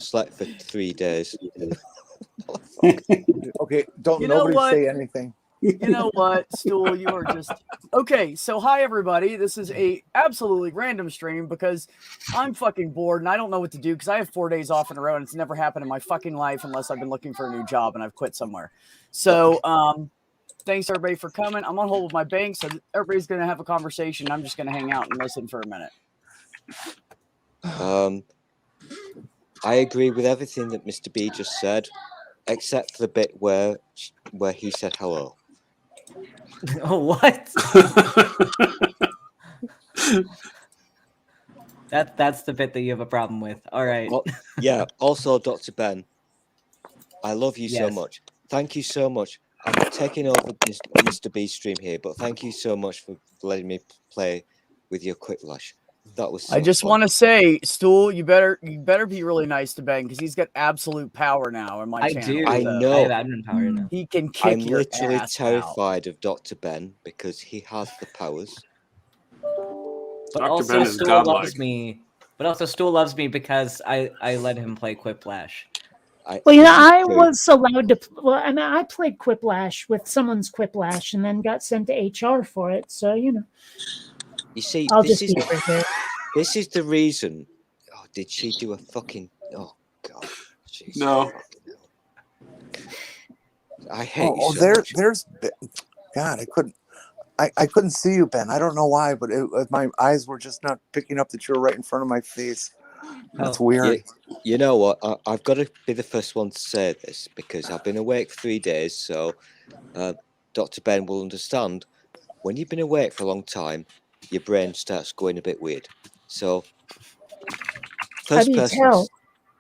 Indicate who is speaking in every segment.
Speaker 1: slept for 3 days.
Speaker 2: Okay, don't
Speaker 3: You know
Speaker 2: nobody
Speaker 3: what?
Speaker 2: say anything.
Speaker 3: You know what, Stool? You are just okay. So, hi everybody. This is a absolutely random stream because I'm fucking bored and I don't know what to do because I have 4 days off in a row and it's never happened in my fucking life unless I've been looking for a new job and I've quit somewhere. So, thanks everybody for coming. I'm on hold with my bank, so everybody's gonna have a conversation. I'm just gonna hang out and listen for a minute.
Speaker 1: I agree with everything that Mr. B just said, except for the bit where he said hello.
Speaker 4: Oh, what? That's the bit that you have a problem with. All right.
Speaker 1: Well, yeah. Also, Dr. Ben, I love you so
Speaker 4: Yes.
Speaker 1: much. Thank you so much. I'm taking over this Mr. B stream here, but thank you so much for letting me play with your quick lash. That was. So
Speaker 3: I just
Speaker 1: fun.
Speaker 3: want to say, Stool, you better be really nice to Ben because he's got absolute power now in my
Speaker 4: I
Speaker 3: channel.
Speaker 4: do.
Speaker 1: I
Speaker 3: So
Speaker 1: know.
Speaker 4: I have admin power now.
Speaker 3: he can kick
Speaker 1: I'm
Speaker 3: your
Speaker 1: literally
Speaker 3: ass
Speaker 1: terrified of Dr. Ben because he has the powers.
Speaker 4: But
Speaker 5: Dr.
Speaker 4: also
Speaker 5: Ben is
Speaker 4: Stool
Speaker 5: godlike.
Speaker 4: loves me. But also Stool loves me because I let him play Quiplash.
Speaker 6: Well, you know,
Speaker 1: this is
Speaker 6: I
Speaker 1: true.
Speaker 6: was allowed to. Well, I mean, I played Quiplash with someone's Quiplash, and then got sent to HR for it. So you know,
Speaker 1: You see,
Speaker 6: I'll
Speaker 1: this
Speaker 6: just
Speaker 1: is
Speaker 6: be right there.
Speaker 1: this is the reason. Oh, did she do a fucking? Oh God, jeez,
Speaker 5: No.
Speaker 1: fucking hell. I hate you so
Speaker 2: there,
Speaker 1: much.
Speaker 2: there's. God, I couldn't see you, Ben. I don't know why, but my eyes were just not picking up that you were right in front of my face. That's weird.
Speaker 1: You know what? I've got to be the first one to say this because I've been awake for 3 days. So, Dr. Ben will understand. When you've been awake for a long time, your brain starts going a bit weird. So,
Speaker 6: How do you tell?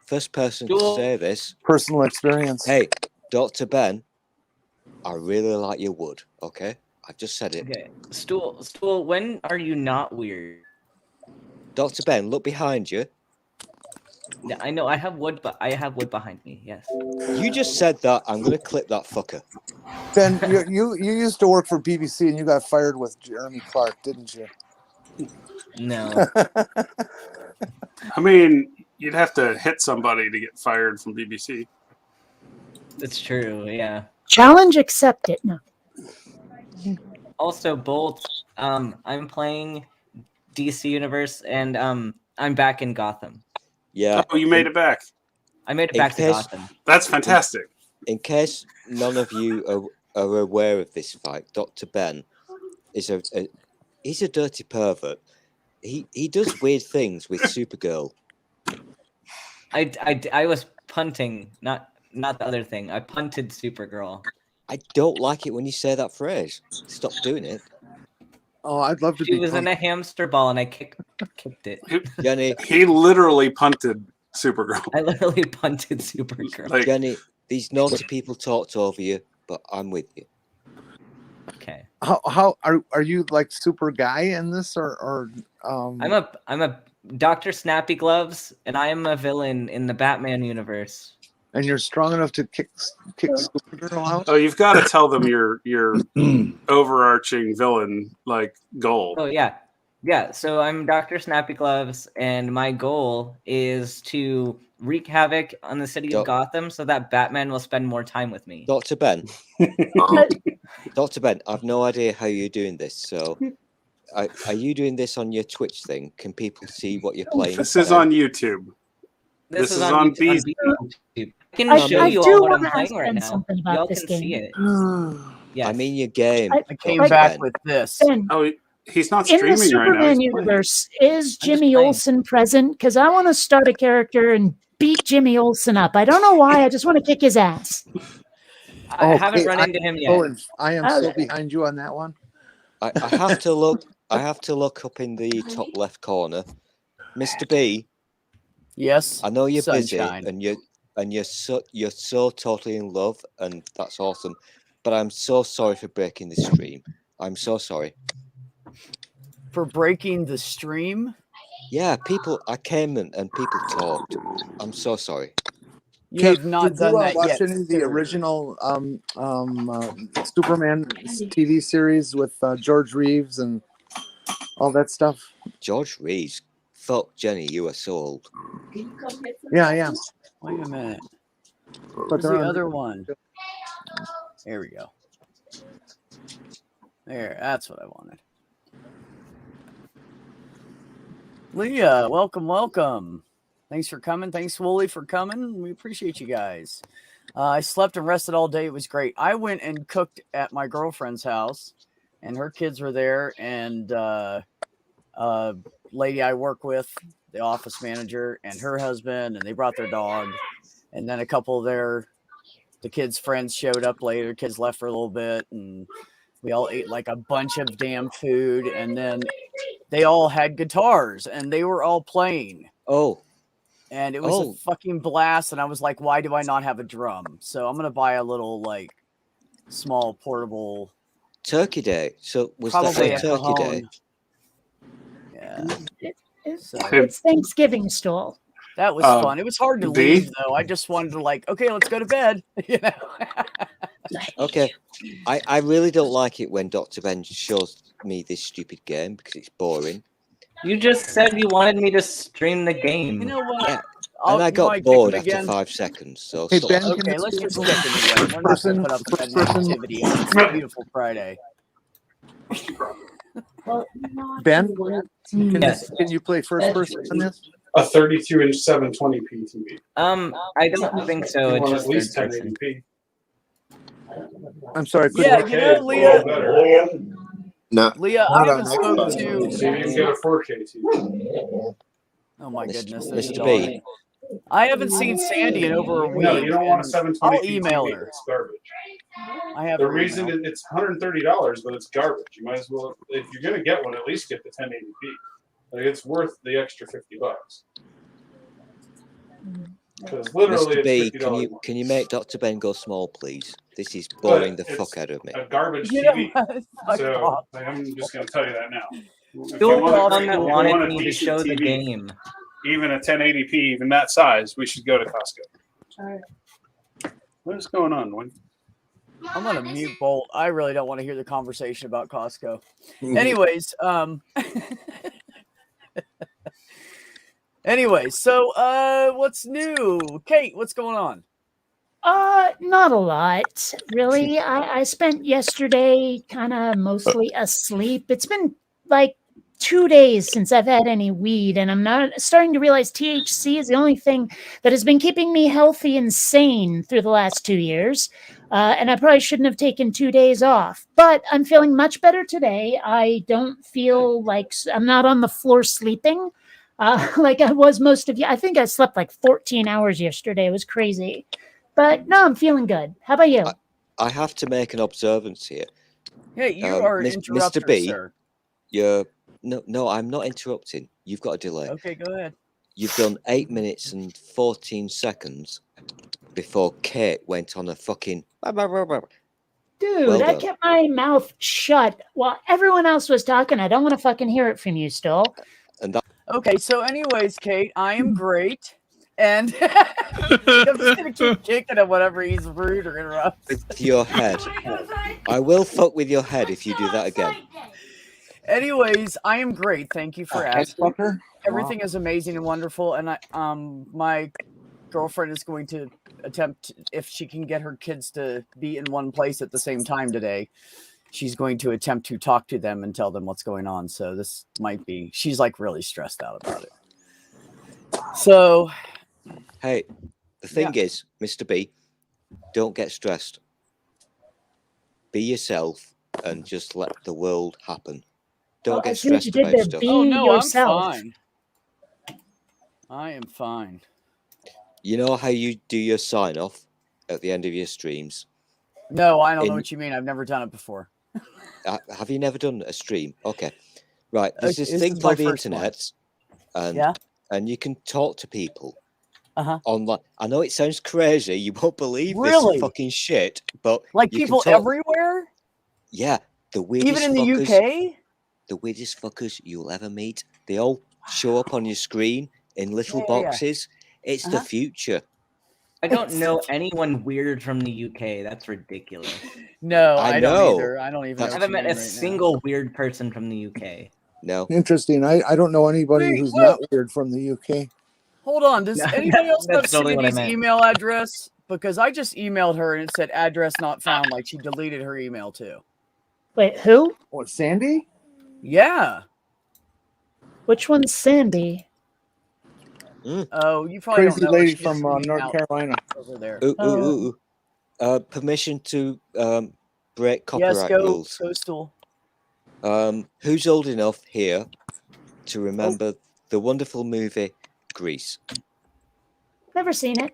Speaker 1: first person to say this.
Speaker 2: Personal experience.
Speaker 1: Hey, Dr. Ben, I really like your wood. Okay, I've just said it.
Speaker 4: Okay, Stool. When are you not weird?
Speaker 1: Dr. Ben, look behind you.
Speaker 4: Yeah, I know. I have wood, but I have wood behind me. Yes.
Speaker 1: You just said that. I'm gonna clip that fucker.
Speaker 2: Ben, you used to work for BBC and you got fired with Jeremy Clark, didn't you?
Speaker 4: No.
Speaker 5: I mean, you'd have to hit somebody to get fired from BBC.
Speaker 4: It's true. Yeah.
Speaker 6: Challenge accepted. No.
Speaker 4: Also, Bolt. I'm playing DC Universe, and I'm back in Gotham.
Speaker 1: Yeah.
Speaker 5: Oh, you made it back.
Speaker 4: I made it back to Gotham.
Speaker 5: That's fantastic.
Speaker 1: In case none of you are aware of this fact, Dr. Ben is he's a dirty pervert. He does weird things with Supergirl.
Speaker 4: I was punting, not the other thing. I punted Supergirl.
Speaker 1: I don't like it when you say that phrase. Stop doing it.
Speaker 2: Oh, I'd love to be.
Speaker 4: She was in a hamster ball, and I kicked it.
Speaker 1: Jenny,
Speaker 5: he literally punted Supergirl.
Speaker 4: I literally punted Supergirl.
Speaker 5: Like,
Speaker 1: Jenny, these naughty people talked over you, but I'm with you.
Speaker 4: Okay.
Speaker 2: How are you like super guy in this or
Speaker 4: I'm a Dr. Snappy Gloves, and I am a villain in the Batman universe.
Speaker 2: and you're strong enough to kick Supergirl out?
Speaker 5: oh, you've got to tell them your overarching villain like goal.
Speaker 4: Oh yeah. So I'm Dr. Snappy Gloves, and my goal is to wreak havoc on the city of Gotham, so that Batman will spend more time with me.
Speaker 1: Dr. Ben. Dr. Ben, I've no idea how you're doing this. So, are you doing this on your Twitch thing? Can people see what you're playing?
Speaker 5: This is on YouTube. This is on
Speaker 4: YouTube. I can
Speaker 6: I
Speaker 4: show you
Speaker 6: do
Speaker 4: all what
Speaker 6: want
Speaker 4: I'm
Speaker 6: to ask
Speaker 4: playing right
Speaker 6: Ben
Speaker 4: now.
Speaker 6: something about
Speaker 4: Y'all
Speaker 6: this
Speaker 4: can see
Speaker 6: game.
Speaker 4: it. Yes.
Speaker 1: I mean your game.
Speaker 3: I came
Speaker 1: Dr.
Speaker 3: back
Speaker 1: Ben.
Speaker 3: with this.
Speaker 6: Ben,
Speaker 5: Oh, he's not
Speaker 6: in
Speaker 5: streaming
Speaker 6: the
Speaker 5: right now.
Speaker 6: Superman
Speaker 5: He's playing.
Speaker 6: universe, is Jimmy
Speaker 4: playing.
Speaker 6: Olsen present? Because I want to start a character and beat Jimmy Olsen up. I don't know why. I just want to kick his ass.
Speaker 4: I haven't
Speaker 2: Okay,
Speaker 4: run into him yet.
Speaker 2: I am so behind you on that one.
Speaker 1: I have to look. I have to look up in the top left corner, Mr. B.
Speaker 3: Yes.
Speaker 1: I know you're
Speaker 3: Sunshine.
Speaker 1: busy and you're so totally in love, and that's awesome. But I'm so sorry for breaking the stream. I'm so sorry.
Speaker 3: For breaking the stream?
Speaker 1: Yeah, I came and people talked. I'm so sorry.
Speaker 3: You have not
Speaker 2: did
Speaker 3: done
Speaker 2: you
Speaker 3: that
Speaker 2: watch
Speaker 3: yet.
Speaker 2: any of the original Superman TV series with George Reeves and all that stuff?
Speaker 1: George Reeves, fuck, Jenny, you are so old.
Speaker 2: Yeah, I am.
Speaker 3: Wait a minute.
Speaker 2: But
Speaker 3: Where's
Speaker 2: they're
Speaker 3: the
Speaker 2: on
Speaker 3: other one? There we go. There, that's what I wanted. Leah, welcome. Thanks for coming. Thanks, Wooly, for coming. We appreciate you guys. I slept and rested all day. It was great. I went and cooked at my girlfriend's house, and her kids were there, and lady I work with, the office manager, and her husband, and they brought their dog, and then a couple of the kids' friends showed up later. Kids left for a little bit, and we all ate like a bunch of damn food, and then they all had guitars, and they were all playing.
Speaker 1: Oh.
Speaker 3: And it was a fucking blast, and I was like, why do I not have a drum? So I'm going to buy a little, like, small portable...
Speaker 1: Turkey Day. So was
Speaker 3: probably
Speaker 1: that
Speaker 3: a
Speaker 1: Turkey
Speaker 3: cajon.
Speaker 1: Day?
Speaker 3: Yeah.
Speaker 6: It's Thanksgiving, Stoll.
Speaker 3: That was fun. It was hard to
Speaker 5: B?
Speaker 3: leave, though. I just wanted to, like, okay, let's go to bed. You know?
Speaker 1: Okay. I really don't like it when Dr. Ben shows me this stupid game because it's boring.
Speaker 4: You just said you wanted me to stream the game.
Speaker 3: You know what?
Speaker 1: Yeah. And I got bored after 5 seconds. So
Speaker 2: Hey,
Speaker 1: stop.
Speaker 2: Ben,
Speaker 3: Okay, let's just skip it again. We're not going to put up with that negativity on this beautiful Friday.
Speaker 2: Ben,
Speaker 4: Yes.
Speaker 2: can you play first person on this?
Speaker 5: A 32-inch 720p TV.
Speaker 4: I don't think so.
Speaker 5: You
Speaker 4: It's
Speaker 5: want
Speaker 4: just
Speaker 5: at least
Speaker 4: third person.
Speaker 5: 1080p.
Speaker 2: I'm sorry.
Speaker 3: Yeah, you know, Leah,
Speaker 7: No,
Speaker 3: Leah, I
Speaker 7: not on
Speaker 3: haven't spoken
Speaker 7: Xbox.
Speaker 3: to...
Speaker 5: So you can get a 4K TV.
Speaker 3: Oh, my goodness. This
Speaker 1: Mr.
Speaker 3: dog.
Speaker 1: B.
Speaker 3: I haven't seen Sandy in over a week.
Speaker 5: No, you don't want a
Speaker 3: and
Speaker 5: 720p
Speaker 3: I'll email
Speaker 5: TV.
Speaker 3: her.
Speaker 5: It's garbage.
Speaker 3: I have
Speaker 5: The
Speaker 3: her
Speaker 5: reason
Speaker 3: email.
Speaker 5: it's $130, but it's garbage. You might as well, if you're gonna get one, at least get the 1080p. Like it's worth the extra $50. Because literally,
Speaker 1: Mr. B,
Speaker 5: it's $50.
Speaker 1: can you make Dr. Ben go small, please? This is boring the
Speaker 5: But
Speaker 1: fuck
Speaker 5: it's
Speaker 1: out of me.
Speaker 5: a garbage
Speaker 3: You know
Speaker 5: TV.
Speaker 3: what? Fuck
Speaker 5: So
Speaker 3: off.
Speaker 5: like, I'm just gonna tell you that now. If
Speaker 4: Still
Speaker 5: you want
Speaker 4: one that
Speaker 5: if you
Speaker 4: wanted
Speaker 5: want a
Speaker 4: me to
Speaker 5: decent
Speaker 4: show the
Speaker 5: TV,
Speaker 4: game.
Speaker 5: even a 1080p, even that size, we should go to Costco. What is going on, Wayne?
Speaker 3: I'm gonna mute Bolt. I really don't want to hear the conversation about Costco. Anyways, so what's new? Kate, what's going on?
Speaker 6: Not a lot, really. I spent yesterday kind of mostly asleep. It's been like 2 days since I've had any weed, and I'm not starting to realize THC is the only thing that has been keeping me healthy and sane through the last 2 years. And I probably shouldn't have taken 2 days off, but I'm feeling much better today. I don't feel like I'm not on the floor sleeping like I was most of you. I think I slept like 14 hours yesterday. It was crazy. But no, I'm feeling good. How about you?
Speaker 1: I have to make an observance here.
Speaker 3: Hey, you are an interrupter,
Speaker 1: Mr. B,
Speaker 3: sir.
Speaker 1: you're no, I'm not interrupting. You've got a delay.
Speaker 3: Okay, go ahead.
Speaker 1: You've done 8 minutes and 14 seconds before Kate went on a fucking.
Speaker 6: Dude,
Speaker 1: Well
Speaker 6: I
Speaker 1: done.
Speaker 6: kept my mouth shut while everyone else was talking. I don't want to fucking hear it from you, Stoll.
Speaker 1: And that
Speaker 3: Okay, so anyways, Kate, I am great. And I'm just gonna keep kicking him whenever he's rude or interrupts.
Speaker 1: with your head. I will fuck with your head if you do that again.
Speaker 3: Anyways, I am great. Thank you for asking.
Speaker 2: Headfucker?
Speaker 3: Everything is amazing and wonderful, and my girlfriend is going to attempt, if she can get her kids to be in one place at the same time today, she's going to attempt to talk to them and tell them what's going on. So this might be, she's like really stressed out about it. So,
Speaker 1: Hey, the thing is, Mr. B, don't get stressed. Be yourself and just let the world happen. Don't
Speaker 6: I
Speaker 1: get
Speaker 6: see what
Speaker 1: stressed
Speaker 6: you did
Speaker 1: about
Speaker 6: there.
Speaker 1: stuff.
Speaker 6: Be
Speaker 3: oh no,
Speaker 6: yourself.
Speaker 3: I'm fine. I am fine.
Speaker 1: You know how you do your sign off at the end of your streams?
Speaker 3: No, I don't know
Speaker 1: In-
Speaker 3: what you mean. I've never done it before.
Speaker 1: Have you never done a stream? Okay. Right. There's this
Speaker 3: This
Speaker 1: thing
Speaker 3: is my
Speaker 1: called the
Speaker 3: first one.
Speaker 1: internet, and
Speaker 3: Yeah.
Speaker 1: and you can talk to people
Speaker 3: Uh-huh.
Speaker 1: online. I know it sounds crazy. You won't believe
Speaker 3: Really?
Speaker 1: this fucking shit, but
Speaker 3: Like
Speaker 1: you can
Speaker 3: people
Speaker 1: talk-
Speaker 3: everywhere?
Speaker 1: Yeah, the weirdest
Speaker 3: Even in the
Speaker 1: fuckers,
Speaker 3: UK?
Speaker 1: the weirdest fuckers you'll ever meet. They all show up on your screen in little
Speaker 3: Yeah.
Speaker 1: boxes. It's the
Speaker 3: Uh-huh.
Speaker 1: future.
Speaker 4: I don't know anyone weird from the UK. That's ridiculous.
Speaker 3: No,
Speaker 1: I
Speaker 3: I
Speaker 1: know.
Speaker 3: don't either. I don't even
Speaker 1: That's-
Speaker 3: know.
Speaker 4: I
Speaker 3: what
Speaker 4: haven't
Speaker 3: you
Speaker 4: met
Speaker 3: mean
Speaker 4: a
Speaker 3: right now.
Speaker 4: single weird person from the UK.
Speaker 1: No.
Speaker 2: Interesting. I don't know anybody
Speaker 3: Wait,
Speaker 2: who's
Speaker 3: whoa.
Speaker 2: not weird from the UK.
Speaker 3: Hold on. Does anybody else have
Speaker 4: That's totally what I
Speaker 3: Sandy's
Speaker 4: meant.
Speaker 3: email address? Because I just emailed her and it said address not found, like she deleted her email too.
Speaker 6: Wait, who?
Speaker 2: What, Sandy?
Speaker 3: Yeah.
Speaker 6: Which one's Sandy?
Speaker 3: Oh, you probably
Speaker 2: Crazy
Speaker 3: don't know.
Speaker 2: lady
Speaker 3: She just
Speaker 2: from
Speaker 3: hung
Speaker 2: North
Speaker 3: out
Speaker 2: Carolina.
Speaker 3: over there.
Speaker 1: Permission to break
Speaker 3: Yes,
Speaker 1: copyright
Speaker 3: go
Speaker 1: rules.
Speaker 3: Stool.
Speaker 1: Who's old enough here to remember the wonderful movie Grease?
Speaker 6: Never seen it.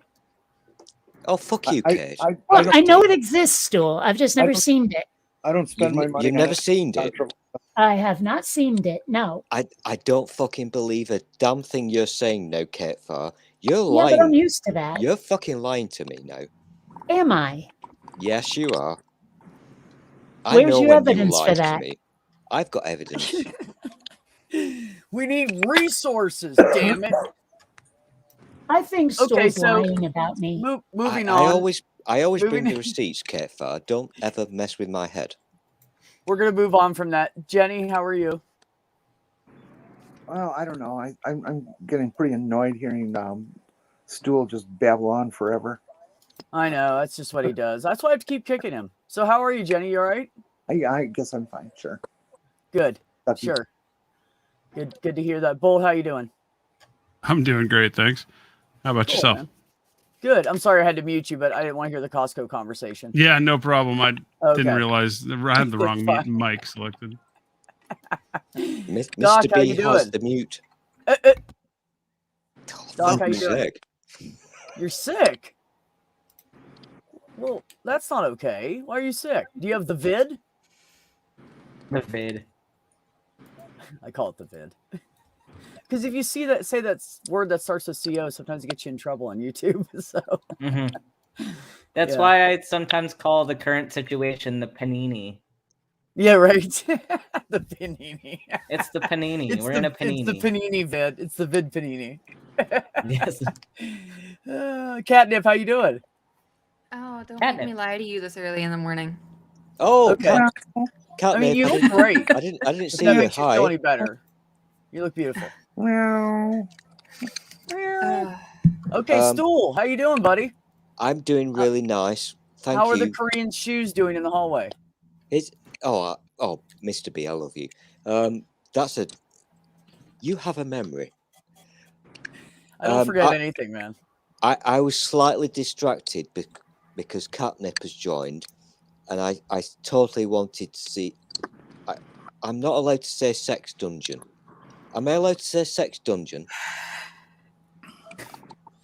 Speaker 1: Oh, fuck you, Kate.
Speaker 6: Well, I know it exists, Stool. I've just never seen it.
Speaker 2: I don't spend my money.
Speaker 1: You've never seen it?
Speaker 6: I have not seen it. No.
Speaker 1: I don't fucking believe a damn thing you're saying now, Kate Farr. You're
Speaker 6: Yeah,
Speaker 1: lying.
Speaker 6: but I'm used to that.
Speaker 1: You're fucking lying to me now.
Speaker 6: Am I?
Speaker 1: Yes, you are. I
Speaker 6: Where's
Speaker 1: know
Speaker 6: your
Speaker 1: when
Speaker 6: evidence
Speaker 1: you
Speaker 6: for
Speaker 1: lie to
Speaker 6: that?
Speaker 1: me. I've got evidence.
Speaker 3: We need resources, damn it.
Speaker 6: I think Stool's
Speaker 3: Okay, so
Speaker 6: lying about me.
Speaker 3: moving
Speaker 1: I
Speaker 3: on.
Speaker 1: always
Speaker 3: Moving
Speaker 1: bring the
Speaker 3: on.
Speaker 1: receipts, Kate Farr. Don't ever mess with my head.
Speaker 3: We're gonna move on from that. Jenny, how are you?
Speaker 2: Well, I don't know. I'm getting pretty annoyed hearing Stool just babble on forever.
Speaker 3: I know, that's just what he does. That's why I have to keep kicking him. So how are you, Jenny? You all right?
Speaker 2: I guess I'm fine. Sure.
Speaker 3: Good.
Speaker 2: That's
Speaker 3: Sure. Good to hear that. Bolt, how you doing?
Speaker 8: I'm doing great, thanks. How about
Speaker 3: Cool,
Speaker 8: yourself?
Speaker 3: man. Good. I'm sorry I had to mute you, but I didn't want to hear the Costco conversation.
Speaker 8: Yeah, no problem. I didn't
Speaker 3: Okay.
Speaker 8: realize I had the wrong
Speaker 3: Fine.
Speaker 8: mic selected.
Speaker 3: Doc,
Speaker 1: Mr.
Speaker 3: how
Speaker 1: B
Speaker 3: you
Speaker 1: has
Speaker 3: doing?
Speaker 1: the mute.
Speaker 3: Doc, how you
Speaker 1: fuck's
Speaker 3: doing?
Speaker 1: sake.
Speaker 3: You're sick. Well, that's not okay. Why are you sick? Do you have the vid?
Speaker 4: The vid.
Speaker 3: I call it the vid. Because if you see that, say that word that starts with CO, sometimes it gets you in trouble on YouTube. So
Speaker 4: That's
Speaker 3: Yeah.
Speaker 4: why I sometimes call the current situation the panini.
Speaker 3: yeah, right. The panini.
Speaker 4: It's the panini. We're in a panini.
Speaker 3: It's the panini vid. It's the vid panini.
Speaker 4: Yes.
Speaker 3: Catnip, how you doing?
Speaker 9: Oh, don't
Speaker 4: Catnip.
Speaker 9: make me lie to you this early in the morning.
Speaker 1: Oh,
Speaker 3: Okay. I mean, you look great.
Speaker 1: I didn't
Speaker 3: If
Speaker 1: see
Speaker 3: that
Speaker 1: you.
Speaker 3: makes you feel
Speaker 1: Hi.
Speaker 3: any better. You look beautiful.
Speaker 2: Well,
Speaker 3: Okay, Stool, how you doing, buddy?
Speaker 1: I'm doing really nice. Thank
Speaker 3: How are
Speaker 1: you.
Speaker 3: the Korean shoes doing in the hallway?
Speaker 1: Mr. B, I love you. You have a memory.
Speaker 3: I don't forget anything, man.
Speaker 1: I was slightly distracted because Catnip has joined, and I totally wanted to see. I'm not allowed to say sex dungeon. Am I allowed to say sex dungeon?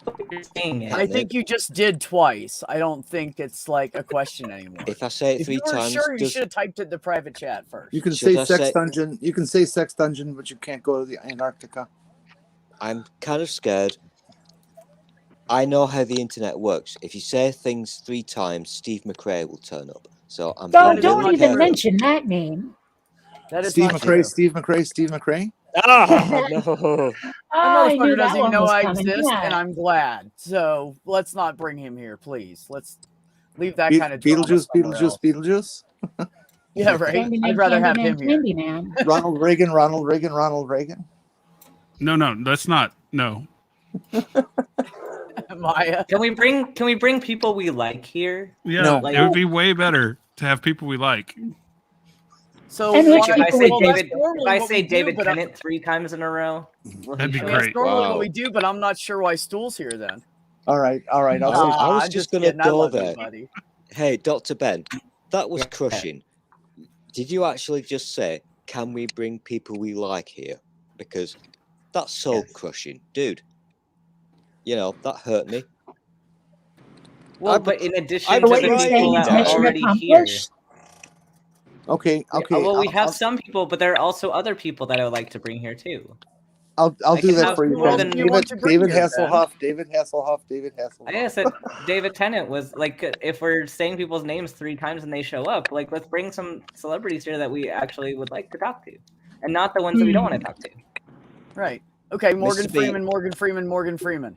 Speaker 3: I think you just did twice. I don't think it's like a question anymore.
Speaker 1: If I say it
Speaker 3: If
Speaker 1: three
Speaker 3: you were
Speaker 1: times,
Speaker 3: sure, you should have typed it in the private chat first.
Speaker 2: you can
Speaker 1: Should
Speaker 2: say
Speaker 1: I
Speaker 2: sex
Speaker 1: say-
Speaker 2: dungeon. You can say sex dungeon, but you can't go to the Antarctica.
Speaker 1: I'm kind of scared. I know how the internet works. If you say things 3 times, Steve McRae will turn up. So I'm being
Speaker 6: Don't
Speaker 1: really
Speaker 6: even
Speaker 1: careful.
Speaker 6: mention that name.
Speaker 3: That is
Speaker 2: Steve
Speaker 3: not
Speaker 2: McRae.
Speaker 3: true.
Speaker 2: Steve McRae. Steve McRae.
Speaker 1: Ah, no.
Speaker 6: I
Speaker 3: That
Speaker 6: knew
Speaker 3: motherfucker
Speaker 6: that
Speaker 3: doesn't even
Speaker 6: one
Speaker 3: know
Speaker 6: was
Speaker 3: I
Speaker 6: coming.
Speaker 3: exist,
Speaker 6: Yeah.
Speaker 3: and I'm glad. So let's not bring him here, please. Let's leave that kind of drama
Speaker 2: Beetlejuice.
Speaker 3: somewhere else.
Speaker 2: Beetlejuice.
Speaker 3: Yeah, right.
Speaker 6: Candyman,
Speaker 3: I'd rather have him
Speaker 6: Candyman,
Speaker 3: here.
Speaker 6: Candyman.
Speaker 2: Ronald Reagan. Ronald Reagan. Ronald Reagan.
Speaker 8: No, that's not. No.
Speaker 3: Maya.
Speaker 4: Can we bring people we like here?
Speaker 8: Yeah,
Speaker 2: No.
Speaker 4: Like,
Speaker 8: it would be way better to have people we like.
Speaker 3: So
Speaker 6: And which
Speaker 4: if I
Speaker 6: people
Speaker 4: say
Speaker 6: we
Speaker 3: that's
Speaker 4: David,
Speaker 3: normally
Speaker 4: if I
Speaker 3: what
Speaker 4: say
Speaker 3: we do,
Speaker 4: David
Speaker 3: but
Speaker 4: Tennant 3 times in a row,
Speaker 8: That'd be
Speaker 3: I mean, that's
Speaker 8: great.
Speaker 3: normally
Speaker 1: Wow.
Speaker 3: what we do, but I'm not sure why Stool's here then.
Speaker 2: All right. All right. I'll
Speaker 1: I was
Speaker 3: I'm
Speaker 1: just gonna
Speaker 3: kidding. I
Speaker 1: go
Speaker 3: love
Speaker 1: there.
Speaker 3: you, buddy.
Speaker 1: Hey, Dr. Ben, that was
Speaker 4: Yeah.
Speaker 1: crushing. Did you actually just say, can we bring people we like here? Because that's soul crushing. Dude, you know, that hurt me.
Speaker 4: well,
Speaker 1: I'm-
Speaker 4: but in addition
Speaker 1: I'm
Speaker 4: to
Speaker 6: What
Speaker 4: the
Speaker 6: you're
Speaker 1: trying,
Speaker 6: saying
Speaker 4: people
Speaker 6: is
Speaker 4: that are
Speaker 6: mission
Speaker 4: already here.
Speaker 6: accomplished?
Speaker 2: Okay. Okay.
Speaker 4: Well, we have some people, but there are also other people that I would like to bring here too.
Speaker 2: I'll
Speaker 4: I
Speaker 2: do
Speaker 4: can
Speaker 2: that
Speaker 4: have
Speaker 2: for you,
Speaker 4: more
Speaker 2: Ben.
Speaker 4: than-
Speaker 3: You want to bring
Speaker 2: David
Speaker 3: here,
Speaker 2: Hasselhoff. David Hasselhoff. David Hasselhoff.
Speaker 4: Like I said, David Tennant was like, if we're saying people's names 3 times and they show up, like, let's bring some celebrities here that we actually would like to talk to, and not the ones that we don't want to talk to.
Speaker 3: Right. Okay, Morgan
Speaker 1: Mr. B.
Speaker 3: Freeman, Morgan Freeman, Morgan Freeman.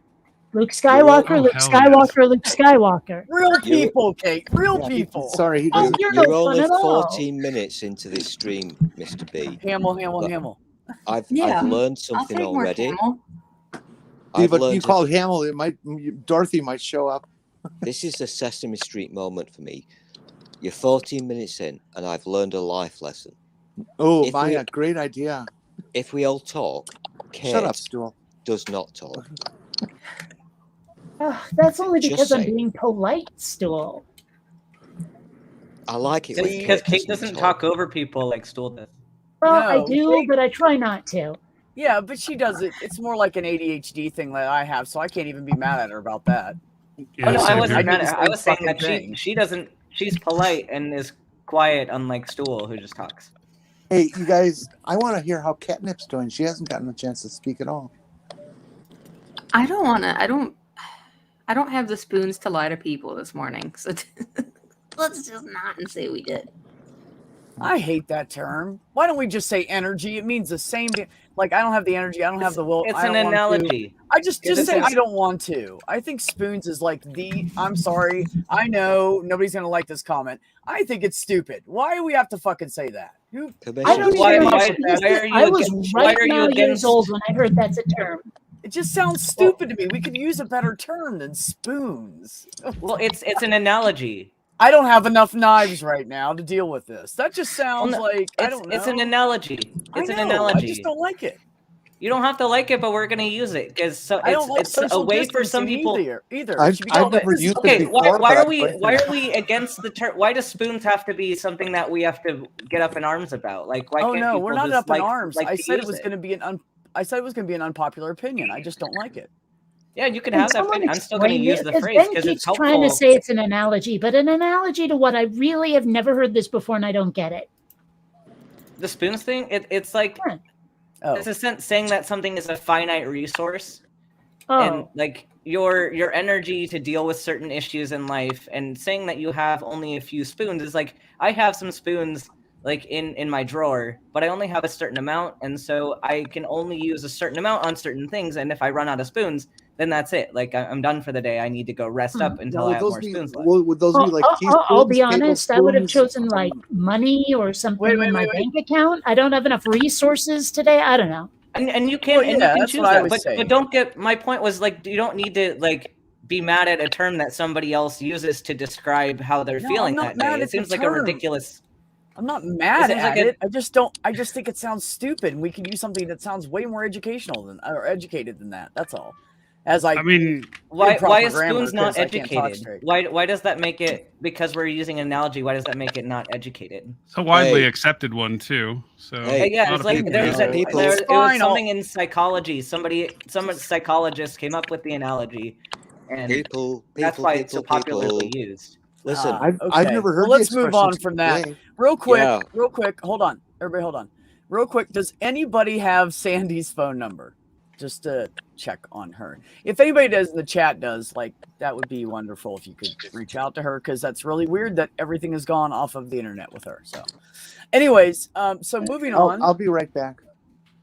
Speaker 6: Luke Skywalker,
Speaker 8: Oh,
Speaker 6: Luke
Speaker 8: hell
Speaker 6: Skywalker, Luke Skywalker.
Speaker 3: Real
Speaker 1: You're-
Speaker 3: people, Kate. Real
Speaker 2: Yeah,
Speaker 3: people.
Speaker 2: Sorry, he
Speaker 6: Oh,
Speaker 2: doesn't.
Speaker 6: you're
Speaker 1: You're
Speaker 6: no fun
Speaker 1: only
Speaker 6: at all.
Speaker 1: 14 minutes into this stream, Mr. B.
Speaker 3: Hamill.
Speaker 1: But I've
Speaker 10: Yeah,
Speaker 1: learned
Speaker 10: I'll
Speaker 1: something
Speaker 10: take more
Speaker 1: already.
Speaker 10: camel.
Speaker 1: I've
Speaker 2: But you
Speaker 1: learned
Speaker 2: called Hamill. It might Dorothy might show up.
Speaker 1: this is a Sesame Street moment for me. You're 14 minutes in, and I've learned a life lesson.
Speaker 2: Oh,
Speaker 1: If
Speaker 2: Maya,
Speaker 1: we-
Speaker 2: great idea.
Speaker 1: If we all talk,
Speaker 2: Shut up,
Speaker 1: Kate
Speaker 2: Stool.
Speaker 1: does not talk.
Speaker 6: That's only
Speaker 1: Just
Speaker 6: because I'm
Speaker 1: saying.
Speaker 6: being polite, Stool.
Speaker 1: I like it when
Speaker 4: Because
Speaker 1: Kate
Speaker 4: Kate doesn't talk over people like Stool does.
Speaker 6: Well, I
Speaker 3: No,
Speaker 6: do,
Speaker 3: Kate-
Speaker 6: but I try not to.
Speaker 3: Yeah, but she does it. It's more like an ADHD thing that I have, so I can't even be mad at her about that.
Speaker 8: Yeah,
Speaker 4: Oh no, I
Speaker 8: same
Speaker 4: wasn't
Speaker 8: here.
Speaker 4: mad
Speaker 3: do
Speaker 4: at
Speaker 3: the
Speaker 4: her. I
Speaker 3: same
Speaker 4: was saying
Speaker 3: fucking
Speaker 4: that
Speaker 3: thing.
Speaker 4: she doesn't. She's polite and is quiet, unlike Stool, who just talks.
Speaker 2: Hey, you guys, I want to hear how Catnip's doing. She hasn't gotten a chance to speak at all.
Speaker 10: I don't have the spoons to lie to people this morning. So let's just not and say we did.
Speaker 3: I hate that term. Why don't we just say energy? It means the same. Like I don't have the energy. I don't have the will.
Speaker 4: It's
Speaker 3: I
Speaker 4: an
Speaker 3: don't want to.
Speaker 4: analogy.
Speaker 3: I just
Speaker 4: It's
Speaker 3: say
Speaker 4: a-
Speaker 3: I don't want to. I think spoons is like the. I'm sorry. I know nobody's gonna like this comment. I think it's stupid. Why do we have to fucking say that? Who?
Speaker 6: I don't
Speaker 4: Why-
Speaker 6: even know.
Speaker 4: why-
Speaker 6: what
Speaker 4: why are you
Speaker 6: I was
Speaker 4: against- why
Speaker 6: right
Speaker 4: are you
Speaker 6: now years
Speaker 4: against-
Speaker 6: old when I heard that's a term.
Speaker 3: It just sounds stupid to me. We could use a better term than spoons.
Speaker 4: Well, it's an analogy.
Speaker 3: I don't have enough knives right now to deal with this. That just sounds
Speaker 4: no,
Speaker 3: like I
Speaker 4: It's
Speaker 3: don't know.
Speaker 4: it's an analogy. It's an
Speaker 3: I know,
Speaker 4: analogy.
Speaker 3: I just don't like it.
Speaker 4: You don't have to like it, but we're gonna use it because
Speaker 3: I don't like
Speaker 4: it's
Speaker 3: social
Speaker 4: a way for some
Speaker 3: distancing
Speaker 4: people.
Speaker 3: either. It
Speaker 2: I've
Speaker 3: should be
Speaker 2: never
Speaker 3: called-
Speaker 2: used
Speaker 4: Okay,
Speaker 2: it before.
Speaker 4: why
Speaker 2: but
Speaker 4: are we
Speaker 2: I like
Speaker 4: why
Speaker 2: it.
Speaker 4: are we against the term? Why does spoons have to be something that we have to get up in arms about? Like, why
Speaker 3: Oh
Speaker 4: can't
Speaker 3: no,
Speaker 4: people
Speaker 3: we're not
Speaker 4: just
Speaker 3: up in arms.
Speaker 4: like
Speaker 3: I
Speaker 4: to
Speaker 3: said it
Speaker 4: use
Speaker 3: was going to be I said it was going to be an unpopular opinion. I just don't like it.
Speaker 4: Yeah, you can
Speaker 6: Can
Speaker 4: have that
Speaker 6: someone
Speaker 4: opinion. I'm still going to
Speaker 6: explain
Speaker 4: use
Speaker 6: it?
Speaker 4: the
Speaker 6: 'Cause
Speaker 4: phrase
Speaker 6: Ben
Speaker 4: because it's
Speaker 6: keeps trying to
Speaker 4: helpful.
Speaker 6: say it's an analogy, but an analogy to what I really have never heard this before, and I don't get it.
Speaker 4: The spoons thing, it's like
Speaker 3: Oh.
Speaker 4: it's a sense saying that something is a finite resource,
Speaker 6: Oh,
Speaker 4: and like your energy to deal with certain issues in life, and saying that you have only a few spoons is like I have some spoons like in my drawer, but I only have a certain amount, and so I can only use a certain amount on certain things, and if I run out of spoons, then that's it. Like I'm done for the day. I need to go rest up until
Speaker 2: Now,
Speaker 4: I
Speaker 2: would
Speaker 4: have
Speaker 2: those
Speaker 4: more
Speaker 2: be
Speaker 4: spoons left.
Speaker 2: would those be like teaspoons?
Speaker 6: I'll be honest. I would have
Speaker 2: tablespoons?
Speaker 6: chosen like money or something
Speaker 3: Wait,
Speaker 6: in my bank account. I don't have enough resources today. I don't know.
Speaker 4: And you can
Speaker 3: Well,
Speaker 4: and
Speaker 3: yeah,
Speaker 4: you can
Speaker 3: that's
Speaker 4: choose
Speaker 3: what I
Speaker 4: that,
Speaker 3: was
Speaker 4: but
Speaker 3: saying.
Speaker 4: don't get my point was like you don't need to like be mad at a term that somebody else uses to describe how they're
Speaker 3: No,
Speaker 4: feeling
Speaker 3: I'm
Speaker 4: that
Speaker 3: not
Speaker 4: day.
Speaker 3: mad
Speaker 4: It
Speaker 3: at the
Speaker 4: seems like a
Speaker 3: term.
Speaker 4: ridiculous.
Speaker 3: I'm not mad
Speaker 4: seems
Speaker 3: at
Speaker 4: like a-
Speaker 3: it. I just don't. I just think it sounds stupid. And we could use something that sounds way more educational than or educated than that. That's all. As I
Speaker 8: mean,
Speaker 4: Why
Speaker 3: improper
Speaker 4: is
Speaker 3: grammar
Speaker 4: spoons not
Speaker 3: 'cause I can't talk
Speaker 4: educated?
Speaker 3: straight.
Speaker 4: Why does that make it because we're using an analogy? Why does that make it not educated?
Speaker 8: it's a widely
Speaker 1: Hey.
Speaker 8: accepted one too. So
Speaker 1: Hey,
Speaker 4: Yeah,
Speaker 8: a lot
Speaker 4: it's
Speaker 8: of
Speaker 4: like
Speaker 8: people
Speaker 4: there's
Speaker 8: use it.
Speaker 1: people-
Speaker 4: there,
Speaker 3: It's
Speaker 4: it was
Speaker 3: fine, I'll-
Speaker 4: something in psychology. Some psychologist came up with the analogy, and that's why it's so popularly used.
Speaker 1: Listen,
Speaker 2: I've
Speaker 3: Okay.
Speaker 2: never heard.
Speaker 3: Well,
Speaker 2: the
Speaker 3: let's move
Speaker 2: expression
Speaker 3: on from that.
Speaker 2: today.
Speaker 3: Real quick,
Speaker 1: Yeah.
Speaker 3: real quick. Hold on, everybody. Hold on. Real quick. Does anybody have Sandy's phone number? Just to check on her. If anybody does in the chat does, like that would be wonderful if you could reach out to her because that's really weird that everything has gone off of the internet with her. So, anyways, so moving on.
Speaker 2: I'll be right back.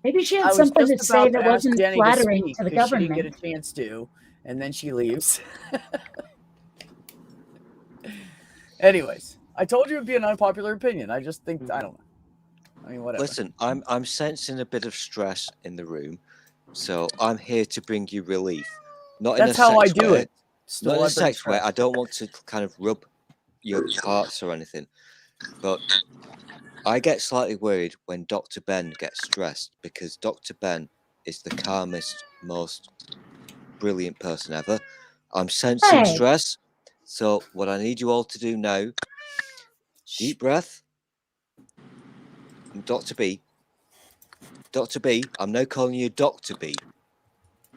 Speaker 6: Maybe she
Speaker 3: I
Speaker 6: had
Speaker 3: was
Speaker 6: something to
Speaker 3: just
Speaker 6: say
Speaker 3: about
Speaker 6: that
Speaker 3: to ask
Speaker 6: wasn't
Speaker 3: Jenny
Speaker 6: flattering
Speaker 3: speak
Speaker 6: to the
Speaker 3: 'cause she
Speaker 6: government.
Speaker 3: didn't get a chance to, and then she leaves. Anyways, I told you it'd be an unpopular opinion. I just think I don't know. I mean, whatever.
Speaker 1: listen. I'm sensing a bit of stress in the room, so I'm here to bring you relief. Not
Speaker 3: That's
Speaker 1: in a
Speaker 3: how I
Speaker 1: sex
Speaker 3: do
Speaker 1: way.
Speaker 3: it. Still,
Speaker 1: Not in
Speaker 3: I
Speaker 1: a
Speaker 3: bring
Speaker 1: sex way.
Speaker 3: stress.
Speaker 1: I don't want to kind of rub your hearts or anything, but I get slightly worried when Dr. Ben gets stressed because Dr. Ben is the calmest, most brilliant person ever. I'm sensing
Speaker 6: Hey.
Speaker 1: stress, so what I need you all to do now, deep breath. Dr. B. Dr. B, I'm now calling you Dr. B.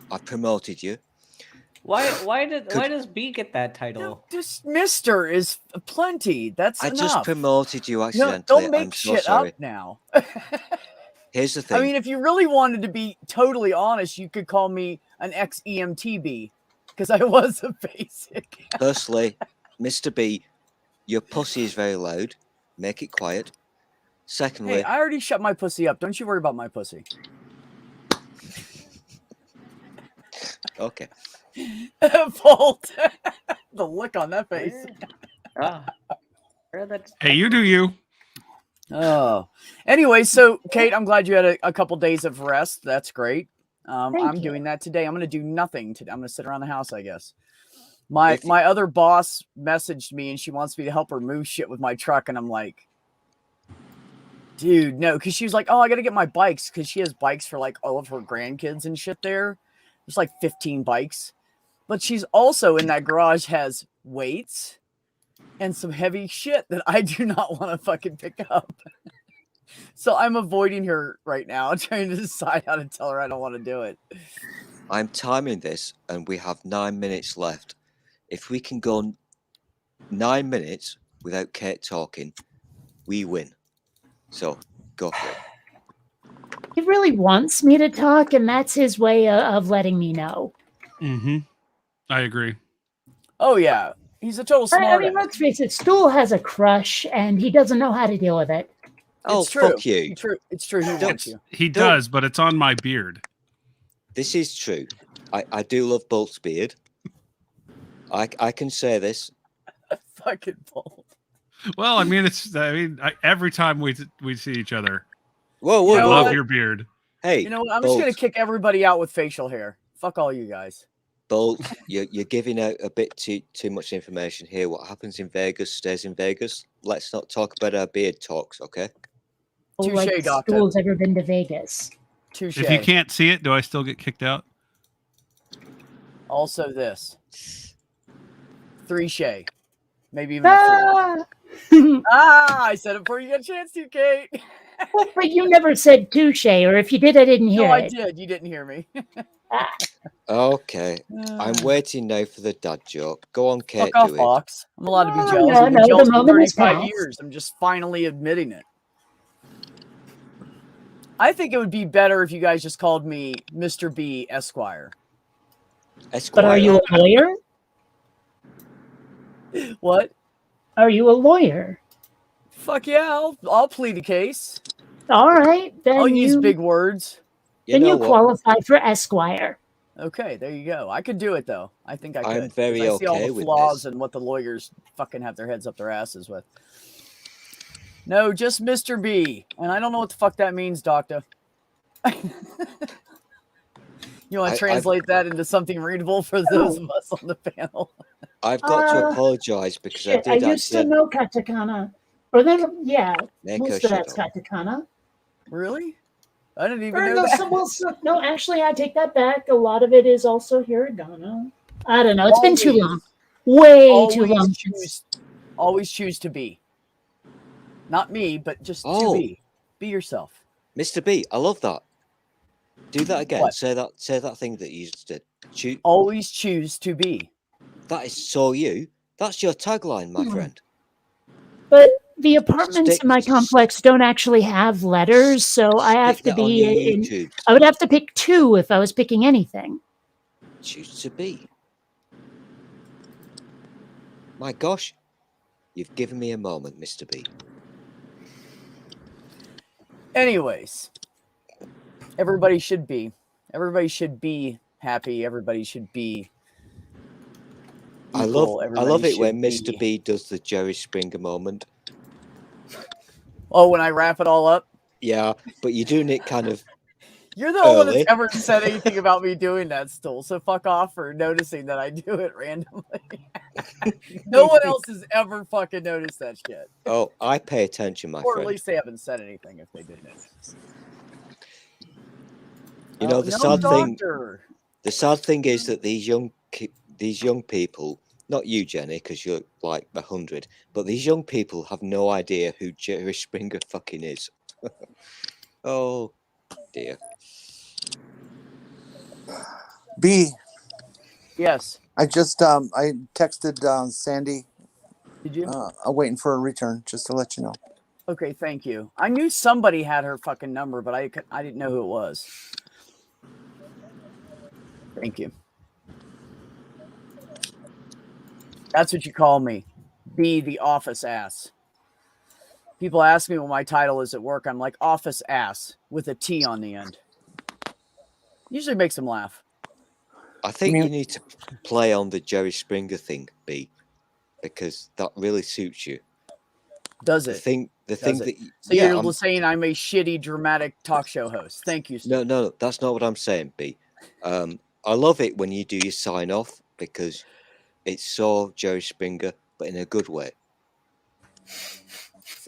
Speaker 1: I've promoted you.
Speaker 4: Why does B get that title?
Speaker 3: Just Mister is plenty. That's
Speaker 1: I
Speaker 3: enough.
Speaker 1: just promoted you
Speaker 3: No,
Speaker 1: accidentally.
Speaker 3: don't make
Speaker 1: I'm so
Speaker 3: shit
Speaker 1: sorry.
Speaker 3: up now.
Speaker 1: Here's the thing.
Speaker 3: I mean, if you really wanted to be totally honest, you could call me an ex-EMTB because I was a basic.
Speaker 1: Firstly, Mr. B, your pussy is very loud. Make it quiet. Secondly,
Speaker 3: Hey, I already shut my pussy up. Don't you worry about my pussy.
Speaker 1: okay.
Speaker 3: Fault. The look on that face.
Speaker 4: Ah, that's
Speaker 8: Hey, you do you.
Speaker 3: Oh, anyway, so Kate, I'm glad you had a couple days of rest. That's great.
Speaker 6: Thank
Speaker 3: I'm
Speaker 6: you.
Speaker 3: doing that today. I'm going to do nothing today. I'm going to sit around the house, I guess. My
Speaker 1: If-
Speaker 3: my other boss messaged me and she wants me to help her move shit with my truck, and I'm like, dude, no, because she was like, oh, I got to get my bikes because she has bikes for like all of her grandkids and shit there. There's like 15 bikes, but she's also in that garage has weights and some heavy shit that I do not want to fucking pick up. So I'm avoiding her right now, trying to decide how to tell her I don't want to do it.
Speaker 1: I'm timing this, and we have 9 minutes left. If we can go 9 minutes without Kate talking, we win. So go for it.
Speaker 6: He really wants me to talk, and that's his way of letting me know.
Speaker 8: Mm-hmm. I agree.
Speaker 3: Oh yeah, he's a total
Speaker 6: I
Speaker 3: smart.
Speaker 6: mean, let's face it, Stool has a crush, and he doesn't know how to deal with it.
Speaker 1: Oh,
Speaker 3: It's true.
Speaker 1: fuck you.
Speaker 3: It's true. He wants you.
Speaker 8: He
Speaker 1: Don't-
Speaker 8: does, but it's on my beard.
Speaker 1: This is true. I do love Bolt's beard. I can say this.
Speaker 3: Fucking Bolt.
Speaker 8: Well, I mean, every time we see each other,
Speaker 1: Whoa,
Speaker 3: You
Speaker 1: whoa,
Speaker 8: I
Speaker 3: know
Speaker 1: whoa.
Speaker 8: love
Speaker 3: what?
Speaker 8: your beard.
Speaker 1: Hey,
Speaker 3: You know what? I'm just gonna
Speaker 1: Bolt,
Speaker 3: kick everybody out with facial hair. Fuck all you guys.
Speaker 1: Bolt, you're giving out a bit too much information here. What happens in Vegas stays in Vegas. Let's not talk about our beard talks, okay?
Speaker 6: Oh,
Speaker 3: Touche,
Speaker 6: like
Speaker 3: doctor.
Speaker 6: Stool's ever been to Vegas.
Speaker 3: Touche.
Speaker 8: If you can't see it, do I still get kicked out?
Speaker 3: Also this. 3 shay. Maybe even a 4. I said it before you got a chance to, Kate.
Speaker 6: But you never said touche, or if you did, I didn't hear
Speaker 3: No, I
Speaker 6: it.
Speaker 3: did. You didn't hear me.
Speaker 1: Okay. I'm waiting now for the dad joke. Go on, Kate,
Speaker 3: Fuck off,
Speaker 1: do it.
Speaker 3: Fox. I'm allowed to be
Speaker 6: No,
Speaker 3: jealous.
Speaker 6: no,
Speaker 3: I've been
Speaker 6: no, the
Speaker 3: jealous for
Speaker 6: moment has
Speaker 3: 35
Speaker 6: passed.
Speaker 3: years. I'm just finally admitting it. I think it would be better if you guys just called me Mr. B Esquire.
Speaker 1: Esquire.
Speaker 6: But are you a lawyer?
Speaker 3: What?
Speaker 6: Are you a lawyer?
Speaker 3: Fuck yeah, I'll plead a case.
Speaker 6: All right, then
Speaker 3: I'll use
Speaker 6: you
Speaker 3: big words.
Speaker 1: You
Speaker 6: then
Speaker 1: know
Speaker 6: you
Speaker 1: what?
Speaker 6: qualify for Esquire.
Speaker 3: Okay, there you go. I could do it though. I think I could.
Speaker 1: I'm
Speaker 3: 'cause
Speaker 1: very
Speaker 3: I see all
Speaker 1: okay
Speaker 3: the
Speaker 1: with
Speaker 3: flaws
Speaker 1: this.
Speaker 3: and what the lawyers fucking have their heads up their asses with. No, just Mr. B. And I don't know what the fuck that means, doctor. You want to translate that into something readable for those of us on the panel?
Speaker 1: I've got to apologize because
Speaker 6: Shit,
Speaker 1: I did
Speaker 6: I used to
Speaker 1: actually
Speaker 6: know katakana. Or then, yeah,
Speaker 1: make her
Speaker 6: most of
Speaker 1: shut
Speaker 6: that's
Speaker 1: up.
Speaker 6: katakana.
Speaker 3: Really? I didn't even
Speaker 6: Or
Speaker 3: know
Speaker 6: no,
Speaker 3: that.
Speaker 6: no, actually, I take that back. A lot of it is also hiragana. I don't know. It's been too long. Way too long.
Speaker 3: Always choose to be. Not me, but just to be. Be yourself.
Speaker 1: Mr. B, I love that. Do that again.
Speaker 3: What?
Speaker 1: Say that thing that you just did.
Speaker 3: Always choose to be.
Speaker 1: That is so you. That's your tagline, my friend.
Speaker 6: But the apartments in my complex don't actually have letters, so I have to
Speaker 1: that on
Speaker 6: be
Speaker 1: your
Speaker 6: in.
Speaker 1: YouTube.
Speaker 6: I would have to pick 2 if I was picking anything.
Speaker 1: Choose to be. My gosh, you've given me a moment, Mr. B.
Speaker 3: Anyways, everybody should be. Everybody should be happy. Everybody should be.
Speaker 1: I
Speaker 3: equal.
Speaker 1: love it
Speaker 3: Everybody
Speaker 1: when
Speaker 3: should
Speaker 1: Mr. B does the Jerry Springer moment.
Speaker 3: Oh, when I wrap it all up?
Speaker 1: Yeah, but you're doing it kind of.
Speaker 3: You're the only one
Speaker 1: early.
Speaker 3: that's ever said anything about me doing that, Stool. So fuck off for noticing that I do it randomly. No one else has ever fucking noticed that shit.
Speaker 1: Oh, I pay attention, my
Speaker 3: Or
Speaker 1: friend.
Speaker 3: at least they haven't said anything if they did notice.
Speaker 1: You know,
Speaker 3: Oh,
Speaker 1: the
Speaker 3: no,
Speaker 1: sad thing.
Speaker 3: doctor.
Speaker 1: The sad thing is that these young people, not you, Jenny, because you're like 100, but these young people have no idea who Jerry Springer fucking is. Oh dear.
Speaker 2: B.
Speaker 3: Yes.
Speaker 2: I just I texted Sandy.
Speaker 3: Did you?
Speaker 2: I'm waiting for a return, just to let you know.
Speaker 3: Okay, thank you. I knew somebody had her fucking number, but I didn't know who it was. Thank you. That's what you call me. Be the office ass. People ask me what my title is at work. I'm like office ass with a T on the end. Usually makes them laugh.
Speaker 1: I think you need to play on the Jerry Springer thing, B, because that really suits you.
Speaker 3: Does it?
Speaker 1: The thing
Speaker 3: it?
Speaker 1: that
Speaker 3: So
Speaker 1: yeah,
Speaker 3: you're saying I'm a shitty dramatic talk show host. Thank you, Stu.
Speaker 1: no, that's not what I'm saying, B. I love it when you do your sign off because it's so Jerry Springer, but in a good way.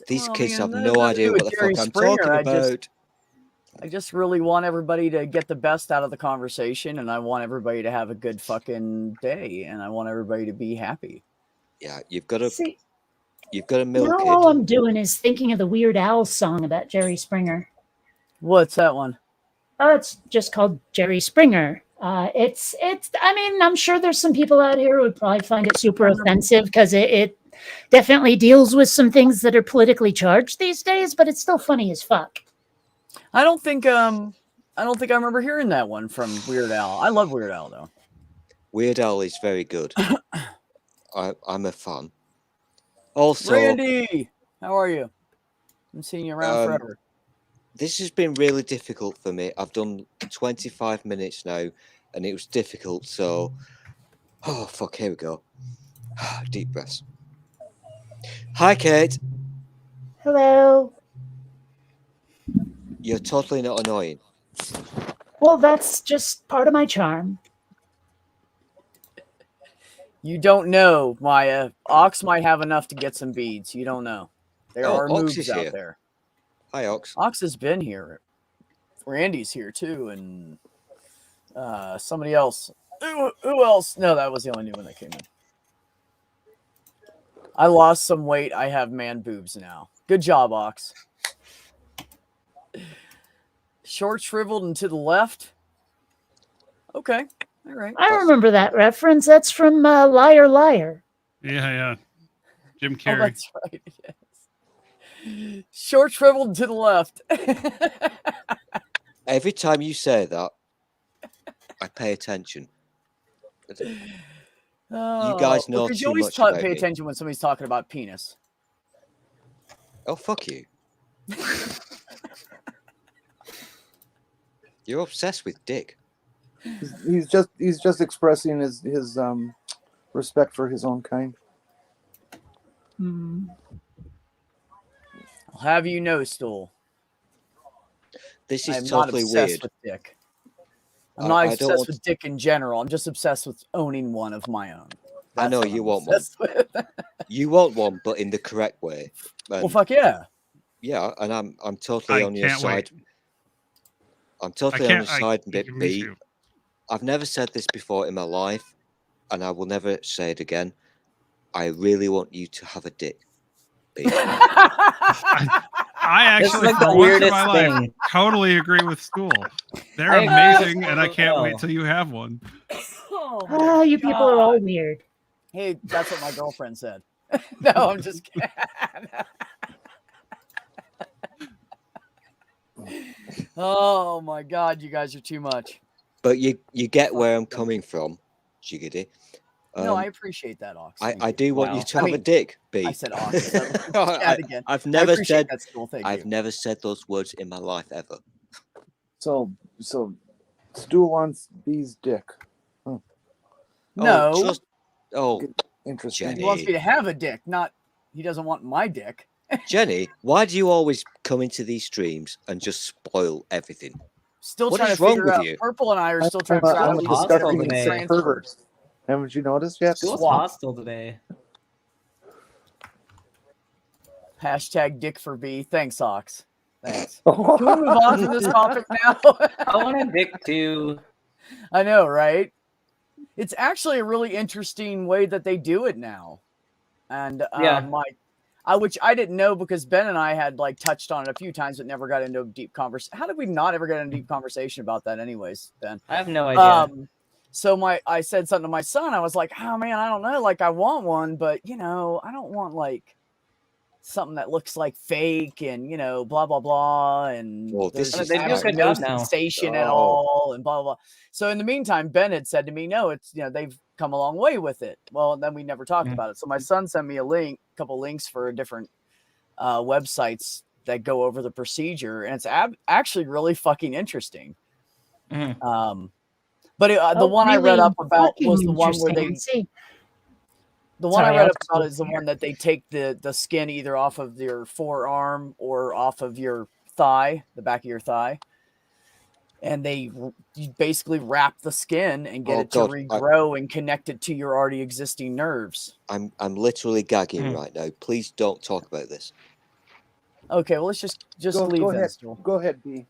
Speaker 1: These
Speaker 3: Well,
Speaker 1: kids
Speaker 3: man,
Speaker 1: have
Speaker 3: that has
Speaker 1: no
Speaker 3: nothing to
Speaker 1: idea
Speaker 3: do with
Speaker 1: what the
Speaker 3: Jerry
Speaker 1: fuck I'm
Speaker 3: Springer.
Speaker 1: talking about.
Speaker 3: I just really want everybody to get the best out of the conversation, and I want everybody to have a good fucking day, and I want everybody to be happy.
Speaker 1: Yeah, you've got to
Speaker 6: See,
Speaker 1: milk
Speaker 6: now
Speaker 1: it.
Speaker 6: all I'm doing is thinking of the Weird Al song about Jerry Springer.
Speaker 3: What's that one?
Speaker 6: Oh, it's just called Jerry Springer. It's. I mean, I'm sure there's some people out here who would probably find it super offensive because it definitely deals with some things that are politically charged these days, but it's still funny as fuck.
Speaker 3: I don't think I remember hearing that one from Weird Al. I love Weird Al though.
Speaker 1: Weird Al is very good. I'm a fan. Also,
Speaker 3: Randy, how are you? I'm seeing you around forever.
Speaker 1: This has been really difficult for me. I've done 25 minutes now, and it was difficult. So, oh fuck, here we go. Deep breaths. Hi, Kate.
Speaker 6: Hello.
Speaker 1: You're totally not annoying.
Speaker 6: Well, that's just part of my charm.
Speaker 3: You don't know, Maya. Ox might have enough to get some beads. You don't know. There are
Speaker 1: Ox
Speaker 3: moves
Speaker 1: is
Speaker 3: out
Speaker 1: here.
Speaker 3: there.
Speaker 1: Hi, Ox.
Speaker 3: Ox has been here. Randy's here too, and somebody else. Who else? No, that was the only new one that came in. I lost some weight. I have man boobs now. Good job, Ox. Short, shriveled, and to the left. Okay. All right.
Speaker 6: I remember that reference. That's from Liar Liar.
Speaker 8: Yeah. Jim
Speaker 3: Oh,
Speaker 8: Carrey.
Speaker 3: that's right. Yes. Short, shriveled, and to the left.
Speaker 1: Every time you say that, I pay attention. You guys know
Speaker 3: because you
Speaker 1: too
Speaker 3: always
Speaker 1: much about
Speaker 3: pay
Speaker 1: me.
Speaker 3: attention when somebody's talking about penis.
Speaker 1: Oh, fuck you. You're obsessed with dick.
Speaker 2: He's just expressing his respect for his own kind.
Speaker 3: I'll have you know, Stool.
Speaker 1: This
Speaker 3: I'm
Speaker 1: is
Speaker 3: not
Speaker 1: totally
Speaker 3: obsessed
Speaker 1: weird.
Speaker 3: with dick. I'm not
Speaker 1: I don't
Speaker 3: obsessed
Speaker 1: want
Speaker 3: with dick in general. I'm just obsessed with owning one of my own.
Speaker 1: I know
Speaker 3: what
Speaker 1: you
Speaker 3: I'm
Speaker 1: want one.
Speaker 3: obsessed with.
Speaker 1: You want one, but in the correct way.
Speaker 3: Well,
Speaker 1: And
Speaker 3: fuck yeah.
Speaker 1: yeah, and I'm totally on your
Speaker 8: can't
Speaker 1: side.
Speaker 8: wait.
Speaker 1: I'm totally on your side, bit
Speaker 8: me
Speaker 1: B.
Speaker 8: too.
Speaker 1: I've never said this before in my life, and I will never say it again. I really want you to have a dick, B.
Speaker 8: I
Speaker 4: This is
Speaker 8: actually,
Speaker 4: like
Speaker 8: for
Speaker 4: the
Speaker 8: once in
Speaker 4: weirdest
Speaker 8: my life,
Speaker 4: thing.
Speaker 8: totally agree with Stool. They're
Speaker 4: I agree
Speaker 8: amazing,
Speaker 4: with
Speaker 8: and I
Speaker 4: Stool
Speaker 8: can't
Speaker 4: as
Speaker 8: wait
Speaker 4: well.
Speaker 8: till you have one.
Speaker 6: Oh, you people are all weird.
Speaker 3: Hey, that's what my girlfriend said. No, I'm just kidding. Oh my God, you guys are too much.
Speaker 1: But you get where I'm coming from, Jiggity.
Speaker 3: No, I appreciate that, Ox. Thank
Speaker 1: I
Speaker 3: you.
Speaker 1: do want you to have a dick, B.
Speaker 3: I said Ox. Again.
Speaker 1: I've never
Speaker 3: appreciate
Speaker 1: said
Speaker 3: that, Stool. Thank
Speaker 1: I've
Speaker 3: you.
Speaker 1: never said those words in my life ever.
Speaker 2: So Stu wants B's dick.
Speaker 3: No,
Speaker 2: Interesting.
Speaker 3: he wants me to have a dick, not he doesn't want my dick.
Speaker 1: Jenny, why do you always come into these streams and just spoil everything?
Speaker 3: Still
Speaker 1: What
Speaker 3: trying
Speaker 1: is
Speaker 3: to
Speaker 1: wrong
Speaker 3: figure
Speaker 1: with
Speaker 3: out.
Speaker 1: you?
Speaker 3: Purple and I are still trying to figure out.
Speaker 2: I'm a
Speaker 3: how we can
Speaker 2: disgusting
Speaker 3: get
Speaker 4: today.
Speaker 3: everything
Speaker 2: pervert.
Speaker 3: transferred.
Speaker 2: Haven't you noticed yet?
Speaker 4: Stool's hostile today.
Speaker 3: Hashtag dick for B. Thanks, Ox. Thanks. Can we move on from this topic now?
Speaker 4: I want a dick too.
Speaker 3: I know, right? It's actually a really interesting way that they do it now. And
Speaker 4: Yeah.
Speaker 3: which I didn't know because Ben and I had like touched on it a few times, but never got into a deep conversation. How did we not ever get into a deep conversation about that anyways, Ben?
Speaker 4: I have no idea.
Speaker 3: So I said something to my son. I was like, oh man, I don't know. Like I want one, but I don't want like something that looks like fake and blah blah blah and
Speaker 1: this
Speaker 3: there's
Speaker 1: is
Speaker 4: They do a
Speaker 3: absolutely
Speaker 4: good
Speaker 3: no
Speaker 4: job now.
Speaker 3: sensation at all and blah blah blah. So in the meantime, Ben had said to me, no, it's they've come a long way with it. Well, then we never talked about it. So my son sent me a couple links for different websites that go over the procedure, and it's actually really fucking interesting. But the one I read up about was the one where they The one
Speaker 6: Sorry,
Speaker 3: I read
Speaker 6: I'll
Speaker 3: up about
Speaker 6: just
Speaker 3: is the
Speaker 6: here.
Speaker 3: one that they take the skin either off of your forearm or off of your thigh, the back of your thigh, and you basically wrap the skin and get
Speaker 1: Oh,
Speaker 3: it to
Speaker 1: God,
Speaker 3: regrow and connect it to your already existing nerves.
Speaker 1: I'm literally gagging right now. Please don't talk about this.
Speaker 3: Okay, well let's just
Speaker 2: Go
Speaker 3: leave then.
Speaker 2: ahead.
Speaker 3: Still.
Speaker 2: Go ahead, B.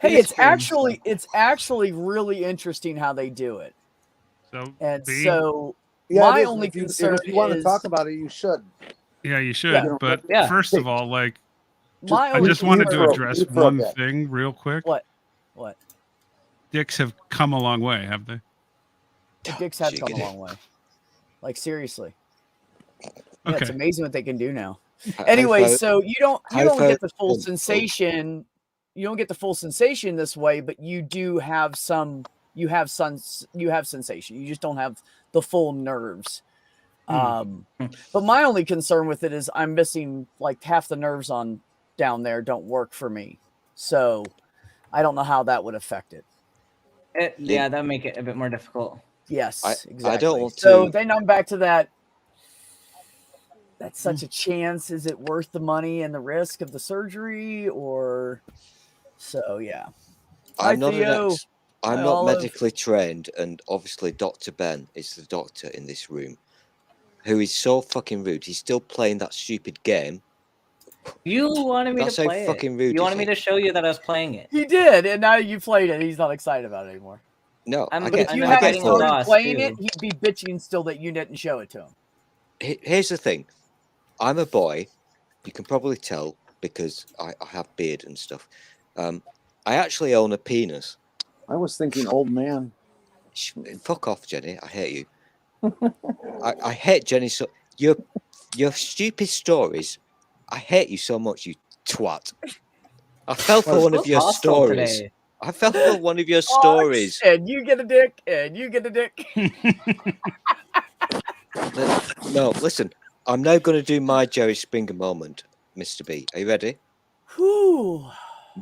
Speaker 3: Hey, it's actually really interesting how they do it.
Speaker 8: So,
Speaker 3: And
Speaker 8: B,
Speaker 3: so
Speaker 2: Yeah,
Speaker 3: my
Speaker 2: it is.
Speaker 3: only
Speaker 2: If you
Speaker 3: concern
Speaker 2: want to
Speaker 3: is
Speaker 2: talk about it, you should.
Speaker 8: yeah, you should.
Speaker 3: Yeah.
Speaker 2: You know,
Speaker 8: But
Speaker 4: Yeah.
Speaker 8: first of all, like,
Speaker 3: my
Speaker 8: I
Speaker 3: only
Speaker 8: just wanted to
Speaker 3: concern
Speaker 8: address
Speaker 2: mute for a
Speaker 8: one
Speaker 2: bit.
Speaker 8: thing real quick.
Speaker 3: What?
Speaker 8: Dicks have come a long way, have they?
Speaker 3: The dicks have come a
Speaker 1: Jiggity.
Speaker 3: long way. Like seriously. Yeah,
Speaker 8: Okay.
Speaker 3: it's amazing what they can do now.
Speaker 1: How
Speaker 3: Anyway,
Speaker 1: far-
Speaker 3: so you don't
Speaker 1: how
Speaker 3: get the
Speaker 1: far-
Speaker 3: full
Speaker 1: oh,
Speaker 3: sensation. You don't get the full sensation this way, but you do have some. You have sensation. You just don't have the full nerves. But my only concern with it is I'm missing like half the nerves on down there don't work for me. So I don't know how that would affect it.
Speaker 4: Yeah, that'd make it a bit more difficult.
Speaker 3: Yes, exactly.
Speaker 1: I don't want
Speaker 3: So
Speaker 1: to.
Speaker 3: then I'm back to that. That's such a chance. Is it worth the money and the risk of the surgery, or so? Yeah.
Speaker 1: I'm
Speaker 3: Hi,
Speaker 1: not
Speaker 3: Theo.
Speaker 1: I'm
Speaker 3: Hi,
Speaker 1: not
Speaker 3: Olive.
Speaker 1: medically trained, and obviously Dr. Ben is the doctor in this room, who is so fucking rude. He's still playing that stupid game.
Speaker 4: You wanted me
Speaker 1: That's
Speaker 4: to
Speaker 1: how
Speaker 4: play
Speaker 1: fucking
Speaker 4: it.
Speaker 1: rude
Speaker 4: You
Speaker 1: is
Speaker 4: wanted me
Speaker 1: he?
Speaker 4: to show you that I was playing it.
Speaker 3: He did, and now you played it. He's not excited about it anymore.
Speaker 1: No,
Speaker 4: I'm-
Speaker 1: I
Speaker 3: But
Speaker 1: get,
Speaker 3: if you
Speaker 1: I
Speaker 3: hadn't
Speaker 1: get
Speaker 4: fighting a
Speaker 1: bored.
Speaker 3: started
Speaker 4: boss,
Speaker 3: playing
Speaker 4: too.
Speaker 3: it, he'd be bitching still that you didn't show it to him.
Speaker 1: Here's the thing. I'm a boy. You can probably tell because I have beard and stuff. I actually own a penis.
Speaker 2: I was thinking old man.
Speaker 1: Fuck off, Jenny. I hate you. I hate Jenny. So your stupid stories. I hate you so much, you twat. I fell for one of your
Speaker 4: Hostile
Speaker 1: stories.
Speaker 4: today.
Speaker 1: I fell for one of your stories.
Speaker 3: And you get a dick, and you get a dick.
Speaker 1: No, listen. I'm now going to do my Jerry Springer moment, Mr. B. Are you ready?
Speaker 3: Whew.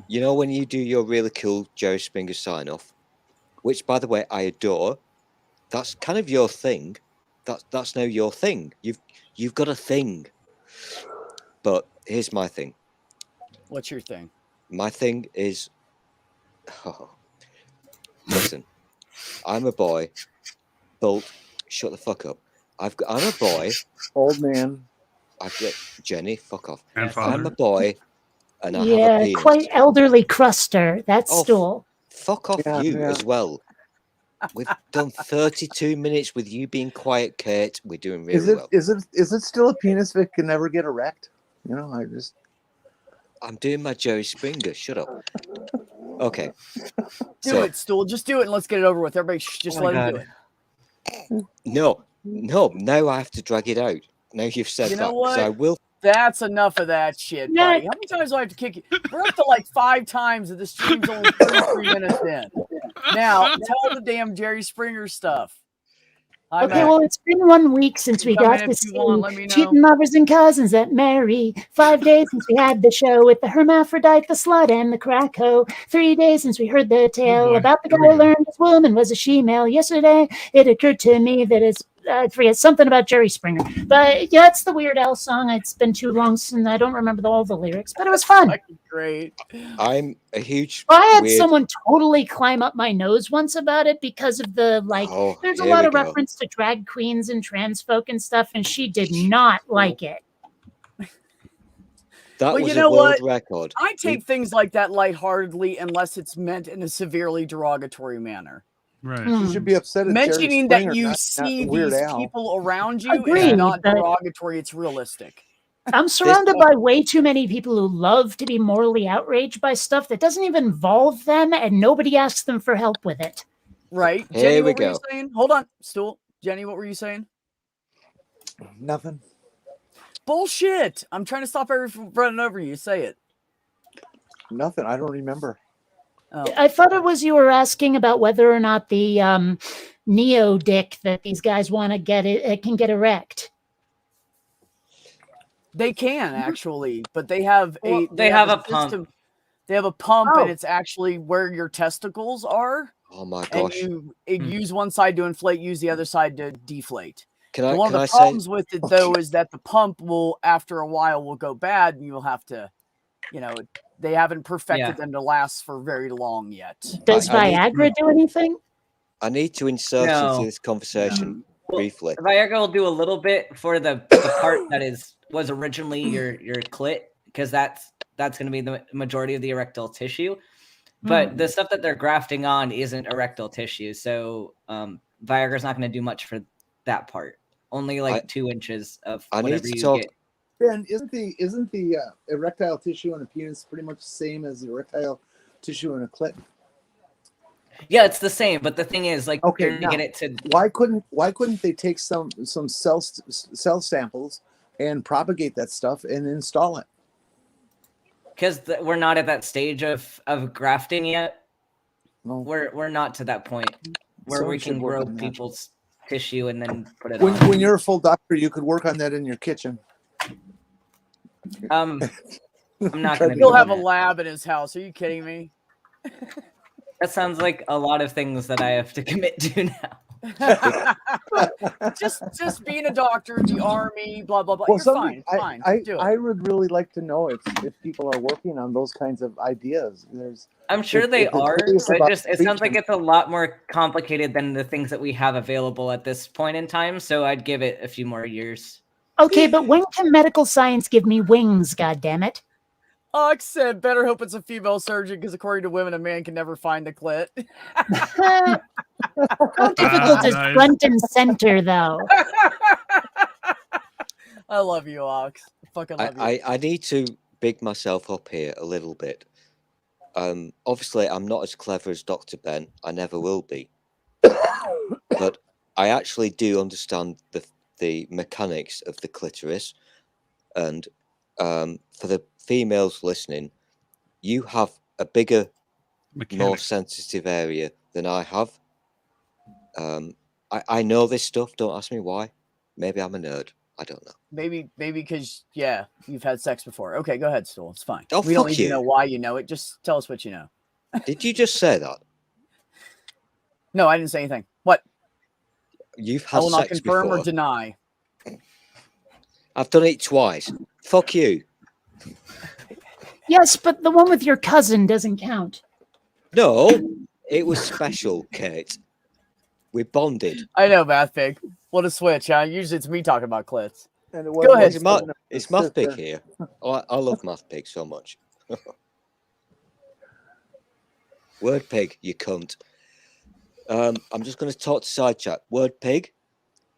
Speaker 1: You know when you do your really cool Jerry Springer sign off, which by the way I adore. That's kind of your thing. That's now your thing. You've got a thing. But here's my thing.
Speaker 3: What's your thing?
Speaker 1: My thing is, listen, I'm a boy. Bolt, shut the fuck up. I'm a boy.
Speaker 2: Old man.
Speaker 1: I've got Jenny. Fuck off.
Speaker 8: And
Speaker 1: I'm
Speaker 8: father.
Speaker 1: a boy, and I have a
Speaker 6: Yeah,
Speaker 1: penis.
Speaker 6: quite elderly cruster. That's
Speaker 1: Oh,
Speaker 6: stool.
Speaker 1: Fuck off you as well. We've done 32 minutes with you being quiet, Kate. We're doing really well.
Speaker 2: Is it still a penis that can never get erect? You know,
Speaker 1: I'm doing my Jerry Springer. Shut up. Okay.
Speaker 3: Do it, Stool. Just do it and let's get it over with. Everybody, just
Speaker 4: Oh my
Speaker 3: let him do
Speaker 4: God.
Speaker 3: it.
Speaker 1: No. Now I have to drag it out. Now you've said
Speaker 3: You know
Speaker 1: that.
Speaker 3: what?
Speaker 1: So I will.
Speaker 3: That's enough of that shit,
Speaker 6: Yeah.
Speaker 3: buddy. How many times do I have to kick you? We're up to like 5 times, and this stream's only 33 minutes in. Now, tell the damn Jerry Springer stuff. Hi,
Speaker 6: Okay,
Speaker 3: Mac.
Speaker 6: well, it's been 1 week since we
Speaker 3: Come
Speaker 6: got
Speaker 3: in
Speaker 6: to
Speaker 3: if you
Speaker 6: see
Speaker 3: want, let me know.
Speaker 6: cheating lovers and cousins that marry. 5 days since we had the show with the hermaphrodite, the slut, and the crack hoe. 3 days since we heard the tale
Speaker 8: boy.
Speaker 6: about the
Speaker 8: Here
Speaker 6: guy
Speaker 8: we
Speaker 6: who
Speaker 8: go.
Speaker 6: learned his woman was a she-male. Yesterday, it occurred to me that it's I forget something about Jerry Springer, but yeah, it's the Weird Al song. It's been too long since I don't remember all the lyrics, but it was fun.
Speaker 3: Fucking great.
Speaker 1: I'm a huge.
Speaker 6: I had
Speaker 1: weird...
Speaker 6: someone totally climb up my nose once about it because of the
Speaker 1: Oh,
Speaker 6: there's a
Speaker 1: here
Speaker 6: lot
Speaker 1: we
Speaker 6: of
Speaker 1: go.
Speaker 6: reference to drag queens and trans folk and stuff, and she did not like it.
Speaker 1: That
Speaker 3: Well,
Speaker 1: was
Speaker 3: you
Speaker 1: a
Speaker 3: know
Speaker 1: world
Speaker 3: what?
Speaker 1: record.
Speaker 3: I take things like that lightheartedly unless it's meant in a severely derogatory manner.
Speaker 8: Right.
Speaker 2: you should be upset at Jerry
Speaker 3: Mentioning
Speaker 2: Springer,
Speaker 3: that you
Speaker 2: not
Speaker 3: see
Speaker 2: Weird
Speaker 3: these
Speaker 2: Al.
Speaker 3: people around you
Speaker 6: Agreed,
Speaker 3: is not
Speaker 6: but-
Speaker 3: derogatory, it's realistic.
Speaker 6: I'm surrounded by way too many people who love to be morally outraged by stuff that doesn't even involve them, and nobody asks them for help with it.
Speaker 3: Right?
Speaker 1: Here
Speaker 3: Jenny,
Speaker 1: we
Speaker 3: what were you
Speaker 1: go.
Speaker 3: saying? Hold on, Stool. Jenny, what were you saying?
Speaker 2: Nothing.
Speaker 3: Bullshit. I'm trying to stop everyone from running over you. Say it.
Speaker 2: Nothing. I don't remember.
Speaker 3: Oh.
Speaker 6: I thought it was you were asking about whether or not the neo dick that these guys want to get it can get erect.
Speaker 3: They can actually, but they have
Speaker 4: Well, they have a pump.
Speaker 3: system. They have a pump,
Speaker 6: Oh.
Speaker 3: and it's actually where your testicles are.
Speaker 1: Oh my
Speaker 3: and
Speaker 1: gosh!
Speaker 3: you use one side to inflate, use the other side to deflate.
Speaker 1: Can I?
Speaker 3: One
Speaker 1: Can
Speaker 3: of
Speaker 1: I
Speaker 3: the
Speaker 1: say?
Speaker 3: problems with it though is that the pump will, after a while, will go bad, and you'll have to, they haven't perfected them to last for very long yet.
Speaker 6: Does
Speaker 1: I need-
Speaker 6: Viagra do anything?
Speaker 1: I need to insert
Speaker 4: No.
Speaker 1: into this conversation briefly.
Speaker 4: Viagra will do a little bit for the part that was originally your clit, because that's going to be the majority of the erectile tissue. But the stuff that they're grafting on isn't erectile tissue, so Viagra's not going to do much for that part. Only like 2 inches of whatever you get.
Speaker 2: Ben, isn't the erectile tissue in a penis pretty much the same as the erectile tissue in a clit?
Speaker 4: Yeah, it's the same, but the thing is, like,
Speaker 2: Okay,
Speaker 4: you're gonna
Speaker 2: now,
Speaker 4: get it to.
Speaker 2: why couldn't they take some cell samples and propagate that stuff and install it?
Speaker 4: Because we're not at that stage of grafting yet.
Speaker 2: No.
Speaker 4: We're not to that point where we can grow people's tissue and then put it on.
Speaker 2: When you're a full doctor, you could work on that in your kitchen.
Speaker 4: I'm not going to.
Speaker 3: He'll have a lab in his house. Are you kidding me?
Speaker 4: That sounds like a lot of things that I have to commit to now.
Speaker 3: just being a doctor, the army, blah blah blah.
Speaker 2: Well,
Speaker 3: You're fine. Fine. Do it.
Speaker 2: I would really like to know if people are working on those kinds of ideas.
Speaker 4: I'm sure they are. But it sounds like it's a lot more complicated than the things that we have available at this point in time. So I'd give it a few more years.
Speaker 6: Okay, but when can medical science give me wings? God damn it!
Speaker 3: Ox said, "Better hope it's a female surgeon, because according to women, a man can never find the clit."
Speaker 6: How difficult is front and center, though?
Speaker 3: I love you, Ox. Fucking love you.
Speaker 1: I need to big myself up here a little bit. Obviously, I'm not as clever as Dr. Ben. I never will be. But I actually do understand the mechanics of the clitoris. And for the females listening, you have a bigger, more sensitive area than I have. I know this stuff. Don't ask me why. Maybe I'm a nerd. I don't know.
Speaker 3: Maybe because you've had sex before. Okay, go ahead, Stool. It's fine.
Speaker 1: Oh,
Speaker 3: we don't
Speaker 1: fuck
Speaker 3: need
Speaker 1: you.
Speaker 3: to know why you know it. Just tell us what you know.
Speaker 1: Did you just say that?
Speaker 3: No, I didn't say anything. What?
Speaker 1: You've
Speaker 3: I
Speaker 1: had
Speaker 3: will not
Speaker 1: sex
Speaker 3: confirm
Speaker 1: before.
Speaker 3: or deny.
Speaker 1: I've done it twice. Fuck you.
Speaker 6: Yes, but the one with your cousin doesn't count.
Speaker 1: No, it was special, Kate. We bonded.
Speaker 3: I know, Math Pig. What a switch, huh? Usually it's me talking about clits.
Speaker 2: And it
Speaker 3: Go ahead.
Speaker 1: It's Math Pig here. Oh, I love Math Pig so much. Word Pig, you cunt. I'm just going to talk to side chat. Word Pig,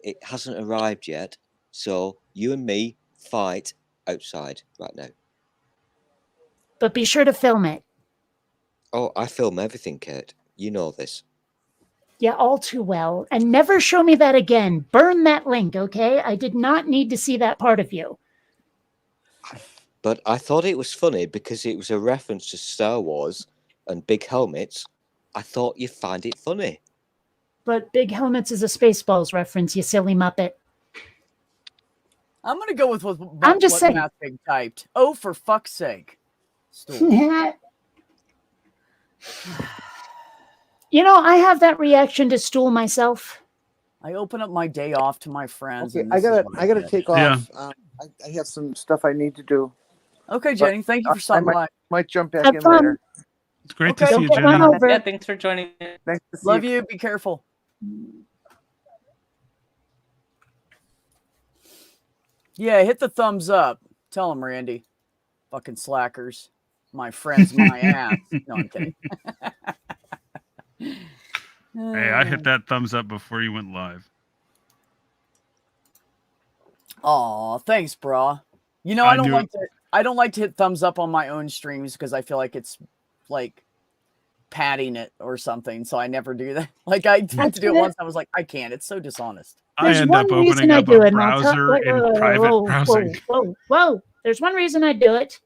Speaker 1: it hasn't arrived yet, so you and me fight outside right now.
Speaker 6: But be sure to film it.
Speaker 1: Oh, I film everything, Kate. You know this.
Speaker 6: Yeah, all too well. And never show me that again. Burn that link, okay? I did not need to see that part of you.
Speaker 1: But I thought it was funny because it was a reference to Star Wars and big helmets. I thought you'd find it funny.
Speaker 6: But Big Helmets is a Spaceballs reference, you silly muppet.
Speaker 3: I'm going to go with what
Speaker 6: saying.
Speaker 3: Math Pig typed. Oh, for fuck's sake. Stool.
Speaker 6: You know, I have that reaction to Stool myself.
Speaker 3: I open up my day off to my friends.
Speaker 2: Okay,
Speaker 3: and
Speaker 2: I
Speaker 3: this is
Speaker 2: gotta
Speaker 3: what get.
Speaker 2: take off. I have some stuff I need to do.
Speaker 3: Okay, Jenny. Thank you for stopping by.
Speaker 2: Might jump back
Speaker 6: Have
Speaker 2: in
Speaker 6: fun.
Speaker 2: later.
Speaker 8: It's great
Speaker 3: Okay.
Speaker 8: to see you,
Speaker 6: Don't get run
Speaker 8: Jenny.
Speaker 6: over.
Speaker 4: Yeah, thanks for joining me.
Speaker 2: Nice to see
Speaker 3: Love you. Be careful. Yeah, hit the thumbs up. Tell them, Randy. Fucking slackers. My friends, my ass. No, I'm kidding.
Speaker 8: Hey, I hit that thumbs up before you went live.
Speaker 3: Aw, thanks, brah. You know, I don't
Speaker 8: knew
Speaker 3: like to. I don't like to hit thumbs up on my own streams because I feel like it's like padding it or something. So I never do that. Like I tried to do it once. I was like, I can't. It's so dishonest.
Speaker 8: I end up opening up a browser in private browsing.
Speaker 6: Whoa. There's one reason I do it.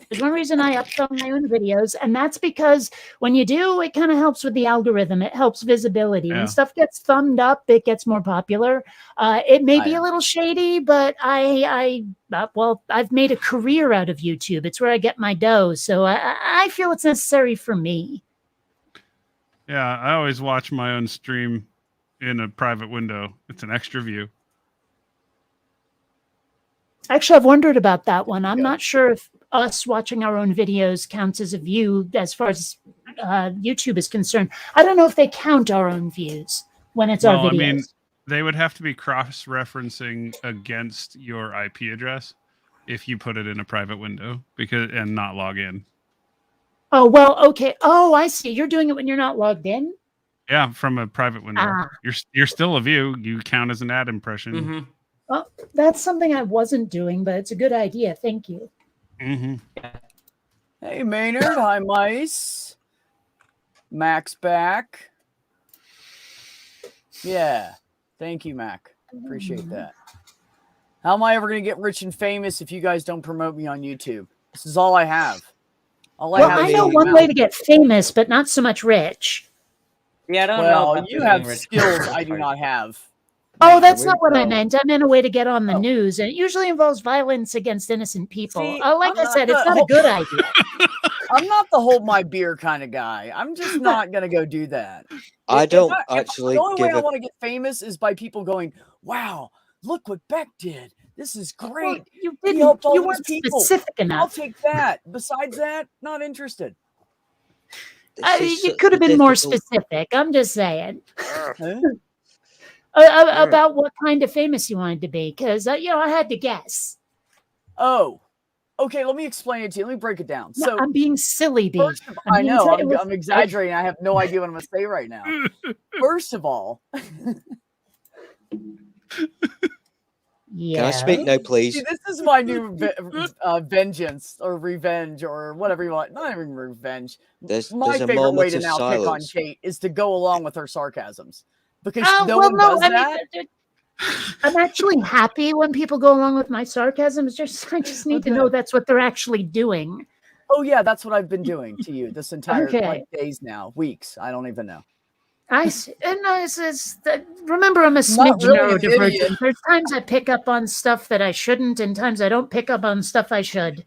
Speaker 6: There's one reason I upload my own videos, and that's because when you do, it kind of helps with the algorithm. It helps visibility.
Speaker 8: Yeah.
Speaker 6: When stuff gets thumbed up, it gets more popular. It may be a little shady, but I've made a career out of YouTube. It's where I get my dough, so I feel it's necessary for me.
Speaker 8: Yeah, I always watch my own stream in a private window. It's an extra view.
Speaker 6: Actually, I've wondered about that one. I'm
Speaker 3: Yeah.
Speaker 6: not sure if us watching our own videos counts as a view as far as YouTube is concerned. I don't know if they count our own views when it's our
Speaker 8: Well,
Speaker 6: videos.
Speaker 8: I mean, they would have to be cross-referencing against your IP address if you put it in a private window and not log in.
Speaker 6: Oh, well, okay. Oh, I see. You're doing it when you're not logged in?
Speaker 8: Yeah, from a private window.
Speaker 6: Ah.
Speaker 8: You're still a view. You count as an ad impression.
Speaker 4: Mm-hmm.
Speaker 6: Well, that's something I wasn't doing, but it's a good idea. Thank you.
Speaker 8: Mm-hmm.
Speaker 3: Hey, Maynard. Hi, Mice. Mac's back. Yeah. Thank you, Mac. Appreciate that. How am I ever going to get rich and famous if you guys don't promote me on YouTube? This is all I have. All
Speaker 6: Well,
Speaker 3: I have
Speaker 6: I
Speaker 3: is
Speaker 6: know
Speaker 3: my
Speaker 6: one
Speaker 3: mouth.
Speaker 6: way to get famous, but not so much rich.
Speaker 4: Yeah, I don't know.
Speaker 3: Well,
Speaker 4: about
Speaker 3: you
Speaker 4: the
Speaker 3: have
Speaker 4: getting rich
Speaker 3: skills
Speaker 4: part.
Speaker 3: I do not have.
Speaker 6: Oh, that's
Speaker 3: Maynard,
Speaker 6: not what I
Speaker 3: so-
Speaker 6: meant. I meant a way to get on the
Speaker 3: Oh.
Speaker 6: news, and it usually involves violence against innocent people.
Speaker 3: See,
Speaker 6: Like
Speaker 3: I'm
Speaker 6: I
Speaker 3: not
Speaker 6: said, it's
Speaker 3: the
Speaker 6: not a
Speaker 3: whole-
Speaker 6: good idea.
Speaker 3: I'm not the hold my beer kind of guy. I'm just not going to go do that.
Speaker 1: I
Speaker 3: If
Speaker 1: don't
Speaker 3: if
Speaker 1: actually
Speaker 3: the only way
Speaker 1: give
Speaker 3: I
Speaker 1: a.
Speaker 3: want to get famous is by people going, wow, look what Beck did. This is
Speaker 6: Well,
Speaker 3: great.
Speaker 6: you
Speaker 3: He
Speaker 6: didn't.
Speaker 3: helped all
Speaker 6: You
Speaker 3: these
Speaker 6: weren't
Speaker 3: people.
Speaker 6: specific
Speaker 3: I'll
Speaker 6: enough.
Speaker 3: take that. Besides that, not interested.
Speaker 1: This is
Speaker 6: You
Speaker 1: such
Speaker 6: could have
Speaker 1: a
Speaker 6: been more
Speaker 1: difficult-
Speaker 6: specific. I'm just saying
Speaker 3: Huh?
Speaker 6: about what kind of famous you wanted to be, because I had to guess.
Speaker 3: Oh, okay. Let me explain it to you. Let me break it down.
Speaker 6: No,
Speaker 3: So,
Speaker 6: I'm being silly, B.
Speaker 3: first of,
Speaker 6: I'm
Speaker 3: I
Speaker 6: being
Speaker 3: know
Speaker 6: silly.
Speaker 3: I'm exaggerating. I have no idea what I'm going to say right now. First of all,
Speaker 6: Yeah.
Speaker 1: Can I speak now,
Speaker 3: see,
Speaker 1: please?
Speaker 3: this is my new vengeance or revenge or whatever you want. Not even revenge.
Speaker 1: There's
Speaker 3: My
Speaker 1: a
Speaker 3: favorite way
Speaker 1: moment
Speaker 3: to
Speaker 1: of
Speaker 3: now pick on
Speaker 1: silence.
Speaker 3: Kate is to go along with her sarcasms because no
Speaker 6: Well,
Speaker 3: one
Speaker 6: no,
Speaker 3: does
Speaker 6: I
Speaker 3: that.
Speaker 6: mean, I'm actually happy when people go along with my sarcasms. I just need to know that's what they're actually doing.
Speaker 3: Oh yeah, that's what I've been doing to you this entire
Speaker 6: Okay.
Speaker 3: days now, weeks. I don't even know.
Speaker 6: Remember, I'm a
Speaker 3: Not
Speaker 6: smidge
Speaker 3: really an
Speaker 6: neurodivergent.
Speaker 3: idiot.
Speaker 6: There's times I pick up on stuff that I shouldn't, and times I don't pick up on stuff I should.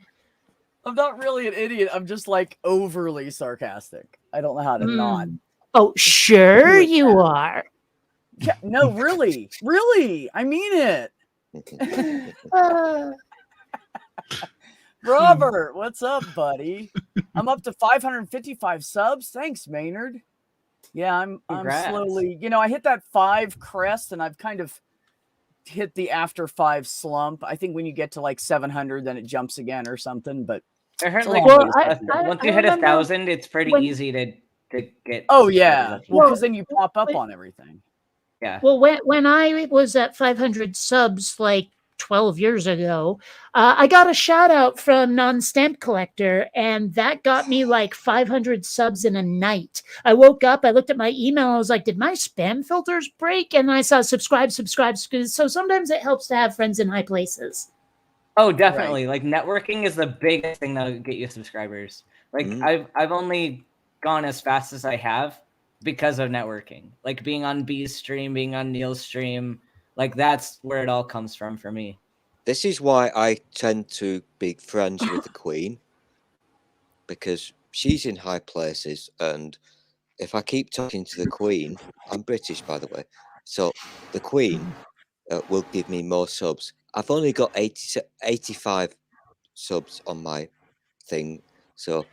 Speaker 3: I'm not really an idiot. I'm just like overly sarcastic. I don't know how to not.
Speaker 6: Oh, sure
Speaker 3: do it
Speaker 6: you are.
Speaker 3: Yeah, no, really, really. I mean it. Robert, what's up, buddy? I'm up to 555 subs. Thanks, Maynard. Yeah, I'm
Speaker 4: Congrats.
Speaker 3: slowly, I hit that 5 crest and I've kind of hit the after 5 slump. I think when you get to like 700, then it jumps again or something. But
Speaker 4: I heard
Speaker 3: it's a
Speaker 4: like
Speaker 3: long
Speaker 6: Well,
Speaker 3: ways
Speaker 6: I-
Speaker 3: to go.
Speaker 4: once
Speaker 6: I
Speaker 4: you hit
Speaker 6: remember
Speaker 4: 1,000, it's pretty
Speaker 6: when-
Speaker 4: easy to get.
Speaker 3: Oh yeah,
Speaker 4: subscribers.
Speaker 3: well, because then you
Speaker 6: Well,
Speaker 3: pop up
Speaker 6: but-
Speaker 3: on everything.
Speaker 4: Yeah.
Speaker 6: Well, when I was at 500 subs like 12 years ago, I got a shout out from Non-Stamp Collector, and that got me like 500 subs in a night. I woke up, I looked at my email, I was like, did my spam filters break? And I saw subscribe. So sometimes it helps to have friends in high places.
Speaker 4: Oh, definitely. Like networking is the biggest thing that'll get you subscribers. Like I've only gone as fast as I have because of networking. Like being on B's stream, being on Neil's stream, like that's where it all comes from for me.
Speaker 1: This is why I tend to be friends with the Queen, because she's in high places, and if I keep talking to the Queen, I'm British, by the way, so the Queen will give me more subs. I've only got 85 subs on my thing, so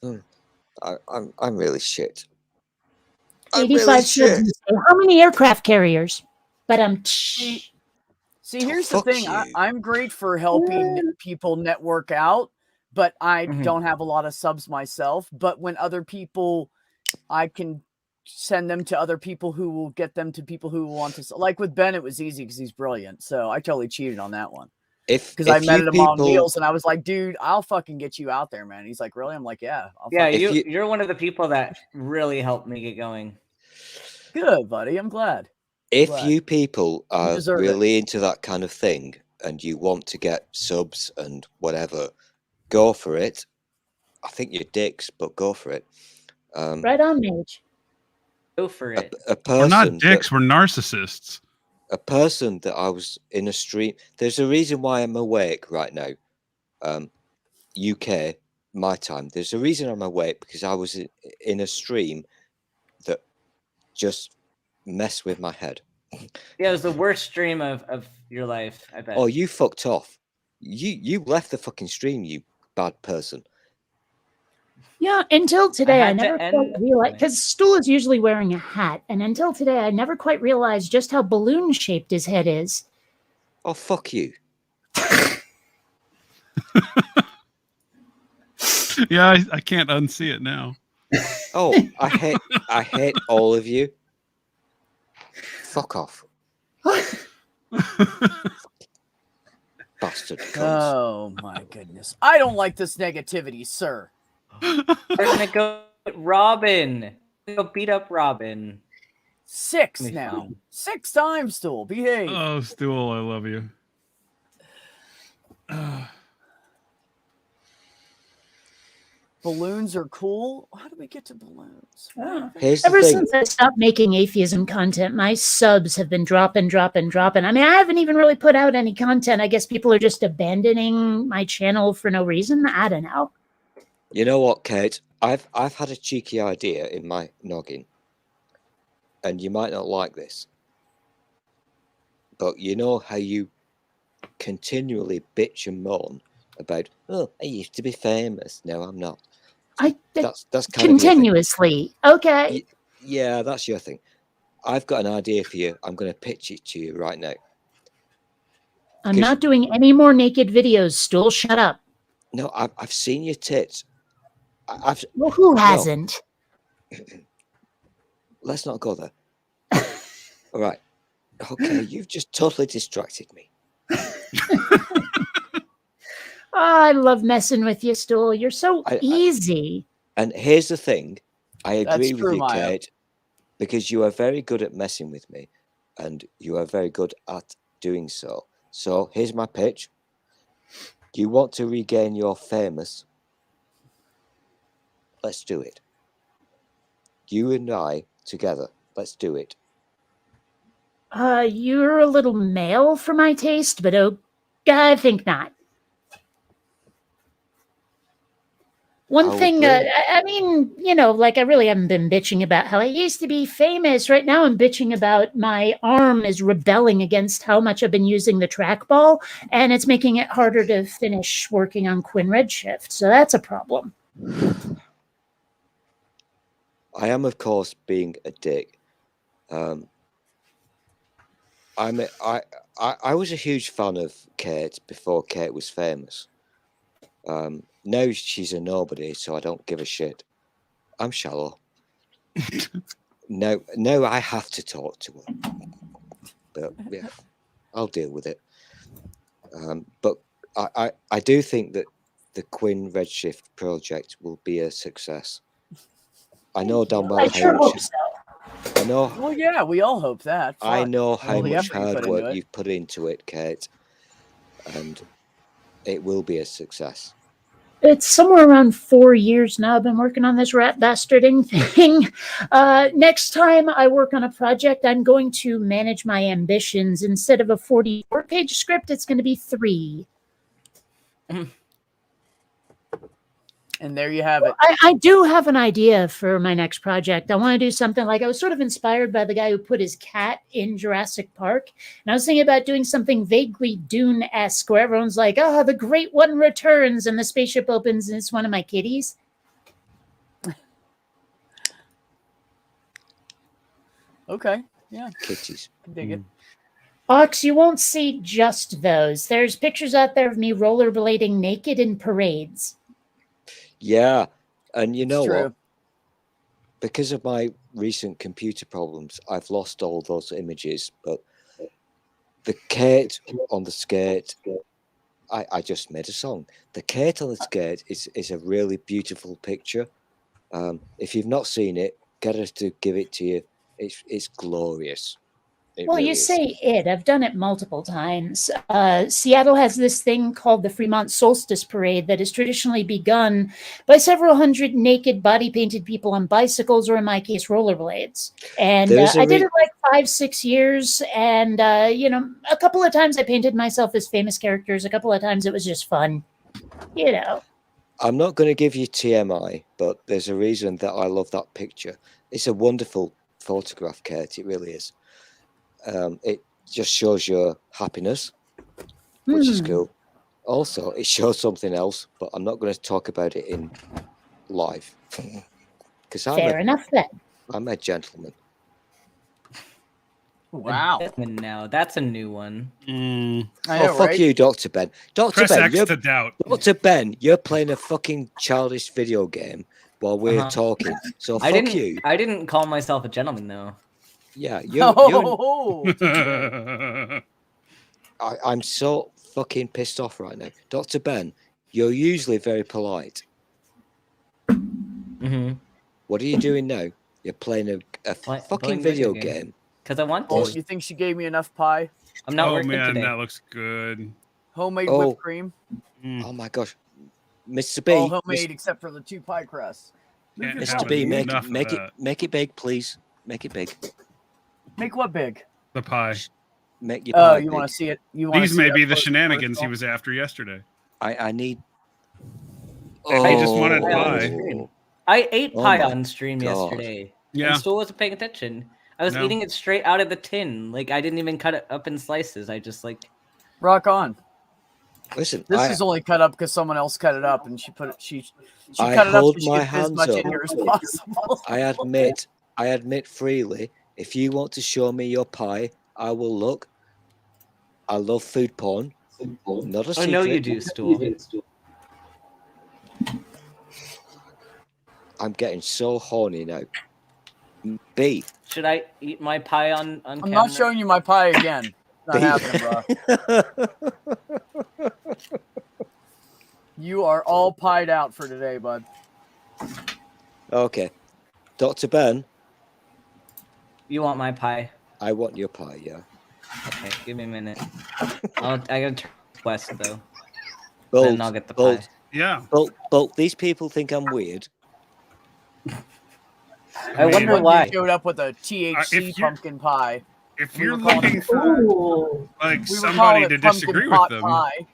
Speaker 1: I'm really shit. I'm
Speaker 6: 85
Speaker 1: really
Speaker 6: subs.
Speaker 1: shit.
Speaker 6: and say, how many aircraft carriers? But
Speaker 3: See,
Speaker 1: Oh,
Speaker 3: here's the
Speaker 1: fuck
Speaker 3: thing.
Speaker 1: you.
Speaker 3: I'm great for helping people network out, but I
Speaker 4: Mhm.
Speaker 3: don't have a lot of subs myself. But when other people, I can send them to other people who will get them to people who want to. Like with Ben, it was easy because he's brilliant. So I totally cheated on that one. Because I met him on Neil's and I was like, dude, I'll fucking get you out there, man. He's like, really? I'm like, yeah.
Speaker 4: Yeah, you're one of the people that really helped me get going.
Speaker 3: Good, buddy. I'm glad.
Speaker 1: If
Speaker 3: Glad.
Speaker 1: you people are
Speaker 3: deserve it.
Speaker 1: really into that kind of thing and you want to get subs and whatever, go for it. I think you're dicks, but go for it.
Speaker 6: right on, Mage.
Speaker 4: Go for it.
Speaker 1: A
Speaker 8: We're not
Speaker 1: person
Speaker 8: dicks, we're narcissists.
Speaker 1: a person that I was in a stream. There's a reason why I'm awake right now. UK, my time. There's a reason I'm awake because I was in a stream just mess with my head.
Speaker 4: Yeah, it was the worst stream of your life, I bet.
Speaker 1: Oh, you fucked off. You left the fucking stream, you bad person.
Speaker 6: Yeah, until today, I
Speaker 4: had to
Speaker 6: never
Speaker 4: end-
Speaker 6: quite realized, because Stool is usually wearing a hat, and until today, I never quite realized just how balloon-shaped his head is.
Speaker 1: Oh, fuck you.
Speaker 8: Yeah, I can't unsee it now.
Speaker 1: Oh, I hate all of you. Fuck off. Bastard cunts.
Speaker 3: Oh my goodness. I don't like this negativity, sir.
Speaker 4: We're gonna go with Robin. Go beat up Robin.
Speaker 3: 6
Speaker 4: Be
Speaker 3: now.
Speaker 4: fine.
Speaker 3: 6 times, Stool. Behave.
Speaker 8: Oh, Stool, I love you.
Speaker 3: Balloons are cool. How do we get to balloons?
Speaker 1: Here's the
Speaker 6: Ever
Speaker 1: thing.
Speaker 6: since I stopped making atheism content, my subs have been dropping. I mean, I haven't even really put out any content. I guess people are just abandoning my channel for no reason. I don't know.
Speaker 1: You know what, Kate? I've had a cheeky idea in my noggin, and you might not like this, but you know how you continually bitch and moan about, oh, I used to be famous. No, I'm not. That's kind
Speaker 6: continuously. Okay.
Speaker 1: Yeah, that's your thing. I've got an idea for you. I'm going to pitch it to you right now.
Speaker 6: I'm not doing any more naked videos, Stool. Shut up.
Speaker 1: No, I've seen your tits.
Speaker 6: Well, who hasn't?
Speaker 1: No. Let's not go there. All right. Okay, you've just totally distracted me.
Speaker 6: Oh, I love messing with you, Stool. You're so easy.
Speaker 1: And here's the thing. I agree
Speaker 3: That's
Speaker 1: with
Speaker 3: true,
Speaker 1: you,
Speaker 3: Maya.
Speaker 1: Kate, because you are very good at messing with me, and you are very good at doing so. So here's my pitch. You want to regain your famous? Let's do it. You and I together. Let's do it.
Speaker 6: You're a little male for my taste, but I think not. One thing, I mean, you know, like I really haven't been bitching about how I used to be famous. Right now I'm bitching about my arm is rebelling against how much I've been using the trackball, and it's making it harder to finish working on Quinn Redshift. So that's a problem.
Speaker 1: I am, of course, being a dick. I was a huge fan of Kate before Kate was famous. Now she's a nobody, so I don't give a shit. I'm shallow. Now I have to talk to her. But yeah, I'll deal with it. But I do think that the Quinn Redshift project will be a success. I know damn well
Speaker 6: I sure hope so.
Speaker 1: I know.
Speaker 3: Well, yeah, we all hope that.
Speaker 1: I
Speaker 3: Fuck.
Speaker 1: know how
Speaker 3: All the
Speaker 1: much
Speaker 3: effort you
Speaker 1: hard
Speaker 3: put into
Speaker 1: work
Speaker 3: it.
Speaker 1: you've put into it, Kate, and it will be a success.
Speaker 6: It's somewhere around 4 years now I've been working on this rat bastarding thing. Next time I work on a project, I'm going to manage my ambitions. Instead of a 44-page script, it's going to be 3.
Speaker 3: And there you have it.
Speaker 6: I do have an idea for my next project. I want to do something like, I was sort of inspired by the guy who put his cat in Jurassic Park. And I was thinking about doing something vaguely Dune-esque where everyone's like, oh, the Great One returns, and the spaceship opens and it's one of my kitties.
Speaker 3: Okay. Yeah.
Speaker 1: Kitties.
Speaker 3: I dig it.
Speaker 6: Ox, you won't see just those. There's pictures out there of me rollerblading naked in parades.
Speaker 1: Yeah, and you know
Speaker 3: It's true.
Speaker 1: what? Because of my recent computer problems, I've lost all those images. But the Kate on the skate, I just made a song. The Kate on the skate is a really beautiful picture. If you've not seen it, get her to give it to you. It's glorious.
Speaker 6: Well, you say it. I've done it multiple times. Seattle has this thing called the Fremont Solstice Parade that is traditionally begun by several hundred naked body-painted people on bicycles, or in my case, rollerblades. And I did it like 5-6 years. And, you know, a couple of times I painted myself as famous characters. A couple of times it was just fun, you know.
Speaker 1: I'm not going to give you TMI, but there's a reason that I love that picture. It's a wonderful photograph, Kate. It really is. It just shows your happiness, which is cool. Also, it shows something else, but I'm not going to talk about it in live. Because
Speaker 6: Fair enough then.
Speaker 1: I'm a gentleman.
Speaker 3: Wow.
Speaker 4: Now that's a new one.
Speaker 3: I know,
Speaker 1: fuck
Speaker 3: right?
Speaker 1: you, Dr. Ben. Dr.
Speaker 8: Press
Speaker 1: Ben,
Speaker 8: X to doubt.
Speaker 1: Dr. Ben, you're playing a fucking childish video game while we're talking. So fuck you.
Speaker 4: I didn't call myself a gentleman though.
Speaker 1: Yeah, you're I'm so fucking pissed off right now. Dr. Ben, you're usually very polite. What are you doing now? You're playing a fucking video game.
Speaker 4: Because I want
Speaker 3: Oh,
Speaker 4: to.
Speaker 3: you think she gave me enough pie?
Speaker 4: I'm not
Speaker 8: Oh
Speaker 4: working
Speaker 8: man,
Speaker 4: today.
Speaker 8: that looks good.
Speaker 3: Homemade whipped cream.
Speaker 1: Oh my gosh. Mr. B.
Speaker 3: All homemade except for the 2 pie crusts.
Speaker 1: Mr. B, make it big, please. Make it big.
Speaker 3: Make what big?
Speaker 8: The pie.
Speaker 1: Make your pie
Speaker 3: you
Speaker 1: big.
Speaker 3: want to see it?
Speaker 8: These may be the shenanigans he was after yesterday.
Speaker 1: I need.
Speaker 8: I just wanted pie.
Speaker 4: I ate pie
Speaker 1: my
Speaker 4: on stream
Speaker 1: God.
Speaker 4: yesterday.
Speaker 8: Yeah.
Speaker 4: And still wasn't paying attention. I was eating it straight out of the tin. Like I didn't even cut it up in slices. I just like
Speaker 3: rock on.
Speaker 1: Listen,
Speaker 3: This is only cut up because someone else cut it up, and she put it. She
Speaker 1: I
Speaker 3: cut it up
Speaker 1: hold
Speaker 3: so she
Speaker 1: my
Speaker 3: gets as
Speaker 1: hands
Speaker 3: much
Speaker 1: up.
Speaker 3: in there as possible.
Speaker 1: I admit freely. If you want to show me your pie, I will look. I love food porn. Not a
Speaker 4: I
Speaker 1: secret.
Speaker 4: know you do, Stool.
Speaker 1: I'm getting so horny now. B.
Speaker 4: Should I eat my pie on
Speaker 3: I'm
Speaker 4: camera?
Speaker 3: not showing you my pie again. Not happening, bro. You are all pied out for today, bud.
Speaker 1: Okay. Dr. Ben,
Speaker 4: You want my pie?
Speaker 1: I want your pie, yeah.
Speaker 4: Okay, give me a minute. I gotta turn west though.
Speaker 1: Bolt,
Speaker 4: Then I'll get the
Speaker 1: Bolt,
Speaker 4: pie.
Speaker 8: Yeah.
Speaker 1: Bolt, these people think I'm weird.
Speaker 4: I wonder
Speaker 3: One
Speaker 4: why.
Speaker 3: dude showed up with a THC pumpkin pie.
Speaker 8: If
Speaker 3: We
Speaker 8: you're
Speaker 3: were calling
Speaker 8: looking
Speaker 3: it-
Speaker 8: for
Speaker 3: Ooh.
Speaker 8: like
Speaker 3: We were calling
Speaker 8: somebody
Speaker 3: it
Speaker 8: to
Speaker 3: pumpkin
Speaker 8: disagree with
Speaker 3: pot
Speaker 8: them,
Speaker 3: pie.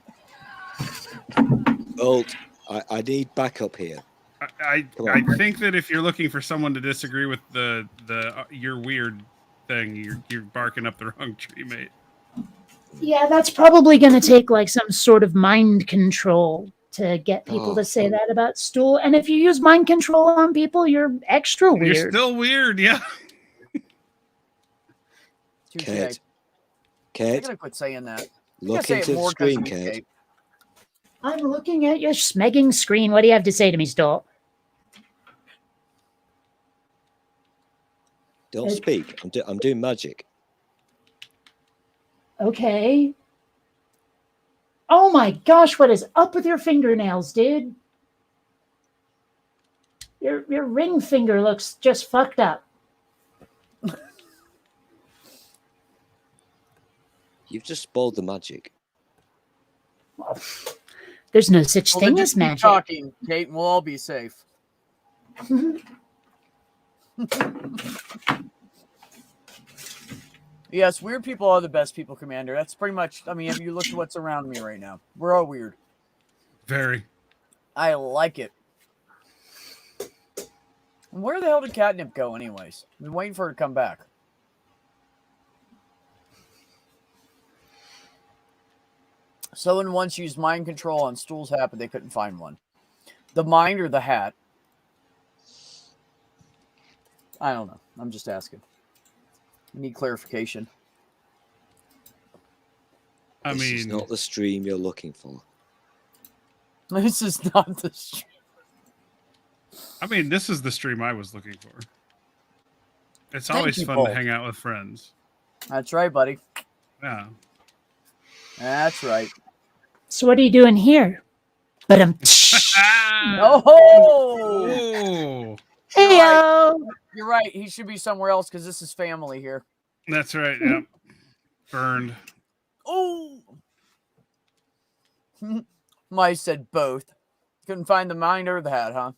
Speaker 1: Bolt, I need backup here.
Speaker 8: I
Speaker 1: Come on.
Speaker 8: think that if you're looking for someone to disagree with the you're weird thing, you're barking up the wrong tree, mate.
Speaker 6: Yeah, that's probably going to take like some sort of mind control to get people to say that about Stool. And if you use mind control on people, you're extra weird.
Speaker 8: You're still weird, yeah.
Speaker 1: Kate,
Speaker 3: I
Speaker 1: Kate,
Speaker 3: gotta quit saying that.
Speaker 1: look into the screen, Kate.
Speaker 6: I'm looking at your smegging screen. What do you have to say to me, Stool?
Speaker 1: Don't speak. I'm doing magic.
Speaker 6: Okay. Oh my gosh, what is up with your fingernails, dude? Your ring finger looks just fucked up.
Speaker 1: You've just spoiled the magic.
Speaker 6: There's no such
Speaker 3: Well,
Speaker 6: thing
Speaker 3: then
Speaker 6: as
Speaker 3: just keep
Speaker 6: magic.
Speaker 3: talking, Kate, and we'll all be safe. Yes, weird people are the best people, Commander. That's pretty much. I mean, if you look at what's around me right now, we're all weird.
Speaker 8: Very.
Speaker 3: I like it. Where the hell did Catnip go, anyways? I've been waiting for her to come back. Someone once used mind control on Stool's hat, but they couldn't find one. The mind or the hat? I don't know. I'm just asking. We need clarification.
Speaker 8: I
Speaker 1: This is
Speaker 8: mean,
Speaker 1: not the stream you're looking for.
Speaker 3: This is not the stream.
Speaker 8: this is the stream I was looking for. It's
Speaker 3: Thank
Speaker 8: always
Speaker 3: you,
Speaker 8: fun
Speaker 3: Bolt.
Speaker 8: to hang out with friends.
Speaker 3: That's right, buddy.
Speaker 8: Yeah.
Speaker 3: That's right.
Speaker 6: So what are you doing here? But
Speaker 3: Oh!
Speaker 8: Oh,
Speaker 3: You're right. He should be somewhere else because this is family here.
Speaker 8: that's right. Yeah. Burned.
Speaker 3: Oh! Mice said both. Couldn't find the mind or the hat, huh?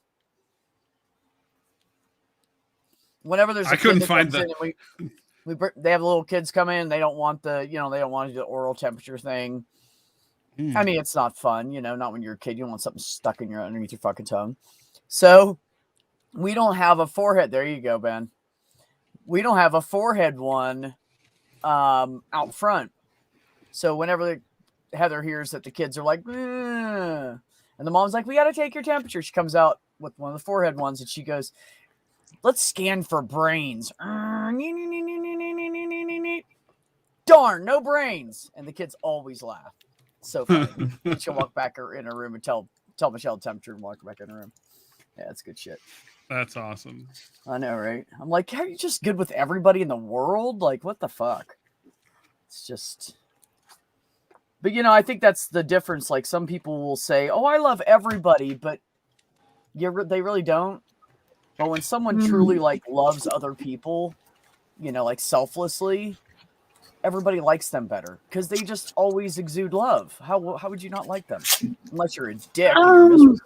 Speaker 3: Whenever there's a
Speaker 8: I
Speaker 3: kid
Speaker 8: couldn't
Speaker 3: that
Speaker 8: find
Speaker 3: comes in and they have little kids come in. They don't want they don't want to do the oral temperature thing. I mean, it's not fun, not when you're a kid. You don't want something stuck in underneath your fucking tongue. So we don't have a forehead. There you go, Ben. we don't have a forehead one out front. So whenever Heather hears that the kids are like, and the mom's like, we got to take your temperature. She comes out with one of the forehead ones and she goes, let's scan for brains. Darn, no brains. And the kids always laugh. So funny. She'll walk back in her room and tell Michelle the temperature and walk back in her room. Yeah, it's good shit.
Speaker 8: That's awesome.
Speaker 3: I know, right? I'm like, are you just good with everybody in the world? Like, what the fuck? It's just... But, you know, I think that's the difference. Like, some people will say, oh, I love everybody, but they really don't. But when someone truly, like, loves other people, you know, like, selflessly, everybody likes them better because they just always exude love. How would you not like them? Unless you're a dick and you're miserable.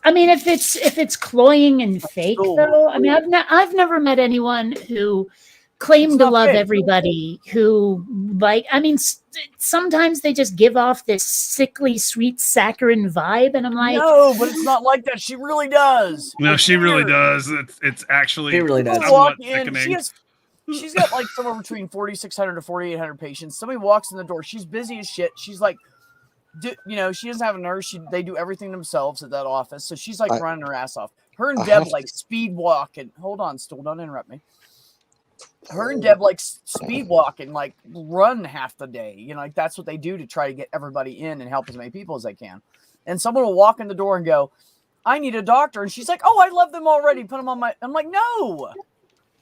Speaker 6: I mean, if it's cloying and fake, though, I mean, I've never met anyone who claimed to love everybody. Who, like, I mean, sometimes they just give off this sickly, sweet saccharine vibe, and I'm like,
Speaker 3: no, but it's not like that. She really does.
Speaker 8: No, she really does. It's actually
Speaker 4: She really does.
Speaker 3: Walk
Speaker 8: somewhat
Speaker 3: in.
Speaker 8: sickening.
Speaker 3: She's got like somewhere between 4,600 to 4,800 patients. Somebody walks in the door. She's busy as shit. She's like, you know, she doesn't have a nurse. They do everything themselves at that office. So she's like running her ass off. Her and Deb like speed walk and hold on, Stool, don't interrupt me. Her and Deb like speed walk and like run half the day. You know, like that's what they do to try to get everybody in and help as many people as they can. And someone will walk in the door and go, I need a doctor. And she's like, oh, I love them already. Put them on my. I'm like, no,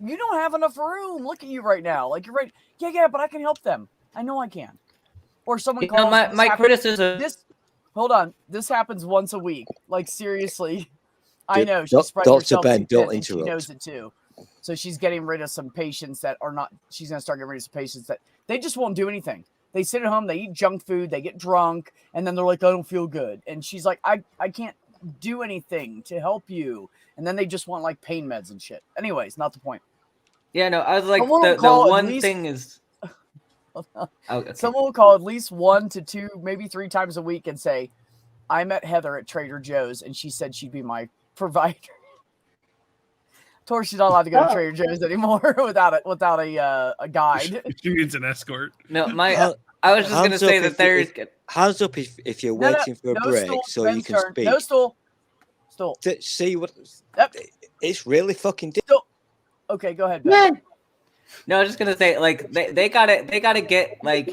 Speaker 3: you don't have enough room. Look at you right now. Like you're right. Yeah, but I can help them. I know I can. Or someone calls.
Speaker 4: My criticism.
Speaker 3: Hold on. This happens once a week. Like seriously. I know.
Speaker 1: Dr.
Speaker 3: She's spread
Speaker 1: Ben,
Speaker 3: herself
Speaker 1: don't
Speaker 3: too thin, and
Speaker 1: interrupt.
Speaker 3: she knows it too. So she's getting rid of some patients that are not. She's going to start getting rid of some patients that they just won't do anything. They sit at home, they eat junk food, they get drunk, and then they're like, I don't feel good. And she's like, I can't do anything to help you. And then they just want like pain meds and shit. Anyways, not the point.
Speaker 4: Yeah, no, I was like, the one thing is.
Speaker 3: Okay. Someone will call at least 1 to 2, maybe 3 times a week and say, I met Heather at Trader Joe's and she said she'd be my provider. Told her she's not allowed to go to Trader Joe's anymore without a guide.
Speaker 8: She needs an escort.
Speaker 4: No, I was just gonna say that there's
Speaker 1: hands up if you're waiting for a break so you can speak.
Speaker 3: No stool.
Speaker 1: See what?
Speaker 3: Yep.
Speaker 1: It's really fucking.
Speaker 3: Okay, go ahead, Ben.
Speaker 4: No, I was just gonna say like they gotta get like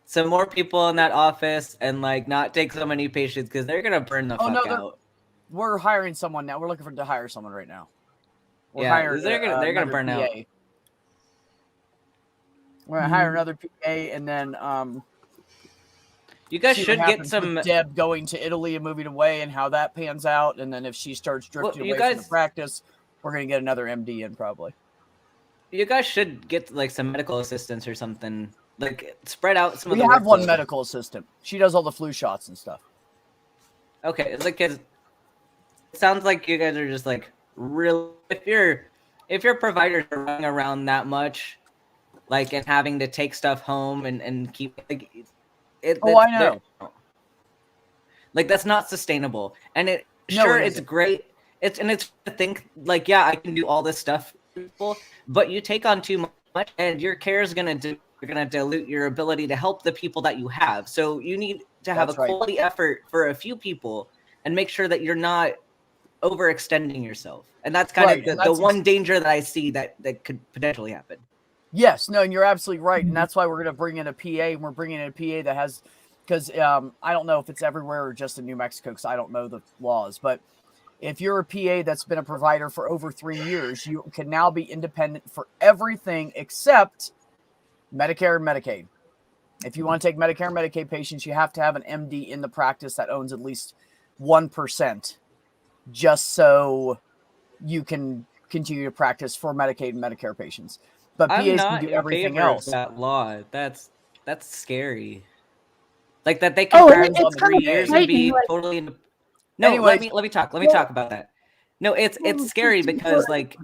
Speaker 4: some more people in that office and like not take so many patients because they're gonna burn the fuck out.
Speaker 3: We're hiring someone now. We're looking to hire someone right now.
Speaker 4: They're gonna burn
Speaker 3: PA.
Speaker 4: out.
Speaker 3: We're gonna hire another PA, and then
Speaker 4: you guys should get some
Speaker 3: Deb going to Italy and moving away, and how that pans out. And then if she starts drifting away from the practice, we're gonna get another MD in probably.
Speaker 4: You guys should get like some medical assistants or something. Like spread out some of the.
Speaker 3: We have one medical assistant. She does all the flu shots and stuff.
Speaker 4: Okay, it's like it sounds like you guys are just like real. If your providers are running around that much, like and having to take stuff home and keep like it.
Speaker 3: I know.
Speaker 4: Like that's not sustainable, and it's great. It's to think like I can do all this stuff for people, but you take on too much, and your care is gonna dilute your ability to help the people that you have. So you need to have quality effort for a few people, and make sure that you're not overextending yourself. And that's kind of the one danger that I see that could potentially happen.
Speaker 3: Yes, no, and you're absolutely right. And that's why we're going to bring in a PA, and we're bringing in a PA that has, because I don't know if it's everywhere or just in New Mexico, because I don't know the laws. But if you're a PA that's been a provider for over 3 years, you can now be independent for everything except Medicare and Medicaid. If you want to take Medicare and Medicaid patients, you have to have an MD in the practice that owns at least 1%, just so you can continue to practice for Medicaid and Medicare patients. But PAs can do everything else.
Speaker 4: That law, that's scary. Like that they can grab on 3 years and be totally. No, anyways, let me talk. Let me talk about that. No, it's scary because like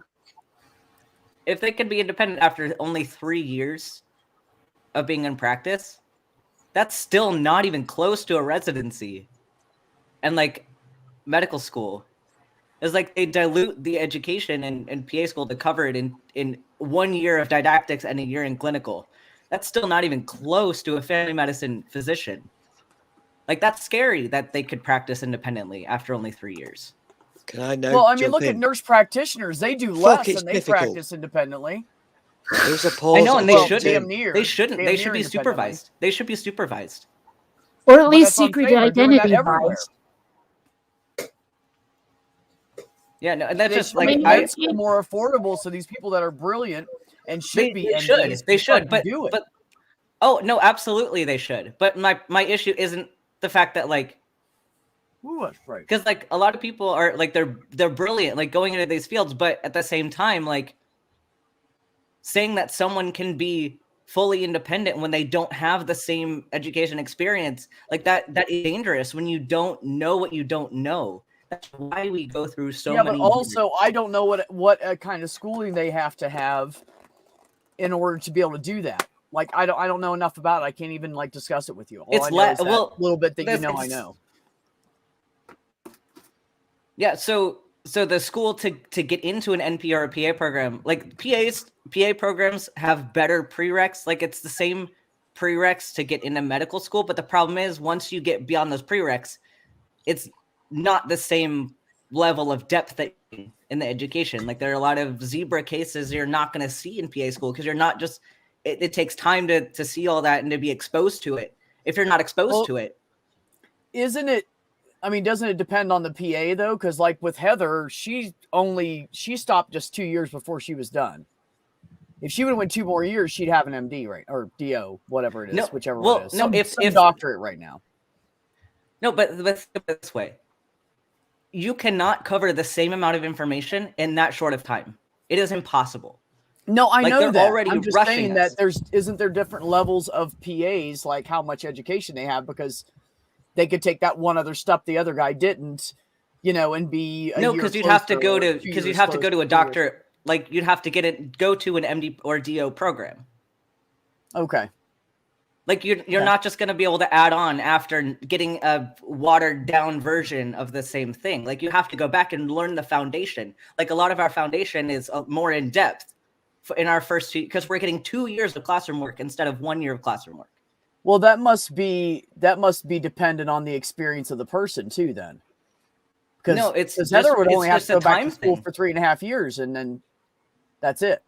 Speaker 4: if they can be independent after only 3 years of being in practice, that's still not even close to a residency and like medical school. Is like they dilute the education in PA school to cover it in 1 year of didactics and a year in clinical. That's still not even close to a family medicine physician. Like, that's scary that they could practice independently after only 3 years.
Speaker 1: Can I now
Speaker 3: Well, I mean,
Speaker 1: jump
Speaker 3: look
Speaker 1: in?
Speaker 3: at nurse practitioners. They do
Speaker 1: Fuck,
Speaker 3: less
Speaker 1: it's
Speaker 3: and they
Speaker 1: difficult.
Speaker 3: practice independently.
Speaker 1: There was a
Speaker 4: I
Speaker 1: pause.
Speaker 4: know,
Speaker 1: I
Speaker 4: and they
Speaker 3: Well,
Speaker 1: jumped
Speaker 4: shouldn't.
Speaker 3: damn
Speaker 1: in.
Speaker 3: near.
Speaker 4: They shouldn't.
Speaker 3: Damn
Speaker 4: They
Speaker 3: near
Speaker 4: should be
Speaker 3: independently.
Speaker 4: supervised. They should be supervised.
Speaker 6: Or at
Speaker 3: But
Speaker 6: least
Speaker 3: that's what I'm
Speaker 6: secret
Speaker 3: saying, they're doing that
Speaker 6: identity
Speaker 3: everywhere.
Speaker 6: wise.
Speaker 4: Yeah, no, and that's
Speaker 3: They
Speaker 4: just
Speaker 3: should
Speaker 4: like
Speaker 3: make
Speaker 6: I-
Speaker 3: med school more affordable so these people that are brilliant and should
Speaker 4: they,
Speaker 3: be
Speaker 4: they
Speaker 3: NDs
Speaker 4: should. They
Speaker 3: can
Speaker 4: should.
Speaker 3: fucking do it.
Speaker 4: But oh no, absolutely they should. But my issue isn't the fact that like
Speaker 3: Ooh, that's right.
Speaker 4: because like a lot of people are like they're brilliant like going into these fields, but at the same time like saying that someone can be fully independent when they don't have the same education experience, like that is dangerous when you don't know what you don't know. That's why we go through so
Speaker 3: Yeah,
Speaker 4: many
Speaker 3: but also I don't know what kind of schooling they have to have in order to be able to do that. Like I don't know enough about it. I can't even like discuss it with you. All
Speaker 4: It's
Speaker 3: I know is that
Speaker 4: well,
Speaker 3: little bit that you
Speaker 4: this-
Speaker 3: know I
Speaker 4: it's-
Speaker 3: know.
Speaker 4: Yeah, so the school to get into an NP or a PA program, like PA programs have better prereqs. Like it's the same prereqs to get into medical school, but the problem is once you get beyond those prereqs, it's not the same level of depth that in the education. Like there are a lot of zebra cases you're not going to see in PA school because you're not just. It takes time to see all that and to be exposed to it. If you're not exposed to it,
Speaker 3: Isn't it? I mean, doesn't it depend on the PA though? Because like with Heather, she stopped just 2 years before she was done. If she would have went 2 more years, she'd have an MD, right? Or DO, whatever it is,
Speaker 4: No,
Speaker 3: whichever
Speaker 4: well,
Speaker 3: one it is.
Speaker 4: no,
Speaker 3: Some,
Speaker 4: if-
Speaker 3: some
Speaker 4: if-
Speaker 3: doctorate right now.
Speaker 4: no, but let's put it this way. You cannot cover the same amount of information in that short of time. It is impossible.
Speaker 3: No, I
Speaker 4: Like,
Speaker 3: know
Speaker 4: they're
Speaker 3: that.
Speaker 4: already
Speaker 3: I'm just
Speaker 4: rushing
Speaker 3: saying
Speaker 4: us.
Speaker 3: that isn't there different levels of PAs, like how much education they have, because they could take that one other step the other guy didn't, and be a
Speaker 4: No,
Speaker 3: year
Speaker 4: because you'd have to
Speaker 3: closer
Speaker 4: go
Speaker 3: or
Speaker 4: to
Speaker 3: 2
Speaker 4: because you'd
Speaker 3: years
Speaker 4: have to go
Speaker 3: closer,
Speaker 4: to a
Speaker 3: 2 years-
Speaker 4: doctor. Like you'd have to go to an MD or DO program.
Speaker 3: Okay.
Speaker 4: Like you're
Speaker 3: Yeah.
Speaker 4: not just going to be able to add on after getting a watered down version of the same thing. Like you have to go back and learn the foundation. Like a lot of our foundation is more in depth in our first two, because we're getting 2 years of classroom work instead of 1 year of classroom work.
Speaker 3: Well, that must be dependent on the experience of the person too. Then,
Speaker 4: No, it's
Speaker 3: because
Speaker 4: just-
Speaker 3: Heather would
Speaker 4: it's
Speaker 3: only have
Speaker 4: just
Speaker 3: to
Speaker 4: a
Speaker 3: go back
Speaker 4: time
Speaker 3: to school
Speaker 4: thing.
Speaker 3: for 3.5 years, and then that's it.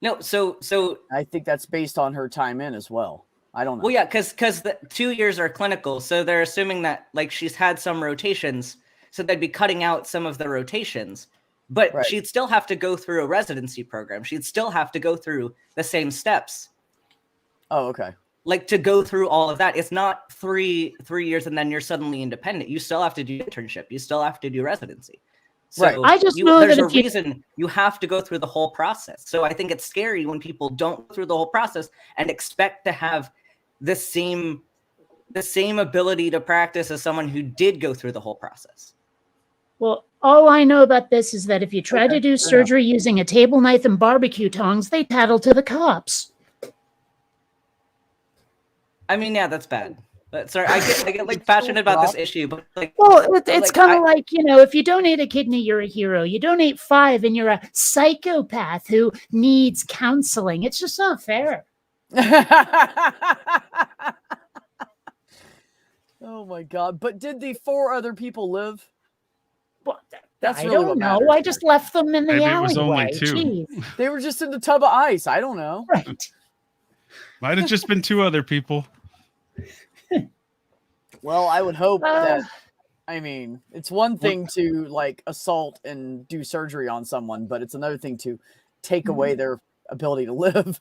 Speaker 4: No, so
Speaker 3: I think that's based on her time in as well. I don't know.
Speaker 4: well, yeah, because the 2 years are clinical, so they're assuming that like she's had some rotations, so they'd be cutting out some of the rotations, but
Speaker 3: Right.
Speaker 4: she'd still have to go through a residency program. She'd still have to go through the same steps,
Speaker 3: Oh, okay.
Speaker 4: like to go through all of that. It's not three years and then you're suddenly independent. You still have to do internship. You still have to do residency. So
Speaker 3: Right.
Speaker 6: I just know
Speaker 4: there's
Speaker 6: that
Speaker 4: a
Speaker 6: if you-
Speaker 4: reason you have to go through the whole process. So I think it's scary when people don't go through the whole process and expect to have the same ability to practice as someone who did go through the whole process.
Speaker 6: Well, all I know about this is that if you try to do
Speaker 3: enough.
Speaker 6: surgery using a table knife and barbecue tongs, they tattle to the cops.
Speaker 4: I mean, yeah, that's bad. But sorry, I get like passionate about this issue, but like,
Speaker 6: Well, it's
Speaker 4: like,
Speaker 6: kind
Speaker 4: I-
Speaker 6: of like, if you donate a kidney, you're a hero. You donate 5 and you're a psychopath who needs counseling. It's just not fair.
Speaker 3: Oh my god! But did the 4 other people live?
Speaker 6: Well,
Speaker 3: That's
Speaker 6: I
Speaker 3: really
Speaker 6: don't
Speaker 3: what
Speaker 6: know.
Speaker 3: matters
Speaker 6: I just left them in the
Speaker 8: Maybe it
Speaker 6: alleyway.
Speaker 8: was only 2.
Speaker 6: Jeez.
Speaker 3: They were just in the tub of ice. I don't know.
Speaker 6: Right.
Speaker 8: Might have just been 2 other people.
Speaker 3: Well, I would hope
Speaker 6: Uh.
Speaker 3: that. I mean, it's one thing to like assault and do surgery on someone, but it's another thing to take away their ability to live.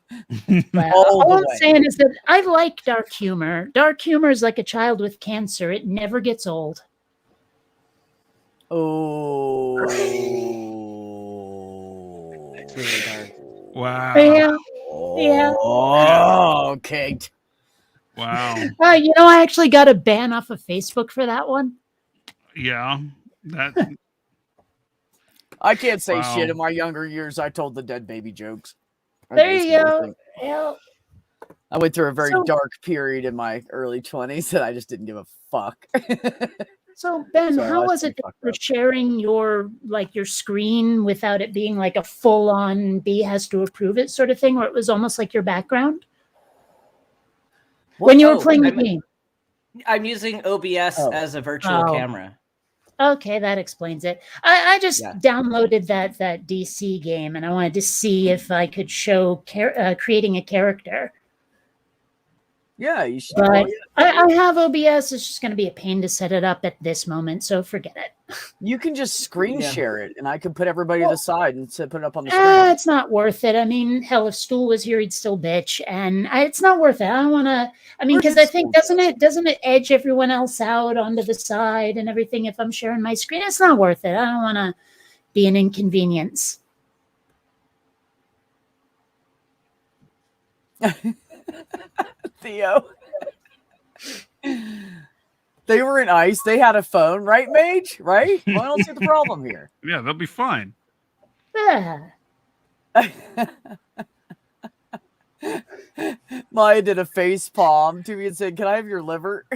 Speaker 6: Well,
Speaker 3: All
Speaker 6: all
Speaker 3: the
Speaker 6: I'm
Speaker 3: way.
Speaker 6: saying is that I like dark humor. Dark humor is like a child with cancer. It never gets old.
Speaker 3: Oh.
Speaker 4: it's really dark.
Speaker 8: Wow.
Speaker 6: Yeah. Yeah.
Speaker 3: Oh, okay.
Speaker 8: Wow.
Speaker 6: I actually got a ban off of Facebook for that one.
Speaker 8: Yeah. That
Speaker 3: I can't say
Speaker 8: Wow.
Speaker 3: shit. In my younger years, I told the dead baby jokes. I
Speaker 6: There
Speaker 3: think it's
Speaker 6: you
Speaker 3: the
Speaker 6: go.
Speaker 3: only thing.
Speaker 6: Well,
Speaker 3: I went through a very
Speaker 6: So-
Speaker 3: dark period in my early 20s, and I just didn't give a fuck.
Speaker 6: So Ben,
Speaker 3: So
Speaker 6: how
Speaker 3: that's
Speaker 6: was it
Speaker 3: pretty
Speaker 6: that
Speaker 3: fucked
Speaker 6: you were
Speaker 3: up.
Speaker 6: sharing your screen without it being like a full on B has to approve it sort of thing, where it was almost like your background when you were playing the game?
Speaker 4: I'm using OBS as a virtual camera.
Speaker 6: Okay, that explains it. I just
Speaker 4: Yeah.
Speaker 6: downloaded that DC game, and I wanted to see if I could show creating a character.
Speaker 3: Yeah, you should.
Speaker 6: But I have OBS. It's just going to be a pain to set it up at this moment, so forget it.
Speaker 3: You can just screen share it, and I can put everybody to the side and put it up on the screen.
Speaker 6: It's not worth it. I mean, hell, if Stool was here, he'd still bitch, and it's not worth it. I don't want to. I mean, because I think doesn't it edge everyone else out onto the side and everything if I'm sharing my screen? It's not worth it. I don't want to be an inconvenience.
Speaker 3: Theo. They were in ice. They had a phone, right, Mage? Right? Well, I don't see the problem here.
Speaker 8: Yeah, they'll be fine.
Speaker 6: Yeah.
Speaker 3: Maya did a face palm to me and said, "Can I have your liver?"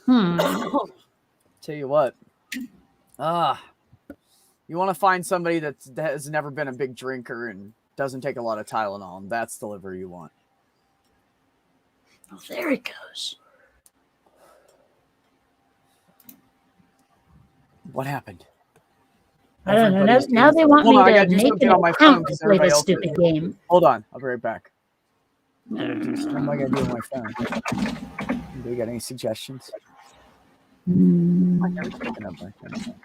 Speaker 3: Tell you what. You want to find somebody that has never been a big drinker and doesn't take a lot of Tylenol, and that's the liver you want.
Speaker 6: Oh, there it goes.
Speaker 3: What happened?
Speaker 6: I don't know. Now they want me to make an account to play this stupid game.
Speaker 3: Hold on. I'll be right back. What am I going to do on my phone? Do you got any suggestions? I'm never picking up my phone.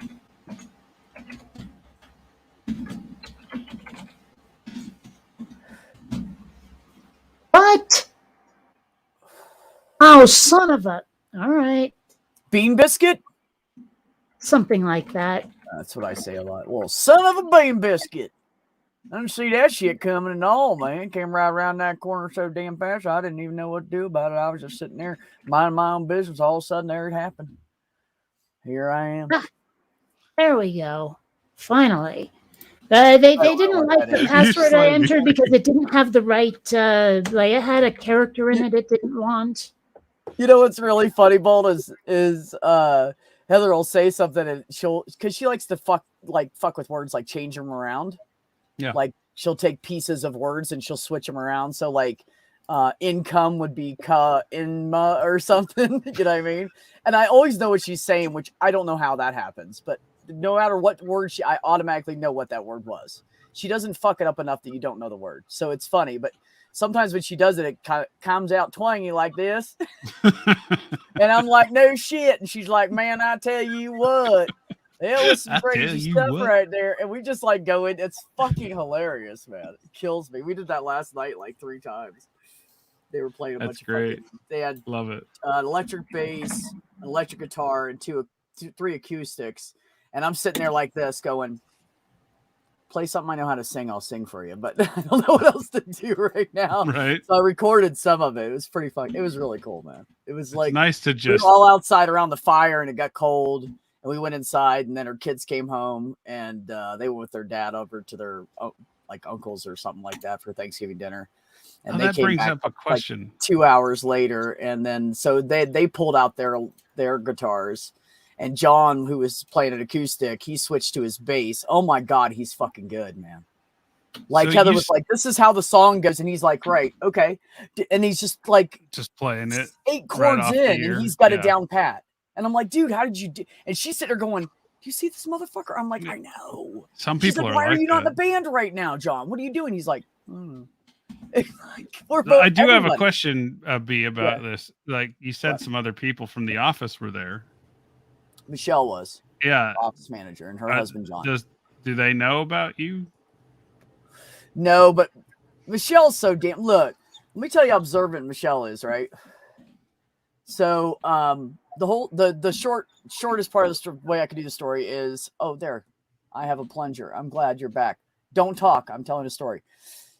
Speaker 6: What? Oh, son of a... All right.
Speaker 3: Bean biscuit?
Speaker 6: Something like that.
Speaker 3: That's what I say a lot. Well, son of a bean biscuit. I didn't see that shit coming at all, man. Came right around that corner so damn fast, I didn't even know what to do about it. I was just sitting there minding my own business. All of a sudden, there it happened. Here I am.
Speaker 6: There we go. Finally. They didn't like the password I entered because it didn't have the right, like it had a character in it didn't want.
Speaker 3: You know what's really funny, Bolt, is Heather will say something and because she likes to fuck with words, like change them around.
Speaker 8: Yeah.
Speaker 3: Like she'll take pieces of words and she'll switch them around. So like income would be inma or something. You know what I mean? And I always know what she's saying, which I don't know how that happens, but no matter what word I automatically know what that word was. She doesn't fuck it up enough that you don't know the word. So it's funny, but sometimes when she does it, it kind of comes out twangy like this. And I'm like, no shit. And she's like, man, I tell you what, it was some crazy stuff right there. And we just like go in. It's fucking hilarious, man. It kills me. We did that last night like 3 times. They were playing a bunch of great. They had
Speaker 8: love it.
Speaker 3: Electric bass, an electric guitar, and 3 acoustics. And I'm sitting there like this going, play something I know how to sing, I'll sing for you. But I don't know what else to do right now.
Speaker 8: Right.
Speaker 3: So I recorded some of it. It was pretty fun. It was really cool, man. It was like
Speaker 8: nice to
Speaker 3: we were all outside around the fire and it got cold. And we went inside and then her kids came home and they went with their dad over to their like uncles or something like that for Thanksgiving dinner. And
Speaker 8: that brings up a question.
Speaker 3: Like 2 hours later. And then so they pulled out their guitars. And John, who was playing an acoustic, he switched to his bass. Oh my God, he's fucking good, man. Like so Heather was like, this is how the song goes. And he's like, right, okay. And he's just like
Speaker 8: playing it
Speaker 3: 8 chords in and he's got it down pat. And I'm like, dude, how did you do? And she's sitting there going, do you see this motherfucker? I'm like, I know.
Speaker 8: Some people
Speaker 3: like,
Speaker 8: are
Speaker 3: why
Speaker 8: like
Speaker 3: are you not in the band right now, John? What are you doing? He's like,
Speaker 8: I do have a question, B, about this. Like you said, some other people from the office were there.
Speaker 3: Michelle was,
Speaker 8: office
Speaker 3: manager, and her husband John.
Speaker 8: Do they know about you?
Speaker 3: No, but Michelle's so damn. Look, let me tell you how observant Michelle is, right? So, the shortest part of the way I could do the story is, there, I have a plunger. I'm glad you're back. Don't talk. I'm telling a story.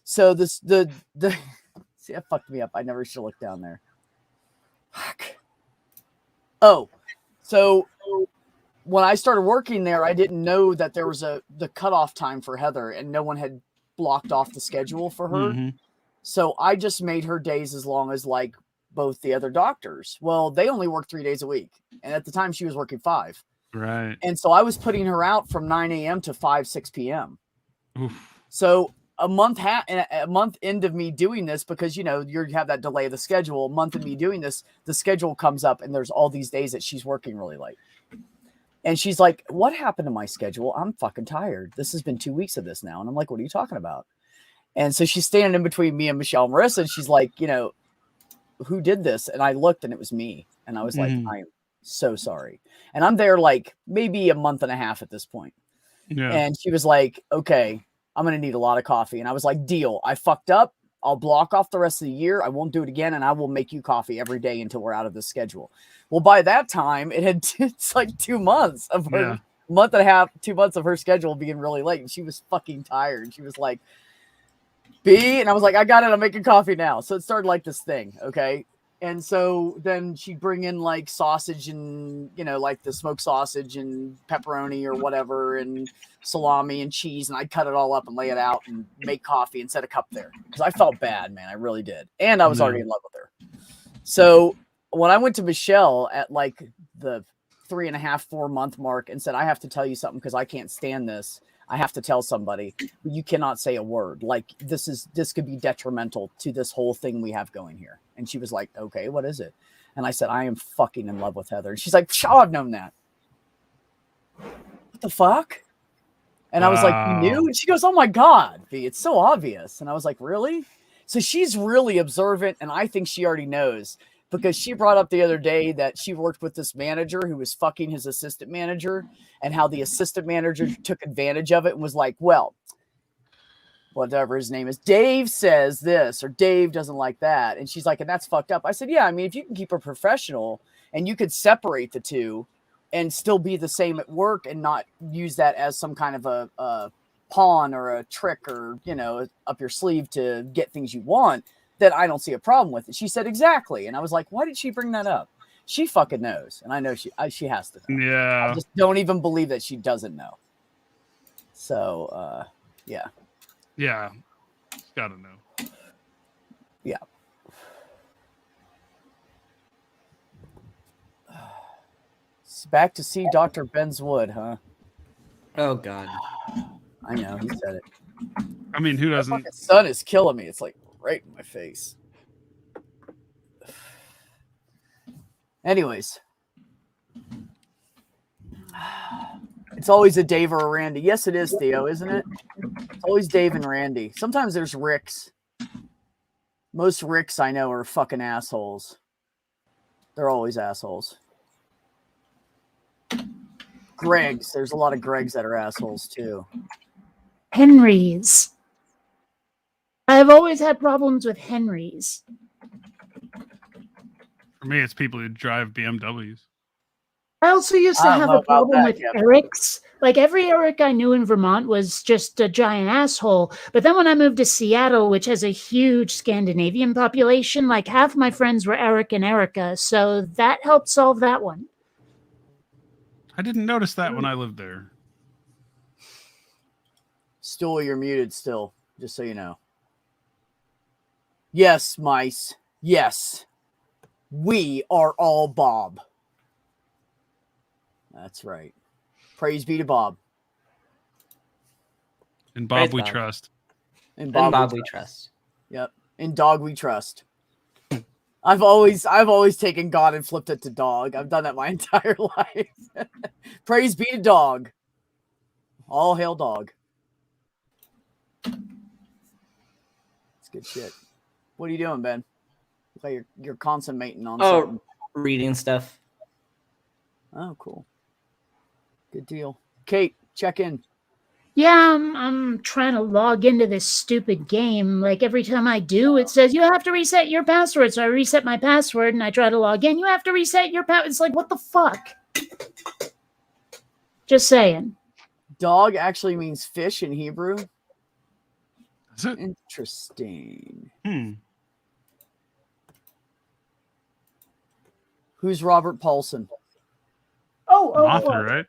Speaker 3: So the see, that fucked me up. I never should look down there. Fuck. Oh. So when I started working there, I didn't know that there was the cutoff time for Heather and no one had blocked off the schedule for her. Mm-hmm. So I just made her days as long as like both the other doctors. Well, they only work 3 days a week. And at the time she was working 5.
Speaker 8: Right.
Speaker 3: And so I was putting her out from 9 a.m. to 6 p.m.
Speaker 8: Oof.
Speaker 3: So a month end of me doing this, because you have that delay of the schedule. A month of me doing this, the schedule comes up and there's all these days that she's working really late. And she's like, what happened to my schedule? I'm fucking tired. This has been 2 weeks of this now. And I'm like, what are you talking about? And so she's standing in between me and Michelle and Marissa. And she's like, who did this? And I looked and it was me. And I was like, I am so sorry. And I'm there like maybe a month and a half at this point.
Speaker 8: Yeah.
Speaker 3: And she was like, okay, I'm going to need a lot of coffee. And I was like, deal. I fucked up. I'll block off the rest of the year. I won't do it again. And I will make you coffee every day until we're out of the schedule. Well, by that time, it's like 2 months of her, month and a half, 2 months of her schedule being really late. And she was fucking tired. She was like, B. And I was like, I got it. I'm making coffee now. So it started like this thing. Okay. And so then she'd bring in like sausage and, like the smoked sausage and pepperoni or whatever and salami and cheese. And I'd cut it all up and lay it out and make coffee and set a cup there because I felt bad, man. I really did. And I was already in love with her. So when I went to Michelle at like the 3.5, 4 month mark and said, I have to tell you something because I can't stand this. I have to tell somebody. You cannot say a word. Like this could be detrimental to this whole thing we have going here. And she was like, okay, what is it? And I said, I am fucking in love with Heather. And she's like, oh, I've known that. What the fuck? And I was like, you knew? And she goes, oh my God, V, it's so obvious. And I was like, really? So she's really observant. And I think she already knows because she brought up the other day that she worked with this manager who was fucking his assistant manager and how the assistant manager took advantage of it and was like, well, whatever his name is, Dave says this or Dave doesn't like that. And she's like, and that's fucked up. I said, yeah, I mean, if you can keep her professional and you could separate the two and still be the same at work and not use that as some kind of a pawn or a trick or, up your sleeve to get things you want, then I don't see a problem with it. She said, exactly. And I was like, why did she bring that up? She fucking knows. And I know she has to know.
Speaker 8: Yeah.
Speaker 3: I just don't even believe that she doesn't know. So, yeah.
Speaker 8: Yeah. Gotta know.
Speaker 3: Yeah. It's back to see Dr. Ben's Wood, huh?
Speaker 4: Oh, God.
Speaker 3: I know, he said it.
Speaker 8: I mean, who doesn't?
Speaker 3: The sun is killing me. It's like right in my face. Anyways. It's always a Dave or a Randy. Yes, it is, Theo, isn't it? It's always Dave and Randy. Sometimes there's Ricks. Most Ricks I know are fucking assholes. They're always assholes. Gregs. There's a lot of Gregs that are assholes too.
Speaker 6: Henrys. I've always had problems with Henrys.
Speaker 8: For me, it's people who drive BMWs.
Speaker 6: I also used to have a problem with Erics. Like every Eric I knew in Vermont was just a giant asshole. But then when I moved to Seattle, which has a huge Scandinavian population, like half my friends were Eric and Erica. So that helped solve that one.
Speaker 8: I didn't notice that when I lived there.
Speaker 3: Stool, you're muted still, just so you know. Yes, mice. Yes. We are all Bob. That's right. Praise be to Bob.
Speaker 8: In Bob we trust.
Speaker 3: In Bob we trust. Yep. In dog we trust. I've always taken God and flipped it to dog. I've done that my entire life. Praise be to dog. All hail dog. It's good shit. What are you doing, Ben? Looks like you're consummating on something.
Speaker 4: Reading stuff.
Speaker 3: Oh, cool. Good deal. Kate, check in.
Speaker 6: Yeah, I'm trying to log into this stupid game. Like every time I do, it says you have to reset your password. So I reset my password and I try to log in. You have to reset your password. It's like, what the fuck? Just saying.
Speaker 3: Dog actually means fish in Hebrew.
Speaker 8: Is it?
Speaker 3: Interesting. Who's Robert Paulson?
Speaker 8: Author, right?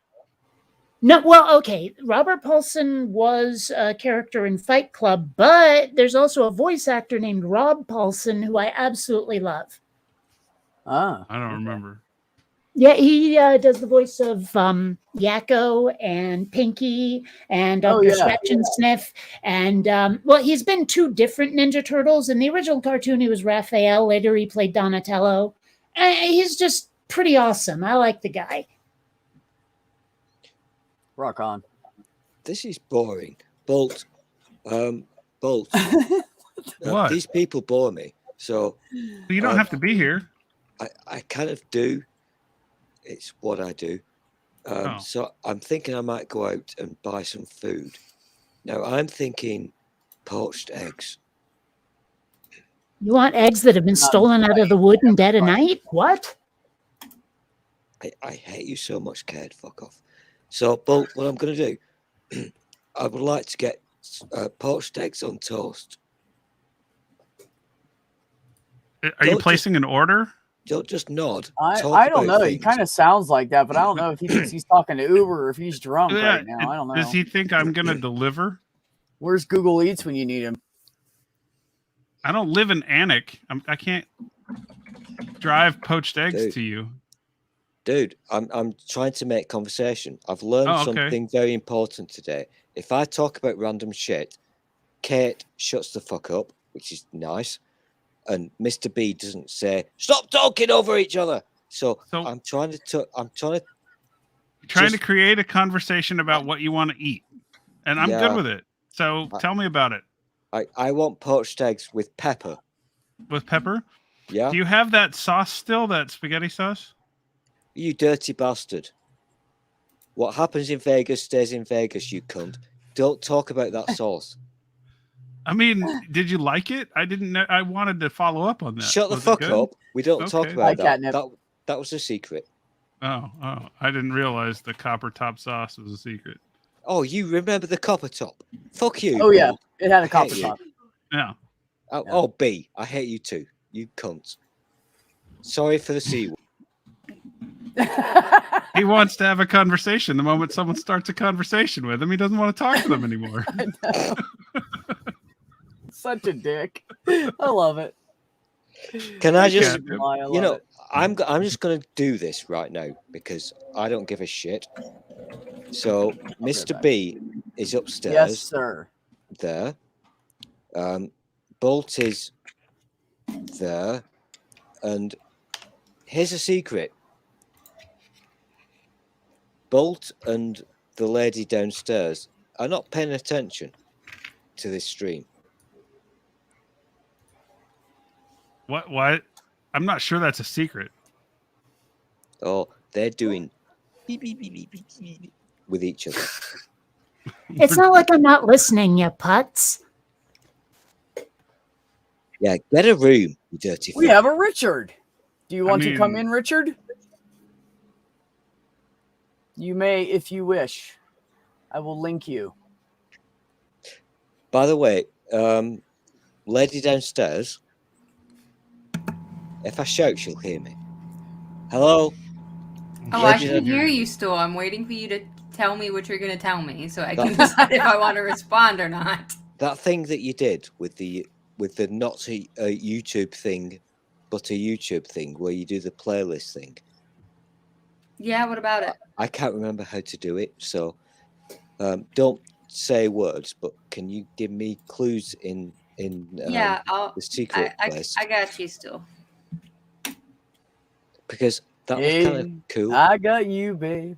Speaker 6: No, well, okay. Robert Paulson was a character in Fight Club, but there's also a voice actor named Rob Paulson who I absolutely love.
Speaker 3: Ah,
Speaker 8: I don't remember.
Speaker 6: Yeah, he does the voice of Yakko and Pinky and
Speaker 3: Oh,
Speaker 6: Dr.
Speaker 3: yeah.
Speaker 6: Scratch and Sniff. And, well, he's been 2 different Ninja Turtles. In the original cartoon, he was Raphael. Later, he played Donatello. He's just pretty awesome. I like the guy.
Speaker 3: Rock on.
Speaker 1: This is boring. Bolt. Bolt.
Speaker 8: What?
Speaker 1: These people bore me. So
Speaker 8: You don't have to be here.
Speaker 1: I kind of do. It's what I do. So I'm thinking I might go out and buy some food. Now I'm thinking poached eggs.
Speaker 6: You want eggs that have been stolen out of the wooden dead of night? What?
Speaker 1: I hate you so much, Ked. Fuck off. So, Bolt, what I'm going to do, I would like to get poached eggs on toast.
Speaker 8: Are you placing an order?
Speaker 1: Don't just nod.
Speaker 3: I don't know. He kind of sounds like that, but I don't know if he thinks he's talking to Uber or if he's drunk right now. I don't know.
Speaker 8: Does he think I'm going to deliver?
Speaker 3: Where's Google Eats when you need him?
Speaker 8: I don't live in Anik. I can't drive poached eggs to you.
Speaker 1: Dude, I'm trying to make conversation. I've learned something very important today. If I talk about random shit, Kate shuts the fuck up, which is nice. And Mr. B doesn't say, "Stop talking over each other." So I'm trying to
Speaker 8: create a conversation about what you want to eat. And I'm good with it. So tell me about it.
Speaker 1: I want poached eggs with pepper.
Speaker 8: With pepper?
Speaker 1: Yeah.
Speaker 8: Do you have that sauce still, that spaghetti sauce?
Speaker 1: You dirty bastard. What happens in Vegas stays in Vegas, you cunt. Don't talk about that sauce.
Speaker 8: I mean, did you like it? I didn't know. I wanted to follow up on that.
Speaker 1: Shut the fuck up. We don't talk about that. That was a secret.
Speaker 8: Oh, I didn't realize the copper top sauce was a secret.
Speaker 1: Oh, you remember the copper top? Fuck you.
Speaker 3: Oh, yeah.
Speaker 1: Bob.
Speaker 3: It had a copper top.
Speaker 8: Yeah.
Speaker 1: Oh, B. I hate you too. You cunt. Sorry for the C word.
Speaker 8: He wants to have a conversation. The moment someone starts a conversation with him, he doesn't want to talk to them anymore.
Speaker 3: I know. Such a dick. I love it.
Speaker 1: Can I just, I'm just going to do this right now because I don't give a shit. So, Mr. B is upstairs.
Speaker 3: Yes, sir.
Speaker 1: There. Bolt is there. And here's a secret. Bolt and the lady downstairs are not paying attention to this stream.
Speaker 8: What? I'm not sure that's a secret.
Speaker 1: Oh, they're doing beep, beep, beep, beep, beep, beep with each other.
Speaker 6: It's not like I'm not listening, you putz.
Speaker 1: Yeah, get a room, you dirty
Speaker 3: We
Speaker 1: fuck.
Speaker 3: have a Richard. Do you want to come in, Richard? You may if you wish. I will link you.
Speaker 1: By the way, lady downstairs, if I shout, she'll hear me. Hello?
Speaker 10: Oh, I can hear you still. I'm waiting for you to tell me what you're going to tell me so I can decide if I want to respond or not.
Speaker 1: That thing that you did with the not a YouTube thing, but a YouTube thing where you do the playlist thing.
Speaker 10: Yeah, what about it?
Speaker 1: I can't remember how to do it, so don't say words, but can you give me clues in the secret place?
Speaker 10: I got you still.
Speaker 1: Because that was kind of cool.
Speaker 3: I got you, babe.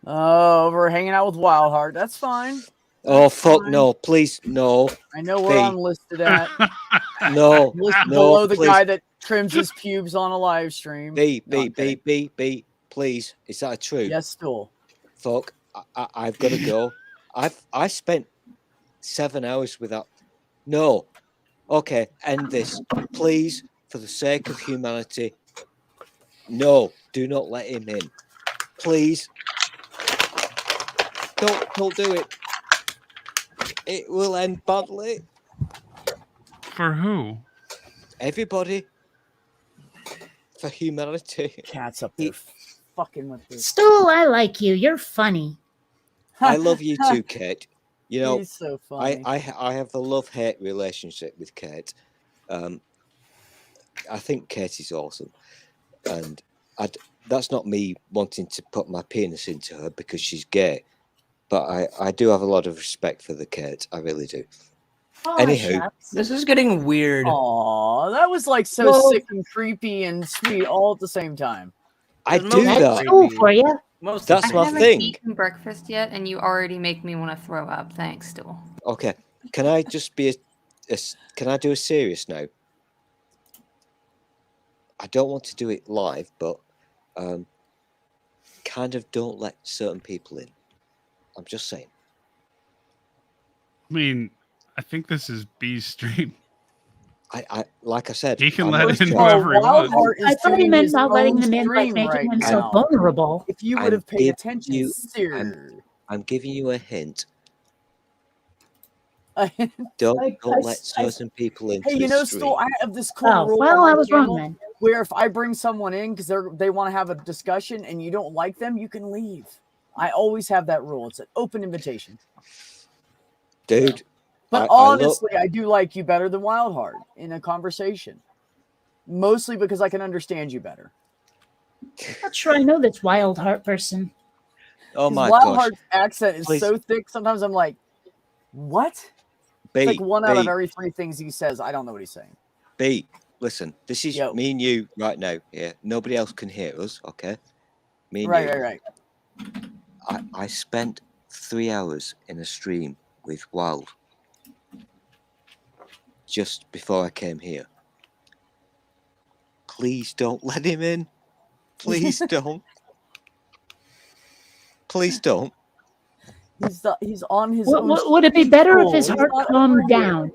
Speaker 3: Oh, we're hanging out with Wildheart. That's fine.
Speaker 1: Oh, fuck no. Please, no.
Speaker 3: I know where I'm listed at.
Speaker 1: No.
Speaker 3: Listed
Speaker 1: No,
Speaker 3: below the
Speaker 1: please.
Speaker 3: guy that trims his pubes on a live stream.
Speaker 1: B, please. Is that true?
Speaker 3: Yes, still.
Speaker 1: Fuck. I've got to go. I spent 7 hours with that. No. Okay, end this. Please, for the sake of humanity. No, do not let him in. Please. Don't do it. It will end badly.
Speaker 8: For who?
Speaker 1: Everybody. For humanity.
Speaker 3: Cat's up there fucking with this.
Speaker 6: Stool, I like you. You're funny.
Speaker 1: I love you too, Kate. You know,
Speaker 3: He's so funny.
Speaker 1: I have a love-hate relationship with Kate. I think Kate is awesome, and that's not me wanting to put my penis into her because she's gay, but I do have a lot of respect for the Kate. I really do.
Speaker 6: Oh,
Speaker 1: Anywho,
Speaker 6: shucks.
Speaker 4: This is getting weird.
Speaker 3: Aw, that was like so
Speaker 6: Well-
Speaker 3: sick and creepy and sweet all at the same time.
Speaker 1: I
Speaker 4: There's
Speaker 1: do
Speaker 4: most
Speaker 6: That's
Speaker 1: that.
Speaker 6: cool for you.
Speaker 4: Most
Speaker 1: That's
Speaker 4: of
Speaker 10: I
Speaker 1: my
Speaker 4: it.
Speaker 10: haven't
Speaker 1: thing.
Speaker 10: eaten breakfast yet, and you already make me want to throw up. Thanks, Stool.
Speaker 1: Okay, can I just be can I do a serious now? I don't want to do it live, but kind of don't let certain people in. I'm just saying.
Speaker 8: I mean, I think this is B's stream.
Speaker 1: I like I said,
Speaker 8: He can
Speaker 1: I'm
Speaker 8: let
Speaker 1: not
Speaker 8: in
Speaker 1: trying-
Speaker 8: whoever he wants.
Speaker 3: Wildheart is
Speaker 6: I thought he
Speaker 3: doing
Speaker 6: meant
Speaker 3: his
Speaker 6: not letting
Speaker 3: own
Speaker 6: them in by
Speaker 3: stream
Speaker 6: making
Speaker 3: right
Speaker 6: himself
Speaker 3: now.
Speaker 6: vulnerable.
Speaker 3: If you
Speaker 1: I'm
Speaker 3: would have paid
Speaker 1: giving
Speaker 3: attention,
Speaker 1: you-
Speaker 3: sir.
Speaker 1: I'm giving you a hint.
Speaker 3: Hey,
Speaker 1: Don't
Speaker 6: I
Speaker 1: let certain people into
Speaker 3: you
Speaker 1: the
Speaker 3: know,
Speaker 1: stream.
Speaker 3: Stool, I have this cool
Speaker 6: Oh,
Speaker 3: rule
Speaker 6: well,
Speaker 3: on
Speaker 6: I
Speaker 3: my
Speaker 6: was wrong
Speaker 3: channel
Speaker 6: then.
Speaker 3: where if I bring someone in because they want to have a discussion and you don't like them, you can leave. I always have that rule. It's an open invitation.
Speaker 1: Dude,
Speaker 3: But
Speaker 1: I love-
Speaker 3: honestly, I do like you better than Wildheart in a conversation. Mostly because I can understand you better.
Speaker 6: Not sure I know this wild heart person.
Speaker 1: oh
Speaker 3: Because
Speaker 1: my gosh.
Speaker 3: Wildheart's accent is
Speaker 1: Please.
Speaker 3: so thick, sometimes I'm like, what?
Speaker 1: B,
Speaker 3: It's like one out of
Speaker 1: B,
Speaker 3: every 3 things he says, I don't know what he's saying.
Speaker 1: B, listen, this is
Speaker 3: Yo.
Speaker 1: me and you right now. Yeah, nobody else can hear us, okay? Me and
Speaker 3: Right,
Speaker 1: you.
Speaker 3: right, right.
Speaker 1: I spent 3 hours in a stream with Wild just before I came here. Please don't let him in. Please don't. Please don't.
Speaker 3: He's on his own.
Speaker 6: Would it be better if his
Speaker 3: He's
Speaker 6: heart
Speaker 3: not over
Speaker 6: calmed
Speaker 3: here.
Speaker 6: down?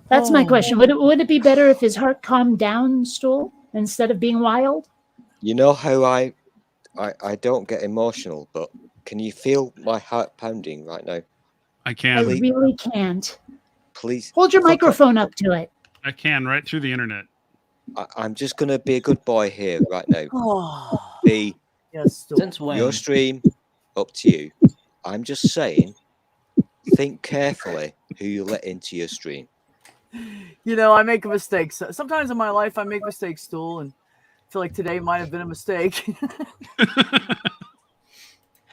Speaker 6: That's my
Speaker 3: Oh.
Speaker 6: question. Would it be better if his heart calmed down, Stool, instead of being wild?
Speaker 1: You know how I don't get emotional, but can you feel my heart pounding right now?
Speaker 8: I
Speaker 6: I
Speaker 8: can.
Speaker 6: really can't.
Speaker 1: Please.
Speaker 6: Hold your
Speaker 1: fuck off.
Speaker 6: microphone up to it.
Speaker 8: I can right through the internet.
Speaker 1: I'm just gonna be a good boy here right now.
Speaker 3: Oh.
Speaker 1: B,
Speaker 3: Yes, Stool.
Speaker 4: Since when?
Speaker 1: your stream, up to you. I'm just saying, think carefully who you let into your stream.
Speaker 3: You know, I make mistakes. Sometimes in my life, I make mistakes, Stool, and I feel like today might have been a mistake.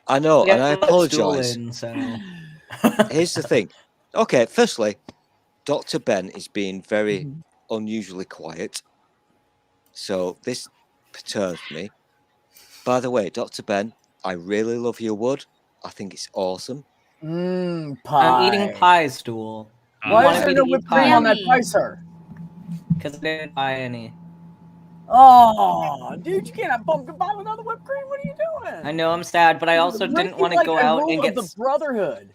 Speaker 1: I know,
Speaker 4: Yeah,
Speaker 1: and I
Speaker 4: let Stool
Speaker 1: apologise.
Speaker 4: in, so.
Speaker 1: Here's the thing. Okay, firstly, Dr. Ben is being very
Speaker 3: Mm-hmm.
Speaker 1: unusually quiet. So this perturbs me. By the way, Dr. Ben, I really love your wood. I think it's awesome.
Speaker 3: Pie.
Speaker 4: I'm eating pie, Stool.
Speaker 3: Why
Speaker 8: Uh,
Speaker 3: is there no whipped cream on that pie, sir?
Speaker 4: Because I didn't buy any.
Speaker 3: Oh, dude, you can't have pumpkin pie without the whipped cream. What are you doing?
Speaker 4: I know I'm sad, but I also
Speaker 3: Breaking,
Speaker 4: didn't want to
Speaker 3: like,
Speaker 4: go
Speaker 3: a
Speaker 4: out
Speaker 3: rule
Speaker 4: and
Speaker 3: of
Speaker 4: get.
Speaker 3: the brotherhood.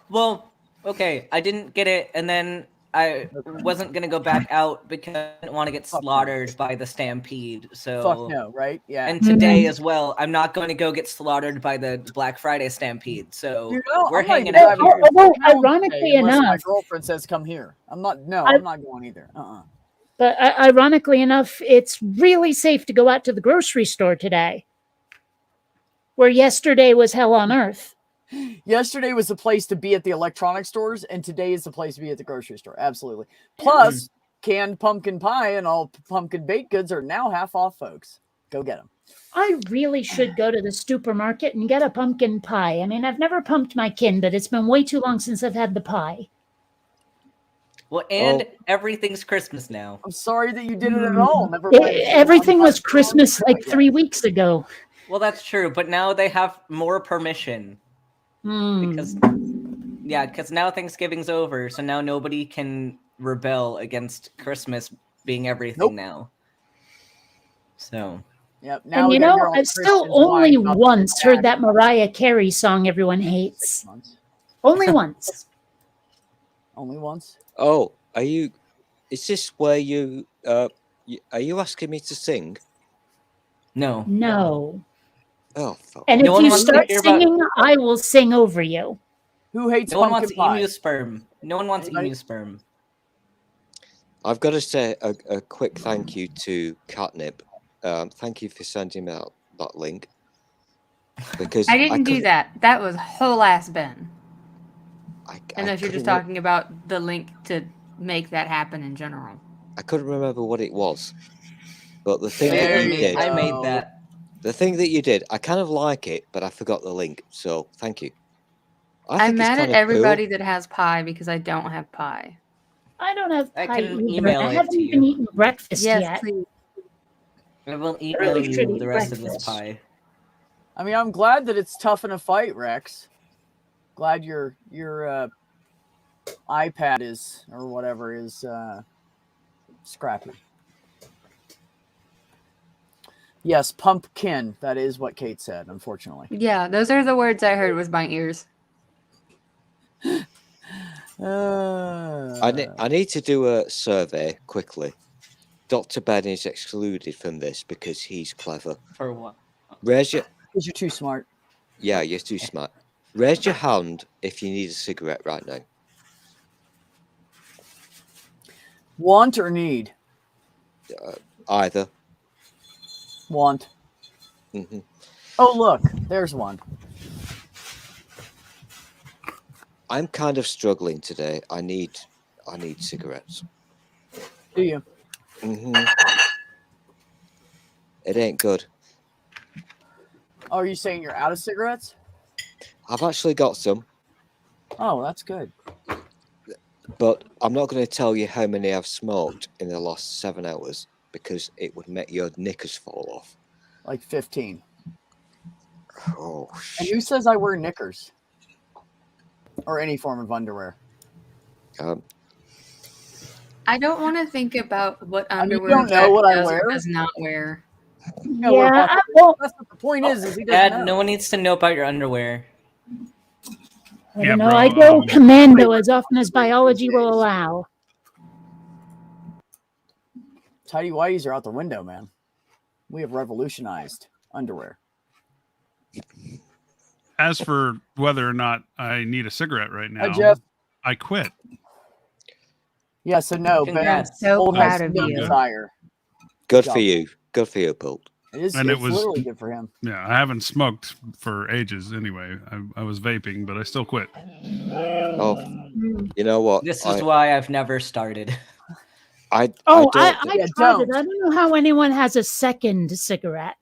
Speaker 4: Well, okay, I didn't get it, and then I wasn't gonna go back out because I didn't want to get
Speaker 3: Fuck no.
Speaker 4: slaughtered by the stampede. So
Speaker 3: Fuck no, right? Yeah.
Speaker 4: And today as well, I'm not going to go get slaughtered by the Black Friday stampede. So
Speaker 3: You know,
Speaker 4: we're
Speaker 3: I'm not
Speaker 4: hanging
Speaker 3: even
Speaker 4: out
Speaker 3: driving
Speaker 4: here.
Speaker 6: Although,
Speaker 3: town
Speaker 6: ironically
Speaker 3: today unless my
Speaker 6: enough,
Speaker 3: girlfriend says come here. I'm not going either.
Speaker 6: but ironically enough, it's really safe to go out to the grocery store today, where yesterday was hell on earth.
Speaker 3: Yesterday was the place to be at the electronic stores, and today is the place to be at the grocery store. Absolutely. Plus, canned pumpkin pie and all pumpkin baked goods are now half off, folks. Go get them.
Speaker 6: I really should go to the supermarket and get a pumpkin pie. I mean, I've never pumped my kin, but it's been way too long since I've had the pie.
Speaker 4: Well, and everything's Christmas now.
Speaker 3: I'm sorry that you did it at all. Never mind.
Speaker 6: Everything was Christmas like 3 weeks ago.
Speaker 4: Well, that's true, but now they have more permission. Because now Thanksgiving's over, so now nobody can rebel against Christmas being everything now. So.
Speaker 3: Yep.
Speaker 6: Now and you know, I've still only once heard that Mariah Carey song everyone hates. Only once.
Speaker 3: Only once?
Speaker 1: Oh, is this where you, are you asking me to sing?
Speaker 4: No.
Speaker 6: No.
Speaker 1: Oh, fuck.
Speaker 6: And if you start singing, I will sing over you.
Speaker 3: Who hates
Speaker 4: No one
Speaker 3: pumpkin
Speaker 4: wants
Speaker 3: pie?
Speaker 4: emu sperm. No one wants emu sperm.
Speaker 1: I've got to say a quick thank you to Catnip. Thank you for sending me that link. because
Speaker 10: I didn't do
Speaker 1: couldn't-
Speaker 10: that. That was whole ass Ben.
Speaker 1: I
Speaker 10: Unless you're just
Speaker 1: couldn't re-
Speaker 10: talking about the link to make that happen in general.
Speaker 1: I couldn't remember what it was, but the thing
Speaker 3: There
Speaker 1: that you
Speaker 3: you
Speaker 1: did,
Speaker 4: I made
Speaker 3: go.
Speaker 4: that.
Speaker 1: the thing that you did, I kind of like it, but I forgot the link. So thank you. I
Speaker 10: I'm
Speaker 1: think it's
Speaker 10: mad at
Speaker 1: kind of
Speaker 10: everybody
Speaker 1: cool.
Speaker 10: that has pie because I don't have pie.
Speaker 6: I don't have
Speaker 4: I
Speaker 6: pie
Speaker 4: can
Speaker 6: either.
Speaker 4: email
Speaker 6: I
Speaker 4: it
Speaker 6: haven't
Speaker 4: to
Speaker 6: even
Speaker 4: you.
Speaker 6: eaten breakfast
Speaker 10: Yes,
Speaker 6: yet.
Speaker 10: please.
Speaker 4: I will
Speaker 6: I
Speaker 4: email
Speaker 6: really should
Speaker 4: you
Speaker 6: eat
Speaker 4: the rest of this
Speaker 6: breakfast.
Speaker 4: pie.
Speaker 3: I mean, I'm glad that it's tough in a fight, Rex. Glad your iPad is or whatever is scrappy. Yes, pumpkin. That is what Kate said, unfortunately.
Speaker 10: Yeah, those are the words I heard with my ears.
Speaker 1: I need to do a survey quickly. Dr. Ben is excluded from this because he's clever.
Speaker 4: For what?
Speaker 1: Raise your
Speaker 3: Because you're too smart.
Speaker 1: Yeah, you're too smart. Raise your hand if you need a cigarette right now.
Speaker 3: Want or need?
Speaker 1: Either.
Speaker 3: Want.
Speaker 1: hmm
Speaker 3: Oh, look, there's one.
Speaker 1: I'm kind of struggling today. I need cigarettes.
Speaker 3: Do you?
Speaker 1: hmm It ain't good.
Speaker 3: Oh, are you saying you're out of cigarettes?
Speaker 1: I've actually got some,
Speaker 3: Oh, that's good.
Speaker 1: but I'm not going to tell you how many I've smoked in the last 7 hours because it would make your knickers fall off.
Speaker 3: Like 15.
Speaker 1: Oh,
Speaker 3: And who says I wear knickers? Or any form of underwear?
Speaker 10: I don't want to think about what
Speaker 3: I mean, you
Speaker 10: underwear
Speaker 3: don't know
Speaker 10: Jack
Speaker 3: what I
Speaker 10: does or
Speaker 3: wear?
Speaker 10: does not wear.
Speaker 6: Yeah, well,
Speaker 3: That's what the point is he doesn't
Speaker 4: Dad,
Speaker 3: know.
Speaker 4: no one needs to know about your underwear.
Speaker 6: I
Speaker 8: Yeah,
Speaker 6: don't know.
Speaker 8: bro,
Speaker 6: I go
Speaker 8: um,
Speaker 6: commando as often as biology will allow.
Speaker 3: Tidy whities are out the window, man. We have revolutionized underwear.
Speaker 8: As for whether or not I need a cigarette right now,
Speaker 3: Hi, Jeff.
Speaker 8: I quit.
Speaker 3: Yeah, so no, Ben
Speaker 4: Congrats.
Speaker 10: So
Speaker 3: Old
Speaker 10: proud
Speaker 3: has
Speaker 10: of
Speaker 3: no
Speaker 10: you.
Speaker 3: desire.
Speaker 1: good
Speaker 3: job.
Speaker 1: for you. Good for you, Bolt.
Speaker 3: It's
Speaker 8: And it was-
Speaker 3: literally good for him.
Speaker 8: Yeah, I haven't smoked for ages anyway. I was vaping, but I still quit.
Speaker 1: Oh, you know what?
Speaker 4: This is why I've never started.
Speaker 1: I
Speaker 6: Oh,
Speaker 1: don't.
Speaker 6: I
Speaker 3: Yeah,
Speaker 6: tried
Speaker 3: don't.
Speaker 6: it. I don't know how anyone has a second cigarette.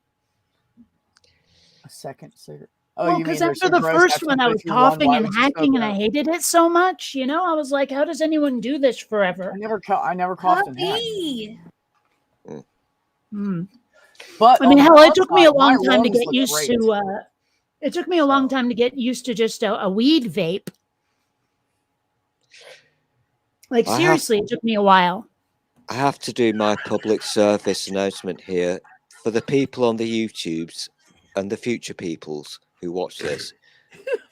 Speaker 3: A second cigarette. Oh,
Speaker 6: Well,
Speaker 3: you mean
Speaker 6: because
Speaker 3: they're
Speaker 6: after
Speaker 3: so
Speaker 6: the
Speaker 3: gross
Speaker 6: first
Speaker 3: after
Speaker 6: one,
Speaker 3: you
Speaker 6: I
Speaker 3: go
Speaker 6: was
Speaker 3: through one,
Speaker 6: coughing
Speaker 3: why
Speaker 6: and
Speaker 3: would you
Speaker 6: hacking,
Speaker 3: smoke
Speaker 6: and I
Speaker 3: that?
Speaker 6: hated it so much. You know, I was like, how does anyone do this forever?
Speaker 3: I never coughed and hacked.
Speaker 10: Puppy!
Speaker 6: Hmm.
Speaker 3: But
Speaker 6: I mean,
Speaker 3: on the
Speaker 6: hell, it
Speaker 3: plus
Speaker 6: took me a
Speaker 3: side, my
Speaker 6: long time to
Speaker 3: lungs
Speaker 6: get
Speaker 3: look
Speaker 6: used
Speaker 3: great.
Speaker 6: to. It took me a long
Speaker 3: So-
Speaker 6: time to get used to just a weed vape. Like
Speaker 1: I have-
Speaker 6: seriously, it took me a while.
Speaker 1: I have to do my public service announcement here for the people on the YouTubes and the future peoples who watch this.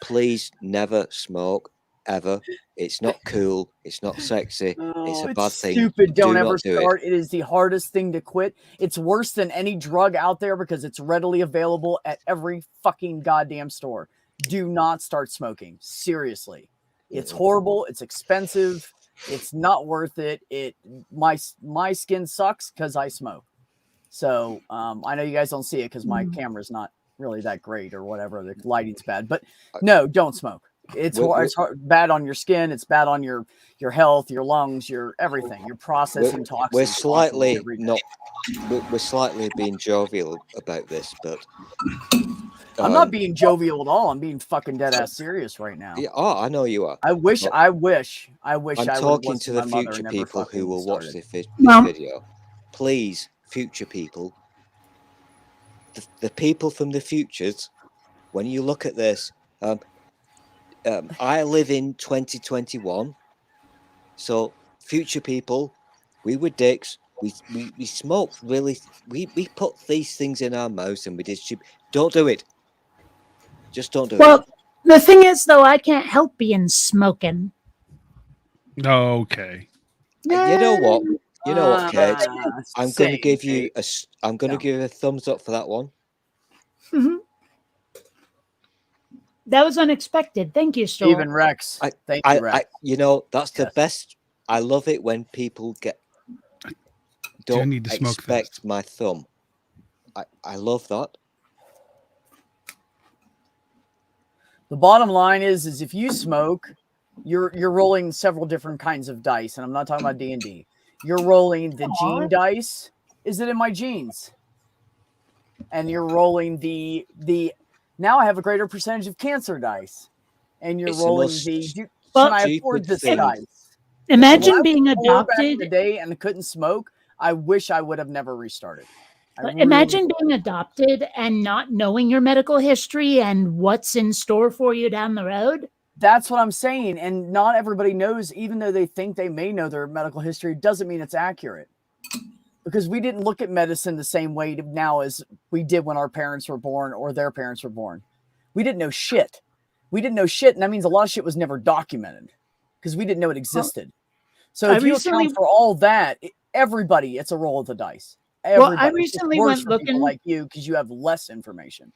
Speaker 1: Please never smoke ever. It's not cool. It's not sexy. It's a
Speaker 3: Oh,
Speaker 1: bad thing.
Speaker 3: stupid. Don't
Speaker 1: Do
Speaker 3: ever
Speaker 1: not do it.
Speaker 3: start. It is the hardest thing to quit. It's worse than any drug out there because it's readily available at every fucking goddamn store. Do not start smoking. Seriously. It's horrible. It's expensive. It's not worth it. My skin sucks because I smoke. So I know you guys don't see it because my camera's not really that great or whatever. The lighting's bad. But no, don't smoke. It's bad on your skin. It's bad on your health, your lungs, your everything. You're processing toxins.
Speaker 1: We're
Speaker 3: constantly
Speaker 1: slightly
Speaker 3: every day.
Speaker 1: not. We're slightly being jovial about this, but
Speaker 3: I'm not being jovial at all. I'm being fucking dead ass serious right now.
Speaker 1: Yeah, oh, I know you are.
Speaker 3: I wish.
Speaker 1: But
Speaker 3: I wish.
Speaker 1: I'm
Speaker 3: I would've
Speaker 1: talking to
Speaker 3: listened
Speaker 1: the
Speaker 3: my mother
Speaker 1: future
Speaker 3: and never
Speaker 1: people who
Speaker 3: fucking
Speaker 1: will watch
Speaker 3: started.
Speaker 1: this
Speaker 6: Well-
Speaker 1: video. Please, future people, the people from the futures, when you look at this, I live in 2021, so future people, we were dicks. We smoked really. We put these things in our mouths and we did stupid. Don't do it. Just don't do
Speaker 6: Well, the thing is, though, I can't help being smoking.
Speaker 8: Okay.
Speaker 1: it. You know what? You know what, Kate? I'm going to
Speaker 3: same,
Speaker 1: give you
Speaker 3: Kate.
Speaker 1: I'm going to
Speaker 3: No.
Speaker 1: give you a thumbs up for that one.
Speaker 6: Mhm. That was unexpected. Thank you, Stoll.
Speaker 3: Even Rex. Thank you, Rex.
Speaker 1: You know, that's the
Speaker 3: Yes.
Speaker 1: best. I love it when people don't
Speaker 8: need to smoke
Speaker 1: expect my thumb. I love that.
Speaker 3: The bottom line is if you smoke, you're rolling several different kinds of dice, and I'm not talking about D&D. You're rolling the gene dice. Is it in my genes? And you're rolling the now I have a greater percentage of cancer dice. And you're
Speaker 1: It's the
Speaker 3: rolling
Speaker 1: most
Speaker 3: can
Speaker 6: Well,
Speaker 3: I
Speaker 1: stupid
Speaker 3: afford this
Speaker 1: thing.
Speaker 3: dice?
Speaker 6: Imagine
Speaker 3: When I
Speaker 6: being
Speaker 3: was poor back in
Speaker 6: adopted.
Speaker 3: the day and couldn't smoke, I wish I would have never restarted.
Speaker 6: Imagine being adopted and not knowing your medical history and what's in store for you down the road.
Speaker 3: That's what I'm saying. And not everybody knows, even though they think they may know their medical history, doesn't mean it's accurate. Because we didn't look at medicine the same way now as we did when our parents were born or their parents were born. We didn't know shit. And that means a lot of shit was never documented because we didn't know it existed. So if you account for all that, everybody, it's a roll of the dice. Everybody.
Speaker 6: Well, I recently went looking
Speaker 3: like you because you have less information.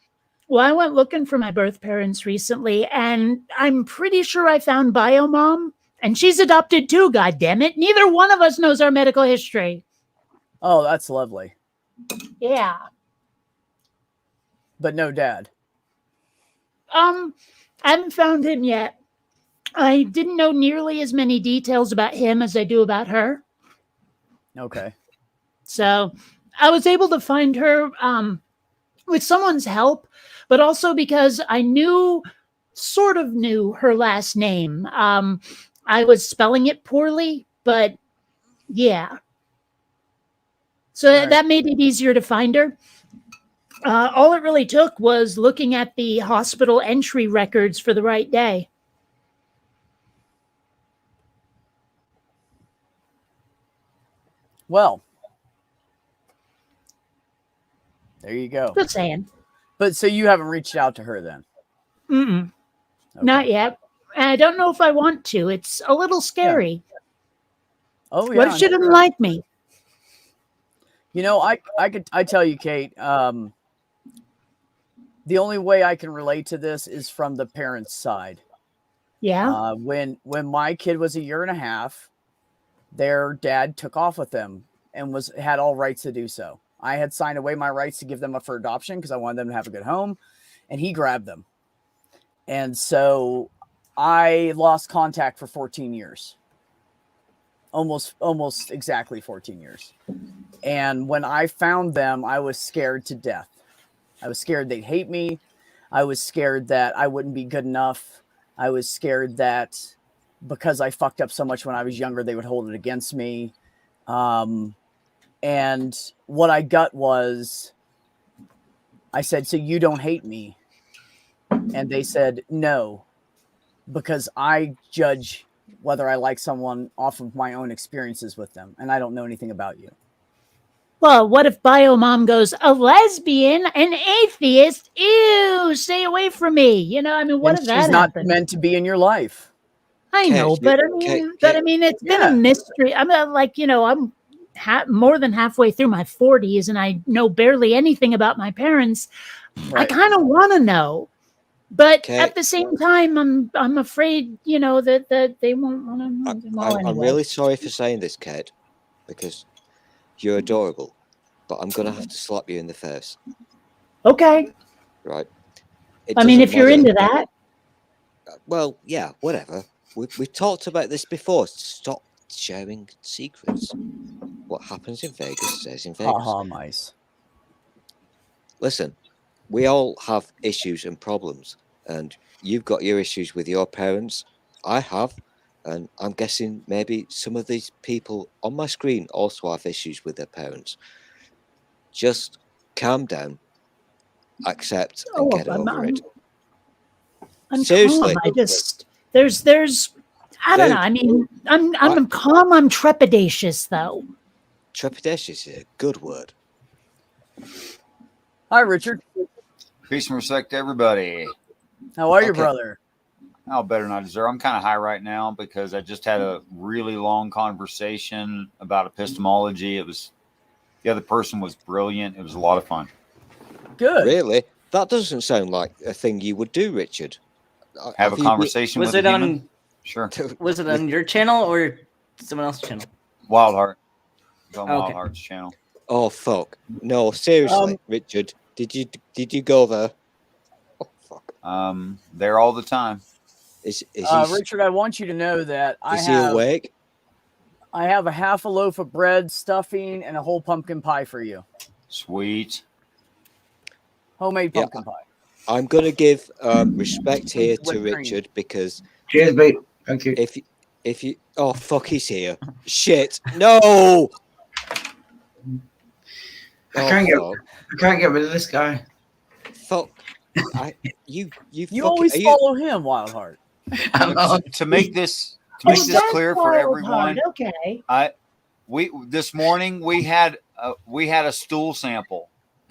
Speaker 6: Well, I went looking for my birth parents recently, and I'm pretty sure I found Biomom, and she's adopted too, goddammit. Neither one of us knows our medical history.
Speaker 3: Oh, that's lovely.
Speaker 6: Yeah.
Speaker 3: But no dad.
Speaker 6: I haven't found him yet. I didn't know nearly as many details about him as I do about her.
Speaker 3: Okay.
Speaker 6: So I was able to find her with someone's help, but also because I sort of knew her last name. I was spelling it poorly, but yeah. So that made it easier to find her. All it really took was looking at the hospital entry records for the right day.
Speaker 3: Well, there you go.
Speaker 6: Just saying.
Speaker 3: But so you haven't reached out to her then?
Speaker 6: Okay. Not yet. And I don't know if I want to. It's a little scary.
Speaker 3: Yeah. Oh yeah.
Speaker 6: What if she doesn't like me?
Speaker 3: You know, I tell you, Kate, the only way I can relate to this is from the parents' side.
Speaker 6: Yeah.
Speaker 3: When my kid was 1.5 years, their dad took off with them and had all rights to do so. I had signed away my rights to give them up for adoption because I wanted them to have a good home, and he grabbed them. And so I lost contact for 14 years. Almost exactly 14 years. And when I found them, I was scared to death. I was scared they'd hate me. I was scared that I wouldn't be good enough. I was scared that because I fucked up so much when I was younger, they would hold it against me. And what I got was, I said, so you don't hate me? And they said, no, because I judge whether I like someone off of my own experiences with them. And I don't know anything about you.
Speaker 6: Well, what if Biomom goes, a lesbian, an atheist? Ew, stay away from me. You know, I mean, what if that
Speaker 3: She's not
Speaker 6: happens?
Speaker 3: meant to be in your life.
Speaker 6: I know, but I mean, it's been a mystery. I mean, like, you know, I'm more than halfway through my 40s, and I know barely anything about my parents. Right. I kind of want to know, but at the same time, I'm afraid, you know, that they won't want to. Well, anyway.
Speaker 1: I'm really sorry for saying this, Kate, because you're adorable, but I'm gonna have to slap you in the face.
Speaker 6: Okay.
Speaker 1: Right.
Speaker 6: I mean, if you're into that.
Speaker 1: Well, yeah, whatever. We talked about this before. Stop sharing secrets. What happens in Vegas stays in Vegas.
Speaker 3: Mice.
Speaker 1: Listen, we all have issues and problems, and you've got your issues with your parents. I have, and I'm guessing maybe some of these people on my screen also have issues with their parents. Just calm down, accept, and get over it.
Speaker 6: I'm
Speaker 1: Seriously.
Speaker 6: calm. I just there's I don't know. I mean, I'm calm. I'm trepidatious though.
Speaker 1: Trepidatious is a good word.
Speaker 3: Hi, Richard.
Speaker 11: Peace and respect to everybody.
Speaker 3: How are you, brother?
Speaker 11: Oh, better than I deserve. I'm kind of high right now because I just had a really long conversation about epistemology. The other person was brilliant. It was a lot of fun.
Speaker 3: Good.
Speaker 1: Really? That doesn't sound like a thing you would do, Richard.
Speaker 11: Have a conversation with a human? Sure.
Speaker 4: Was it on your channel or someone else's channel?
Speaker 11: Wildheart. It's on Wildheart's channel.
Speaker 1: Oh fuck! No, seriously, Richard. Did you go there? Oh fuck!
Speaker 11: There all the time.
Speaker 1: Is he
Speaker 3: Richard, I want you to know that
Speaker 1: is he awake?
Speaker 3: I have a half a loaf of bread, stuffing, and a whole pumpkin pie for you.
Speaker 11: Sweet.
Speaker 3: Homemade
Speaker 1: Yeah.
Speaker 3: pumpkin pie.
Speaker 1: I'm going to give respect here to
Speaker 3: Whipped cream.
Speaker 1: Richard because
Speaker 7: Cheers, mate. Thank you.
Speaker 1: if you oh fuck, he's here. Shit, no.
Speaker 7: I can't get rid of this guy.
Speaker 1: Fuck. You
Speaker 3: always follow him, Wildheart.
Speaker 11: To make this
Speaker 6: that's
Speaker 11: clear for
Speaker 6: Wildheart,
Speaker 11: everyone,
Speaker 6: okay.
Speaker 11: this morning we had a stool sample.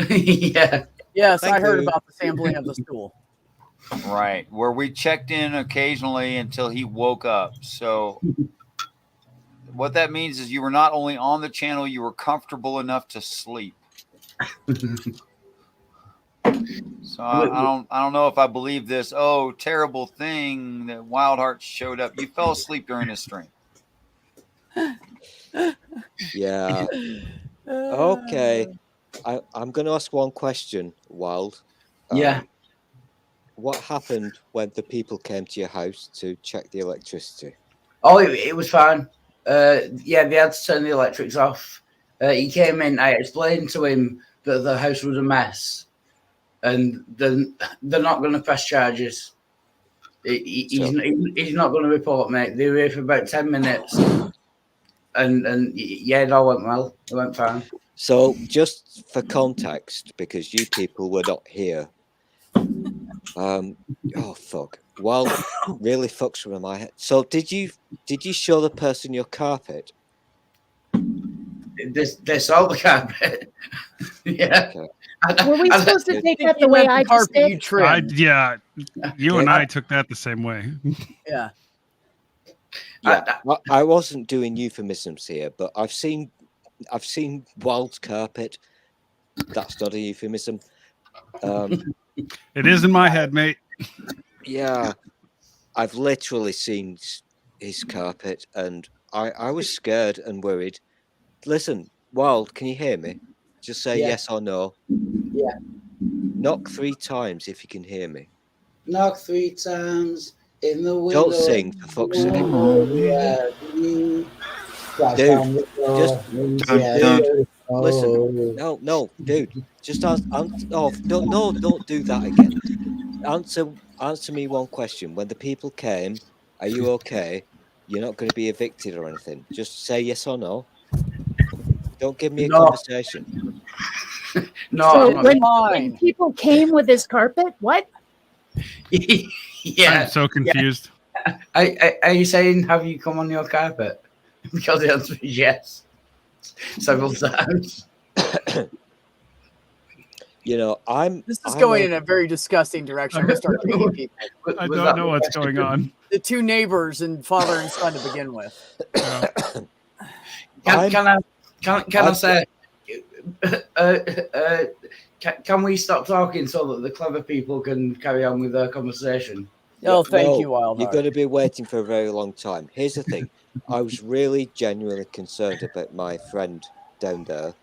Speaker 7: Yeah.
Speaker 3: Yes,
Speaker 1: Thank
Speaker 3: I heard
Speaker 1: you.
Speaker 3: about the sampling of the stool.
Speaker 11: Right, where we checked in occasionally until he woke up. So what that means is you were not only on the channel, you were comfortable enough to sleep. So I don't know if I believe this. Oh, terrible thing that Wildheart showed up. You fell asleep during this stream.
Speaker 1: Yeah. Okay. I'm going to ask one question, Wild.
Speaker 7: Yeah.
Speaker 1: What happened when the people came to your house to check the electricity?
Speaker 7: Oh, it was fine. Yeah, they had to turn the electrics off. He came in. I explained to him that the house was a mess, and then they're not going to press charges. He's not going to report, mate. They were here for about 10 minutes, and yeah, it all went well. It went fine.
Speaker 1: So, just for context, because you people were not here. Oh fuck! Wild really fucks with my head. So, did you show the person your carpet?
Speaker 7: They saw the carpet. Yeah.
Speaker 1: Okay.
Speaker 6: Were we supposed to take that the way I just did?
Speaker 8: Yeah, you and I took that the same way.
Speaker 3: Yeah.
Speaker 1: Yeah, I wasn't doing euphemisms here, but I've seen Wild's carpet. That's not a euphemism.
Speaker 8: It is in my head, mate.
Speaker 1: Yeah, I've literally seen his carpet, and I was scared and worried. Listen, Wild, can you hear me? Just say yes or no.
Speaker 7: Yeah.
Speaker 1: Knock 3 times if you can hear me.
Speaker 7: Knock 3 times in the window.
Speaker 1: Don't sing, for fuck's sake. Dude, listen. No, dude. Just don't do that again. Answer me one question. When the people came, are you okay? You're not going to be evicted or anything. Just say yes or no. Don't give me a conversation.
Speaker 7: No,
Speaker 6: So when people came with this carpet, what?
Speaker 7: Yeah.
Speaker 8: I'm so confused.
Speaker 7: Are you saying have you come on your carpet? Because the answer is yes. Several times.
Speaker 1: You know,
Speaker 3: This is going in a very disgusting direction. I'm gonna start pinging people.
Speaker 8: I don't know what's going on.
Speaker 3: The 2 neighbors and father and son to begin with.
Speaker 7: Can I say? Can we stop talking so that the clever people can carry on with their conversation?
Speaker 3: Oh, thank you, Wildheart.
Speaker 1: You're going to be waiting for a very long time. Here's the thing. I was really genuinely concerned about my friend down there,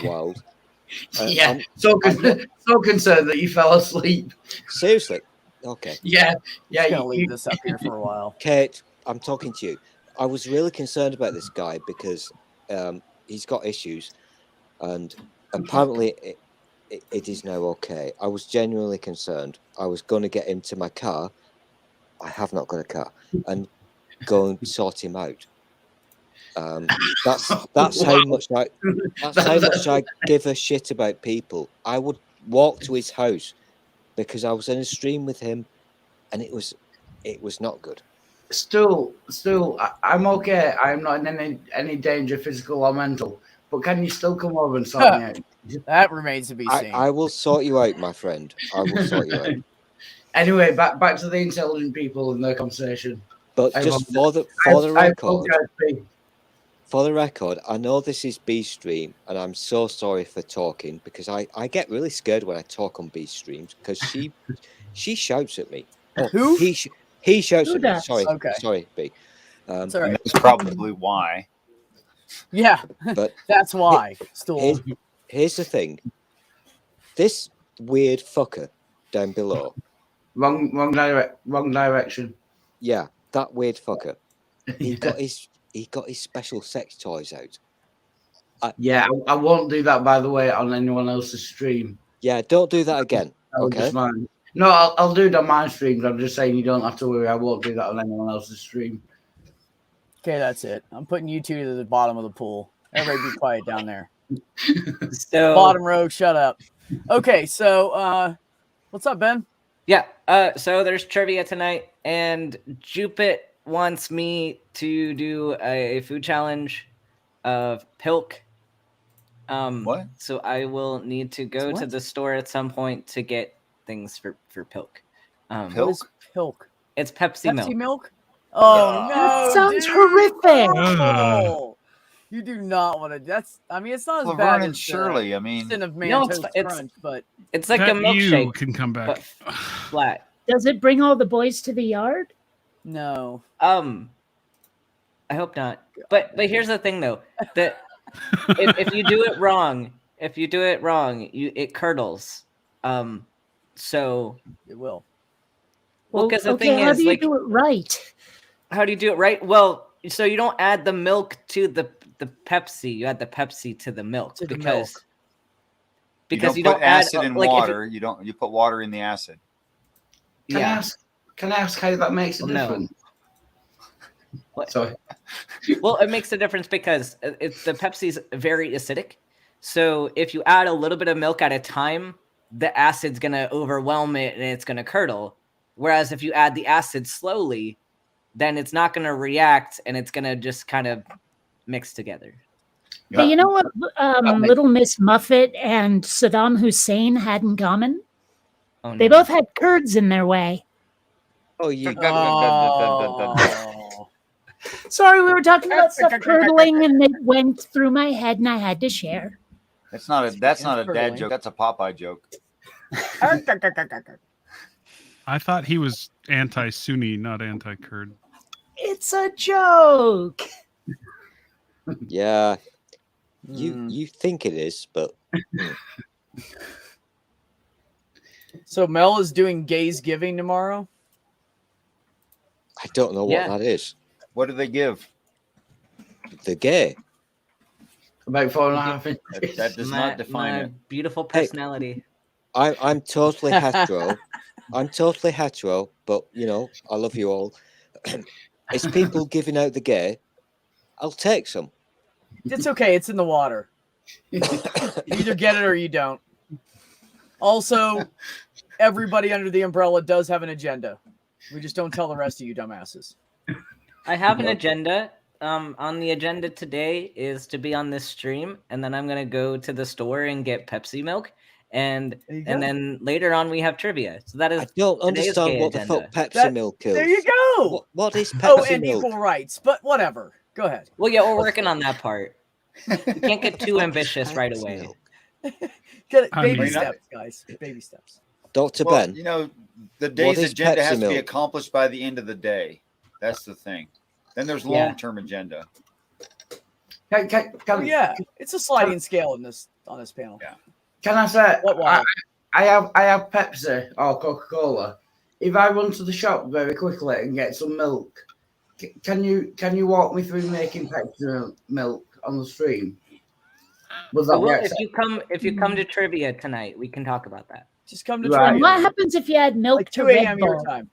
Speaker 1: Wild.
Speaker 7: Yeah, so concerned that you fell asleep.
Speaker 1: Seriously? Okay.
Speaker 7: Yeah.
Speaker 3: I'm going to leave this up here for a while.
Speaker 1: Kate, I'm talking to you. I was really concerned about this guy because he's got issues, and apparently it is now okay. I was genuinely concerned. I was going to get him to my car. I have not got a car, and go and sort him out. That's how much I give a shit about people. I would walk to his house because I was in a stream with him, and it was not good.
Speaker 7: Still, I'm okay. I'm not in any danger, physical or mental. But can you still come over and sort me out?
Speaker 3: That remains to be seen.
Speaker 1: I will sort you out, my friend. I will sort you out.
Speaker 7: Anyway, back to the intelligent people and their conversation.
Speaker 1: But just for the record, I know this is B stream, and I'm so sorry for talking because I get really scared when I talk on B streams because she shouts at me. Oh,
Speaker 3: who?
Speaker 1: He shouts
Speaker 6: Who
Speaker 1: at me.
Speaker 6: does?
Speaker 1: Sorry, B.
Speaker 3: Sorry.
Speaker 11: That's probably why.
Speaker 3: Yeah,
Speaker 1: but
Speaker 3: that's why. Still,
Speaker 1: here's the thing. This weird fucker down below,
Speaker 7: Wrong direction.
Speaker 1: Yeah, that weird fucker. He got his special sex toys out.
Speaker 7: I won't do that, by the way, on anyone else's stream.
Speaker 1: Yeah, don't do that again.
Speaker 7: That was
Speaker 1: Okay.
Speaker 7: just mine. No, I'll do it on my streams. I'm just saying you don't have to worry. I won't do that on anyone else's stream.
Speaker 3: Okay, that's it. I'm putting you two to the bottom of the pool. Everybody be quiet down there.
Speaker 4: So
Speaker 3: Bottom row, shut up. Okay, so what's up, Ben?
Speaker 4: yeah, so there's trivia tonight, and Jupit wants me to do a food challenge of pilk.
Speaker 11: What?
Speaker 4: So I will need to go to
Speaker 3: What?
Speaker 4: the store at some point to get things for pilk.
Speaker 3: What
Speaker 11: Pilk?
Speaker 3: is pilk?
Speaker 4: It's Pepsi milk.
Speaker 3: Pepsi milk? Oh,
Speaker 6: That
Speaker 3: no.
Speaker 6: sounds
Speaker 3: dude.
Speaker 6: horrific.
Speaker 3: Oh, you do not want to. That's, I mean, it's not as
Speaker 11: Laverne
Speaker 3: bad
Speaker 11: and
Speaker 3: as
Speaker 11: Shirley. I mean,
Speaker 3: Cinnamon
Speaker 4: No,
Speaker 3: Toast
Speaker 4: it's-
Speaker 3: Crunch, but
Speaker 4: It's like
Speaker 8: That
Speaker 4: a milkshake,
Speaker 8: you can come back.
Speaker 4: but flat.
Speaker 6: Does it bring all the boys to the yard?
Speaker 3: no.
Speaker 4: I hope not. But here's the thing though, that if you do it wrong, it curdles. So
Speaker 3: It will.
Speaker 4: Well, 'cause the
Speaker 6: okay,
Speaker 4: thing
Speaker 6: how
Speaker 4: is,
Speaker 6: do you
Speaker 4: like-
Speaker 6: do it right?
Speaker 4: how do you do it right? Well, so you don't add the milk to the Pepsi. You add the Pepsi to the milk
Speaker 3: To the
Speaker 4: because
Speaker 11: you
Speaker 4: you
Speaker 11: don't
Speaker 4: don't
Speaker 11: put
Speaker 4: add
Speaker 11: acid in
Speaker 4: like, if
Speaker 11: water. You put water in the acid.
Speaker 7: Can I ask how that makes a
Speaker 4: No.
Speaker 7: difference?
Speaker 4: What?
Speaker 7: Sorry.
Speaker 4: Well, it makes a difference because the Pepsi's very acidic. So if you add a little bit of milk at a time, the acid's gonna overwhelm it and it's gonna curdle. Whereas if you add the acid slowly, then it's not gonna react and it's gonna just kind of mix together.
Speaker 6: Hey, you know what
Speaker 7: makes-
Speaker 6: Little Miss Muffet and Saddam Hussein had in common?
Speaker 4: Oh,
Speaker 6: They
Speaker 4: no.
Speaker 6: both had curds in their way.
Speaker 1: Oh, you.
Speaker 3: Oh.
Speaker 6: Sorry, we were talking about stuff curdling and it went through my head and I had to share.
Speaker 11: That's not a dad
Speaker 3: curdling.
Speaker 11: joke. That's a Popeye joke.
Speaker 8: I thought he was anti-Sunni, not anti-Kurd.
Speaker 6: It's a joke.
Speaker 1: Yeah. You think it is, but
Speaker 3: So Mel is doing Gays Giving tomorrow?
Speaker 1: I don't know what
Speaker 4: Yeah.
Speaker 1: that is.
Speaker 11: What do they give?
Speaker 1: The gay.
Speaker 7: About 4.5 inches.
Speaker 11: That does not define
Speaker 4: my
Speaker 11: it.
Speaker 4: beautiful
Speaker 1: Hey.
Speaker 4: personality.
Speaker 1: I'm totally hetero. I'm totally hetero, but you know, I love you all. It's people giving out the gay. I'll take some.
Speaker 3: It's okay. It's in the water. You either get it or you don't. Also, everybody under the umbrella does have an agenda. We just don't tell the rest of you dumbasses.
Speaker 4: I have an agenda. On the agenda today is to be on this stream, and then I'm gonna go to the store and get Pepsi milk, and
Speaker 3: There you go.
Speaker 4: then later on we have trivia. So that is
Speaker 1: I don't
Speaker 4: today's
Speaker 1: understand
Speaker 4: gay
Speaker 1: what the fuck
Speaker 4: agenda.
Speaker 1: Pepsi
Speaker 3: That-
Speaker 1: milk is.
Speaker 3: There you go.
Speaker 1: What is Pepsi
Speaker 3: Oh, and
Speaker 1: milk?
Speaker 3: equal rights, but whatever. Go ahead.
Speaker 4: Well, yeah, we're working on that part. You can't get too ambitious right
Speaker 1: Pepsi
Speaker 4: away.
Speaker 1: milk.
Speaker 3: Get it.
Speaker 8: I
Speaker 3: Baby
Speaker 8: mean-
Speaker 3: steps, guys. Baby steps.
Speaker 1: Dr.
Speaker 11: Well,
Speaker 1: Ben,
Speaker 11: you know, the day's
Speaker 1: is
Speaker 11: agenda
Speaker 1: Pepsi
Speaker 11: has to be
Speaker 1: milk?
Speaker 11: accomplished by the end of the day. That's the thing. Then there's
Speaker 4: Yeah.
Speaker 11: long-term agenda.
Speaker 3: Oh yeah, it's a sliding scale on this panel.
Speaker 11: Yeah.
Speaker 7: Can I say
Speaker 3: What water?
Speaker 7: I have Pepsi or Coca-Cola. If I run to the shop very quickly and get some milk, can you walk me through making Pepsi milk on the stream? Was that
Speaker 4: Well,
Speaker 7: right?
Speaker 4: if you come to trivia tonight, we can talk about that.
Speaker 3: Just come to
Speaker 7: Right.
Speaker 6: And
Speaker 3: trivia.
Speaker 6: what happens if you add milk
Speaker 3: Like
Speaker 6: to
Speaker 3: 2
Speaker 6: Red
Speaker 3: a.m. your
Speaker 6: Bull?
Speaker 3: time.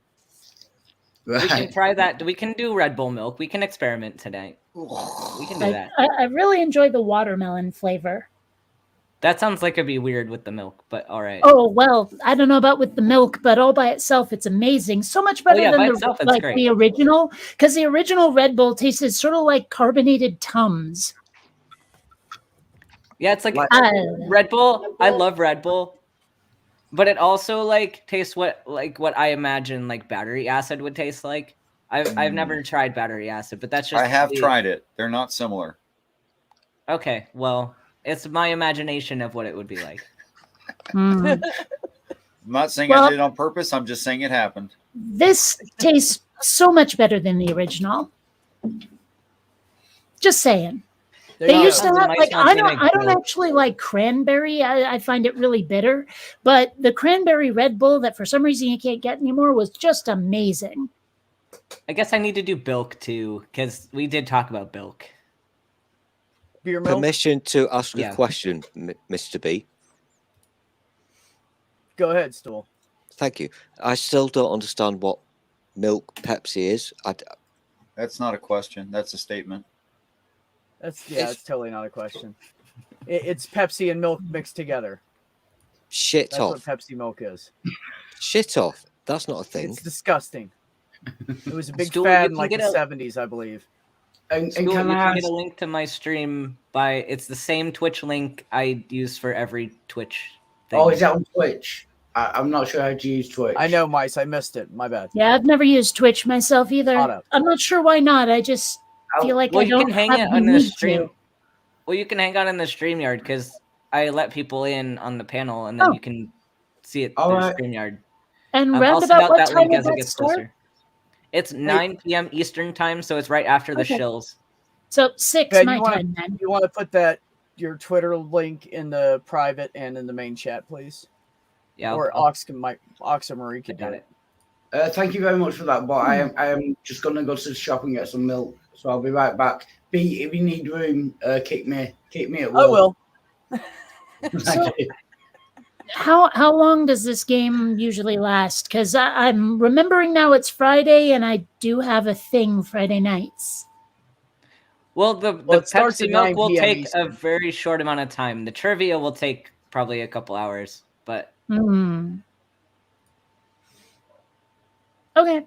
Speaker 4: We can
Speaker 7: Right.
Speaker 4: try that. We can do Red Bull milk. We can experiment tonight. We can do that.
Speaker 6: I really enjoy the watermelon flavor.
Speaker 4: That sounds like it'd be weird with the milk, but all right.
Speaker 6: Oh well, I don't know about with the milk, but all by itself, it's amazing. So much better
Speaker 4: yeah, by
Speaker 6: than
Speaker 4: itself, it's
Speaker 6: like
Speaker 4: great.
Speaker 6: the original, because the original Red Bull tasted sort of like carbonated Tums.
Speaker 4: Yeah, it's like
Speaker 6: Uh,
Speaker 4: Red Bull. I love Red Bull, but it also like tastes what I imagine like battery acid would taste like. I've never tried battery acid, but that's just
Speaker 11: I have tried it. They're not similar.
Speaker 4: Okay, well, it's my imagination of what it would be like.
Speaker 6: hmm.
Speaker 11: I'm not saying
Speaker 6: Well-
Speaker 11: I did it on purpose. I'm just saying it happened.
Speaker 6: This tastes so much better than the original. Just saying. They used to
Speaker 4: Tons of
Speaker 6: have
Speaker 4: nice
Speaker 6: like I don't
Speaker 4: Montana Gold.
Speaker 6: actually like cranberry. I find it really bitter, but the cranberry Red Bull that for some reason you can't get anymore was just amazing.
Speaker 4: I guess I need to do Bilk too, because we did talk about Bilk.
Speaker 3: Beer milk.
Speaker 1: Permission to ask
Speaker 4: Yeah.
Speaker 1: a question, Mr. B.
Speaker 3: Go ahead, Stool.
Speaker 1: Thank you. I still don't understand what milk Pepsi is.
Speaker 11: That's not a question. That's a statement.
Speaker 3: It's totally not a question. It's Pepsi and milk mixed together.
Speaker 1: Shit
Speaker 3: That's
Speaker 1: off.
Speaker 3: what Pepsi milk is.
Speaker 1: Shit off. That's not a thing.
Speaker 3: It's disgusting. It was a big
Speaker 4: Stool,
Speaker 3: fad
Speaker 4: you
Speaker 3: in
Speaker 4: can
Speaker 3: like the
Speaker 4: get a-
Speaker 3: 70s, I believe.
Speaker 7: And
Speaker 4: Stool,
Speaker 7: can
Speaker 4: you
Speaker 7: I
Speaker 4: can
Speaker 7: ask,
Speaker 4: get a link to my stream by it's the same Twitch link I use for every Twitch thing.
Speaker 7: oh, is that on Twitch? I'm not sure how to use Twitch.
Speaker 3: I know, Mice. I missed it. My bad.
Speaker 6: Yeah, I've never used Twitch myself either.
Speaker 3: Auto.
Speaker 6: I'm not sure why not. I just feel like
Speaker 4: Well,
Speaker 6: I
Speaker 4: you
Speaker 6: don't
Speaker 4: can hang
Speaker 6: have
Speaker 4: it
Speaker 6: the
Speaker 4: on the
Speaker 6: need
Speaker 4: stream.
Speaker 6: to.
Speaker 4: Well, you can hang out in the StreamYard because I let people in on the panel, and then
Speaker 6: Oh.
Speaker 4: you can see it
Speaker 7: All
Speaker 4: through
Speaker 7: right.
Speaker 4: StreamYard.
Speaker 6: And
Speaker 4: I'll
Speaker 6: round
Speaker 4: send
Speaker 6: about
Speaker 4: out
Speaker 6: what
Speaker 4: that
Speaker 6: time
Speaker 4: link
Speaker 6: would
Speaker 4: as it
Speaker 6: that
Speaker 4: gets
Speaker 6: start?
Speaker 4: closer. It's 9 p.m. Eastern time, so it's right after the
Speaker 6: Okay.
Speaker 4: shills.
Speaker 6: So 6
Speaker 3: Ben,
Speaker 6: my
Speaker 3: you wanna-
Speaker 6: time then.
Speaker 3: You want to put your Twitter link in the private and in the main chat, please?
Speaker 4: Yeah,
Speaker 3: Or Ox or Marie could do
Speaker 4: got
Speaker 3: it.
Speaker 7: Thank you very much for that, but I am just going to go to the shop and get some milk, so I'll be right back. B, if you need room, kick me at will.
Speaker 3: I will.
Speaker 7: Thank you.
Speaker 6: How long does this game usually last? Because I'm remembering now it's Friday, and I do have a thing Friday nights.
Speaker 4: Well, the
Speaker 3: it starts
Speaker 4: Pepsi
Speaker 3: at
Speaker 4: milk
Speaker 3: 9
Speaker 4: will
Speaker 3: p.m.
Speaker 4: take a
Speaker 3: Eastern.
Speaker 4: very short amount of time. The trivia will take probably a couple hours, but
Speaker 6: Hmm. Okay.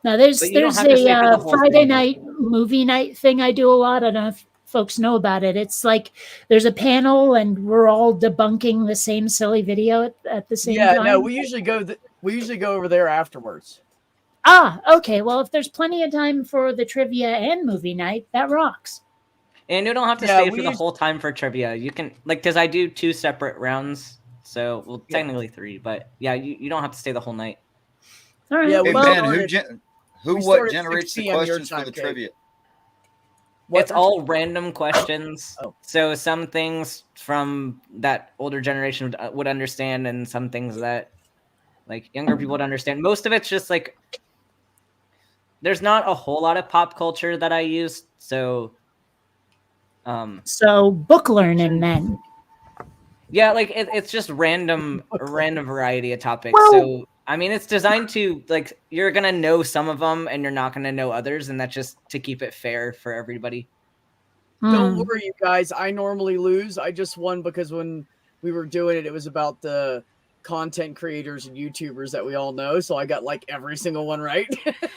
Speaker 6: Now there's
Speaker 4: But you don't
Speaker 6: there's
Speaker 4: have to stay for the
Speaker 6: a
Speaker 4: whole
Speaker 6: Friday
Speaker 4: thing.
Speaker 6: night movie night thing I do a lot. I don't know if folks know about it. It's like there's a panel and we're all debunking the same silly video at the same
Speaker 3: Yeah,
Speaker 6: time.
Speaker 3: no, we usually go over there afterwards.
Speaker 6: Ah, okay. Well, if there's plenty of time for the trivia and movie night, that rocks.
Speaker 4: and you don't have to
Speaker 3: Yeah,
Speaker 4: stay
Speaker 3: we
Speaker 4: for the
Speaker 3: us-
Speaker 4: whole time for trivia. You can because I do 2 separate rounds, so well
Speaker 3: Yeah.
Speaker 4: technically 3, but yeah, you don't have to stay the whole night.
Speaker 6: All right.
Speaker 3: Yeah,
Speaker 11: Hey,
Speaker 3: well,
Speaker 11: Ben,
Speaker 3: started-
Speaker 11: who
Speaker 3: we
Speaker 11: what
Speaker 3: started 6
Speaker 11: generates the
Speaker 3: p.m. your
Speaker 11: questions for
Speaker 3: time,
Speaker 11: the
Speaker 3: Kate.
Speaker 11: trivia?
Speaker 4: It's all random questions.
Speaker 3: Oh.
Speaker 4: So some things from that older generation would understand, and some things that like younger people would understand. Most of it's just like there's not a whole lot of pop culture that I use. So,
Speaker 6: So book learning then.
Speaker 4: yeah, like it's just random variety of topics.
Speaker 6: Well-
Speaker 4: So I mean, it's designed to like you're gonna know some of them, and you're not gonna know others, and that's just to keep it fair for everybody.
Speaker 3: Don't
Speaker 6: Hmm.
Speaker 3: worry, you guys. I normally lose. I just won because when we were doing it, it was about the content creators and YouTubers that we all know. So I got like every single one right.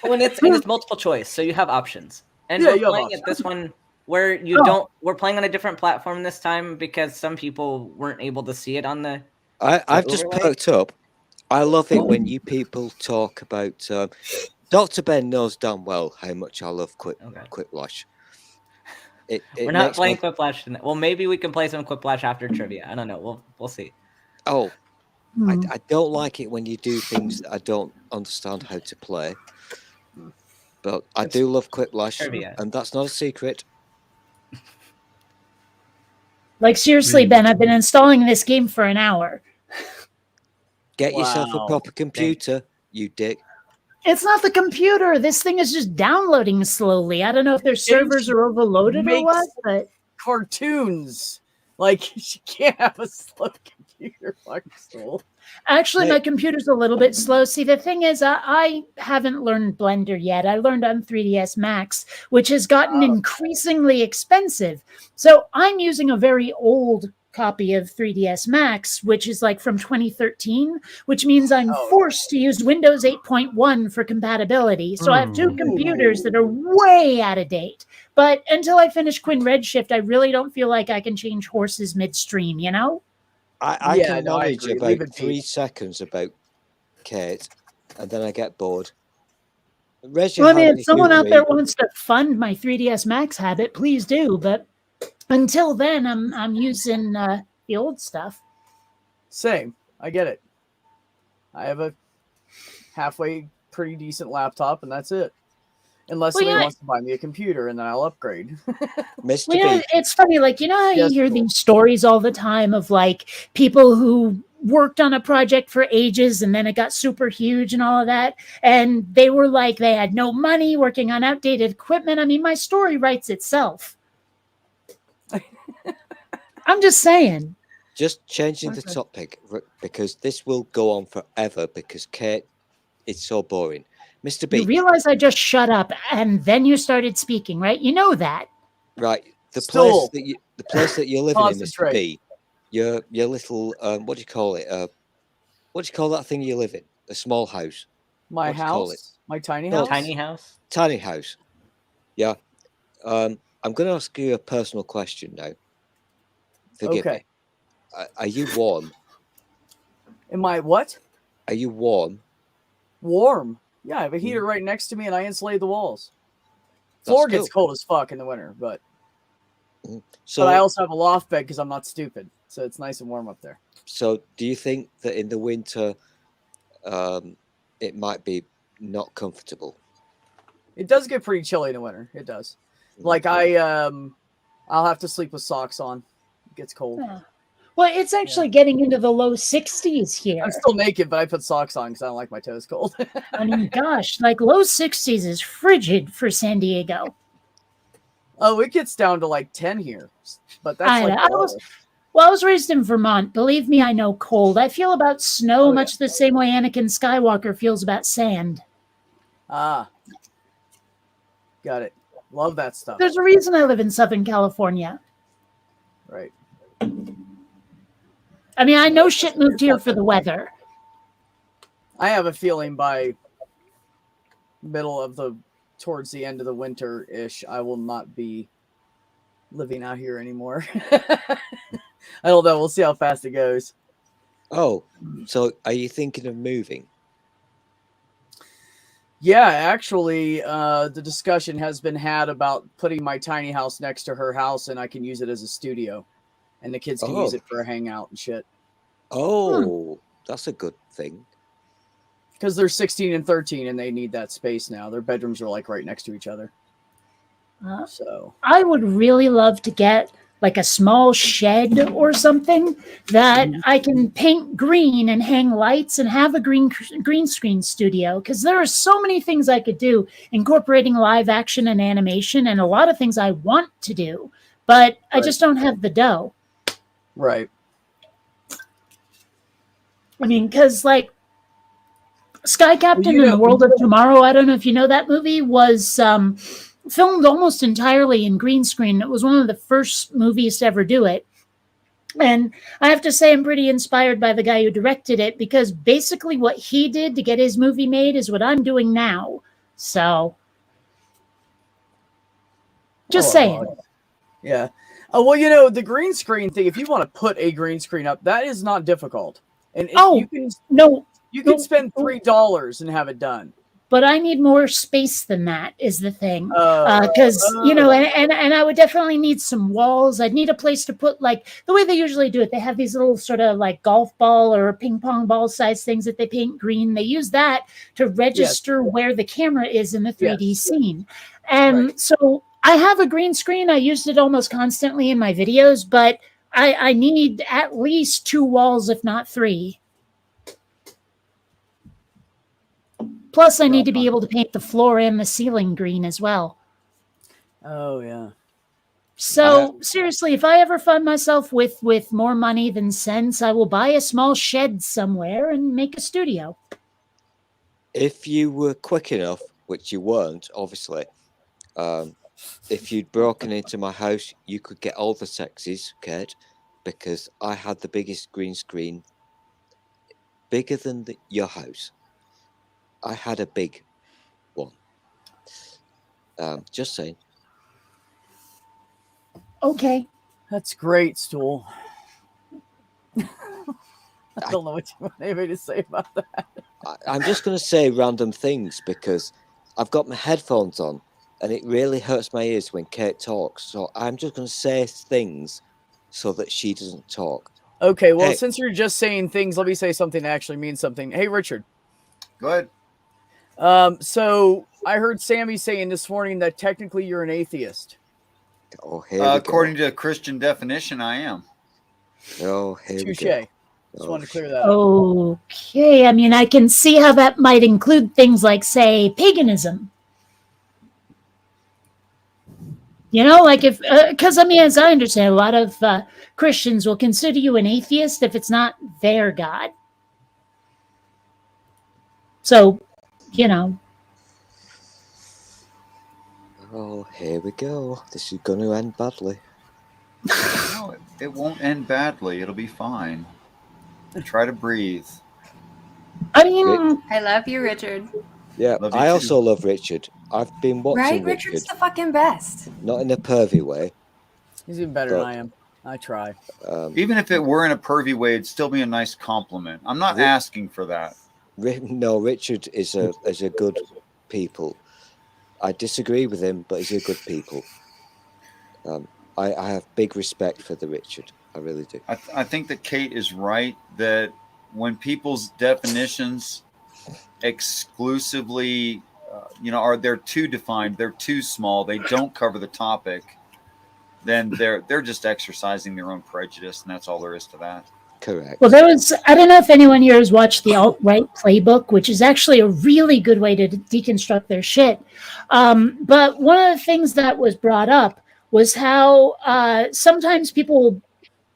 Speaker 4: When it's multiple choice, so you have options. And
Speaker 3: Yeah,
Speaker 4: we're
Speaker 3: you have
Speaker 4: playing it this one where you
Speaker 6: Oh.
Speaker 4: don't. We're playing on a different platform this time because some people weren't able to see it on the.
Speaker 1: I've just
Speaker 4: overlay?
Speaker 1: perked up. I love it when you people talk about. Dr. Ben knows damn well how much I love Quiplash. It
Speaker 4: We're not
Speaker 1: makes
Speaker 4: playing
Speaker 1: me-
Speaker 4: Quiplash tonight. Well, maybe we can play some Quiplash after trivia. I don't know. We'll see.
Speaker 1: Oh,
Speaker 6: Hmm.
Speaker 1: I don't like it when you do things that I don't understand how to play. But I do love Quiplash,
Speaker 4: Trivia.
Speaker 1: and that's not a secret.
Speaker 6: Like seriously, Ben, I've been installing this game for an hour.
Speaker 1: Get yourself a
Speaker 3: Wow.
Speaker 1: proper computer, you dick.
Speaker 6: It's not the computer. This thing is just downloading slowly. I don't know if their servers are overloaded or
Speaker 3: makes-
Speaker 6: what, but
Speaker 3: Cartoons. Like you can't have a slow computer, fucking soul.
Speaker 6: actually,
Speaker 1: Hey.
Speaker 6: my computer's a little bit slow. See, the thing is, I haven't learned Blender yet. I learned on 3ds Max, which has gotten increasingly expensive. So I'm using a very old copy of 3ds Max, which is like from 2013, which means I'm
Speaker 3: Oh.
Speaker 6: forced to use Windows 8.1 for compatibility. So I have 2
Speaker 8: Ooh.
Speaker 6: computers that are way out of date. But until I finish Quinn Redshift, I really don't feel like I can change horses midstream, you know?
Speaker 1: I
Speaker 3: Yeah,
Speaker 1: can
Speaker 3: no, I
Speaker 1: manage
Speaker 3: agree. Leave
Speaker 1: about
Speaker 3: it be.
Speaker 1: 3 seconds about Kate, and then I get bored. Reggie
Speaker 6: Well, I mean,
Speaker 1: had
Speaker 6: if someone out there
Speaker 1: theory.
Speaker 6: wants to fund my 3ds Max habit, please do. But until then, I'm using the old stuff.
Speaker 3: Same. I get it. I have a halfway pretty decent laptop, and that's it. Unless
Speaker 6: Well,
Speaker 3: somebody
Speaker 6: yeah.
Speaker 3: wants to buy me a computer, and then I'll upgrade.
Speaker 1: Mr.
Speaker 6: Well, yeah,
Speaker 1: B,
Speaker 6: it's funny, like, you know how you
Speaker 3: Yes,
Speaker 6: hear
Speaker 3: Joel.
Speaker 6: these stories all the time of like people who worked on a project for ages and then it got super huge and all of that. And they were like, they had no money working on outdated equipment. I mean, my story writes itself. I'm just saying.
Speaker 1: just changing the
Speaker 3: Okay.
Speaker 1: topic because this will go on forever because Kate, it's so boring. Mr.
Speaker 6: You
Speaker 1: B,
Speaker 6: realize I just shut up and then you started speaking, right? You know that.
Speaker 1: right? The
Speaker 3: Stool.
Speaker 1: place that you're living in, Mr.
Speaker 3: Concentrate.
Speaker 1: B, your little what do you call it? What do you call that thing you live in? A small house.
Speaker 3: My
Speaker 1: What do you call it?
Speaker 3: house? My tiny
Speaker 1: No,
Speaker 3: house?
Speaker 4: Tiny house.
Speaker 1: Tiny house. Yeah. I'm going to ask you a personal question now. Forgive
Speaker 3: Okay.
Speaker 1: me. Are you warm?
Speaker 3: Am I what?
Speaker 1: Are you warm?
Speaker 3: Warm. Yeah, I have a heater right next to me, and I insulate the walls.
Speaker 1: That's
Speaker 3: Floor gets
Speaker 1: cool.
Speaker 3: cold as fuck in the winter, but
Speaker 1: So,
Speaker 3: I also have a loft bed because I'm not stupid, so it's nice and warm up there.
Speaker 1: so do you think that in the winter, it might be not comfortable?
Speaker 3: It does get pretty chilly in the winter. It does. Like I'll have to sleep with socks on. It gets cold.
Speaker 6: Yeah. Well, it's actually getting into the low 60s here.
Speaker 3: I'm still naked, but I put socks on because I don't like my toes cold.
Speaker 6: I mean, gosh, like low 60s is frigid for San Diego.
Speaker 3: Oh, it gets down to like 10 here, but that's
Speaker 6: I
Speaker 3: like
Speaker 6: know. I was raised in Vermont. Believe me, I know cold. I feel about snow much the same way Anakin Skywalker feels about sand.
Speaker 3: Ah, got it. Love that stuff.
Speaker 6: There's a reason I live in Southern California.
Speaker 3: Right.
Speaker 6: I mean, I know shit moved here for the weather.
Speaker 3: I have a feeling by towards the end of the winter ish, I will not be living out here anymore. I don't know. We'll see how fast it goes.
Speaker 1: Oh, so are you thinking of moving?
Speaker 3: Yeah, actually, the discussion has been had about putting my tiny house next to her house, and I can use it as a studio, and the kids can use it for a hangout and shit.
Speaker 1: Oh, that's a good thing.
Speaker 3: Because they're 16 and 13, and they need that space now. Their bedrooms are like right next to each other. So
Speaker 6: I would really love to get like a small shed or something that I can paint green and hang lights and have a green screen studio, because there are so many things I could do incorporating live action and animation and a lot of things I want to do, but I just don't have the dough.
Speaker 3: Right.
Speaker 6: I mean, because like Sky Captain and the World of Tomorrow, I don't know if you know that movie, was filmed almost entirely in green screen. It was one of the first movies to ever do it. And I have to say I'm pretty inspired by the guy who directed it, because basically what he did to get his movie made is what I'm doing now. So, just saying.
Speaker 3: Yeah. Oh, well, you know, the green screen thing, if you want to put a green screen up, that is not difficult. And you can spend $3 and have it done.
Speaker 6: But I need more space than that is the thing. Because, you know, and I would definitely need some walls. I'd need a place to put, like, the way they usually do it. They have these little sort of like golf ball or ping pong ball size things that they paint green. They use that to register where the camera is in the 3D scene. And so I have a green screen. I used it almost constantly in my videos, but I need at least 2 walls, if not 3. Plus, I need to be able to paint the floor and the ceiling green as well.
Speaker 3: Oh, yeah.
Speaker 6: So, seriously, if I ever find myself with more money than sense, I will buy a small shed somewhere and make a studio.
Speaker 1: If you were quick enough, which you weren't, obviously, if you'd broken into my house, you could get all the sexes, Kate, because I had the biggest green screen, bigger than your house. I had a big one. Just saying.
Speaker 6: Okay.
Speaker 3: That's great, Stool. I don't know what you want anybody to say about that.
Speaker 1: I'm just going to say random things because I've got my headphones on and it really hurts my ears when Kate talks. So I'm just going to say things so that she doesn't talk.
Speaker 3: Okay, well, since you're just saying things, let me say something that actually means something. Hey, Richard.
Speaker 11: Go ahead.
Speaker 3: So I heard Sammy saying this morning that technically you're an atheist.
Speaker 1: Oh, here we go.
Speaker 11: According to Christian definition, I am.
Speaker 1: Oh, here we
Speaker 3: Touche.
Speaker 1: go.
Speaker 3: Just
Speaker 1: Oh,
Speaker 3: wanted to clear that up.
Speaker 6: Okay, I mean, I can see how that might include things like, say, paganism. You know, like if, because I mean, as I understand, a lot of Christians will consider you an atheist if it's not their God. So, you know.
Speaker 1: Oh, here we go. This is going to end badly.
Speaker 11: No, it won't end badly. It'll be fine. Try to breathe.
Speaker 6: I mean,
Speaker 9: I love you, Richard.
Speaker 1: Yeah,
Speaker 11: Love you
Speaker 1: I
Speaker 11: too.
Speaker 1: also love Richard. I've been watching
Speaker 9: Right?
Speaker 1: Richard,
Speaker 9: Richard's the fucking best.
Speaker 1: not in a pervy way.
Speaker 3: He's even better than
Speaker 1: But-
Speaker 3: I am. I try.
Speaker 11: Even if it were in a pervy way, it'd still be a nice compliment. I'm not asking for that.
Speaker 1: No, Richard is a good people. I disagree with him, but he's a good people. I have big respect for the Richard. I really do.
Speaker 11: I think that Kate is right that when people's definitions exclusively, they're too defined, they're too small, they don't cover the topic, then they're just exercising their own prejudice, and that's all there is to that.
Speaker 1: Correct.
Speaker 6: well, I don't know if anyone here has watched the Alt-Right Playbook, which is actually a really good way to deconstruct their shit. But one of the things that was brought up was how sometimes people will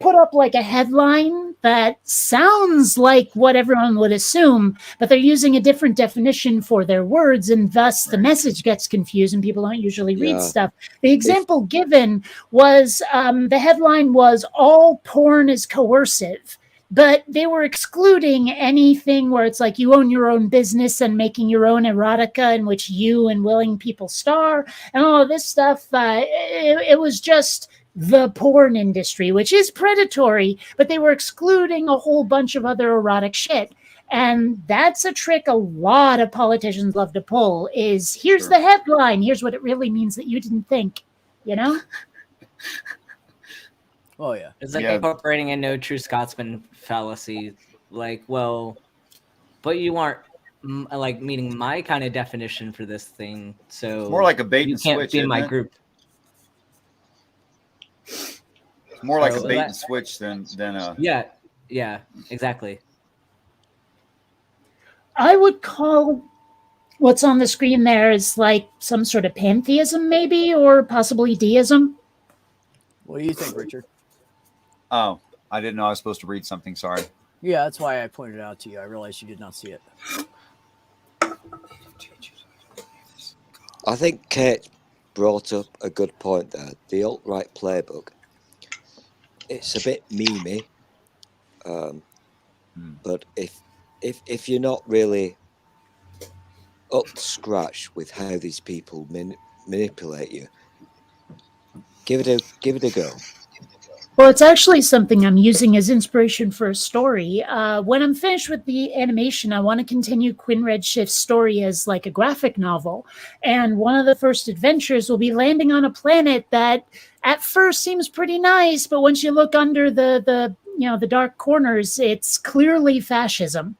Speaker 6: put up like a headline that sounds like what everyone would assume, but they're using a different definition for their words, and thus the message gets confused and people don't usually read
Speaker 1: Yeah.
Speaker 6: stuff. The example given was the headline was "All porn is coercive," but they were excluding anything where it's like you own your own business and making your own erotica in which you and willing people star and all of this stuff. It was just the porn industry, which is predatory, but they were excluding a whole bunch of other erotic shit. And that's a trick a lot of politicians love to pull is here's
Speaker 11: Sure.
Speaker 6: the headline, here's what it really means that you didn't think, you know?
Speaker 3: Oh yeah.
Speaker 4: It's like
Speaker 11: Yeah.
Speaker 4: incorporating a no true Scotsman fallacy. Like, well, but you aren't like meeting my kind of definition for this thing, so
Speaker 11: It's more like a bait
Speaker 4: you
Speaker 11: and
Speaker 4: can't
Speaker 11: switch,
Speaker 4: be in
Speaker 11: isn't
Speaker 4: my
Speaker 11: it?
Speaker 4: group.
Speaker 11: It's more like
Speaker 4: So
Speaker 11: a bait
Speaker 4: that-
Speaker 11: and switch than a.
Speaker 4: Yeah, exactly.
Speaker 6: I would call what's on the screen there is like some sort of pantheism, maybe, or possibly deism.
Speaker 3: What do you think, Richard?
Speaker 11: Oh, I didn't know I was supposed to read something. Sorry.
Speaker 3: Yeah, that's why I pointed it out to you. I realized you did not see it.
Speaker 1: I think Kate brought up a good point there. The alt-right playbook. It's a bit memey, but if you're not really up to scratch with how these people manipulate you, give it a go.
Speaker 6: Well, it's actually something I'm using as inspiration for a story. When I'm finished with the animation, I want to continue Quinn Redshif's story as like a graphic novel. And one of the first adventures will be landing on a planet that at first seems pretty nice, but once you look under the dark corners, it's clearly fascism.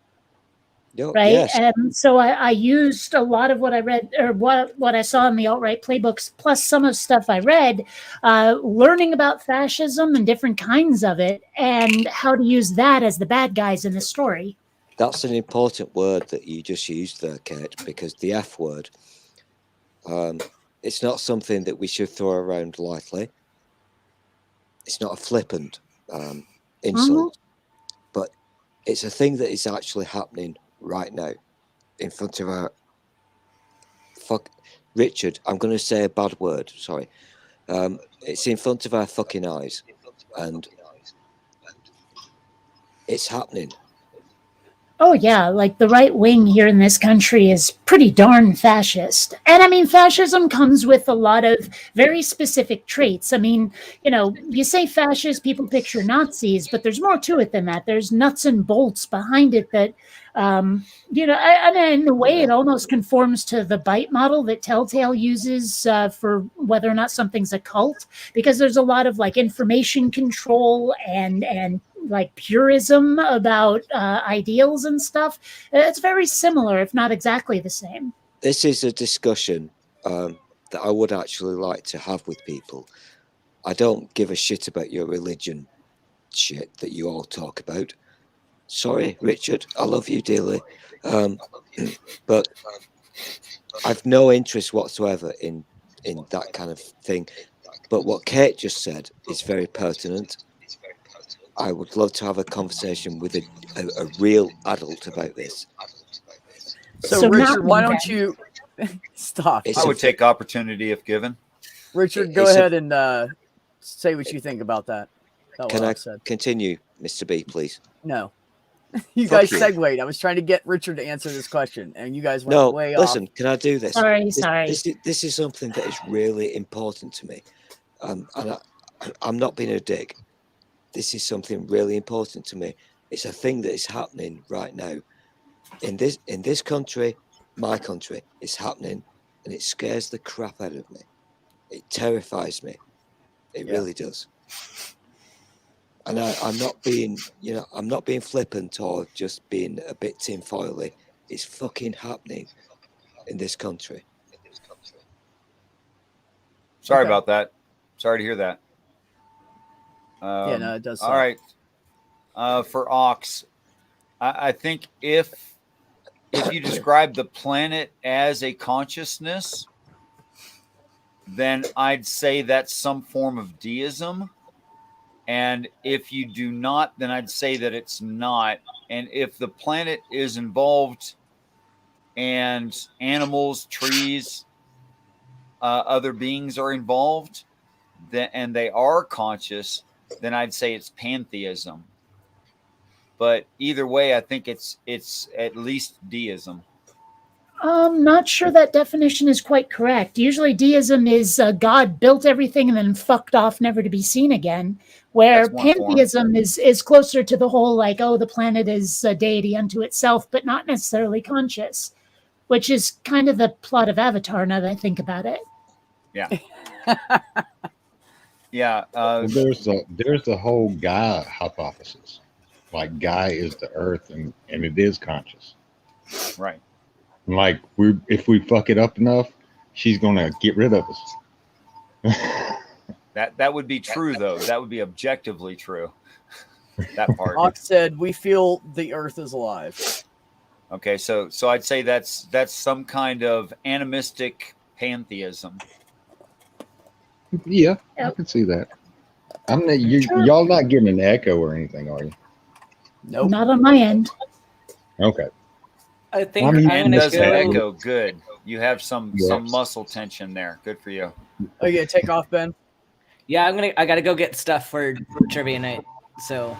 Speaker 6: Right.
Speaker 1: Yes.
Speaker 6: And so I used a lot of what I read or what I saw in the alt-right playbooks, plus some of stuff I read, learning about fascism and different kinds of it and how to use that as the bad guys in the story.
Speaker 1: That's an important word that you just used there, Kate, because the F word, it's not something that we should throw around lightly. It's not a flippant insult, but it's a thing that is actually happening right now in front of our Richard, I'm going to say a bad word, sorry. It's in front of our fucking eyes and it's happening.
Speaker 6: Oh, yeah. Like the right wing here in this country is pretty darn fascist. And I mean, fascism comes with a lot of very specific traits. I mean, you say fascist, people picture Nazis, but there's more to it than that. There's nuts and bolts behind it that, in a way, it almost conforms to the bite model that Telltale uses for whether or not something's a cult, because there's a lot of like information control and like purism about ideals and stuff. It's very similar, if not exactly the same.
Speaker 1: this is a discussion that I would actually like to have with people. I don't give a shit about your religion shit that you all talk about. Sorry, Richard, I love you dearly, but I've no interest whatsoever in that kind of thing. But what Kate just said is very pertinent. I would love to have a conversation with a real adult about this.
Speaker 3: So Richard, why don't you stop?
Speaker 11: I would take opportunity if given.
Speaker 3: Richard, go ahead and say what you think about that.
Speaker 1: Can I continue, Mr. B, please?
Speaker 3: No. You
Speaker 1: Fuck
Speaker 3: guys
Speaker 1: you.
Speaker 3: segued. I was trying to get Richard to answer this question, and you guys went
Speaker 1: No,
Speaker 3: way
Speaker 1: listen,
Speaker 3: off.
Speaker 1: can I do this?
Speaker 6: Sorry.
Speaker 1: This is something that is really important to me. And I'm not being a dick. This is something really important to me. It's a thing that is happening right now. In this country, my country, it's happening, and it scares the crap out of me. It terrifies me. It really does. And I'm not being, I'm not being flippant or just being a bit tinfoily. It's fucking happening in this country.
Speaker 11: Sorry about that. Sorry to hear that.
Speaker 3: Yeah, no, it does
Speaker 11: All
Speaker 3: suck.
Speaker 11: right. For Ox, I think if you describe the planet as a consciousness, then I'd say that's some form of deism. And if you do not, then I'd say that it's not. And if the planet is involved and animals, trees, other beings are involved, and they are conscious, then I'd say it's pantheism. But either way, I think it's at least deism.
Speaker 6: I'm not sure that definition is quite correct. Usually deism is God built everything and then fucked off never to be seen again, where
Speaker 11: That's one form.
Speaker 6: pantheism is closer to the whole like, oh, the planet is a deity unto itself, but not necessarily conscious, which is kind of the plot of Avatar now that I think about it.
Speaker 11: Yeah. Yeah.
Speaker 12: Well, there's the whole Gaia hypothesis. Like Gaia is the Earth and it is conscious.
Speaker 11: Right.
Speaker 12: Like if we fuck it up enough, she's gonna get rid of us.
Speaker 11: That would be true though. That would be objectively true. That part.
Speaker 3: Ox said, "We feel the Earth is alive."
Speaker 11: Okay, so I'd say that's some kind of animistic pantheism.
Speaker 12: Yeah, I can see that. Y'all not getting an echo or anything, are you?
Speaker 3: Nope.
Speaker 6: Not on my end.
Speaker 12: Okay.
Speaker 4: I think
Speaker 12: I'm
Speaker 4: I'm gonna
Speaker 11: Does
Speaker 4: go.
Speaker 11: echo good? You have some muscle tension there. Good for you.
Speaker 3: Oh, you gonna take off, Ben?
Speaker 4: Yeah, I gotta go get stuff for trivia night. So,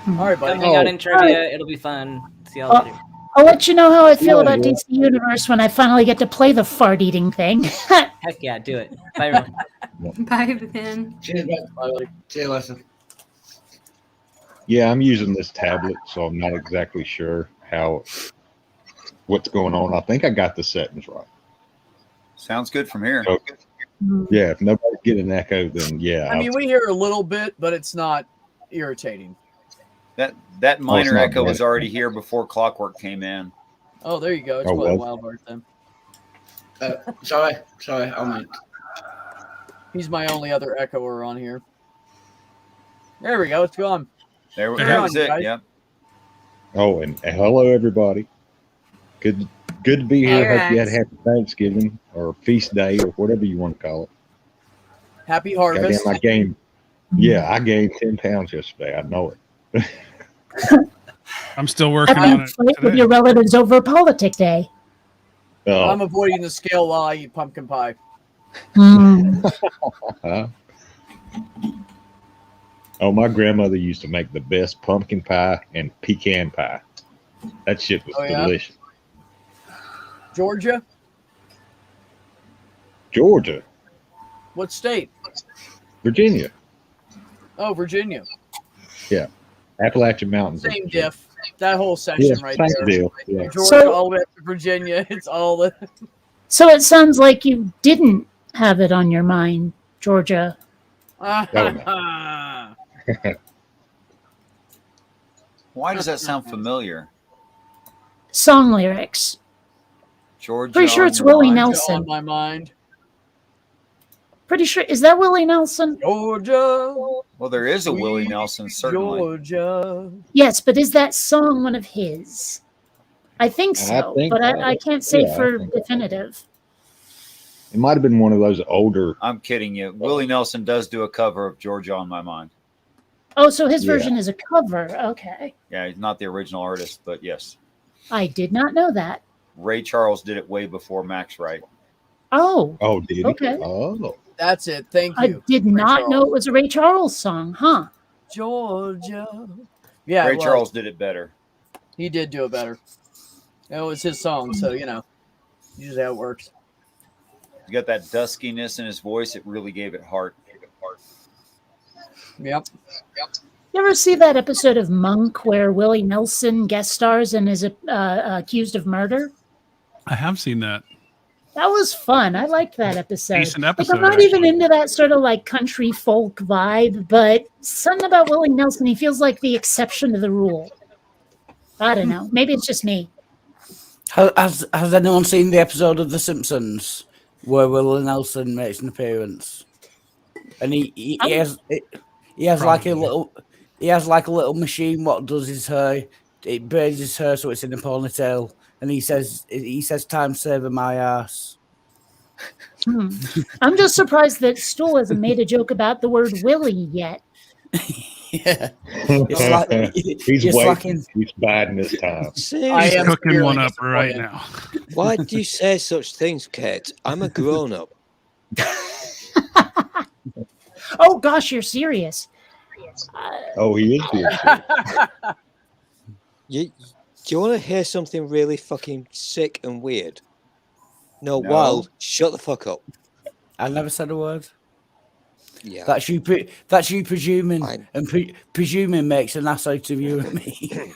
Speaker 3: All right, buddy.
Speaker 4: come hang out in trivia. It'll be fun. See y'all later.
Speaker 6: I'll let you know how I feel about DC Universe when I finally get to play the fart eating thing.
Speaker 4: Heck yeah, do it. Bye, everyone.
Speaker 10: Bye, Ben.
Speaker 7: Cheers, man.
Speaker 3: Bye, buddy.
Speaker 7: See you later.
Speaker 12: Yeah, I'm using this tablet, so I'm not exactly sure what's going on. I think I got the settings right.
Speaker 11: Sounds good from here.
Speaker 12: So, yeah, if nobody's getting an echo, then yeah.
Speaker 3: I mean, we hear a little bit, but it's not irritating.
Speaker 11: That minor
Speaker 12: not
Speaker 11: echo
Speaker 12: bad.
Speaker 11: was already here before Clockwork came in.
Speaker 3: Oh, there you go. It's
Speaker 12: Oh,
Speaker 3: probably
Speaker 12: well.
Speaker 3: Wildbird then.
Speaker 7: Sorry, I'll mute.
Speaker 3: He's my only other echoer on here. There we go. It's gone.
Speaker 11: There,
Speaker 3: Hang
Speaker 11: that
Speaker 3: on,
Speaker 11: was it.
Speaker 3: guys.
Speaker 11: Yep.
Speaker 12: Oh, and hello everybody. Good to be here.
Speaker 10: Hey,
Speaker 12: Hope you had a
Speaker 10: Rex.
Speaker 12: happy Thanksgiving or feast day or whatever you want to call it.
Speaker 3: Happy
Speaker 12: Goddamn,
Speaker 3: harvest.
Speaker 12: I gained 10 pounds yesterday. I know it.
Speaker 8: I'm still working on
Speaker 6: Happy
Speaker 8: it
Speaker 6: fight with
Speaker 8: today.
Speaker 6: your relatives over Politic Day.
Speaker 3: I'm avoiding the scale while I eat pumpkin pie.
Speaker 12: Huh? Oh, my grandmother used to make the best pumpkin pie and pecan pie. That shit was
Speaker 3: Oh, yeah?
Speaker 12: delicious.
Speaker 3: Georgia?
Speaker 12: Georgia,
Speaker 3: What state?
Speaker 12: Virginia,
Speaker 3: Oh, Virginia.
Speaker 12: Appalachian Mountains.
Speaker 3: Same diff. That whole section
Speaker 12: Yeah,
Speaker 3: right
Speaker 12: same
Speaker 3: there.
Speaker 12: deal. Yeah.
Speaker 3: Georgia
Speaker 6: So-
Speaker 3: all the way up to Virginia. It's all the.
Speaker 6: So it sounds like you didn't have it on your mind, Georgia.
Speaker 11: Why does that sound familiar?
Speaker 6: Song lyrics.
Speaker 11: Georgia
Speaker 6: Pretty sure
Speaker 11: on
Speaker 6: it's
Speaker 11: your
Speaker 6: Willie
Speaker 11: mind?
Speaker 6: Nelson.
Speaker 3: On my mind.
Speaker 6: Pretty sure. Is that Willie Nelson?
Speaker 3: Georgia.
Speaker 11: Well, there is a Willie
Speaker 3: Sweet
Speaker 11: Nelson, certainly.
Speaker 3: Georgia.
Speaker 6: Yes, but is that song one of his? I think so,
Speaker 12: think
Speaker 6: but
Speaker 12: so.
Speaker 6: I can't say
Speaker 12: Yeah, I
Speaker 6: for
Speaker 12: think so.
Speaker 6: definitive.
Speaker 12: It might have been one of those older.
Speaker 11: I'm kidding you. Willie Nelson does do a cover of Georgia on My Mind.
Speaker 6: Oh, so his
Speaker 12: Yeah.
Speaker 6: version is a cover. Okay.
Speaker 11: Yeah, he's not the original artist, but yes.
Speaker 6: I did not know that.
Speaker 11: Ray Charles did it way before Max Wright.
Speaker 6: Oh,
Speaker 12: Oh, did he?
Speaker 6: okay.
Speaker 12: Oh,
Speaker 3: That's it. Thank
Speaker 6: I
Speaker 3: you.
Speaker 6: did
Speaker 3: Ray
Speaker 6: not know
Speaker 3: Charles.
Speaker 6: it was a Ray Charles song, huh?
Speaker 3: Georgia. Yeah,
Speaker 11: Ray
Speaker 3: it was.
Speaker 11: Charles did it better.
Speaker 3: He did do it better. It was his song, so usually how it works.
Speaker 11: He got that duskiness in his voice. It really gave it heart.
Speaker 3: Yep.
Speaker 6: You ever see that episode of Monk where Willie Nelson guest stars and is accused of murder?
Speaker 8: I have seen that.
Speaker 6: That was fun. I liked that episode.
Speaker 8: Decent
Speaker 6: Like,
Speaker 8: episode,
Speaker 6: I'm not even
Speaker 8: actually.
Speaker 6: into that sort of like country folk vibe, but something about Willie Nelson, he feels like the exception to the rule. I don't know. Maybe it's just me.
Speaker 7: Has anyone seen the episode of The Simpsons where Willie Nelson makes an appearance? And he has like a little machine what does his hair. It braids his hair so it's in a ponytail, and he says time saver my ass.
Speaker 6: I'm just surprised that Stool hasn't made a joke about the word Willie yet.
Speaker 7: Yeah, it's like
Speaker 12: he's
Speaker 7: just
Speaker 12: waiting.
Speaker 7: like in-
Speaker 12: He's biding his time.
Speaker 8: He's cooking one up right now.
Speaker 1: Why do you say such things, Kate? I'm a grown up.
Speaker 6: Oh gosh, you're serious.
Speaker 12: Oh, he is being
Speaker 1: Do you want to hear something really fucking sick and weird? No,
Speaker 7: No.
Speaker 1: Wild, shut the fuck up.
Speaker 7: I never said a word.
Speaker 1: Yeah.
Speaker 7: That's you presuming, and presuming makes an ass out of you and me.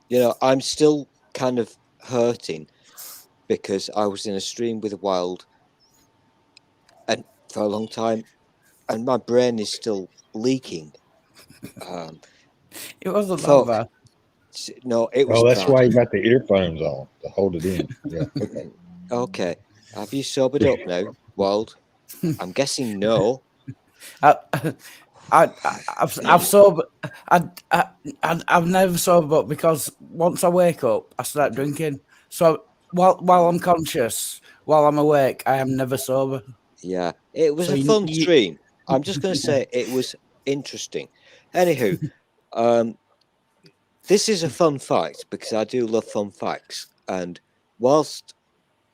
Speaker 1: You know, I'm still kind of hurting because I was in a stream with Wild and for a long time, and my brain is still leaking.
Speaker 7: It wasn't
Speaker 1: Fuck.
Speaker 7: that bad.
Speaker 1: No, it was
Speaker 12: Oh, that's
Speaker 1: bad.
Speaker 12: why he got the earphones on to hold it in. Yeah. Okay.
Speaker 1: Okay. Have you sobered up now, Wild? I'm guessing no.
Speaker 7: I've sober. I've never sober up because once I wake up, I start drinking. So while I'm conscious, while I'm awake, I am never sober.
Speaker 1: Yeah, it was
Speaker 7: So
Speaker 1: a fun stream. I'm just going to say it was interesting. Anywho, this is a fun fact because I do love fun facts. And whilst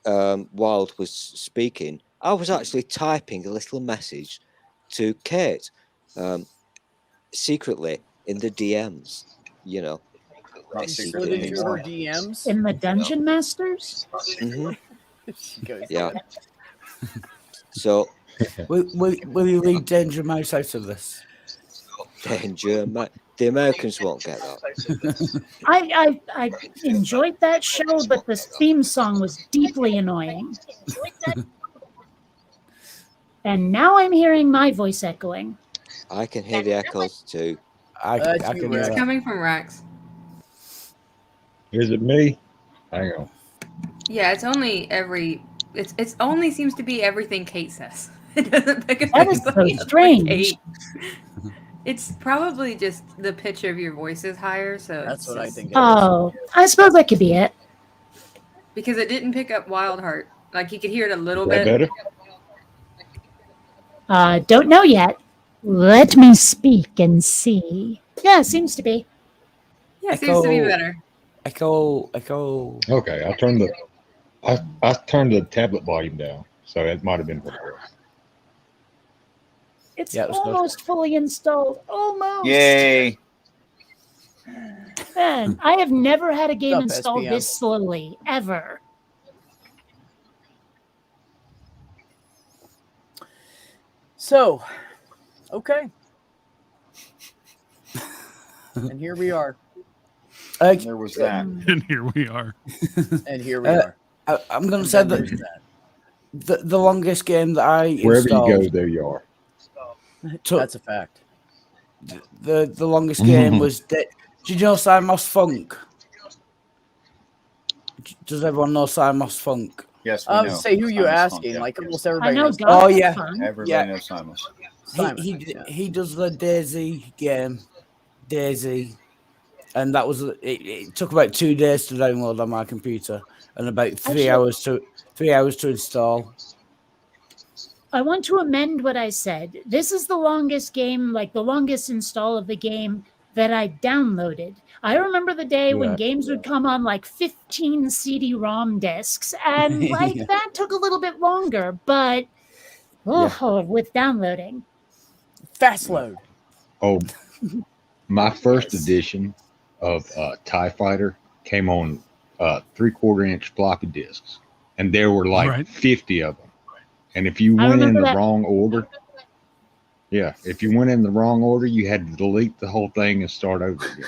Speaker 1: Wild was speaking, I was actually typing a little message to Kate secretly in the DMs. You know,
Speaker 3: You slid into her DMs.
Speaker 6: In the Dungeon Masters?
Speaker 1: Mhm.
Speaker 3: She goes,
Speaker 1: Yeah. So
Speaker 7: Will you leave Danger Mouse out of this?
Speaker 1: Danger, the Americans won't get that.
Speaker 6: I enjoyed that show, but the theme song was deeply annoying. And now I'm hearing my voice echoing.
Speaker 1: I can hear the echoes too.
Speaker 7: I can hear
Speaker 10: It's
Speaker 7: that.
Speaker 10: coming from Rex.
Speaker 12: Is it me? Hang on.
Speaker 10: Yeah, it's only it's only seems to be everything Kate says. It doesn't pick up
Speaker 6: That is so
Speaker 10: anybody else but
Speaker 6: strange.
Speaker 10: Kate. It's probably just the pitch of your voice is higher, so
Speaker 3: That's
Speaker 10: it's
Speaker 3: what I
Speaker 10: just-
Speaker 3: think.
Speaker 6: Oh, I suppose that could be it.
Speaker 10: because it didn't pick up Wild Heart. Like you could hear it a little
Speaker 12: Is that
Speaker 10: bit.
Speaker 12: better?
Speaker 6: Don't know yet. Let me speak and see. Yeah, it seems to be.
Speaker 10: Yeah, it seems to be
Speaker 7: Echo.
Speaker 10: better.
Speaker 7: Echo.
Speaker 12: Okay, I turned the tablet volume down, so it might have been what it was.
Speaker 6: It's
Speaker 7: Yeah, it was good.
Speaker 6: almost fully installed. Almost.
Speaker 11: Yay!
Speaker 6: Man, I have never had a game
Speaker 3: Sup,
Speaker 6: installed
Speaker 3: SPM?
Speaker 6: this slowly, ever.
Speaker 3: So, okay. And here we are.
Speaker 11: There was that.
Speaker 8: And here we are.
Speaker 3: And here we
Speaker 7: Uh,
Speaker 3: are.
Speaker 7: I'm going
Speaker 3: And
Speaker 7: to say
Speaker 3: then there's
Speaker 7: that the longest game that I
Speaker 12: Wherever you
Speaker 7: installed,
Speaker 12: go, there you are.
Speaker 7: took-
Speaker 3: That's a fact.
Speaker 7: the longest game was. Did you know Simos Funk? Does everyone know Simos Funk?
Speaker 11: Yes, we
Speaker 3: I
Speaker 11: know.
Speaker 3: was say who you
Speaker 11: Simon Funk,
Speaker 3: asking?
Speaker 11: yeah.
Speaker 3: Like almost
Speaker 6: I
Speaker 3: everybody
Speaker 6: know
Speaker 3: knows.
Speaker 6: God.
Speaker 7: Oh yeah,
Speaker 6: Fun.
Speaker 11: Everybody
Speaker 7: yeah.
Speaker 11: knows Simon.
Speaker 3: Simon,
Speaker 7: He
Speaker 3: yeah.
Speaker 7: he does the Daisy game, Daisy, and that was it took about 2 days to download on my computer and about three
Speaker 6: Actually-
Speaker 7: hours to install.
Speaker 6: I want to amend what I said. This is the longest game, like the longest install of the game that I downloaded. I remember the day when
Speaker 7: Right.
Speaker 6: games would come on like 15 CD-ROM discs, and like
Speaker 7: Yeah.
Speaker 6: that took a little bit longer, but with downloading.
Speaker 3: Fast load.
Speaker 12: Oh, my first edition of TIE Fighter came on 3/4 inch floppy disks, and there were like 50 of them. And if you
Speaker 6: I
Speaker 12: went in
Speaker 6: remember
Speaker 12: the
Speaker 6: that.
Speaker 12: wrong order, if you went in the wrong order, you had to delete the whole thing and start over again.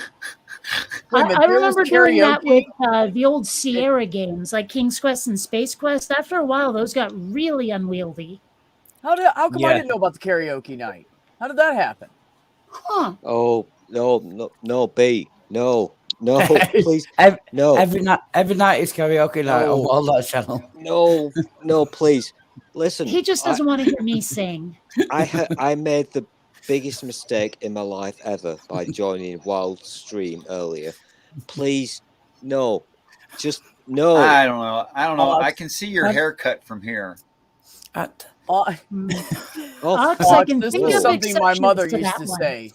Speaker 3: Wait a minute,
Speaker 6: I
Speaker 3: there was
Speaker 6: remember doing that
Speaker 3: karaoke?
Speaker 6: with the old Sierra games like King's Quest and Space Quest. After a while, those got really unwieldy.
Speaker 3: How come I didn't know about the karaoke night? How did that happen?
Speaker 6: Huh.
Speaker 1: Oh no, B, no, please, no.
Speaker 7: Every night is karaoke night on Wildlife Channel.
Speaker 1: No, please. Listen,
Speaker 6: He just doesn't want to hear me sing.
Speaker 1: I made the biggest mistake in my life ever by joining Wild Stream earlier. Please, no, just no.
Speaker 11: I don't know. I can see your haircut from here.
Speaker 6: Ox,
Speaker 3: Ox,
Speaker 6: I can
Speaker 3: this
Speaker 6: think
Speaker 3: was
Speaker 6: of
Speaker 3: something my
Speaker 6: exceptions
Speaker 3: mother
Speaker 6: to
Speaker 3: used
Speaker 6: that
Speaker 3: to
Speaker 6: one.
Speaker 3: say.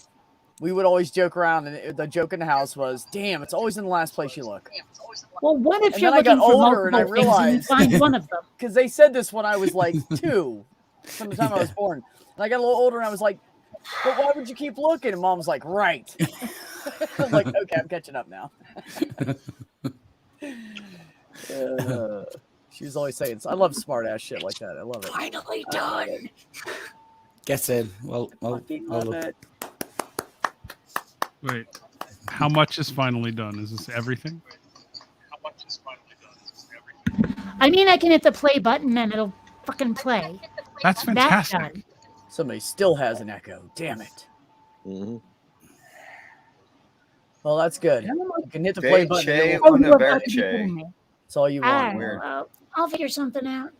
Speaker 3: We would always joke around, and the joke in the house was, "Damn, it's always in the last place you look."
Speaker 6: Well, what if
Speaker 3: And
Speaker 6: you're
Speaker 3: then I got
Speaker 6: looking for
Speaker 3: older and I
Speaker 6: multiple things and you
Speaker 3: realized
Speaker 6: find one of them?
Speaker 3: because they said this when I was like 2, from the time I was born. And I got a little older and I was like, "But why would you keep looking?" And Mom was like, "Right." I'm like, "Okay, I'm catching up now." She was always saying, "I love smart ass shit like that. I love it."
Speaker 6: Finally done.
Speaker 7: Get in. Well, look.
Speaker 8: Wait, how much is finally done? Is this everything?
Speaker 6: I mean, I can hit the play button and it'll fucking play.
Speaker 8: That's fantastic.
Speaker 6: That done.
Speaker 3: Somebody still has an echo. Damn it.
Speaker 1: Mm-hmm.
Speaker 3: Well, that's good. You can hit the play button. and it
Speaker 11: Che
Speaker 3: will-
Speaker 11: una verche.
Speaker 3: That's all you want.
Speaker 11: Weird.
Speaker 6: I'll figure something out.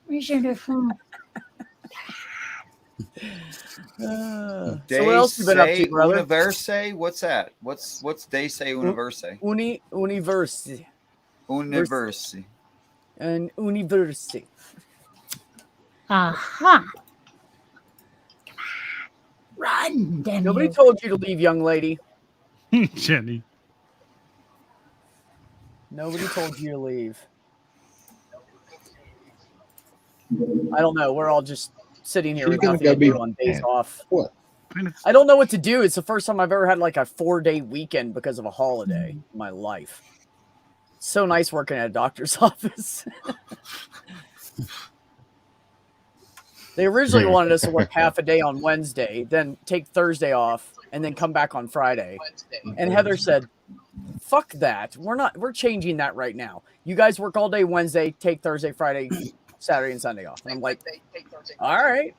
Speaker 3: So what else you been up to, brother?
Speaker 11: Universe? What's that? What's Day Say Universe?
Speaker 3: University.
Speaker 11: University.
Speaker 3: And university.
Speaker 6: Aha. Run, Daniel.
Speaker 3: Nobody told you to leave, young lady.
Speaker 8: Jenny.
Speaker 3: Nobody told you to leave. I don't know. We're all just sitting here with nothing to do on days off.
Speaker 12: What?
Speaker 3: I don't know what to do. It's the first time I've ever had like a 4-day weekend because of a holiday in my life. It's so nice working at a doctor's office. They originally wanted us to work half a day on Wednesday, then take Thursday off, and then come back on Friday. And Heather said, "Fuck that. We're changing that right now. You guys work all day Wednesday, take Thursday, Friday, Saturday, and Sunday off." And I'm like, all right.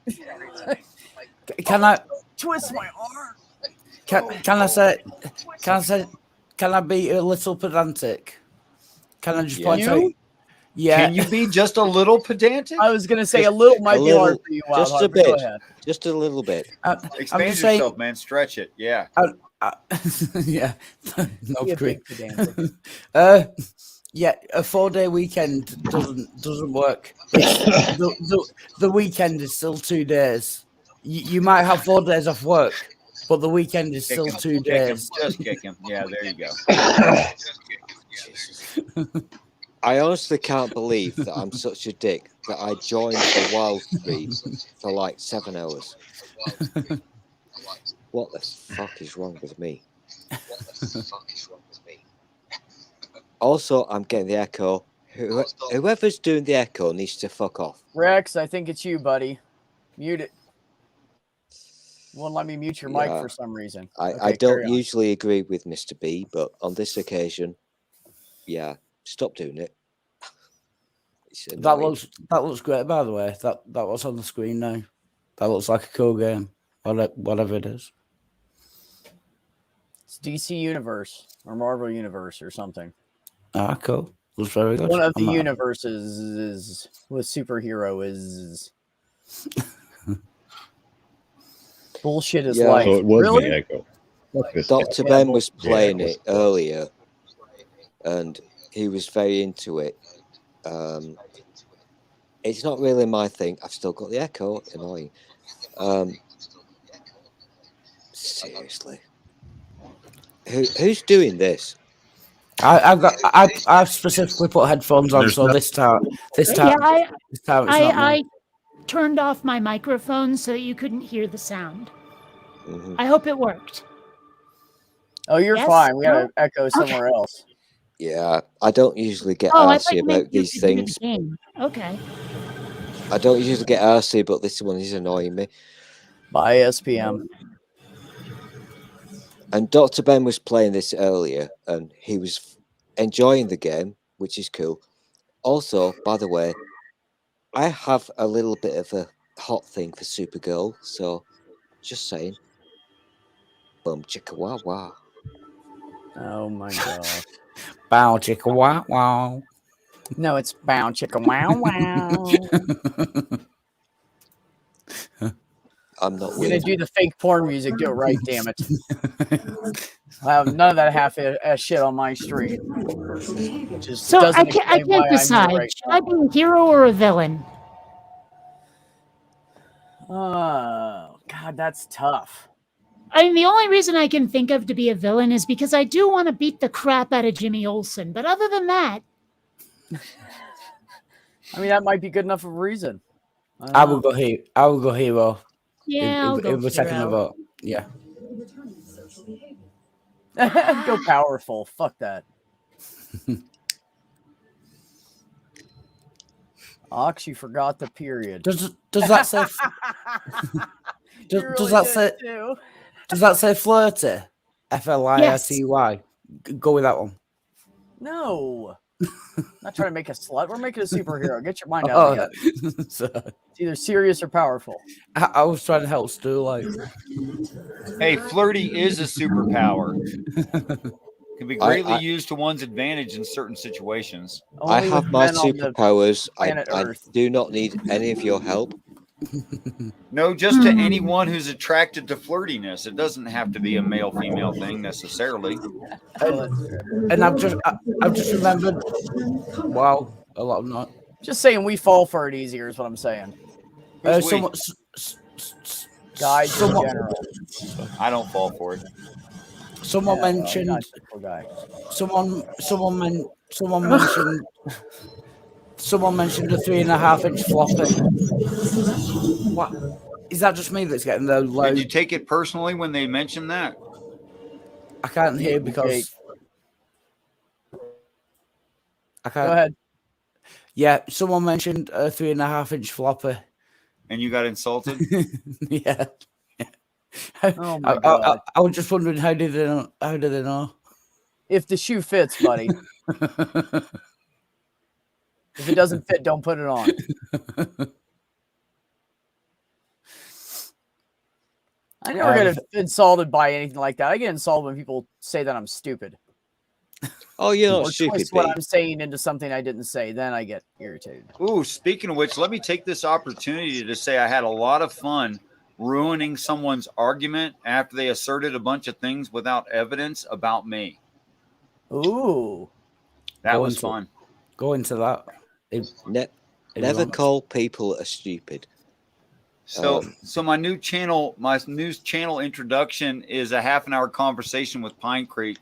Speaker 7: Can I
Speaker 3: twist my arm?
Speaker 7: Can I be a little pedantic? Can I just point out?
Speaker 11: Yeah. Can you be just a little pedantic?
Speaker 3: I was gonna say a little might be hard for you.
Speaker 1: Just a bit. Just a little bit.
Speaker 11: Expand yourself, man. Stretch it. Yeah.
Speaker 7: Yeah. No
Speaker 3: Be a
Speaker 7: creep.
Speaker 3: big pedantic.
Speaker 7: Yeah, a 4-day weekend doesn't work. The weekend is still 2 days. You might have 4 days off work, but the weekend is still 2 days.
Speaker 11: Just kick him. Yeah, there you go.
Speaker 1: I honestly can't believe that I'm such a dick that I joined the Wild Stream for like 7 hours. What the fuck is wrong with me? Also, I'm getting the echo. Whoever's doing the echo needs to fuck off.
Speaker 3: Rex, I think it's you, buddy. Mute it. Won't let me mute your mic
Speaker 1: Yeah.
Speaker 3: for some reason.
Speaker 1: I
Speaker 3: Okay,
Speaker 1: don't
Speaker 3: carry on.
Speaker 1: usually agree with Mr. B, but on this occasion, yeah, stop doing it. It's
Speaker 7: That
Speaker 1: annoying.
Speaker 7: looks great, by the way. That was on the screen now. That looks like a cool game. Whatever it is.
Speaker 3: It's DC Universe or Marvel Universe or something.
Speaker 7: Ah, cool. was very good.
Speaker 3: One of the universes is with superhero is bullshit is
Speaker 1: Yeah.
Speaker 3: life.
Speaker 12: So it was
Speaker 3: Really?
Speaker 12: the echo. Fuck this
Speaker 1: Dr.
Speaker 12: guy.
Speaker 1: Ben was
Speaker 12: Yeah,
Speaker 1: playing
Speaker 12: it was.
Speaker 1: it earlier, and he was very into it. It's not really my thing. I've still got the echo. Annoying. Seriously. Who's doing this?
Speaker 7: I've specifically put headphones on,
Speaker 12: There's
Speaker 7: so
Speaker 12: no-
Speaker 7: this time
Speaker 6: Yeah,
Speaker 7: it's not me.
Speaker 6: I turned off my microphone so you couldn't hear the sound.
Speaker 1: Mhm.
Speaker 6: I hope it worked.
Speaker 3: Oh, you're
Speaker 6: Yes?
Speaker 3: fine. We got
Speaker 6: No?
Speaker 3: an echo somewhere else.
Speaker 1: Yeah, I don't usually get
Speaker 6: Oh, I thought
Speaker 1: arsy
Speaker 6: you meant
Speaker 1: about
Speaker 6: you
Speaker 1: these
Speaker 6: could hear the
Speaker 1: things.
Speaker 6: game. Okay.
Speaker 1: I don't usually get arsy, but this one is annoying me.
Speaker 3: By SPM.
Speaker 1: And Dr. Ben was playing this earlier, and he was enjoying the game, which is cool. Also, by the way, I have a little bit of a hot thing for Supergirl, so just saying. Boom, chicka wah wah.
Speaker 3: Oh my god.
Speaker 7: Bow chicka wow wow.
Speaker 3: No, it's bound chicken wow wow.
Speaker 1: I'm not
Speaker 3: You're gonna
Speaker 1: weird.
Speaker 3: do the fake porn music. Do it right, damn it. I have none of that half-ass shit on my stream. Just
Speaker 6: So
Speaker 3: doesn't
Speaker 6: I
Speaker 3: explain
Speaker 6: can't
Speaker 3: why I'm
Speaker 6: decide.
Speaker 3: here right
Speaker 6: Should I be a hero or a villain?
Speaker 3: now. Oh god, that's tough.
Speaker 6: I mean, the only reason I can think of to be a villain is because I do want to beat the crap out of Jimmy Olsen. But other than that,
Speaker 3: I mean, that might be good enough of a reason.
Speaker 7: I will go here. I will go hero.
Speaker 6: yeah, I'll go
Speaker 7: If we're taking a
Speaker 6: hero.
Speaker 7: vote, yeah.
Speaker 3: Go powerful. Fuck that. Ox, you forgot the period.
Speaker 7: Does that say? does that say? Does that say flirty? FLIRTY. Go with that one.
Speaker 3: No. Not trying to make a slut. We're making a superhero. Get your mind out of it.
Speaker 7: So,
Speaker 3: It's either serious or powerful.
Speaker 7: I was trying to help Stu. Like,
Speaker 11: Hey, flirty is a superpower. Can be greatly
Speaker 1: I-
Speaker 11: used to one's advantage in certain situations.
Speaker 1: I
Speaker 3: Only
Speaker 1: have
Speaker 3: with
Speaker 1: my
Speaker 3: men on the
Speaker 1: superpowers. I
Speaker 3: planet
Speaker 1: I
Speaker 3: Earth.
Speaker 1: do not need any of your help.
Speaker 11: No, just to anyone who's attracted to flirtiness. It doesn't have to be a male-female thing necessarily.
Speaker 7: and I've just remembered. Wow, a lot of not.
Speaker 3: Just saying we fall for it easier is what I'm saying.
Speaker 11: Who's we?
Speaker 7: Someone,
Speaker 3: Guys in
Speaker 7: someone-
Speaker 3: general.
Speaker 11: I don't fall for it.
Speaker 7: someone
Speaker 3: Yeah, well,
Speaker 7: mentioned.
Speaker 3: not a typical guy.
Speaker 7: Someone mentioned. Someone mentioned a 3.5-inch floppy. What? Is that just me that's getting the low?
Speaker 11: Did you take it personally when they mentioned that?
Speaker 7: I can't hear because I can't.
Speaker 3: Go ahead.
Speaker 7: Yeah, someone mentioned a 3.5-inch floppy.
Speaker 11: And you got insulted?
Speaker 7: Yeah.
Speaker 3: Oh my god.
Speaker 7: I was just wondering how did they know? How did they know?
Speaker 3: If the shoe fits, buddy. If it doesn't fit, don't put it on. I never get insulted by anything like that. I get insulted when people say that I'm stupid.
Speaker 1: Oh, you're
Speaker 3: Or
Speaker 1: not stupid,
Speaker 3: twist what
Speaker 1: Pete.
Speaker 3: I'm saying into something I didn't say. Then I get irritated.
Speaker 11: Ooh, speaking of which, let me take this opportunity to say I had a lot of fun ruining someone's argument after they asserted a bunch of things without evidence about me.
Speaker 3: Ooh.
Speaker 11: That was fun.
Speaker 7: Go into that.
Speaker 1: Never call people a stupid.
Speaker 11: So my new channel introduction is a half-an-hour conversation with Pine Creek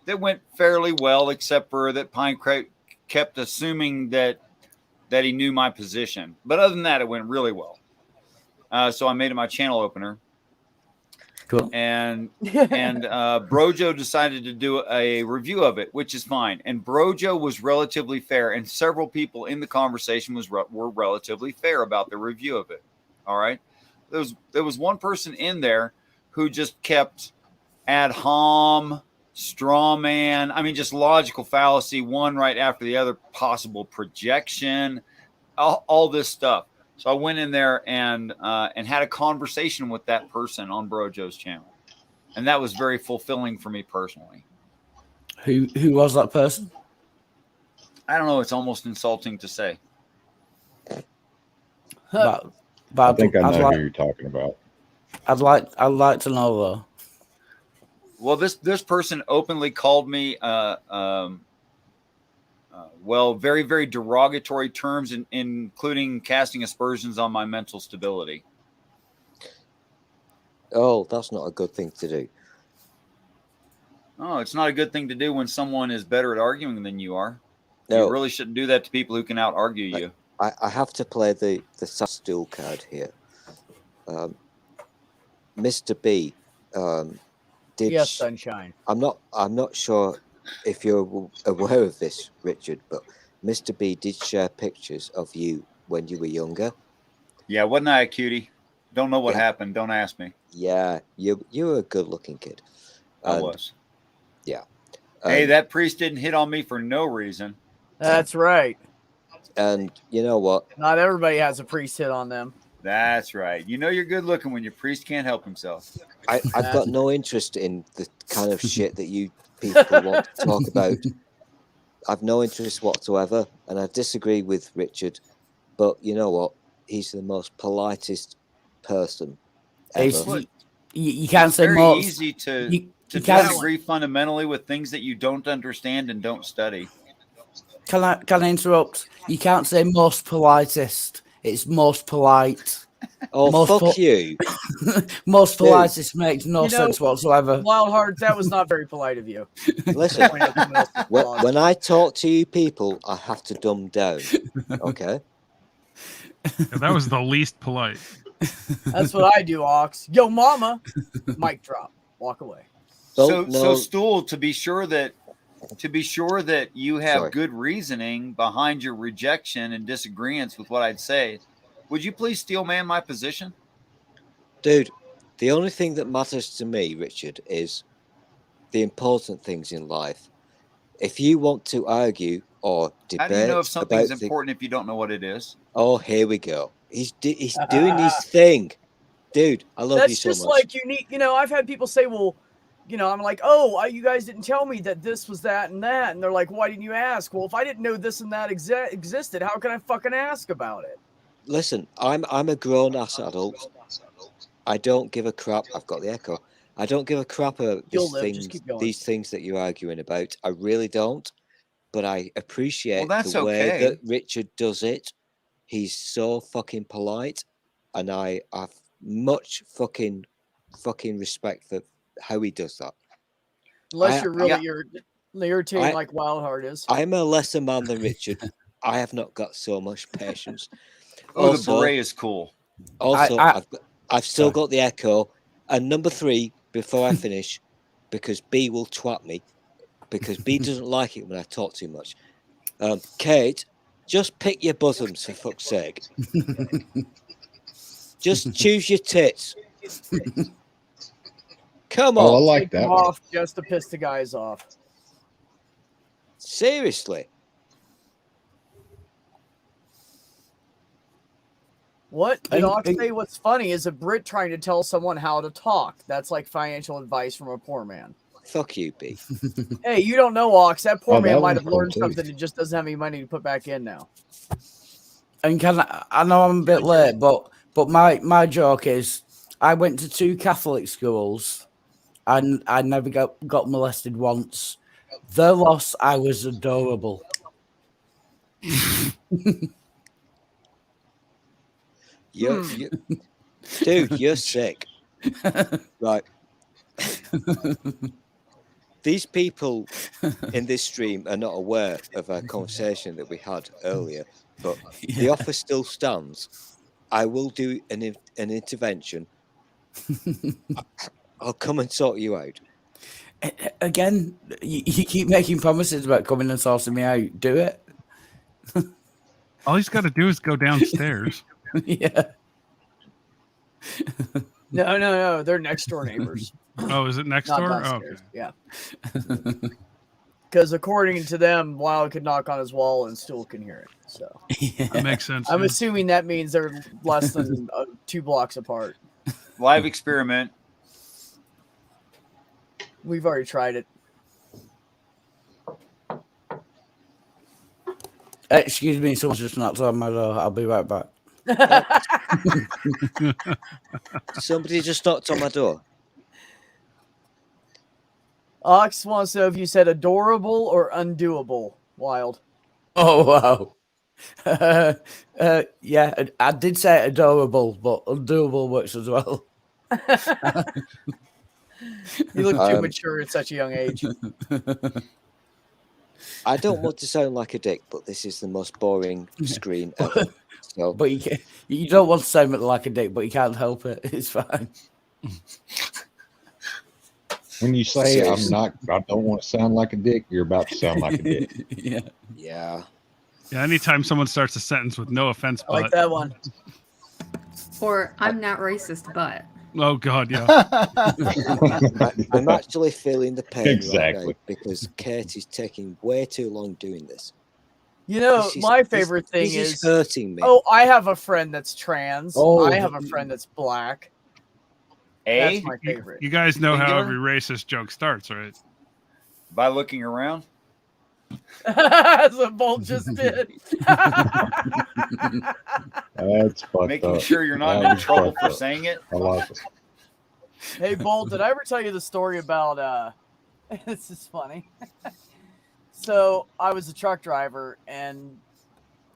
Speaker 11: that went fairly well, except for that Pine Creek kept assuming that he knew my position. But other than that, it went really well. So I made it my channel opener.
Speaker 7: Cool.
Speaker 11: And Brojo decided to do a review of it, which is fine. And Brojo was relatively fair, and several people in the conversation were relatively fair about the review of it. All right. There was one person in there who just kept ad hom, straw man. I mean, just logical fallacy, one right after the other, possible projection, all this stuff. So I went in there and had a conversation with that person on Brojo's channel, and that was very fulfilling for me personally.
Speaker 7: Who was that person?
Speaker 11: I don't know. It's almost insulting to say.
Speaker 7: But
Speaker 12: I think I
Speaker 7: I'd
Speaker 12: know
Speaker 7: like,
Speaker 12: who you're talking about.
Speaker 7: I'd like to know though.
Speaker 11: Well, this person openly called me, well, very, very derogatory terms, including casting aspersions on my mental stability.
Speaker 1: Oh, that's not a good thing to do.
Speaker 11: Oh, it's not a good thing to do when someone is better at arguing than you are.
Speaker 1: No.
Speaker 11: You really shouldn't do that to people who can out argue you.
Speaker 1: I have to play the stool card here. Mr. B, did
Speaker 3: Yes, sunshine.
Speaker 1: I'm not sure if you're aware of this, Richard, but Mr. B did share pictures of you when you were younger.
Speaker 11: Yeah, wasn't I a cutie? Don't know what
Speaker 1: Yeah.
Speaker 11: happened. Don't ask me.
Speaker 1: Yeah, you were a good-looking kid.
Speaker 11: I was.
Speaker 1: Yeah.
Speaker 11: Hey, that priest didn't hit on me for no reason.
Speaker 3: That's right.
Speaker 1: And you know what?
Speaker 3: Not everybody has a priest hit on them.
Speaker 11: That's right. You know you're good looking when your priest can't help himself.
Speaker 1: I've got no interest in the kind of shit that you people want to talk about. I've no interest whatsoever, and I disagree with Richard. But you know what? He's the most politest person ever.
Speaker 7: You can't say
Speaker 11: very
Speaker 7: more.
Speaker 11: easy to
Speaker 7: you can't-
Speaker 11: disagree fundamentally with things that you don't understand and don't study.
Speaker 7: Can I interrupt? You can't say most politest. It's most polite.
Speaker 1: Oh, fuck you.
Speaker 7: Most politest makes no
Speaker 3: You know,
Speaker 7: sense whatsoever.
Speaker 3: Wild Hearts, that was not very polite of you.
Speaker 1: Listen, when I talk to you people, I have to dumb down. Okay?
Speaker 8: Yeah, that was the least polite.
Speaker 3: That's what I do, Ox. Yo, mama. Mic drop. Walk away.
Speaker 11: So Stool, to be sure that you have
Speaker 1: Sorry.
Speaker 11: good reasoning behind your rejection and disagreements with what I'd say, would you please steel man my position?
Speaker 1: Dude, the only thing that matters to me, Richard, is the important things in life. If you want to argue or debate,
Speaker 11: How do you know if something's
Speaker 1: about
Speaker 11: important if you don't know what it is?
Speaker 1: Oh, here we go. He's doing his thing, dude. I love
Speaker 3: That's
Speaker 1: you so
Speaker 3: just
Speaker 1: much.
Speaker 3: like unique. You know, I've had people say, well, you know, I'm like, oh, you guys didn't tell me that this was that and that. And they're like, why didn't you ask? Well, if I didn't know this and that existed, how can I fucking ask about it?
Speaker 1: Listen, I'm a grown ass adult. I don't give a crap. I've got the echo. I don't give a crap about these things that you're arguing about. I really don't. But I appreciate the way that Richard does it. He's so fucking polite, and I have much fucking respect for how he does that.
Speaker 3: Unless you're really irritating like Wildheart is.
Speaker 1: I'm a lesser man than Richard. I have not got so much patience.
Speaker 11: Oh, the beret is cool.
Speaker 1: Also, I've still got the echo. And number 3, before I finish, because B will twat me, because B doesn't like it when I talk too much. Kate, just pick your bosoms for fuck's sake. Just choose your tits. Come on.
Speaker 12: Oh, I like that one.
Speaker 3: Off just to piss the guys off.
Speaker 1: Seriously.
Speaker 3: What did Ox say? What's funny is a Brit trying to tell someone how to talk. That's like financial advice from a poor man.
Speaker 1: Fuck you, B.
Speaker 3: Hey, you don't know, Ox. That poor man
Speaker 12: that
Speaker 3: might
Speaker 12: one's
Speaker 3: have learned
Speaker 12: cool, too.
Speaker 3: something and just doesn't have any money to put back in now.
Speaker 7: And I know I'm a bit late, but my joke is I went to 2 Catholic schools and I never got molested once. The loss, I was adorable.
Speaker 1: Dude, you're sick. Right. These people in this stream are not aware of our conversation that we had earlier, but the offer still stands. I will do an intervention. I'll come and sort you out.
Speaker 7: Again, you keep making promises about coming and sorting me out. Do it.
Speaker 8: All he's got to do is go downstairs.
Speaker 7: Yeah.
Speaker 3: No. They're next door neighbors.
Speaker 8: Oh, is it next
Speaker 3: Not
Speaker 8: door? Oh,
Speaker 3: downstairs. Yeah. Because according to them, Wild could knock on his wall and still can hear it. So
Speaker 8: that makes sense.
Speaker 3: I'm assuming that means they're less than 2 blocks apart.
Speaker 11: Live experiment.
Speaker 3: We've already tried it.
Speaker 7: Excuse me, someone's just knocked on my door. I'll be right back.
Speaker 1: Somebody just knocked on my door.
Speaker 3: Ox wants to know if you said adorable or undoable. Wild.
Speaker 7: Oh, wow. Yeah, I did say adorable, but undoable works as well.
Speaker 3: You look too mature at such a young age.
Speaker 1: I don't want to sound like a dick, but this is the most boring screen ever. So.
Speaker 7: But you don't want to sound like a dick, but you can't help it. It's fine.
Speaker 12: When you say I don't want to sound like a dick, you're about to sound like a dick.
Speaker 7: Yeah.
Speaker 1: Yeah.
Speaker 8: Yeah. Anytime someone starts a sentence with no offense,
Speaker 3: I like
Speaker 8: but
Speaker 3: that one.
Speaker 10: Or I'm not racist, but.
Speaker 8: oh god, yeah.
Speaker 1: I'm actually feeling the pain
Speaker 12: Exactly.
Speaker 1: right now because Kate is taking way too long doing this.
Speaker 3: You know, my favorite thing
Speaker 1: this
Speaker 3: is
Speaker 1: hurting me.
Speaker 3: Oh, I have a friend that's trans.
Speaker 7: Oh.
Speaker 3: I have a friend that's black. That's my favorite.
Speaker 8: You guys know how
Speaker 11: Singular?
Speaker 8: every racist joke starts, right?
Speaker 11: By looking around.
Speaker 3: As a Bolt just did.
Speaker 12: That's fucked
Speaker 11: Making
Speaker 12: up.
Speaker 11: sure you're not
Speaker 12: That
Speaker 11: in
Speaker 12: was
Speaker 11: trouble
Speaker 12: fucked
Speaker 11: for
Speaker 12: up.
Speaker 11: saying it.
Speaker 12: I like it.
Speaker 3: Hey, Bolt, did I ever tell you the story about this is funny. So I was a truck driver and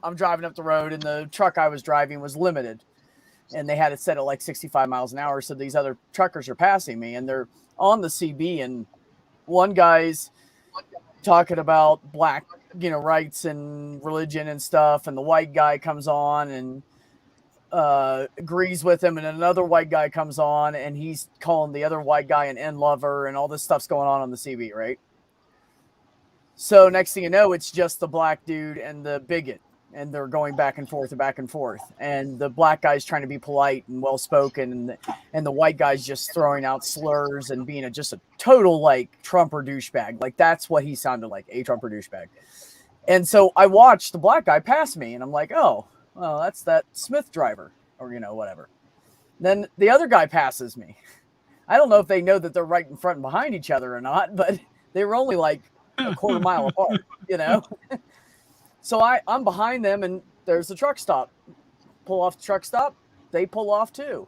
Speaker 3: I'm driving up the road and the truck I was driving was limited and they had it set at like 65 miles an hour. So these other truckers are passing me and they're on the CB and one guy's talking about black, rights and religion and stuff. And the white guy comes on and agrees with him. And another white guy comes on and he's calling the other white guy an N lover and all this stuff's going on the CB, right? So next thing you know, it's just the black dude and the bigot, and they're going back and forth. And the black guy's trying to be polite and well-spoken, and the white guy's just throwing out slurs and being just a total, like, Trumper douchebag. Like, that's what he sounded like, a Trumper douchebag. And so I watched the black guy pass me, and I'm like, oh, well, that's that Smith driver, or, whatever. Then the other guy passes me. I don't know if they know that they're right in front and behind each other or not, but they were only, like, a quarter mile apart, So I'm behind them and there's the truck stop. Pull off the truck stop. They pull off too.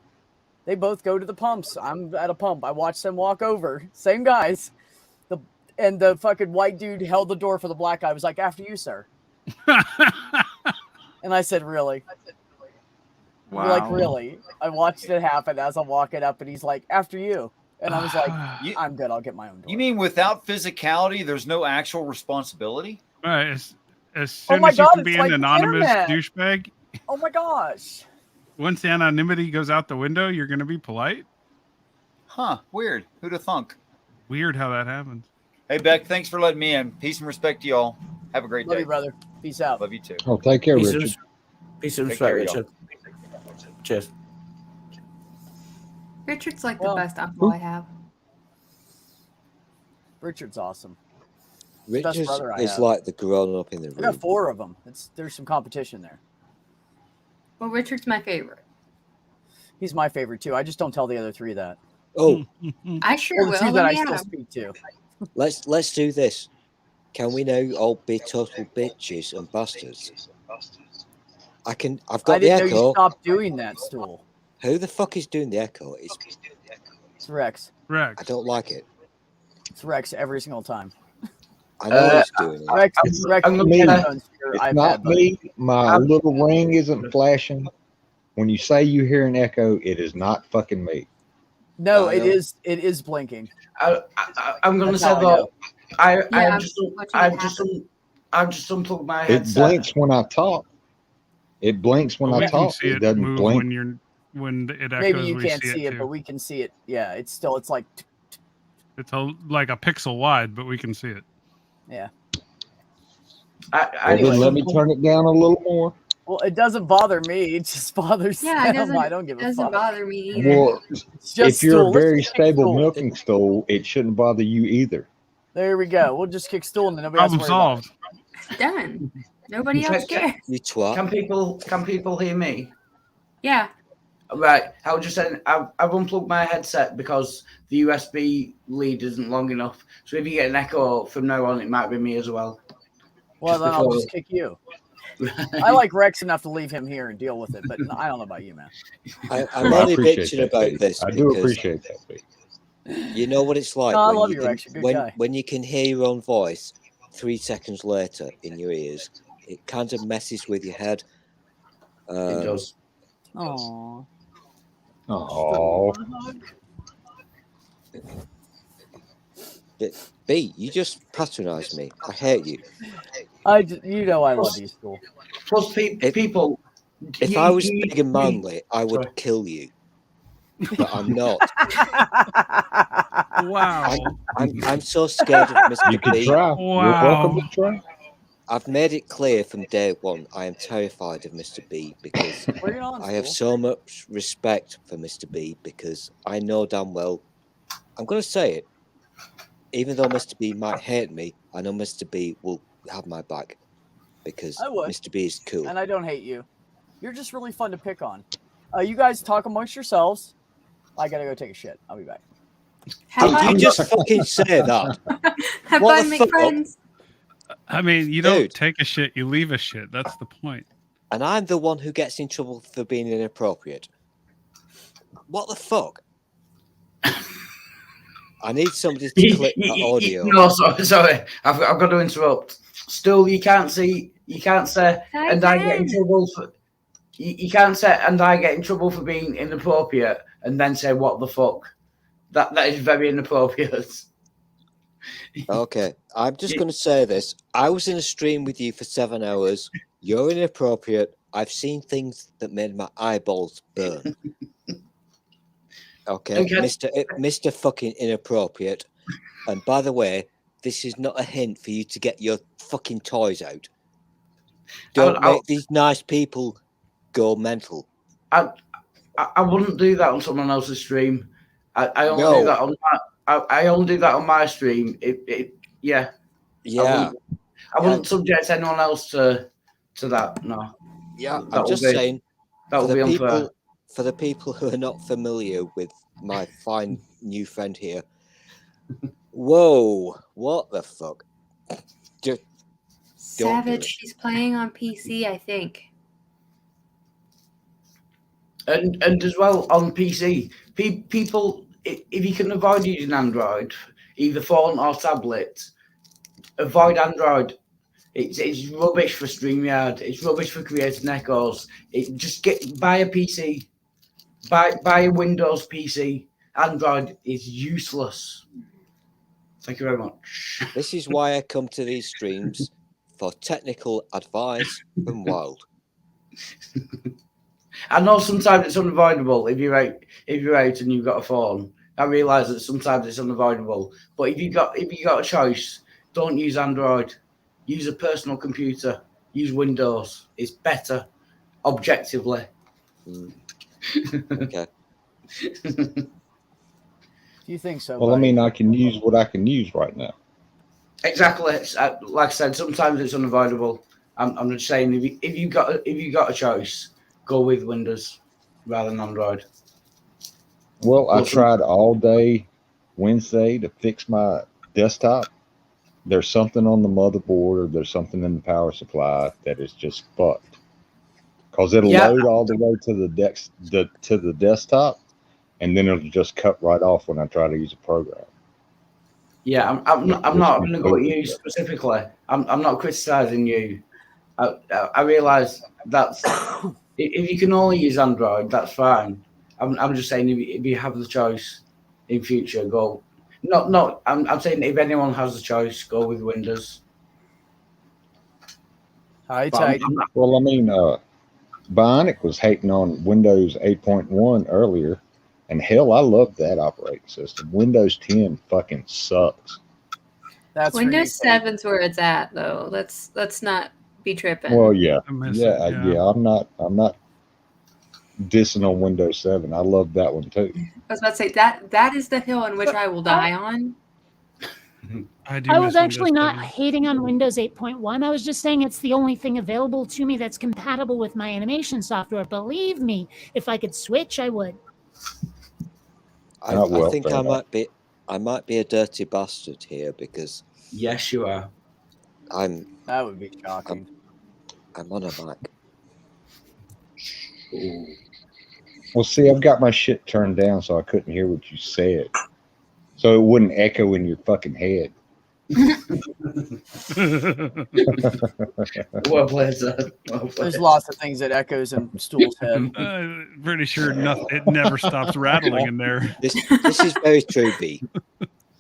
Speaker 3: They both go to the pumps. I'm at a pump. I watch them walk over. Same guys. And the fucking white dude held the door for the black guy. I was like, after you, sir. And I said, really?
Speaker 11: Wow.
Speaker 3: Like, really? I watched it happen as I'm walking up and he's like, after you. And I was like, I'm good. I'll get my own door.
Speaker 11: You mean without physicality, there's no actual responsibility?
Speaker 8: Right. As soon
Speaker 3: my
Speaker 8: as you
Speaker 3: God,
Speaker 8: can be
Speaker 3: it's
Speaker 8: an
Speaker 3: like the
Speaker 8: anonymous
Speaker 3: internet.
Speaker 8: douchebag,
Speaker 3: Oh my gosh.
Speaker 8: once the anonymity goes out the window, you're going to be polite.
Speaker 11: Huh. Weird. Who'd have thunk?
Speaker 8: Weird how that happens.
Speaker 11: Hey, Beck, thanks for letting me in. Peace and respect to y'all. Have a great
Speaker 3: Love
Speaker 11: day.
Speaker 3: you, brother. Peace out.
Speaker 11: Love you too.
Speaker 12: Oh, take care,
Speaker 7: Peace
Speaker 12: Richard.
Speaker 7: Peace and
Speaker 11: Take
Speaker 7: respect,
Speaker 11: care, y'all.
Speaker 7: Richard. Cheers.
Speaker 10: Richard's like the best uncle I have.
Speaker 3: Richard's awesome. Best
Speaker 1: Richard
Speaker 3: brother I
Speaker 1: is
Speaker 3: have.
Speaker 1: like the grown up in the
Speaker 3: I got
Speaker 1: room.
Speaker 3: 4 of them. There's some competition there.
Speaker 10: Well, Richard's my favorite.
Speaker 3: He's my favorite too. I just don't tell the other 3 that.
Speaker 1: Oh,
Speaker 10: I sure
Speaker 3: Or the
Speaker 10: will.
Speaker 3: 2 that I
Speaker 10: Let me
Speaker 3: still
Speaker 10: have.
Speaker 3: speak to.
Speaker 1: let's do this. Can we now all be total bitches and bastards? I've
Speaker 3: I
Speaker 1: got the
Speaker 3: didn't know you
Speaker 1: echo.
Speaker 3: stopped doing that, Stool.
Speaker 1: Who the fuck is doing the echo?
Speaker 3: It's Rex.
Speaker 8: Rex.
Speaker 1: I don't like it.
Speaker 3: It's Rex every single time.
Speaker 1: I know he's doing it.
Speaker 3: Rex, Rex,
Speaker 12: I'm
Speaker 3: you
Speaker 12: me.
Speaker 3: get headphones for your
Speaker 12: It's
Speaker 3: iPad,
Speaker 12: not
Speaker 3: buddy.
Speaker 12: me. My little ring isn't flashing. When you say you hear an echo, it is not fucking me.
Speaker 3: No,
Speaker 1: I
Speaker 3: it
Speaker 1: know.
Speaker 3: is. It is blinking.
Speaker 7: I'm going to
Speaker 3: That's
Speaker 7: say
Speaker 3: how I
Speaker 7: though,
Speaker 3: know.
Speaker 7: I just unplugged my
Speaker 12: It
Speaker 7: headset.
Speaker 12: blinks when I talk. It blinks when
Speaker 8: Well,
Speaker 12: I
Speaker 8: we can
Speaker 12: talk.
Speaker 8: see
Speaker 12: It
Speaker 8: it
Speaker 12: doesn't
Speaker 8: move
Speaker 12: blink.
Speaker 8: when it echoes.
Speaker 3: Maybe you
Speaker 8: we
Speaker 3: can't
Speaker 8: see
Speaker 3: see it,
Speaker 8: too.
Speaker 3: but we can see it. Yeah, it's like,
Speaker 8: It's like a pixel wide, but we can see it.
Speaker 3: yeah.
Speaker 12: Well, then let me turn it down a little more.
Speaker 3: Well, it doesn't bother me. It just bothers
Speaker 10: Yeah, it
Speaker 3: them.
Speaker 10: doesn't.
Speaker 3: I don't give a
Speaker 10: Doesn't
Speaker 3: fuck.
Speaker 10: bother me either.
Speaker 12: Well,
Speaker 3: It's just
Speaker 12: if you're
Speaker 3: Stool.
Speaker 12: a
Speaker 3: Let's
Speaker 12: very
Speaker 3: just kick
Speaker 12: stable
Speaker 3: Stool.
Speaker 12: milking stool, it shouldn't bother you either.
Speaker 3: There we go. We'll just kick Stool and then nobody has to
Speaker 8: Problem
Speaker 3: worry about it.
Speaker 8: solved.
Speaker 10: Done. Nobody else cares.
Speaker 1: You twat.
Speaker 7: Can people hear me?
Speaker 10: Yeah.
Speaker 7: Right. I was just saying I've unplugged my headset because the USB lead isn't long enough. So if you get an echo from now on, it might be me as well.
Speaker 3: Well,
Speaker 7: Just
Speaker 3: then I'll
Speaker 7: before-
Speaker 3: just kick you. I like Rex enough to leave him here and deal with it, but I don't know about you, man.
Speaker 1: I'm
Speaker 12: Well, I
Speaker 1: only
Speaker 12: appreciate
Speaker 1: bitching
Speaker 12: that,
Speaker 1: about
Speaker 12: Pete.
Speaker 1: this
Speaker 12: I do
Speaker 1: because
Speaker 12: appreciate that, Pete.
Speaker 1: you know what it's like
Speaker 3: No, I
Speaker 1: when
Speaker 3: love
Speaker 1: you
Speaker 3: you,
Speaker 1: can
Speaker 3: Rex. You're a good guy.
Speaker 1: when you can hear your own voice 3 seconds later in your ears. It kind of messes with your head.
Speaker 7: It does.
Speaker 3: Aww.
Speaker 12: Oh,
Speaker 1: B, you just patronize me. I hate you.
Speaker 3: You know I love you, School.
Speaker 7: Plus, people.
Speaker 1: If I was big and manly, I would
Speaker 7: Sorry.
Speaker 1: kill you. But I'm not.
Speaker 8: Wow.
Speaker 1: I'm so scared of Mr.
Speaker 12: you can
Speaker 1: B.
Speaker 12: try. You're welcome to try.
Speaker 1: I've made it clear from day one I am terrified of Mr. B because
Speaker 3: Bring it on,
Speaker 1: I have
Speaker 3: School.
Speaker 1: so much respect for Mr. B because I know damn well, I'm going to say it, even though Mr. B might hate me, I know Mr. B will have my back because
Speaker 3: I would.
Speaker 1: Mr. B is cool.
Speaker 3: And I don't hate you. You're just really fun to pick on. You guys talk amongst yourselves. I gotta go take a shit. I'll be back.
Speaker 1: Did you just fucking say that?
Speaker 9: Have
Speaker 1: What
Speaker 9: fun,
Speaker 1: the
Speaker 9: make
Speaker 1: fuck?
Speaker 9: friends.
Speaker 8: I mean, you don't take a shit, you leave a shit. That's the point.
Speaker 1: And I'm the one who gets in trouble for being inappropriate. What the fuck? I need somebody to clip that audio.
Speaker 7: No, sorry. I've got to interrupt. Still, you can't say, and I get in trouble for. You can't say, and I get in trouble for being inappropriate, and then say, "What the fuck?" That is very inappropriate.
Speaker 1: Okay, I'm just going to say this. I was in a stream with you for 7 hours. You're inappropriate. I've seen things that made my eyeballs burn. Okay, Mr. fucking inappropriate. And by the way, this is not a hint for you to get your fucking toys out. Don't make these nice people go mental.
Speaker 7: I wouldn't do that on someone else's stream. I only do that on my. I only do that on my stream. Yeah. I wouldn't subject anyone else to that. No.
Speaker 1: Yeah,
Speaker 7: that
Speaker 1: I'm just
Speaker 7: be,
Speaker 1: saying.
Speaker 7: That would be unfair.
Speaker 1: For the people who are not familiar with my fine new friend here. Whoa! What the fuck?
Speaker 9: Savage, she's playing on PC, I think.
Speaker 7: And as well on PC, people, if you can avoid using Android, either phone or tablet, avoid Android. It's rubbish for StreamYard. It's rubbish for creating echoes. Buy a PC. Buy a Windows PC. Android is useless. Thank you very much.
Speaker 1: This is why I come to these streams for technical advice from Wild.
Speaker 7: I know sometimes it's unavoidable if you're out and you've got a phone. I realise that sometimes it's unavoidable. But if you got a choice, don't use Android. Use a personal computer. Use Windows. It's better, objectively.
Speaker 1: Okay.
Speaker 3: Do you think so?
Speaker 12: Well,
Speaker 3: buddy?
Speaker 12: I mean, I can use what I can use right now.
Speaker 7: Exactly. Like I said, sometimes it's unavoidable. I'm just saying, if you got a choice, go with Windows rather than Android.
Speaker 12: Well, I tried all day Wednesday to fix my desktop. There's something on the motherboard or there's something in the power supply that is just fucked. Because it'll load all the way to the desktop, and then it'll just cut right off when I try to use a program.
Speaker 7: Yeah, I'm not going to go at you specifically. I'm not criticizing you. I realise that's if you can only use Android, that's fine. I'm just saying if you have the choice in future, go. I'm saying if anyone has the choice, go with Windows.
Speaker 3: Hi, Titan.
Speaker 12: Well, I mean, Bionic was hating on Windows 8.1 earlier, and hell, I love that operating system. Windows 10 fucking sucks.
Speaker 3: That's
Speaker 10: Windows 7's where it's at, though. Let's not be tripping.
Speaker 12: Well, yeah. I'm not dissing on Windows 7. I love that one too.
Speaker 10: I was about to say that is the hill on which I will die on.
Speaker 6: I was actually not hating on Windows 8.1. I was just saying it's the only thing available to me that's compatible with my animation software. Believe me, if I could switch, I would.
Speaker 1: I think I might be a dirty bastard here because
Speaker 7: yes, you are.
Speaker 3: That would be shocking.
Speaker 1: I'm on a Mac.
Speaker 12: Well, see, I've got my shit turned down so I couldn't hear what you said. So it wouldn't echo in your fucking head.
Speaker 7: Well played, sir. Well
Speaker 3: There's
Speaker 7: played.
Speaker 3: lots of things that echoes in Stool's head.
Speaker 8: Pretty sure it never stops rattling in there.
Speaker 1: This is very true, B.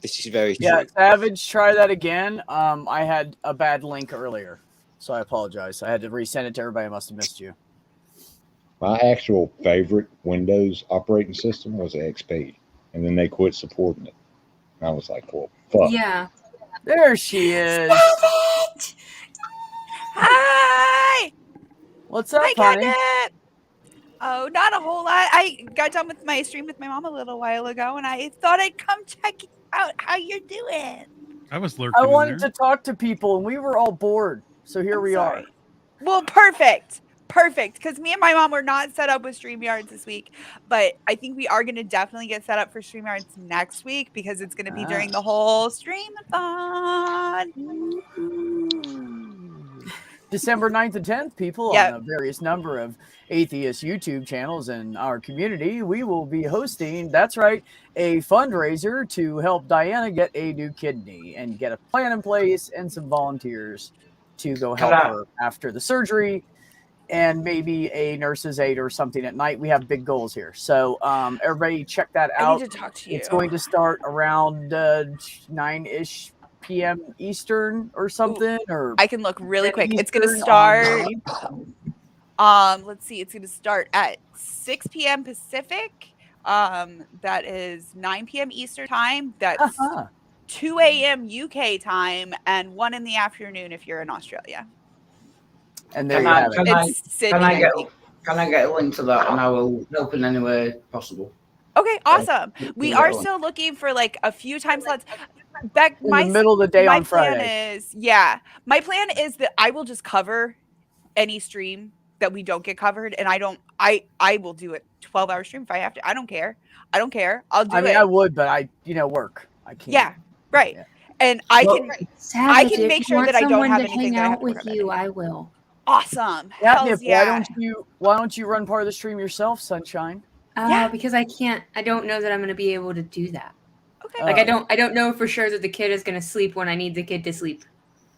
Speaker 1: This is very
Speaker 3: Yeah,
Speaker 1: true.
Speaker 3: Savage, try that again. I had a bad link earlier, so I apologize. I had to resend it to everybody. I must have missed you.
Speaker 12: My actual favorite Windows operating system was XP, and then they quit supporting it. And I was like, well, fuck.
Speaker 9: Yeah.
Speaker 3: There she is.
Speaker 13: Hi.
Speaker 3: What's up,
Speaker 13: Hi,
Speaker 3: honey?
Speaker 13: Catnip. Oh, not a whole lot. I got done with my stream with my mom a little while ago, and I thought I'd come check out how you're doing.
Speaker 8: I was lurking
Speaker 3: I
Speaker 8: in
Speaker 3: wanted
Speaker 8: there.
Speaker 3: to talk to people, and we were all bored, so here we are.
Speaker 13: Well, perfect. Because me and my mom were not set up with StreamYards this week, but I think we are going to definitely get set up for StreamYards next week because it's going to be during the whole stream-a-thon.
Speaker 3: December 9th and 10th, people on a various number of atheist YouTube channels in our community, we will be hosting, that's right, a fundraiser to help Diana get a new kidney and get a plan in place and some volunteers to go help her after the surgery and maybe a nurse's aide or something at night. We have big goals here. So everybody check that out.
Speaker 13: I need to talk to you.
Speaker 3: It's going to start around 9-ish p.m. Eastern or something. Or
Speaker 13: I can look really quick. It's going to
Speaker 3: Eastern
Speaker 13: start.
Speaker 3: on
Speaker 13: Let's see. It's going to start at 6 p.m. Pacific. That is 9 p.m. Eastern time. That's 2 a.m. UK time and 1 in the afternoon if you're in Australia.
Speaker 3: And there you have it.
Speaker 7: Can I get a link to that, and I will help in any way possible.
Speaker 13: Okay, awesome. We
Speaker 7: Yeah.
Speaker 13: are still looking for like a few time slots. Beck,
Speaker 3: in the middle of the day
Speaker 13: my
Speaker 3: on
Speaker 13: plan
Speaker 3: Friday.
Speaker 13: My plan is that I will just cover any stream that we don't get covered, and I will do a 12-hour stream if I have to. I don't care. I'll do it.
Speaker 3: I mean, I would, but I work. I can't.
Speaker 13: Yeah, right. And I can
Speaker 9: Savage, if
Speaker 13: make
Speaker 9: you
Speaker 13: sure
Speaker 9: want
Speaker 13: that I don't
Speaker 9: someone
Speaker 13: have
Speaker 9: to
Speaker 13: anything
Speaker 9: hang
Speaker 13: that I have
Speaker 9: out
Speaker 13: to
Speaker 9: with
Speaker 13: work about.
Speaker 9: you, I will.
Speaker 13: Awesome.
Speaker 3: Yeah,
Speaker 13: Hells
Speaker 3: yeah. Why don't you run part of the stream yourself, Sunshine?
Speaker 9: Because I can't. I don't know that I'm going to be able to do that.
Speaker 13: Okay.
Speaker 9: Like I don't know for sure that the kid is going to sleep when I need the kid to sleep.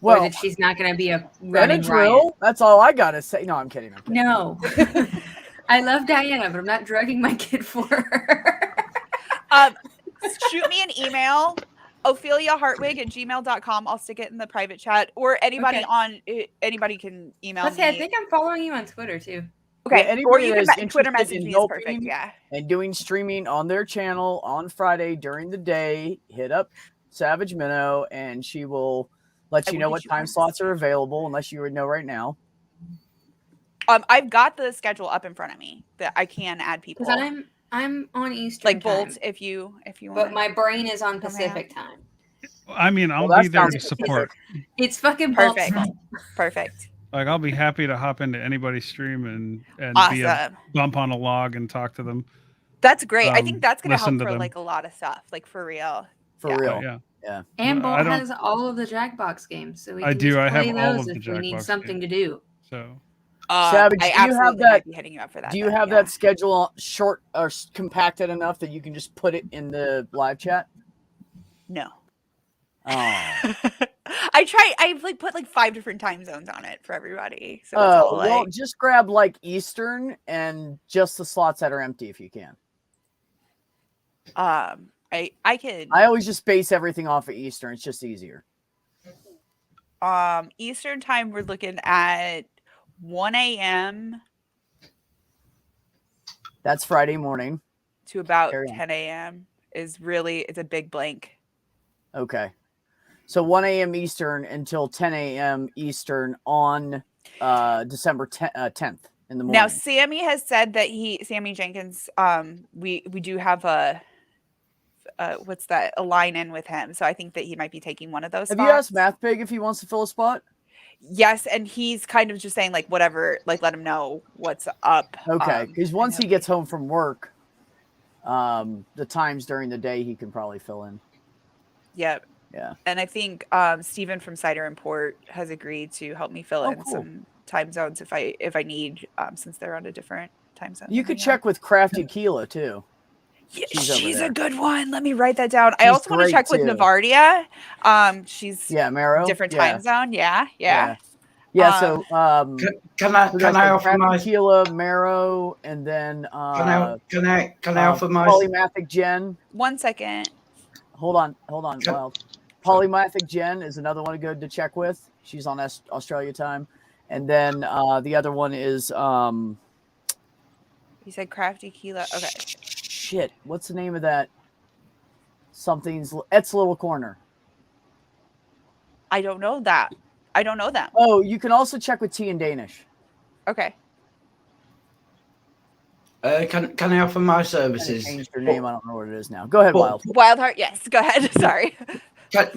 Speaker 3: Well,
Speaker 9: or that she's not going to be a running
Speaker 3: Benadryl.
Speaker 9: riot.
Speaker 3: That's all I gotta say. No, I'm kidding.
Speaker 9: No. I love Diana, but I'm not drugging my kid for her.
Speaker 13: Shoot me an email, opheliahartwig@gmail.com. I'll stick it in the private chat, or anybody anybody can email
Speaker 9: Let's
Speaker 13: me.
Speaker 9: say I think I'm following you on Twitter too.
Speaker 13: Okay,
Speaker 3: Yeah,
Speaker 13: or
Speaker 3: anybody
Speaker 13: you
Speaker 3: that
Speaker 13: can
Speaker 3: is
Speaker 13: Twitter
Speaker 3: interested
Speaker 13: message
Speaker 3: in
Speaker 13: me is
Speaker 3: helping
Speaker 13: perfect. Yeah.
Speaker 3: and doing streaming on their channel on Friday during the day, hit up Savage Minnow, and she will let you know what time slots are available, unless you would know right now.
Speaker 13: I've got the schedule up in front of me that I can add people.
Speaker 9: Because I'm on Eastern
Speaker 13: like
Speaker 9: time,
Speaker 13: Bolt, if you want.
Speaker 9: but my brain is on Pacific time.
Speaker 8: I mean, I'll
Speaker 3: Well,
Speaker 8: be
Speaker 3: that
Speaker 8: there
Speaker 3: sounds
Speaker 8: to
Speaker 3: specific.
Speaker 8: support.
Speaker 9: It's fucking Bolt's
Speaker 13: Perfect.
Speaker 9: fault.
Speaker 13: Perfect.
Speaker 8: Like, I'll be happy to hop into anybody's stream and be a
Speaker 13: Awesome.
Speaker 8: bump on a log and talk to them.
Speaker 13: That's great. I think that's gonna
Speaker 8: listen
Speaker 13: help
Speaker 8: to
Speaker 13: for
Speaker 8: them.
Speaker 13: like a lot of stuff, like for real.
Speaker 3: For real.
Speaker 8: Yeah.
Speaker 9: And
Speaker 8: I
Speaker 9: Bolt
Speaker 8: don't-
Speaker 9: has all of the Jackbox games, so we
Speaker 8: I
Speaker 9: can
Speaker 8: do.
Speaker 9: just
Speaker 8: I have
Speaker 9: play
Speaker 8: all
Speaker 9: those
Speaker 8: of the
Speaker 9: if we need
Speaker 8: Jackbox
Speaker 9: something to do.
Speaker 8: So
Speaker 3: Savage,
Speaker 13: I
Speaker 3: do you have
Speaker 13: absolutely
Speaker 3: that?
Speaker 13: might be hitting you up for that.
Speaker 3: Do you
Speaker 13: then,
Speaker 3: have
Speaker 13: yeah.
Speaker 3: that schedule short or compacted enough that you can just put it in the live chat?
Speaker 13: No.
Speaker 3: Oh.
Speaker 13: I've like put like 5 different time zones on it for everybody. So it's all
Speaker 3: Well,
Speaker 13: like
Speaker 3: just grab like Eastern and just the slots that are empty if you can.
Speaker 13: I can
Speaker 3: I always just base everything off of Eastern. It's just easier.
Speaker 13: Eastern time we're looking at 1 a.m.
Speaker 3: That's Friday morning.
Speaker 13: to about
Speaker 3: Carry on.
Speaker 13: 10 a.m. is really it's a big blank.
Speaker 3: Okay. So 1 a.m. Eastern until 10 a.m. Eastern on December 10th in the morning.
Speaker 13: Now Sammy has said that Sammy Jenkins, we do have a line in with him. So I think that he might be taking one of those
Speaker 3: Have
Speaker 13: spots.
Speaker 3: you asked MathPig if he wants to fill a spot?
Speaker 13: Yes, and he's kind of just saying like whatever, like let him know what's up.
Speaker 3: Okay, because once he gets home from work, the times during the day he can probably fill in.
Speaker 13: Yep.
Speaker 3: Yeah.
Speaker 13: And I think Stephen from Cider Import has agreed to help me fill in
Speaker 3: cool.
Speaker 13: time zones if I need, since they're on a different time zone.
Speaker 3: You could check with Crafty Keela too.
Speaker 13: Yeah,
Speaker 3: She's over
Speaker 13: she's
Speaker 3: there.
Speaker 13: a good one. Let me write that down. I
Speaker 3: She's
Speaker 13: also want to
Speaker 3: great,
Speaker 13: check with
Speaker 3: too.
Speaker 13: Navardia. She's
Speaker 3: Mero.
Speaker 13: different time zone. Yeah.
Speaker 3: So
Speaker 7: can I offer my
Speaker 3: Tequila, Marrow, and then
Speaker 7: can I offer my
Speaker 3: Polymathic Jen?
Speaker 13: 1 second.
Speaker 3: Hold on, Wild. Polymathic Jen is another one good to check with. She's on Australia time, and then the other one is
Speaker 13: You said Crafty Keela. Okay.
Speaker 3: Shit, what's the name of that? It's Little Corner.
Speaker 13: I don't know that. I don't know that.
Speaker 3: Oh, you can also check with T in Danish.
Speaker 13: Okay.
Speaker 7: Can I offer my services?
Speaker 3: I changed her name. I don't know what it is now. Go ahead, Wild.
Speaker 13: Wildheart. Yes. Go ahead. Sorry.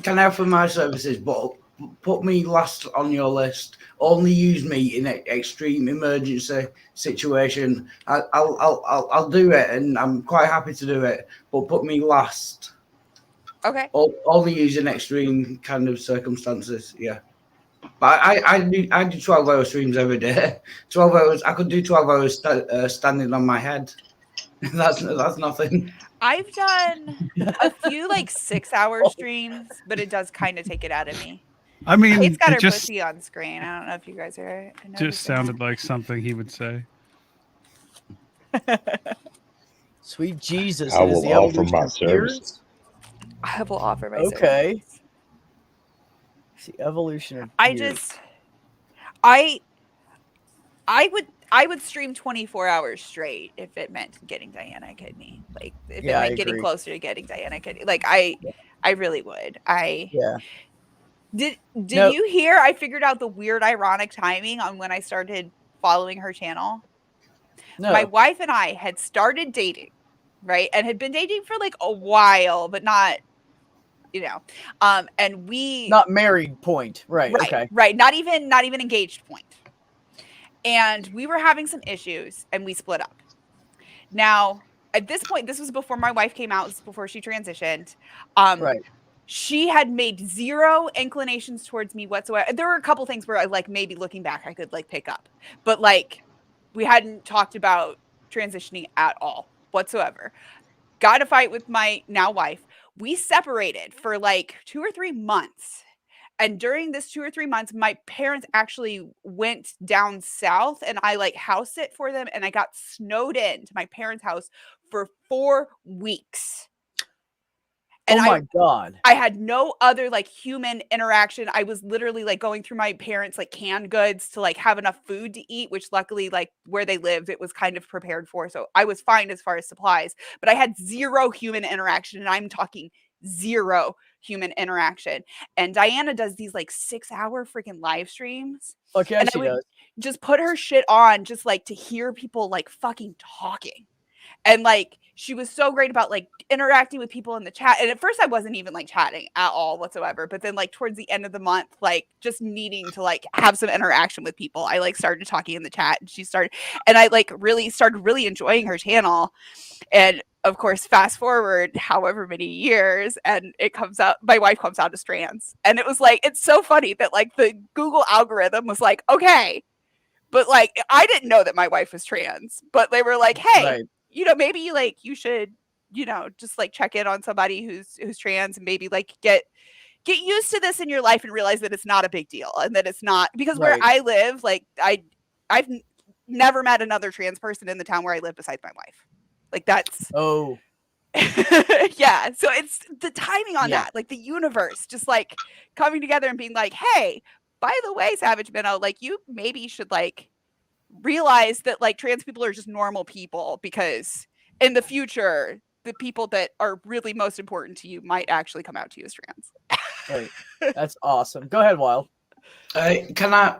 Speaker 7: Can I offer my services? But put me last on your list. Only use me in an extreme emergency situation. I'll do it, and I'm quite happy to do it. But put me last.
Speaker 13: Okay.
Speaker 7: Only use in extreme kind of circumstances. Yeah. But I do 12-hour streams every day. 12 hours. I could do 12 hours standing on my head. That's nothing.
Speaker 13: I've done a few 6-hour streams, but it does kind of take it out of me.
Speaker 8: I mean,
Speaker 13: Kate's got
Speaker 8: it
Speaker 13: her
Speaker 8: just
Speaker 13: pussy on screen. I don't know if you guys are.
Speaker 8: just sounded like something he would say.
Speaker 3: Sweet Jesus.
Speaker 12: I will offer my services.
Speaker 13: I will offer my services.
Speaker 3: Okay. It's the evolution of
Speaker 13: I would stream 24 hours straight if it meant getting Diana Kidney. If it meant getting closer to getting Diana Kidney. I really would. Did you hear? I figured out the weird ironic timing on when I started following her channel.
Speaker 3: No.
Speaker 13: My wife and I had started dating, right? And had been dating for a while, but not, and we
Speaker 3: not married point. Right. Okay.
Speaker 13: Right. Not even engaged point. And we were having some issues and we split up. Now, at this point, this was before my wife came out, this was before she transitioned.
Speaker 3: Right.
Speaker 13: She had made zero inclinations towards me whatsoever. There were a couple things where I maybe looking back, I could pick up, but we hadn't talked about transitioning at all whatsoever. Got in a fight with my now wife. We separated for 2 or 3 months. And during this 2 or 3 months, my parents actually went down south and I house sit for them. And I got snowed into my parents' house for 4 weeks. And
Speaker 3: oh my God.
Speaker 13: I had no other human interaction. I was literally going through my parents' canned goods to have enough food to eat, which luckily where they lived, it was kind of prepared for. So I was fine as far as supplies, but I had zero human interaction. And I'm talking zero human interaction. And Diana does these 6-hour freaking live streams.
Speaker 3: Okay,
Speaker 13: and
Speaker 3: she does.
Speaker 13: Just put her shit on just to hear people fucking talking. And she was so great about interacting with people in the chat. And at first I wasn't even chatting at all whatsoever. But then towards the end of the month, just needing to have some interaction with people, I started talking in the chat and she started, and I really started really enjoying her channel. And of course, fast forward however many years and it comes out, my wife comes out as trans. And it was it's so funny that the Google algorithm was okay, but I didn't know that my wife was trans, but they were hey,
Speaker 3: right.
Speaker 13: Maybe you should, just check in on somebody who's trans and maybe get used to this in your life and realize that it's not a big deal and that it's not because where I live, I've never met another trans person in the town where I live besides my wife. That's yeah. So it's the timing on that, the universe just coming together and being hey, by the way, Savage Minnow, you maybe should realize that trans people are just normal people because in the future the people that are really most important to you might actually come out to you as trans.
Speaker 3: Right. That's awesome. Go ahead, Wild.
Speaker 7: Can I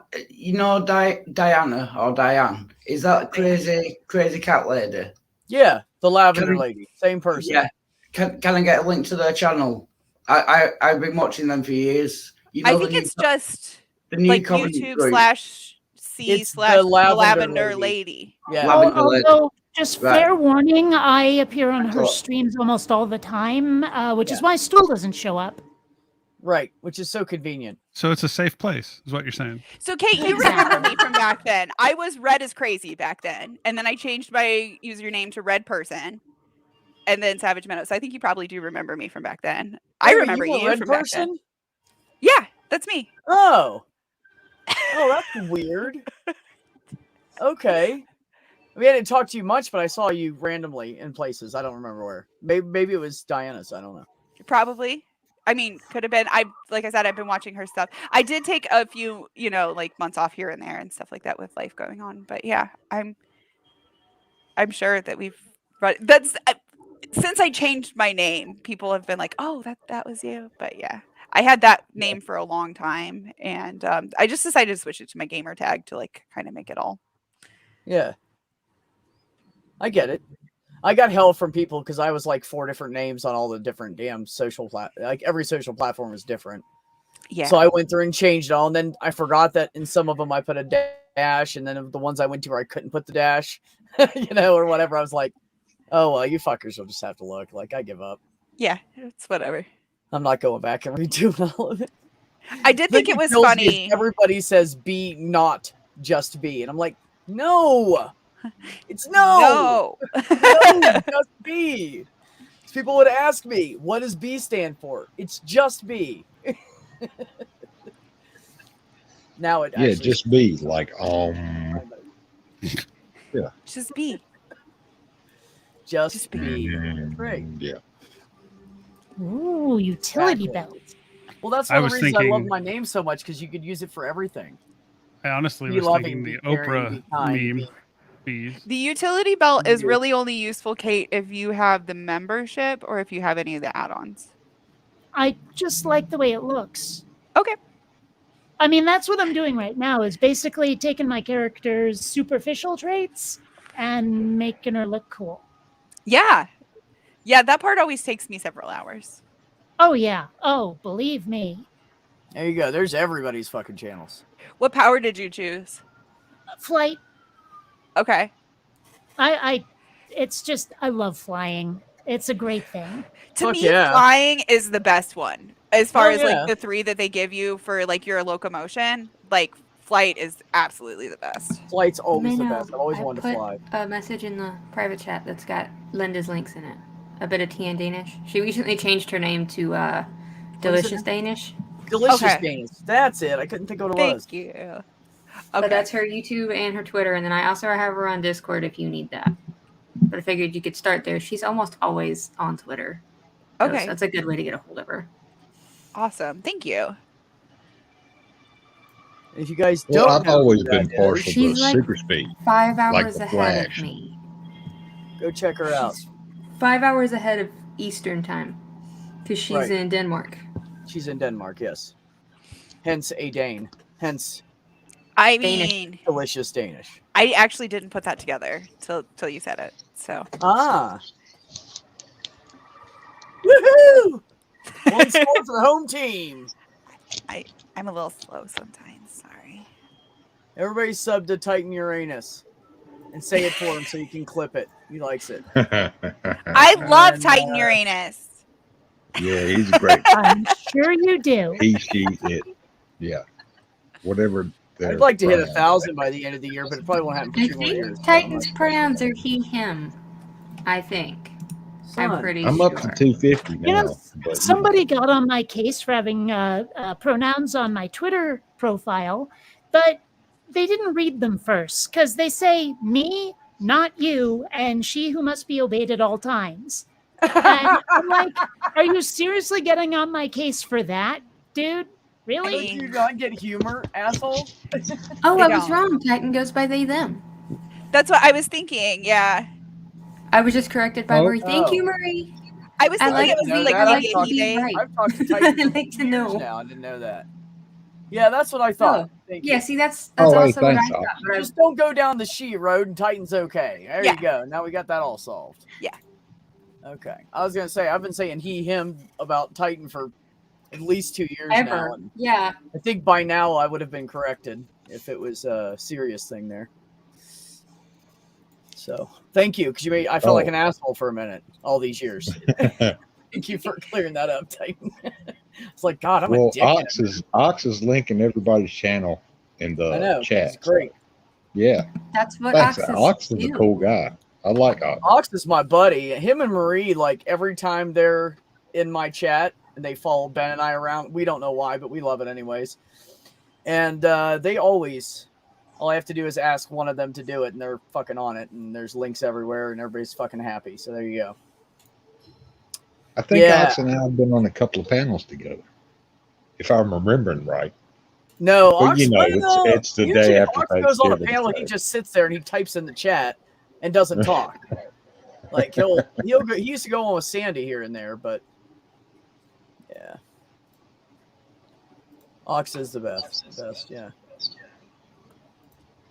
Speaker 7: Diana or Diane, is that crazy cat lady?
Speaker 3: Yeah, the lavender lady, same person.
Speaker 7: Yeah. Can I get a link to their channel? I've been watching them for years.
Speaker 13: I think it's just
Speaker 7: the new
Speaker 13: YouTube/lavender lady.
Speaker 3: Yeah.
Speaker 6: Although, just fair warning, I appear on her streams almost all the time, which is why Stool doesn't show up.
Speaker 3: Right, which is so convenient.
Speaker 8: So it's a safe place, is what you're saying.
Speaker 13: So, Kate, you remember me from back then. I was Red as Crazy back then. And then I changed my username to Red Person and then Savage Meadow. So I think you probably do remember me from back then. I remember
Speaker 3: you,
Speaker 13: you
Speaker 3: Red
Speaker 13: from back
Speaker 3: Person?
Speaker 13: then. Yeah, that's me.
Speaker 3: Oh. Oh, that's weird. Okay. I mean, I didn't talk to you much, but I saw you randomly in places. I don't remember where. Maybe it was Diana's. I don't know.
Speaker 13: Probably. I mean, could have been. Like I said, I've been watching her stuff. I did take a few, like months off here and there and stuff like that with life going on. But yeah, I'm sure that we've. But that's since I changed my name, people have been like, "Oh, that was you." But yeah, I had that name for a long time, and I just decided to switch it to my gamer tag to like kind of make it all.
Speaker 3: Yeah. I get it. I got hell from people because I was like 4 different names on all the different damn like every social platform was different.
Speaker 13: Yeah.
Speaker 3: So I went through and changed it all, and then I forgot that in some of them I put a dash, and then the ones I went to where I couldn't put the dash, or whatever, I was like, oh well, you fuckers will just have to look. Like, I give up.
Speaker 13: Yeah, it's whatever.
Speaker 3: I'm not going back and redoing all of it.
Speaker 13: I did think it was funny.
Speaker 3: Everybody says be, not just be, and I'm like, no. It's no, just B. People would ask me, what does B stand for? It's just B. Now it
Speaker 12: Yeah, just be like yeah.
Speaker 13: Just be.
Speaker 3: Just be. Right.
Speaker 12: Yeah.
Speaker 6: Ooh, utility belt.
Speaker 3: Well, that's one of the reasons I love my name so much, because you could use it for everything.
Speaker 8: I honestly
Speaker 3: Be
Speaker 8: was
Speaker 3: loving,
Speaker 8: thinking the
Speaker 3: be caring,
Speaker 8: Oprah
Speaker 3: be kind,
Speaker 8: meme. Bees.
Speaker 13: The utility belt is really only useful, Kate, if you have the membership or if you have any of the add-ons.
Speaker 6: I just like the way it looks.
Speaker 13: Okay.
Speaker 6: I mean, that's what I'm doing right now, is basically taking my character's superficial traits and making her look cool.
Speaker 13: Yeah. Yeah, that part always takes me several hours.
Speaker 6: Oh, yeah. Oh, believe me.
Speaker 3: There you go. There's everybody's fucking channels.
Speaker 13: What power did you choose?
Speaker 6: Flight.
Speaker 13: Okay.
Speaker 6: It's just, I love flying. It's a great thing.
Speaker 13: To me, flying is the best one. As far as like the 3 that they give you for like your locomotion, like flight is absolutely the best.
Speaker 3: Flight's always the best. I've always wanted to fly.
Speaker 10: A message in the private chat that's got Linda's links in it. A bit of tea and Danish. She recently changed her name to Delicious Danish.
Speaker 3: Delicious Danish. That's it. I couldn't think what it was.
Speaker 13: Thank you.
Speaker 10: Okay. So that's her YouTube and her Twitter, and then I also have her on Discord if you need that. But I figured you could start there. She's almost always on Twitter.
Speaker 13: Okay.
Speaker 10: So that's a good way to get a hold of her.
Speaker 13: Awesome. Thank you.
Speaker 3: If you guys don't,
Speaker 12: I've always been partial to
Speaker 10: like
Speaker 12: super speed.
Speaker 10: 5 hours
Speaker 12: like the
Speaker 10: ahead
Speaker 12: Flash.
Speaker 10: of me.
Speaker 3: Go check her out.
Speaker 10: 5 hours ahead of Eastern time, because she's in Denmark.
Speaker 3: She's in Denmark, yes. Hence a Dane. Hence,
Speaker 13: I mean,
Speaker 3: delicious Danish.
Speaker 13: I actually didn't put that together till you said it. So
Speaker 3: woohoo! One score for the home team.
Speaker 13: I'm a little slow sometimes. Sorry.
Speaker 3: Everybody sub to Titan Uranus and say it for him so you can clip it. He likes it.
Speaker 13: I love Titan Uranus.
Speaker 12: Yeah, he's great.
Speaker 6: I'm sure you do.
Speaker 12: He, she, it. Yeah. Whatever.
Speaker 3: I'd like to hit 1,000 by the end of the year, but it probably won't happen for
Speaker 10: I
Speaker 3: 2 more
Speaker 10: think
Speaker 3: years.
Speaker 10: Titan's pronouns are he, him. I think. I'm pretty
Speaker 12: I'm
Speaker 10: sure.
Speaker 12: up to 250 now.
Speaker 6: You know,
Speaker 12: but,
Speaker 6: somebody got on my case for having pronouns on my Twitter profile, but they didn't read them first because they say me, not you, and she who must be obeyed at all times. And I'm like, are you seriously getting on my case for that, dude? Really?
Speaker 3: Do you not get humor, asshole?
Speaker 10: Oh, I was wrong. Titan goes by they, them.
Speaker 13: That's what I was thinking. Yeah.
Speaker 10: I was just corrected by Marie. Thank you, Marie.
Speaker 13: I was thinking it was like
Speaker 3: I've talked to Titan
Speaker 10: I like to know.
Speaker 3: now. I didn't know that. Yeah, that's what I thought. Thank
Speaker 10: Yeah,
Speaker 3: you.
Speaker 10: see, that's also what I thought. But
Speaker 3: Just don't go down the she road and Titan's okay. There you go. Now we got that all solved.
Speaker 13: Yeah.
Speaker 3: Okay. I was going to say, I've been saying he, him about Titan for at least 2 years
Speaker 10: Ever.
Speaker 3: now. And
Speaker 10: Yeah.
Speaker 3: I think by now I would have been corrected if it was a serious thing there. So thank you, because I felt like an asshole for a minute all these years. Thank you for clearing that up, Titan. It's like, God, I'm a
Speaker 12: Well,
Speaker 3: dickhead.
Speaker 12: Ox is linking everybody's channel in
Speaker 3: I
Speaker 12: the
Speaker 3: know.
Speaker 12: chat.
Speaker 3: It's great.
Speaker 12: Yeah.
Speaker 9: That's what
Speaker 12: Thanks.
Speaker 9: Oxes
Speaker 12: Ox is a
Speaker 9: do.
Speaker 12: cool guy. I like Ox.
Speaker 3: Ox is my buddy. Him and Marie, like every time they're in my chat and they follow Ben and I around, we don't know why, but we love it anyways. And they always, all I have to do is ask one of them to do it, and they're fucking on it. And there's links everywhere, and everybody's fucking happy. So there you go.
Speaker 12: I think
Speaker 3: Yeah.
Speaker 12: Ox and I have been on a couple of panels together, if I'm remembering right.
Speaker 3: No,
Speaker 12: But
Speaker 3: Ox,
Speaker 12: you know,
Speaker 3: well,
Speaker 12: it's the
Speaker 3: usually
Speaker 12: day
Speaker 3: if
Speaker 12: after
Speaker 3: Ox goes on a
Speaker 12: Thanksgiving.
Speaker 3: panel, he just sits there and he types in the chat and doesn't talk. Like he'll go. He used to go on with Sandy here and there, but yeah, Ox is the best. Yeah,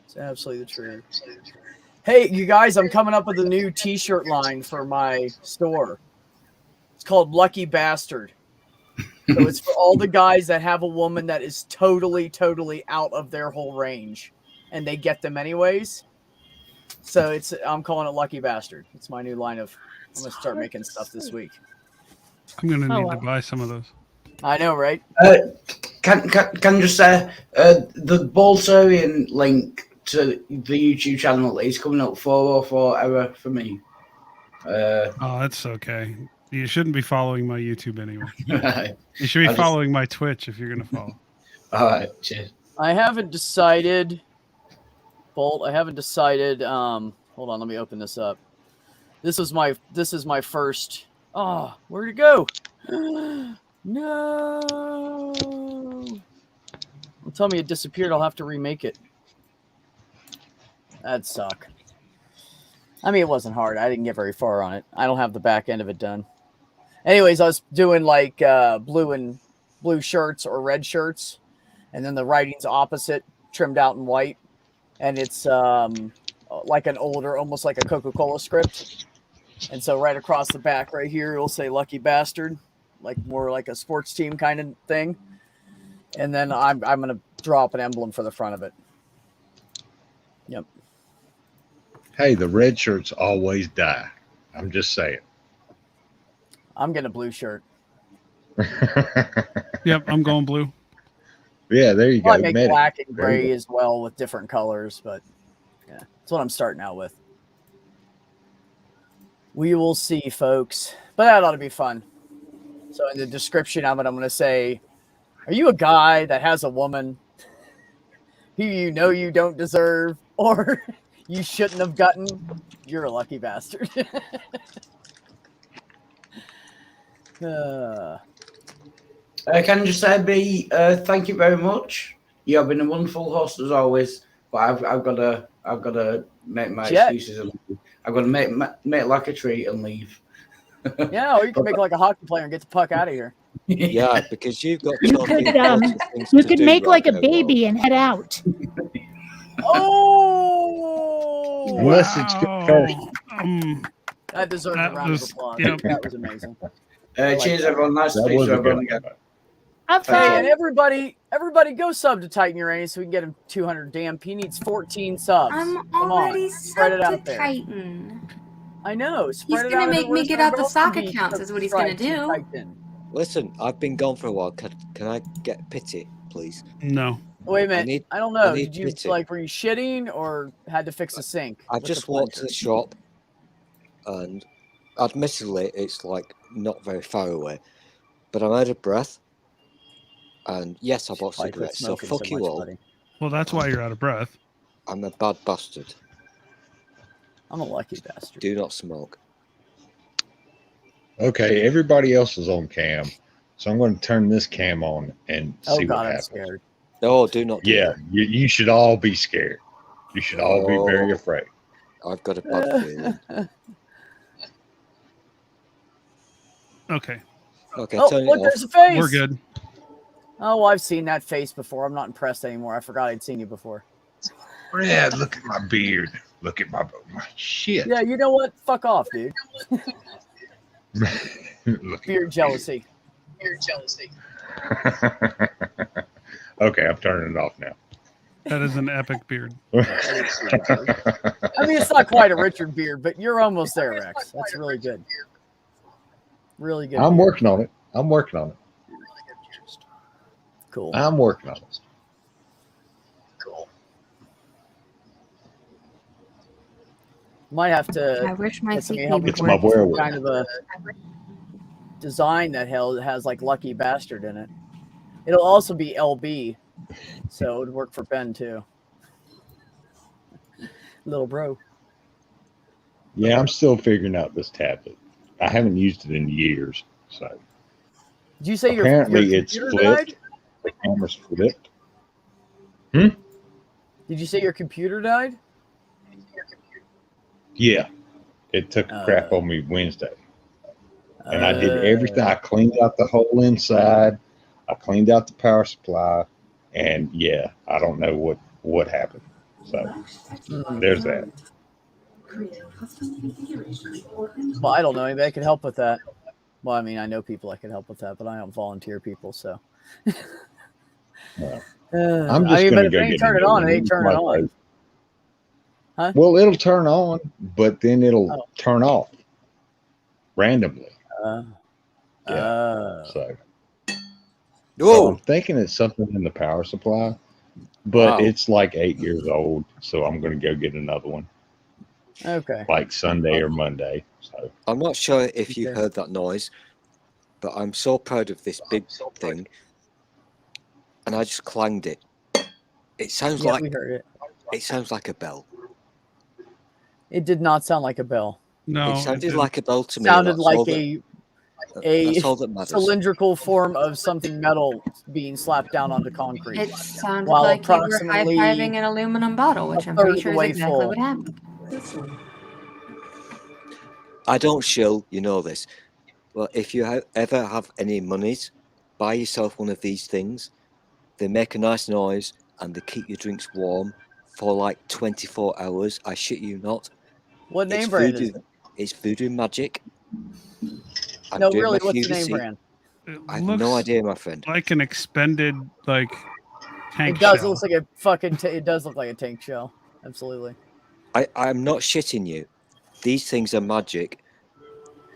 Speaker 3: it's absolutely the truth. Hey, you guys, I'm coming up with a new T-shirt line for my store. It's called Lucky Bastard. So it's for all the guys that have a woman that is totally out of their whole range, and they get them anyways. So I'm calling it Lucky Bastard. It's my new line of. I'm gonna start making stuff this week.
Speaker 8: I'm gonna need to buy some of those.
Speaker 3: I know, right?
Speaker 7: Can just say the Bolterian link to the YouTube channel is coming up 404 error for me.
Speaker 8: Oh, that's okay. You shouldn't be following my YouTube anyway.
Speaker 7: Right.
Speaker 8: You should be following my Twitch if you're going to follow.
Speaker 7: All right, cheers.
Speaker 3: I haven't decided, Bolt. I haven't decided. Hold on, let me open this up. This is my first. Oh, where'd it go? No. Don't tell me it disappeared. I'll have to remake it. That'd suck. I mean, it wasn't hard. I didn't get very far on it. I don't have the back end of it done. Anyways, I was doing like blue shirts or red shirts, and then the writing's opposite, trimmed out in white, and it's like an older, almost like a Coca-Cola script. And so right across the back, right here, it'll say "Lucky Bastard," like more like a sports team kind of thing. And then I'm gonna draw up an emblem for the front of it. Yep.
Speaker 12: Hey, the red shirts always die. I'm just saying.
Speaker 3: I'm getting a blue shirt.
Speaker 8: Yep, I'm going blue.
Speaker 12: Yeah, there you
Speaker 3: Well,
Speaker 12: go.
Speaker 3: I make black and gray as well with different colors, but yeah, that's what I'm starting out with. We will see, folks. But that ought to be fun. So in the description of it, I'm going to say, are you a guy that has a woman who you know you don't deserve or you shouldn't have gotten? You're a lucky bastard.
Speaker 7: Can I just say, B, thank you very much. You have been a wonderful host as always. But I've got to make my excuses. And I've got to make like a treat and leave.
Speaker 3: Yeah, or you can make like a hockey player and get the puck out of here.
Speaker 1: Yeah, because you've got.
Speaker 6: You could make like a baby and head out.
Speaker 3: Oh,
Speaker 12: unless it's good.
Speaker 3: That deserves a round of applause.
Speaker 8: Yep.
Speaker 3: That was amazing.
Speaker 7: Cheers, everyone. Nice to meet you, everyone again.
Speaker 3: Hey, and everybody go sub to Titan Uranus so we can get him 200. Damn, he needs 14 subs.
Speaker 9: I'm
Speaker 3: Come
Speaker 9: already
Speaker 3: on, spread it
Speaker 9: subbed
Speaker 3: out
Speaker 9: to
Speaker 3: there.
Speaker 9: Titan.
Speaker 3: I know.
Speaker 9: He's
Speaker 3: Spread it
Speaker 9: gonna
Speaker 3: out
Speaker 9: make me
Speaker 3: everywhere
Speaker 9: get
Speaker 3: so
Speaker 9: out the
Speaker 3: everyone
Speaker 9: sock
Speaker 3: can be
Speaker 9: accounts. Is what he's gonna
Speaker 3: subscribed to
Speaker 9: do.
Speaker 3: Titan.
Speaker 1: Listen, I've been gone for a while. Can I get pity, please?
Speaker 8: No.
Speaker 3: Wait a minute. I don't know.
Speaker 1: need
Speaker 3: Did you
Speaker 1: pity.
Speaker 3: were you shitting or had to fix a sink?
Speaker 1: I just walked to the shop, and admittedly, it's like not very far away, but I'm out of breath. And yes, I bought cigarettes, so fuck you all.
Speaker 8: Well, that's why you're out of breath.
Speaker 1: I'm a bad bastard.
Speaker 3: I'm a lucky bastard.
Speaker 1: Do not smoke.
Speaker 12: Okay, everybody else is on cam, so I'm going to turn this cam on and see what happens.
Speaker 1: Scared. No, do not.
Speaker 12: Yeah, you should all be scared. You should all be very afraid.
Speaker 1: I've got a bad feeling.
Speaker 8: Okay.
Speaker 1: Okay,
Speaker 3: Oh,
Speaker 1: turn it
Speaker 3: look,
Speaker 1: off.
Speaker 3: there's a face.
Speaker 8: We're good.
Speaker 3: Oh, well, I've seen that face before. I'm not impressed anymore. I forgot I'd seen you before.
Speaker 12: Yeah, look at my beard. Look at my shit.
Speaker 3: Yeah, you know what? Fuck off, dude.
Speaker 12: Look
Speaker 3: Beard jealousy.
Speaker 12: Okay, I'm turning it off now.
Speaker 8: That is an epic beard.
Speaker 3: I mean, it's not quite a Richard beard, but you're almost there, Rex. That's really good. Really good.
Speaker 12: I'm working on it.
Speaker 3: Cool.
Speaker 12: I'm working on it.
Speaker 3: Might have to.
Speaker 10: I wish my
Speaker 3: get somebody
Speaker 10: seat
Speaker 3: to help me
Speaker 12: It's my
Speaker 3: put some
Speaker 12: werewolf.
Speaker 3: kind of a design that has like Lucky Bastard in it. It'll also be LB, so it would work for Ben too. Little bro.
Speaker 12: Yeah, I'm still figuring out this tablet. I haven't used it in years. So
Speaker 3: Did you say
Speaker 12: apparently
Speaker 3: your
Speaker 12: it's
Speaker 3: computer
Speaker 12: flipped.
Speaker 3: died?
Speaker 12: The camera's flipped.
Speaker 3: Did you say your computer died?
Speaker 12: Yeah, it took a crap on me Wednesday. And I did everything. I cleaned out the whole inside. I cleaned out the power supply. And yeah, I don't know what happened. So there's that.
Speaker 3: Well, I don't know anybody that could help with that. Well, I mean, I know people that could help with that, but I don't volunteer people, so.
Speaker 12: Well, I'm just
Speaker 3: I mean,
Speaker 12: going
Speaker 3: but
Speaker 12: to
Speaker 3: if
Speaker 12: go
Speaker 3: they
Speaker 12: get
Speaker 3: turn it on, they turn it on. Huh?
Speaker 12: Well, it'll turn on, but then it'll turn off randomly. So I'm thinking it's something in the power supply, but it's like 8 years old, so I'm going to go get another one.
Speaker 3: Okay.
Speaker 12: Like Sunday or Monday. So
Speaker 1: I'm not sure if you heard that noise, but I'm so proud of this big thing, and I just clanged it. It sounds like
Speaker 3: we heard it.
Speaker 1: It sounds like a bell.
Speaker 3: It did not sound like a bell.
Speaker 8: No,
Speaker 1: it sounded like a bell to me.
Speaker 3: Sounded
Speaker 1: That's
Speaker 3: like
Speaker 1: all
Speaker 3: a
Speaker 1: that's all that matters.
Speaker 3: cylindrical form of something metal being slapped down onto concrete.
Speaker 10: It sounded
Speaker 3: while
Speaker 10: like you were
Speaker 3: approximately
Speaker 10: high-fiving an aluminum bottle, which I'm
Speaker 3: third
Speaker 10: pretty
Speaker 3: of
Speaker 10: sure
Speaker 3: the
Speaker 10: is
Speaker 3: way
Speaker 10: exactly
Speaker 3: full.
Speaker 10: what happened.
Speaker 1: I don't shill, you know this. Well, if you ever have any monies, buy yourself one of these things. They make a nice noise and they keep your drinks warm for like 24 hours. I shit you not.
Speaker 3: What name brand is it?
Speaker 1: It's Voodoo Magic. I'm
Speaker 3: No,
Speaker 1: doing
Speaker 3: really,
Speaker 1: my
Speaker 3: what's the name
Speaker 1: QVC.
Speaker 3: brand?
Speaker 1: I have no idea, my friend.
Speaker 8: Like an expended tank
Speaker 3: It does.
Speaker 8: shell.
Speaker 3: It looks like a fucking. It does look like a tank shell. Absolutely.
Speaker 1: I'm not shitting you. These things are magic.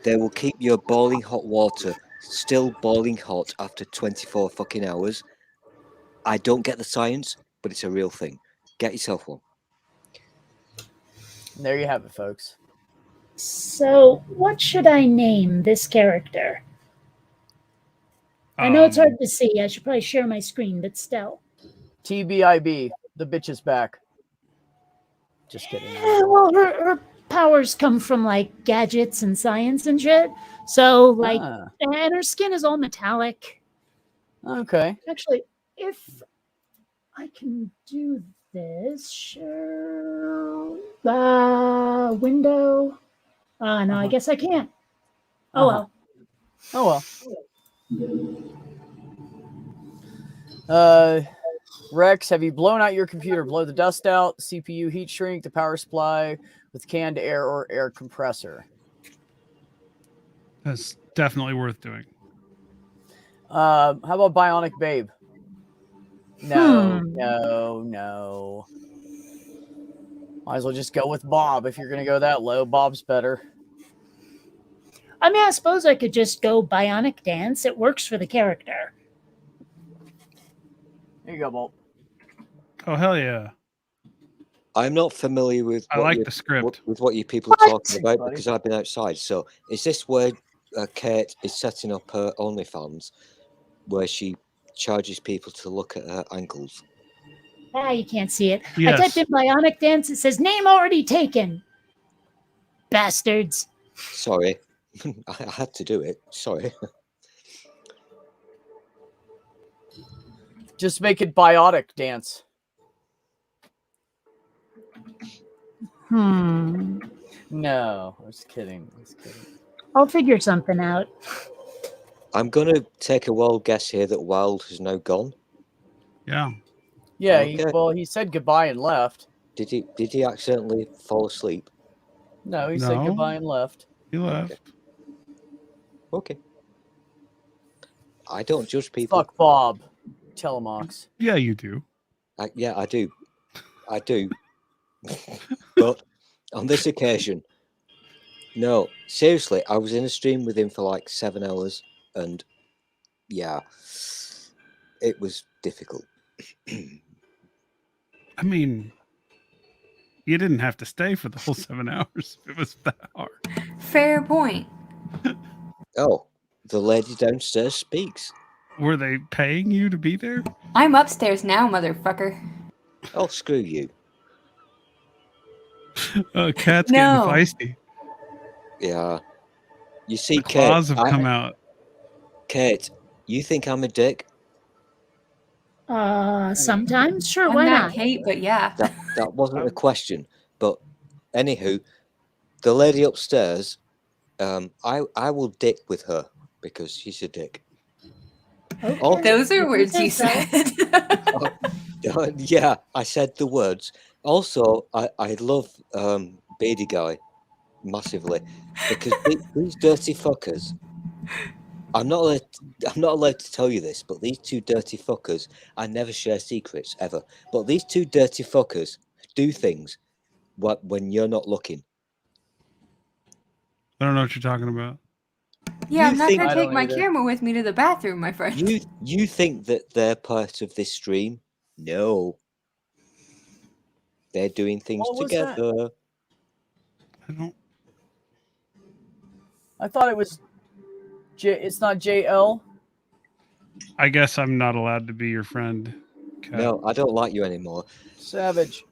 Speaker 1: They will keep your boiling hot water still boiling hot after 24 fucking hours. I don't get the science, but it's a real thing. Get yourself one.
Speaker 3: And there you have it, folks.
Speaker 6: So, what should I name this character? I know it's hard to see. I should probably share my screen, but still.
Speaker 3: TBIB. The bitch is back. Just kidding.
Speaker 6: Well, her powers come from like gadgets and science and shit. So, like, and her skin is all metallic.
Speaker 3: Okay.
Speaker 6: Actually, if I can do this, sure. Window. No, I guess I can't. Oh well.
Speaker 3: Oh well. Rex, have you blown out your computer? Blow the dust out, CPU heat shrink, the power supply with canned air or air compressor.
Speaker 8: That's definitely worth doing.
Speaker 3: How about Bionic Babe? No. Might as well just go with Bob if you're going to go that low. Bob's better.
Speaker 6: I mean, I suppose I could just go Bionic Dance. It works for the character.
Speaker 3: There you go, Bolt.
Speaker 8: Oh, hell yeah.
Speaker 1: I'm not familiar with
Speaker 8: the script.
Speaker 1: With what you people are talking about because I've been outside. So is this where Kate is setting up her OnlyFans where she charges people to look at her ankles?
Speaker 6: You can't see it.
Speaker 8: Yes.
Speaker 6: I typed in Bionic Dance. It says name already taken. Bastards.
Speaker 1: Sorry. I had to do it. Sorry.
Speaker 3: Just make it Biotic Dance. No, I was kidding.
Speaker 6: I'll figure something out.
Speaker 1: I'm going to take a wild guess here that Wild has now gone.
Speaker 8: Yeah.
Speaker 3: Yeah,
Speaker 1: Okay.
Speaker 3: he said goodbye and left.
Speaker 1: Did he accidentally fall asleep?
Speaker 3: No, he said goodbye and left.
Speaker 8: He left.
Speaker 1: Okay. I don't judge people.
Speaker 3: Fuck Bob. Telemox.
Speaker 8: Yeah, you do.
Speaker 1: Yeah, I do. But on this occasion, no, seriously, I was in a stream with him for like 7 hours, and yeah, It was difficult.
Speaker 8: I mean, you didn't have to stay for the whole 7 hours. It was that hard.
Speaker 10: Fair point.
Speaker 1: Oh, the lady downstairs speaks.
Speaker 8: Were they paying you to be there?
Speaker 10: I'm upstairs now, motherfucker.
Speaker 1: Oh, screw you.
Speaker 8: Cat's
Speaker 10: No.
Speaker 8: getting feisty.
Speaker 1: Yeah. You see,
Speaker 8: The claws
Speaker 1: Kate,
Speaker 8: have come out.
Speaker 1: Kate, you think I'm a dick?
Speaker 6: Sometimes, sure,
Speaker 10: I'm
Speaker 6: why
Speaker 10: not
Speaker 6: not?
Speaker 10: Kate, but yeah.
Speaker 1: That wasn't a question. But anywho, the lady upstairs, I will dick with her because she's a dick.
Speaker 6: Okay.
Speaker 1: Oh,
Speaker 10: Those are
Speaker 6: You
Speaker 10: words
Speaker 6: can
Speaker 10: you
Speaker 6: say
Speaker 10: said.
Speaker 1: yeah, I said the words. Also, I love Beady Guy massively because these dirty fuckers. I'm not allowed to tell you this, but these two dirty fuckers, I never share secrets ever. But these two dirty fuckers do things when you're not looking.
Speaker 8: I don't know what you're talking about.
Speaker 10: Yeah, I'm not
Speaker 1: think-
Speaker 10: gonna
Speaker 3: I
Speaker 10: take
Speaker 3: don't
Speaker 10: my
Speaker 3: either.
Speaker 10: camera with me to the bathroom, my friend.
Speaker 1: You think that they're part of this stream? No. They're doing things
Speaker 3: What was that?
Speaker 1: together.
Speaker 8: I don't.
Speaker 3: I thought it was it's not JL.
Speaker 8: I guess I'm not allowed to be your friend. Cat.
Speaker 1: No, I don't like you anymore.
Speaker 3: Savage.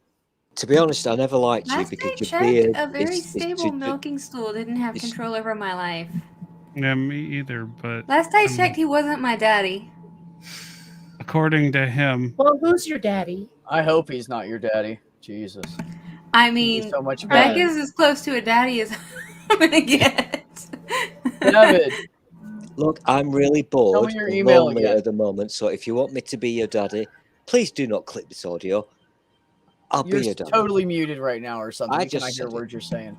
Speaker 1: To be honest, I never liked you
Speaker 10: Last
Speaker 1: because
Speaker 10: I
Speaker 1: your
Speaker 10: checked,
Speaker 1: beard
Speaker 10: a very
Speaker 1: is
Speaker 10: stable
Speaker 1: too-
Speaker 10: milking stool didn't have
Speaker 1: it's-
Speaker 10: control over my life.
Speaker 8: Yeah, me either. But
Speaker 10: Last I checked, he wasn't my daddy.
Speaker 8: according to him,
Speaker 6: Well, who's your daddy?
Speaker 3: I hope he's not your daddy. Jesus.
Speaker 10: I
Speaker 3: He's
Speaker 10: mean,
Speaker 3: so much
Speaker 10: Beck
Speaker 3: better.
Speaker 10: is as close to a daddy as I'm gonna get.
Speaker 3: David,
Speaker 1: Look, I'm really bored
Speaker 3: me your
Speaker 1: and
Speaker 3: email
Speaker 1: lonely
Speaker 3: again.
Speaker 1: at the moment, so if you want me to be your daddy, please do not click this audio. I'll
Speaker 3: you're
Speaker 1: be your daddy.
Speaker 3: totally muted right now or something.
Speaker 1: I
Speaker 3: You cannot
Speaker 1: just
Speaker 3: hear
Speaker 1: said it.
Speaker 3: words you're saying.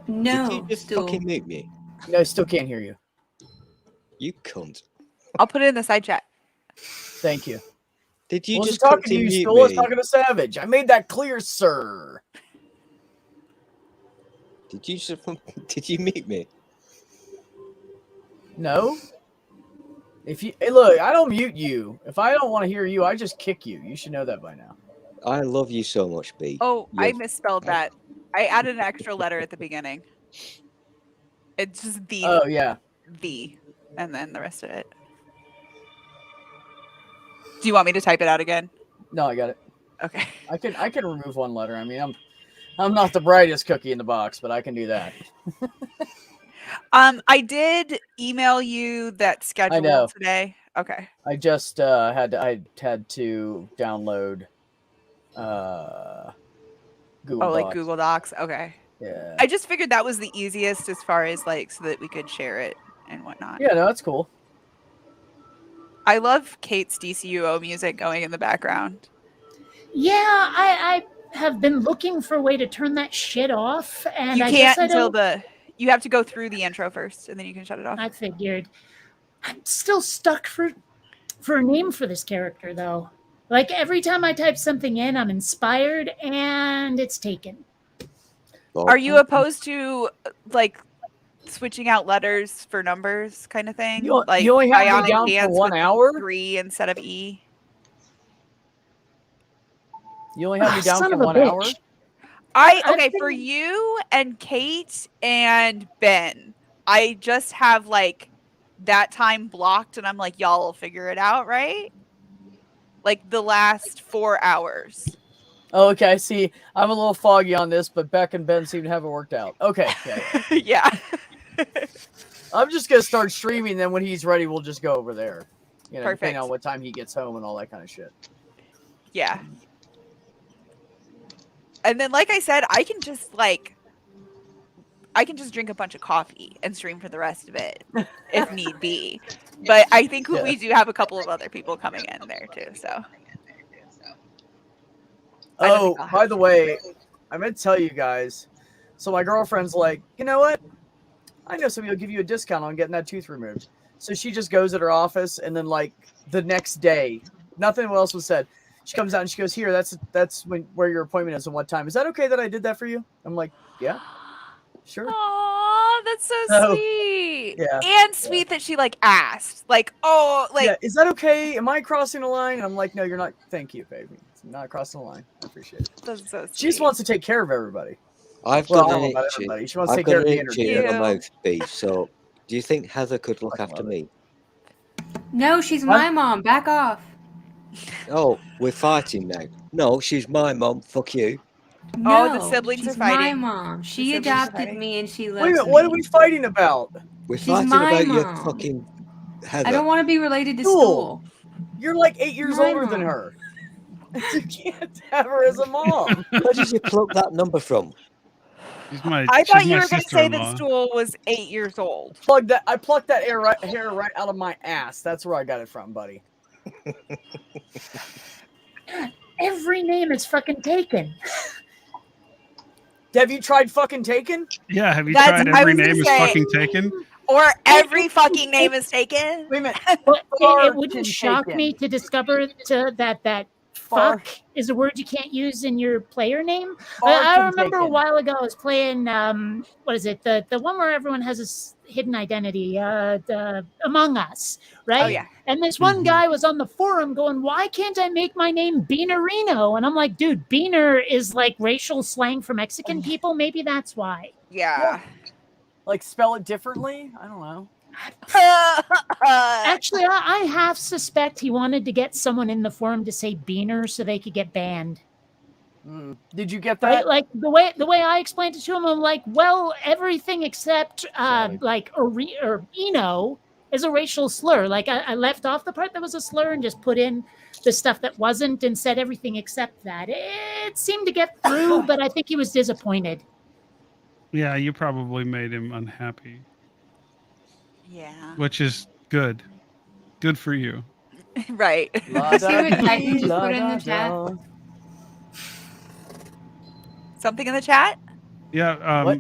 Speaker 10: No,
Speaker 1: Did you just
Speaker 10: stool.
Speaker 1: fucking mute me?
Speaker 3: No, still can't hear you.
Speaker 1: You cunt.
Speaker 13: I'll put it in the side chat.
Speaker 3: Thank you.
Speaker 1: Did you
Speaker 3: I wasn't
Speaker 1: just
Speaker 3: talking
Speaker 1: click
Speaker 3: to you,
Speaker 1: mute
Speaker 3: Stool. I was
Speaker 1: me?
Speaker 3: talking to Savage. I made that clear, sir.
Speaker 1: Did you just did you mute me?
Speaker 3: No. If you hey, look, I don't mute you. If I don't want to hear you, I just kick you. You should know that by now.
Speaker 1: I love you so much, B.
Speaker 13: Oh, I
Speaker 1: You're-
Speaker 13: misspelled that. I added an extra letter at the beginning. It's just the
Speaker 3: Oh yeah.
Speaker 13: the, and then the rest of it. Do you want me to type it out again?
Speaker 3: No, I got it.
Speaker 13: Okay.
Speaker 3: I can remove one letter. I mean, I'm not the brightest cookie in the box, but I can do that.
Speaker 13: I did email you that schedule
Speaker 3: know.
Speaker 13: today. Okay.
Speaker 3: I just had to download Google
Speaker 13: Oh, like
Speaker 3: Docs.
Speaker 13: Google Docs. Okay.
Speaker 3: Yeah.
Speaker 13: I just figured that was the easiest as far as like so that we could share it and whatnot.
Speaker 3: Yeah, no, that's cool.
Speaker 13: I love Kate's DCUO music going in the background.
Speaker 6: Yeah, I have been looking for a way to turn that shit off, and
Speaker 13: You
Speaker 6: I
Speaker 13: can't
Speaker 6: guess I
Speaker 13: until
Speaker 6: don't.
Speaker 13: you have to go through the intro first and then you can shut it off.
Speaker 6: I figured. I'm still stuck for a name for this character, though. Like every time I type something in, I'm inspired, and it's taken.
Speaker 13: Are you opposed to like switching out letters for numbers kind of thing?
Speaker 3: You
Speaker 13: like
Speaker 3: only have me
Speaker 13: Bionic
Speaker 3: down for
Speaker 13: Dance
Speaker 3: 1
Speaker 13: with
Speaker 3: hour?
Speaker 13: 3 instead of E.
Speaker 3: You only have me down
Speaker 6: son
Speaker 3: for
Speaker 6: of a
Speaker 3: 1 hour?
Speaker 6: bitch.
Speaker 13: Okay, for you and Kate and Ben, I just have like that time blocked and I'm like, y'all will figure it out, right? Like the last 4 hours.
Speaker 3: Oh, okay, see, I'm a little foggy on this, but Beck and Ben seem to have it worked out. Okay,
Speaker 13: yeah.
Speaker 3: I'm just gonna start streaming. Then when he's ready, we'll just go over there. You know,
Speaker 13: Perfect.
Speaker 3: depending on what time he gets home and all that kind of shit.
Speaker 13: Yeah. And then, like I said, I can just drink a bunch of coffee and stream for the rest of it if need be. But I think we do have a couple of other people coming in there too. So.
Speaker 3: Oh, by the way, I meant to tell you guys. So my girlfriend's like, you know what? I know somebody will give you a discount on getting that tooth removed. So she just goes at her office, and then like the next day, nothing else was said. She comes out and she goes, "Here, that's where your appointment is and what time. Is that okay that I did that for you?" I'm like, "Yeah, sure."
Speaker 13: Aw, that's so sweet. sweet.
Speaker 3: Yeah.
Speaker 13: And sweet that she like asked. Like, oh, like
Speaker 3: Yeah, is that okay? Am I crossing the line? And I'm like, no, you're not. Thank you, baby. It's not crossing the line. I appreciate it.
Speaker 13: that's so
Speaker 3: She just
Speaker 13: sweet.
Speaker 3: wants to take care of everybody.
Speaker 1: I've
Speaker 3: Well,
Speaker 1: got
Speaker 3: I
Speaker 1: an
Speaker 3: don't know about
Speaker 1: itchy.
Speaker 3: everybody. She wants to
Speaker 1: I've
Speaker 3: take
Speaker 1: got
Speaker 3: care of
Speaker 1: an
Speaker 3: the
Speaker 1: itchy
Speaker 3: energy.
Speaker 1: in my mouth, B. So, do you think Heather could look after me?
Speaker 10: No, she's my mom. Back off.
Speaker 1: Oh, we're fighting now. No, she's my mom. Fuck you.
Speaker 10: No,
Speaker 13: Oh, the siblings
Speaker 10: she's
Speaker 13: are fighting.
Speaker 10: my mom. She
Speaker 13: siblings are
Speaker 10: adopted
Speaker 13: fighting.
Speaker 10: me and she loves
Speaker 3: Wait a minute,
Speaker 10: me.
Speaker 3: what are we fighting about?
Speaker 1: We're
Speaker 10: She's
Speaker 1: fighting
Speaker 10: my
Speaker 1: about your
Speaker 10: mom.
Speaker 1: fucking Heather.
Speaker 10: I don't want to be related to
Speaker 3: Stool.
Speaker 10: Stool.
Speaker 3: You're like 8 years
Speaker 10: My
Speaker 3: older than
Speaker 10: mom.
Speaker 3: her. You can't have her as a mom.
Speaker 1: Where did you pluck that number from?
Speaker 8: She's my.
Speaker 13: I thought
Speaker 8: she's
Speaker 13: you
Speaker 8: my
Speaker 13: were going to say that
Speaker 8: sister-in-law.
Speaker 13: Stool was 8 years old.
Speaker 3: I plucked that hair right out of my ass. That's where I got it from, buddy.
Speaker 6: Every name is fucking taken.
Speaker 3: Have you tried fucking taken?
Speaker 8: Yeah, have you
Speaker 13: That's-
Speaker 8: tried
Speaker 13: I
Speaker 8: every
Speaker 13: was gonna
Speaker 8: name is
Speaker 13: say-
Speaker 8: fucking taken?
Speaker 13: Or every fucking name is taken.
Speaker 3: Wait a minute.
Speaker 6: But it
Speaker 3: Fucking
Speaker 6: wouldn't shock
Speaker 3: taken.
Speaker 6: me to discover that
Speaker 3: Far-
Speaker 6: fuck is a word you can't use in your player name.
Speaker 3: Far
Speaker 6: I
Speaker 3: from
Speaker 6: remember a
Speaker 3: taken.
Speaker 6: while ago I was playing what is it? The one where everyone has this hidden identity, the Among Us, right?
Speaker 13: Oh, yeah.
Speaker 6: And this one guy was on the forum going, "Why can't I make my name Beanerino?" And I'm like, dude, Beaner is like racial slang for Mexican people. Maybe that's why.
Speaker 13: Yeah.
Speaker 3: Like spell it differently? I don't know.
Speaker 6: Actually, I half suspect he wanted to get someone in the forum to say Beaner so they could get banned.
Speaker 3: Did you get
Speaker 6: Right?
Speaker 3: that?
Speaker 6: Like the way I explained it to him, I'm like, well, everything except like or Eno is a racial slur. Like I left off the part that was a slur and just put in the stuff that wasn't and said everything except that. It seemed to get through, but I think he was disappointed.
Speaker 8: Yeah, you probably made him unhappy,
Speaker 13: Yeah.
Speaker 8: which is good. Good for you.
Speaker 13: Right.
Speaker 10: See what Titan just put in the chat?
Speaker 13: Something in the chat?
Speaker 8: Yeah.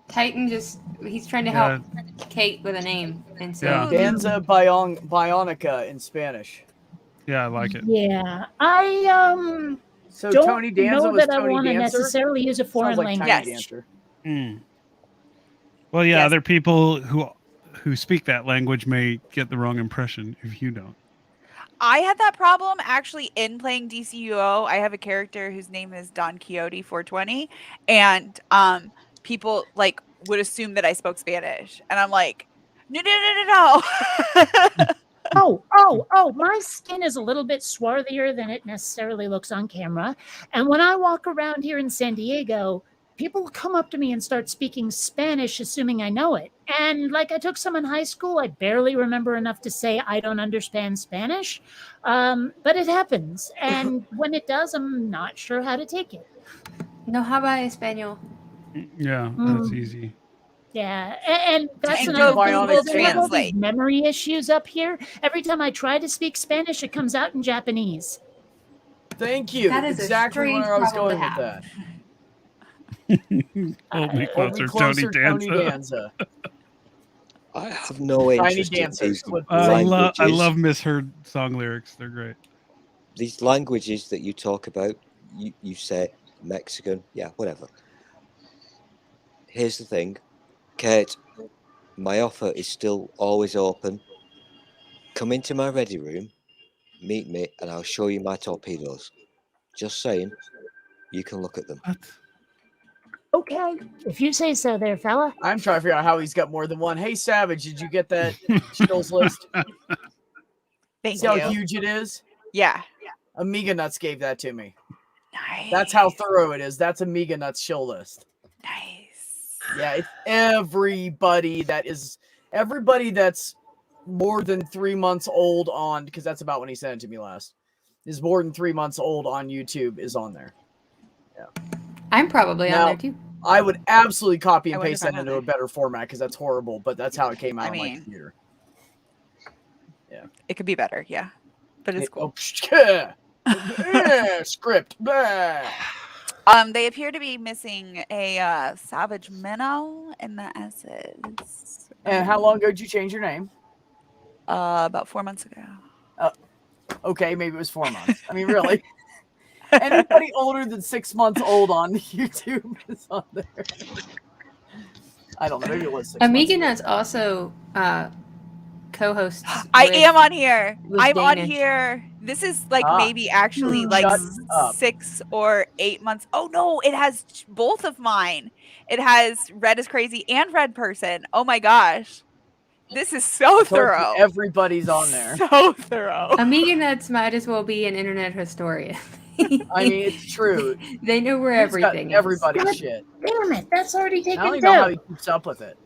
Speaker 10: Titan he's trying to
Speaker 8: Yeah.
Speaker 10: help Kate with a name and say
Speaker 8: Yeah.
Speaker 3: Danza Bionica in Spanish.
Speaker 8: Yeah, I like it.
Speaker 6: Yeah, I
Speaker 3: So
Speaker 6: don't
Speaker 3: Tony Danza
Speaker 6: know
Speaker 3: was
Speaker 6: that I
Speaker 3: Tony
Speaker 6: want to
Speaker 3: Dancer?
Speaker 6: necessarily use a foreign
Speaker 3: Sounds like
Speaker 6: language.
Speaker 3: Tiny Dancer.
Speaker 8: Well, yeah,
Speaker 13: Yes.
Speaker 8: other people who speak that language may get the wrong impression if you don't.
Speaker 13: I had that problem actually in playing DCUO. I have a character whose name is Don Quixote 420, and people like would assume that I spoke Spanish, and I'm like, no.
Speaker 6: Oh, my skin is a little bit swarthier than it necessarily looks on camera. And when I walk around here in San Diego, people come up to me and start speaking Spanish, assuming I know it. And like I took some in high school, I barely remember enough to say I don't understand Spanish. But it happens. And when it does, I'm not sure how to take it.
Speaker 10: No habla español.
Speaker 8: Yeah, that's easy.
Speaker 6: Yeah, and that's
Speaker 13: Tango
Speaker 6: another thing.
Speaker 13: Bionic
Speaker 6: Because I have all these
Speaker 13: Translate.
Speaker 6: memory issues up here. Every time I try to speak Spanish, it comes out in Japanese.
Speaker 3: Thank you.
Speaker 10: That is a
Speaker 3: exactly where
Speaker 10: strange
Speaker 3: I was
Speaker 10: problem to
Speaker 3: going with
Speaker 10: have.
Speaker 3: that.
Speaker 8: Hold me closer,
Speaker 3: Closer,
Speaker 8: Tony Danza.
Speaker 3: Danza.
Speaker 1: I have no
Speaker 3: Tiny
Speaker 1: interest in
Speaker 3: dancers
Speaker 1: these
Speaker 3: with
Speaker 8: I
Speaker 1: languages.
Speaker 8: love misheard song lyrics. They're great.
Speaker 1: These languages that you talk about, you say Mexican, yeah, whatever. Here's the thing, Kate, my offer is still always open. Come into my ready room, meet me, and I'll show you my torpedoes. Just saying, you can look at them.
Speaker 6: Okay, if you say so there, fella.
Speaker 3: I'm trying to figure out how he's got more than one. Hey, Savage, did you get that skills list?
Speaker 13: Thank
Speaker 3: See how
Speaker 13: you.
Speaker 3: huge it is?
Speaker 13: Yeah.
Speaker 3: Amiga Nuts gave that to me.
Speaker 13: Nice.
Speaker 3: That's how thorough it is. That's Amiga Nuts show list.
Speaker 13: Nice.
Speaker 3: Yeah, it's everybody that's more than 3 months old on, because that's about when he sent it to me last, is more than 3 months old on YouTube is on there. Yeah.
Speaker 10: I'm probably
Speaker 3: Now,
Speaker 10: on there too.
Speaker 3: I would absolutely copy
Speaker 13: I
Speaker 3: and
Speaker 13: wonder
Speaker 3: paste
Speaker 13: if I'm
Speaker 3: that
Speaker 13: on
Speaker 3: into a better format because that's horrible, but that's how it came out
Speaker 13: I
Speaker 3: on my
Speaker 13: mean,
Speaker 3: computer. Yeah.
Speaker 13: It could be better, yeah. But it's cool.
Speaker 3: Script. Blah.
Speaker 13: They appear to be missing a Savage Minnow in the S's.
Speaker 3: And how long ago did you change your name?
Speaker 13: About 4 months ago.
Speaker 3: Okay, maybe it was 4 months. I mean, really. Anybody older than 6 months old on YouTube is on there. I don't know. Maybe it was 6
Speaker 10: Amiga
Speaker 3: months.
Speaker 10: Nuts also co-hosts.
Speaker 13: I
Speaker 10: with-
Speaker 13: am on here.
Speaker 10: with
Speaker 13: I'm on
Speaker 10: Danish.
Speaker 13: here. This is like
Speaker 3: Ah.
Speaker 13: maybe actually like
Speaker 3: Shut up.
Speaker 13: 6 or 8 months. Oh no, it has both of mine. It has Red is Crazy and Red Person. Oh my gosh. This is so
Speaker 3: I told you,
Speaker 13: thorough.
Speaker 3: everybody's on there.
Speaker 13: So thorough.
Speaker 10: Amiga Nuts might as well be an internet historian.
Speaker 3: I mean, it's true.
Speaker 10: They know where
Speaker 3: He's got
Speaker 10: everything is.
Speaker 3: everybody's shit.
Speaker 6: Damn it, that's already
Speaker 3: I don't
Speaker 6: taken
Speaker 3: even know how
Speaker 6: down.
Speaker 3: he keeps up with it.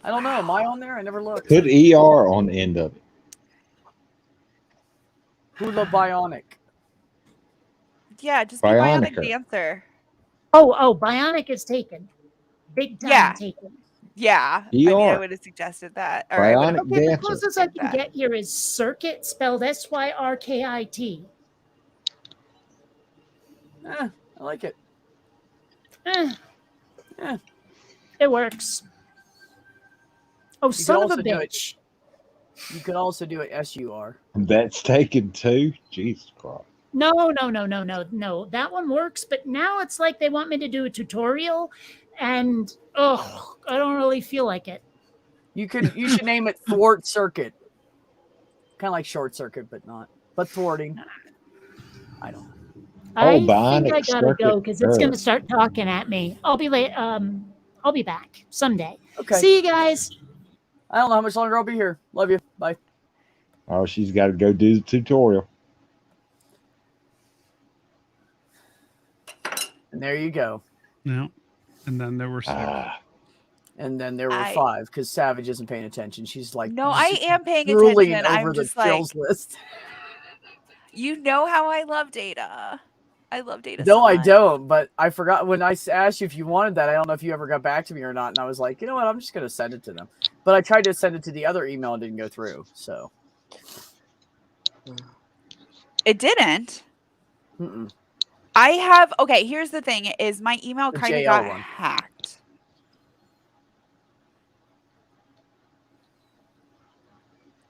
Speaker 3: I don't know. Am I on there? I never looked.
Speaker 12: Put ER on the end of it.
Speaker 3: Hula Bionic.
Speaker 13: Yeah, just be
Speaker 12: Bionic
Speaker 13: Bionic Dancer.
Speaker 6: Oh, Bionic is taken. Big time
Speaker 13: Yeah.
Speaker 6: taken.
Speaker 13: Yeah. I mean, I
Speaker 12: ER.
Speaker 13: would have suggested that. Or I would have
Speaker 12: Bionic
Speaker 6: Okay, the
Speaker 12: dancer.
Speaker 6: closest I can
Speaker 13: that.
Speaker 6: get here is Circuit, spelled SYRKIT.
Speaker 3: I like it.
Speaker 6: Eh,
Speaker 3: Eh.
Speaker 6: it works. Oh,
Speaker 3: You could
Speaker 6: son of a
Speaker 3: also do it.
Speaker 6: bitch.
Speaker 3: You could also do it SUR.
Speaker 12: That's taken too. Jesus Christ.
Speaker 6: No. That one works, but now it's like they want me to do a tutorial, and I don't really feel like it.
Speaker 3: You should name it Thwart Circuit. Kind of like Short Circuit, but not. But thwarting. I don't know.
Speaker 6: I
Speaker 12: Bionic
Speaker 6: think I gotta
Speaker 12: Circuit
Speaker 6: go because it's gonna
Speaker 12: Earth.
Speaker 6: start talking at me. I'll be late. I'll be back someday.
Speaker 3: Okay.
Speaker 6: See you guys.
Speaker 3: I don't know how much longer I'll be here. Love you. Bye.
Speaker 12: Oh, she's got to go do the tutorial.
Speaker 3: And there you go.
Speaker 8: No. And then there were 6.
Speaker 3: And then there were 5 because Savage isn't paying attention. She's like,
Speaker 13: No, I am paying
Speaker 3: drooling
Speaker 13: attention.
Speaker 3: over
Speaker 13: I'm
Speaker 3: the
Speaker 13: just like,
Speaker 3: kills list.
Speaker 13: you know how I love Data. I love Data.
Speaker 3: No,
Speaker 13: so
Speaker 3: I
Speaker 13: much.
Speaker 3: don't. But I forgot when I asked you if you wanted that. I don't know if you ever got back to me or not. And I was like, you know what? I'm just gonna send it to them. But I tried to send it to the other email and didn't go through. So
Speaker 13: It didn't.
Speaker 3: Mm-mm.
Speaker 13: I have. Okay, here's the thing: is my email
Speaker 3: The
Speaker 13: kind of
Speaker 3: JL
Speaker 13: got
Speaker 3: one.
Speaker 13: hacked.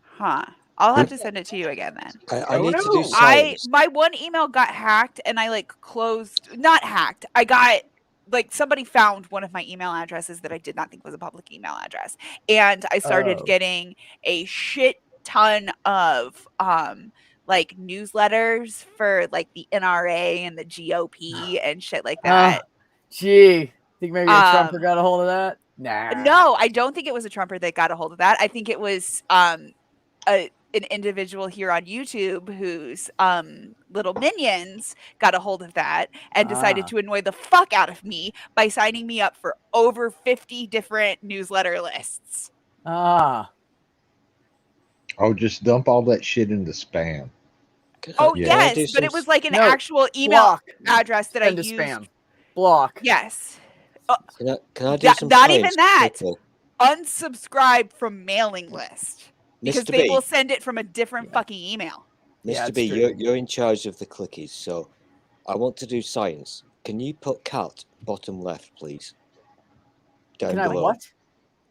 Speaker 13: Huh. I'll have to send it to you again then.
Speaker 1: I need to do
Speaker 13: I
Speaker 1: science.
Speaker 13: my one email got hacked and I like closed, not hacked. I got like somebody found one of my email addresses that I did not think was a public email address. And I started
Speaker 3: Oh.
Speaker 13: getting a shit ton of like newsletters for like the NRA and the GOP and shit like that.
Speaker 3: Gee, think maybe a Trumper got a hold of that? Nah.
Speaker 13: No, I don't think it was a Trumper that got a hold of that. I think it was an individual here on YouTube whose little minions got a hold of that and decided to annoy the fuck out of me by signing me up for over 50 different newsletter lists.
Speaker 3: Ah.
Speaker 12: Oh, just dump all that shit into spam.
Speaker 13: Oh
Speaker 12: Yeah.
Speaker 13: yes, but it was like an
Speaker 3: No,
Speaker 13: actual email
Speaker 3: block.
Speaker 13: address that
Speaker 3: Send
Speaker 13: I
Speaker 3: to
Speaker 13: used.
Speaker 3: spam. Block.
Speaker 13: Yes.
Speaker 1: Can I do
Speaker 13: That-
Speaker 1: some
Speaker 13: not even
Speaker 1: science,
Speaker 13: that.
Speaker 1: people?
Speaker 13: Unsubscribe from mailing list because
Speaker 1: Mr.
Speaker 13: they
Speaker 1: B.
Speaker 13: will send it from a different fucking email.
Speaker 3: Yeah,
Speaker 1: Mr.
Speaker 3: it's
Speaker 1: B,
Speaker 3: true.
Speaker 1: you're in charge of the clickies, so I want to do science. Can you put cat bottom left, please? Down
Speaker 3: Can I
Speaker 1: below.
Speaker 3: what?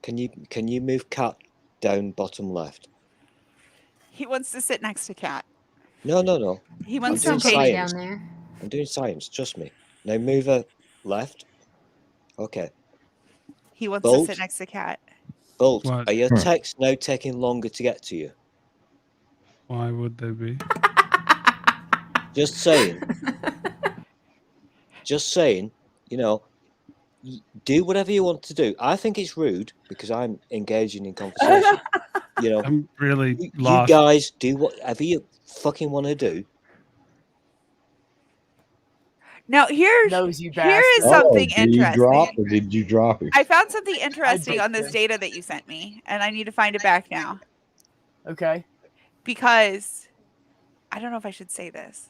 Speaker 1: Can you move cat down bottom left?
Speaker 13: He wants to sit next to Kat.
Speaker 1: No.
Speaker 13: He
Speaker 1: I'm
Speaker 13: wants
Speaker 1: doing
Speaker 13: to take
Speaker 1: science. I'm doing science. Trust me. Now move her left. Okay.
Speaker 13: He wants
Speaker 1: Bolt.
Speaker 13: to sit next to Kat.
Speaker 1: Bolt,
Speaker 8: What?
Speaker 1: are your texts now taking longer to get to you?
Speaker 8: Why would they be?
Speaker 1: Just saying. Just saying. You know, do whatever you want to do. I think it's rude because I'm engaging in conversation. You know,
Speaker 8: I'm really
Speaker 1: you
Speaker 8: lost.
Speaker 1: guys do whatever you fucking want to do.
Speaker 13: Now here
Speaker 3: Nosy
Speaker 13: is
Speaker 3: bastard.
Speaker 13: something
Speaker 12: did you drop
Speaker 13: interesting.
Speaker 12: or did you drop it?
Speaker 13: I found something interesting
Speaker 3: did
Speaker 13: on this
Speaker 3: too.
Speaker 13: data that you sent me, and I need to find it back now
Speaker 3: Okay.
Speaker 13: because I don't know if I should say this.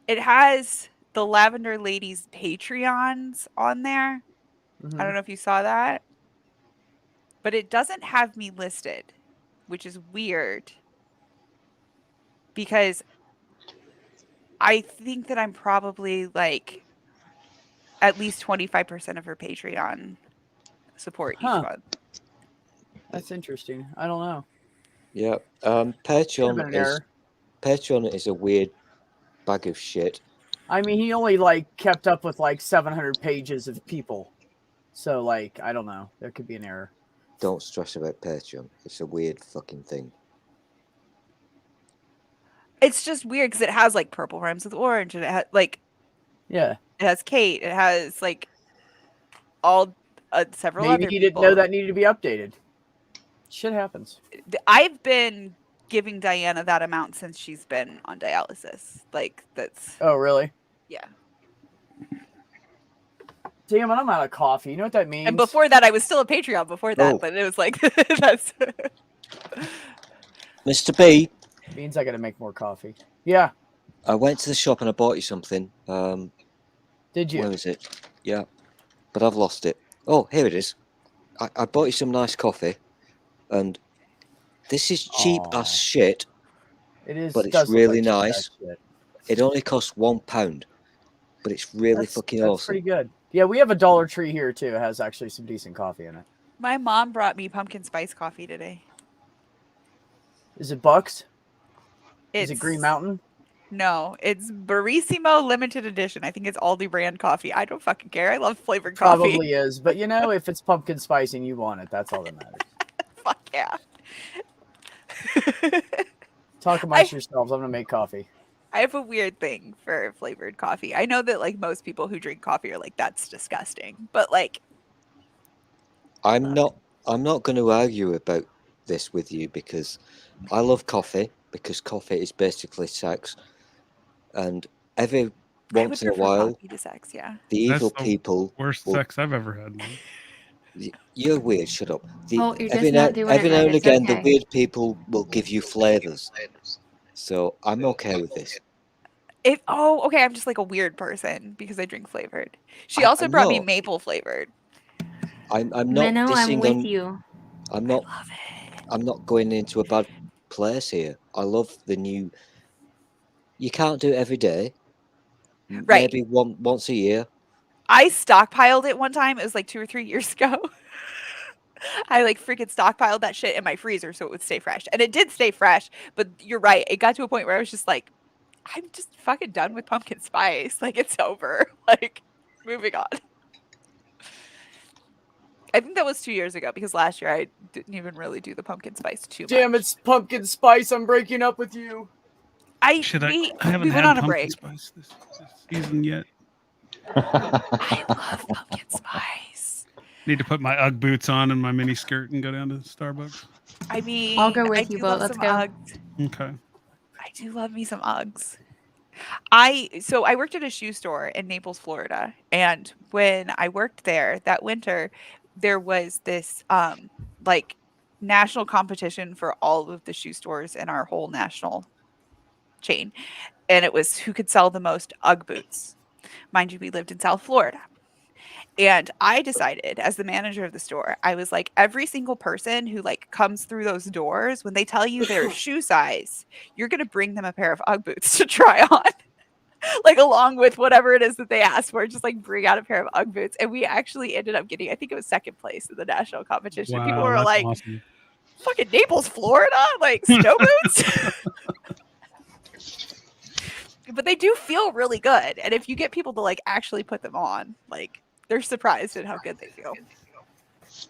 Speaker 13: It has the Lavender Ladies Patreons on there. I don't know if you saw that, but it doesn't have me listed, which is weird because I think that I'm probably like at least 25% of her Patreon support each month.
Speaker 3: That's interesting. I don't know.
Speaker 1: Yeah.
Speaker 3: Could've been an error.
Speaker 1: Patreon is a weird bag of shit.
Speaker 3: I mean, he only like kept up with like 700 pages of people. So like, I don't know. There could be an error.
Speaker 1: don't stress about Patreon. It's a weird fucking thing.
Speaker 13: It's just weird because it has like purple rhymes with orange, and it has like
Speaker 3: Yeah.
Speaker 13: it has Kate. It has like all several
Speaker 3: Maybe
Speaker 13: other
Speaker 3: he
Speaker 13: people.
Speaker 3: didn't know that needed to be updated. Shit happens.
Speaker 13: I've been giving Diana that amount since she's been on dialysis. Like that's.
Speaker 3: Oh, really?
Speaker 13: Yeah.
Speaker 3: Damn, and I'm out of coffee. You know what that means?
Speaker 13: And before that, I was still a Patreon before that,
Speaker 1: Oh.
Speaker 13: but it was like that's.
Speaker 1: Mr. B,
Speaker 3: means I got to make more coffee. Yeah.
Speaker 1: I went to the shop and I bought you something.
Speaker 3: Did you?
Speaker 1: Where is it? Yeah, but I've lost it. Oh, here it is. I bought you some nice coffee, and this is cheap as shit.
Speaker 3: It is,
Speaker 1: but it's
Speaker 3: does look
Speaker 1: really
Speaker 3: like cheap
Speaker 1: nice.
Speaker 3: ass shit.
Speaker 1: It only costs £1, but it's really fucking
Speaker 3: That's
Speaker 1: awesome.
Speaker 3: pretty good. Yeah, we have a Dollar Tree here too. It has actually some decent coffee in it.
Speaker 13: My mom brought me pumpkin spice coffee today.
Speaker 3: Is it Bucks? Is it
Speaker 13: It's-
Speaker 3: Green Mountain?
Speaker 13: No, it's Barissimo limited edition. I think it's Aldi brand coffee. I don't fucking care. I love flavored coffee.
Speaker 3: Probably is, but you know, if it's pumpkin spice and you want it, that's all that matters.
Speaker 13: Fuck yeah.
Speaker 3: Talk amongst yourselves. I'm gonna make coffee.
Speaker 13: I have a weird thing for flavored coffee. I know that like most people who drink coffee are like, that's disgusting. But like
Speaker 1: I'm not going to argue about this with you because I love coffee, because coffee is basically sex, and every once in a while,
Speaker 13: coffee to sex, yeah.
Speaker 1: the evil
Speaker 8: That's the
Speaker 1: people
Speaker 8: worst
Speaker 1: will-
Speaker 8: sex I've ever had. Man.
Speaker 1: You're weird. Shut up.
Speaker 10: Oh, you're
Speaker 1: every
Speaker 10: just
Speaker 1: now,
Speaker 10: not doing it
Speaker 1: every now
Speaker 10: right,
Speaker 1: and
Speaker 10: it's
Speaker 1: again, the
Speaker 10: okay.
Speaker 1: weird people will give you flavors. So I'm okay with this.
Speaker 13: Okay, I'm just like a weird person because I drink flavored. She
Speaker 1: I
Speaker 13: also brought me
Speaker 1: know.
Speaker 13: maple flavored.
Speaker 1: I'm not
Speaker 10: Menno, I'm
Speaker 1: dissing
Speaker 10: with
Speaker 1: on.
Speaker 10: you.
Speaker 1: I'm not. I'm not going into a bad place here. I love the new. You can't do it every day.
Speaker 13: Right.
Speaker 1: Maybe once a year.
Speaker 13: I stockpiled it one time. It was like 2 or 3 years ago. I like freaking stockpiled that shit in my freezer so it would stay fresh. And it did stay fresh, but you're right. It got to a point where I was just like, I'm just fucking done with pumpkin spice. Like it's over. Like moving on. I think that was 2 years ago because last year I didn't even really do the pumpkin spice too much.
Speaker 3: Damn, it's pumpkin spice. I'm breaking up with you.
Speaker 8: I haven't
Speaker 13: we went
Speaker 8: had
Speaker 13: on a
Speaker 8: pumpkin
Speaker 13: break.
Speaker 8: spice this season yet.
Speaker 13: I love pumpkin spice.
Speaker 8: Need to put my UGG boots on and my mini skirt and go down to Starbucks.
Speaker 13: I mean,
Speaker 10: I'll go
Speaker 13: I
Speaker 10: with you,
Speaker 13: do
Speaker 10: Bo.
Speaker 13: love
Speaker 10: Let's
Speaker 13: some
Speaker 10: go.
Speaker 13: Uggs.
Speaker 8: Okay.
Speaker 13: I do love me some Uggs. I worked at a shoe store in Naples, Florida, and when I worked there that winter, there was this like national competition for all of the shoe stores in our whole national chain, and it was who could sell the most Ugg boots. Mind you, we lived in South Florida. And I decided as the manager of the store, I was like, every single person who like comes through those doors, when they tell you their shoe size, you're going to bring them a pair of Ugg boots to try on. Like along with whatever it is that they asked for, just like bring out a pair of Ugg boots. And we actually ended up getting, I think it was second place in the national competition. People
Speaker 8: Wow,
Speaker 13: were
Speaker 8: that's
Speaker 13: like,
Speaker 8: awesome.
Speaker 13: fucking Naples, Florida? Like snow boots? But they do feel really good. And if you get people to like actually put them on, like they're surprised at how good they feel. So,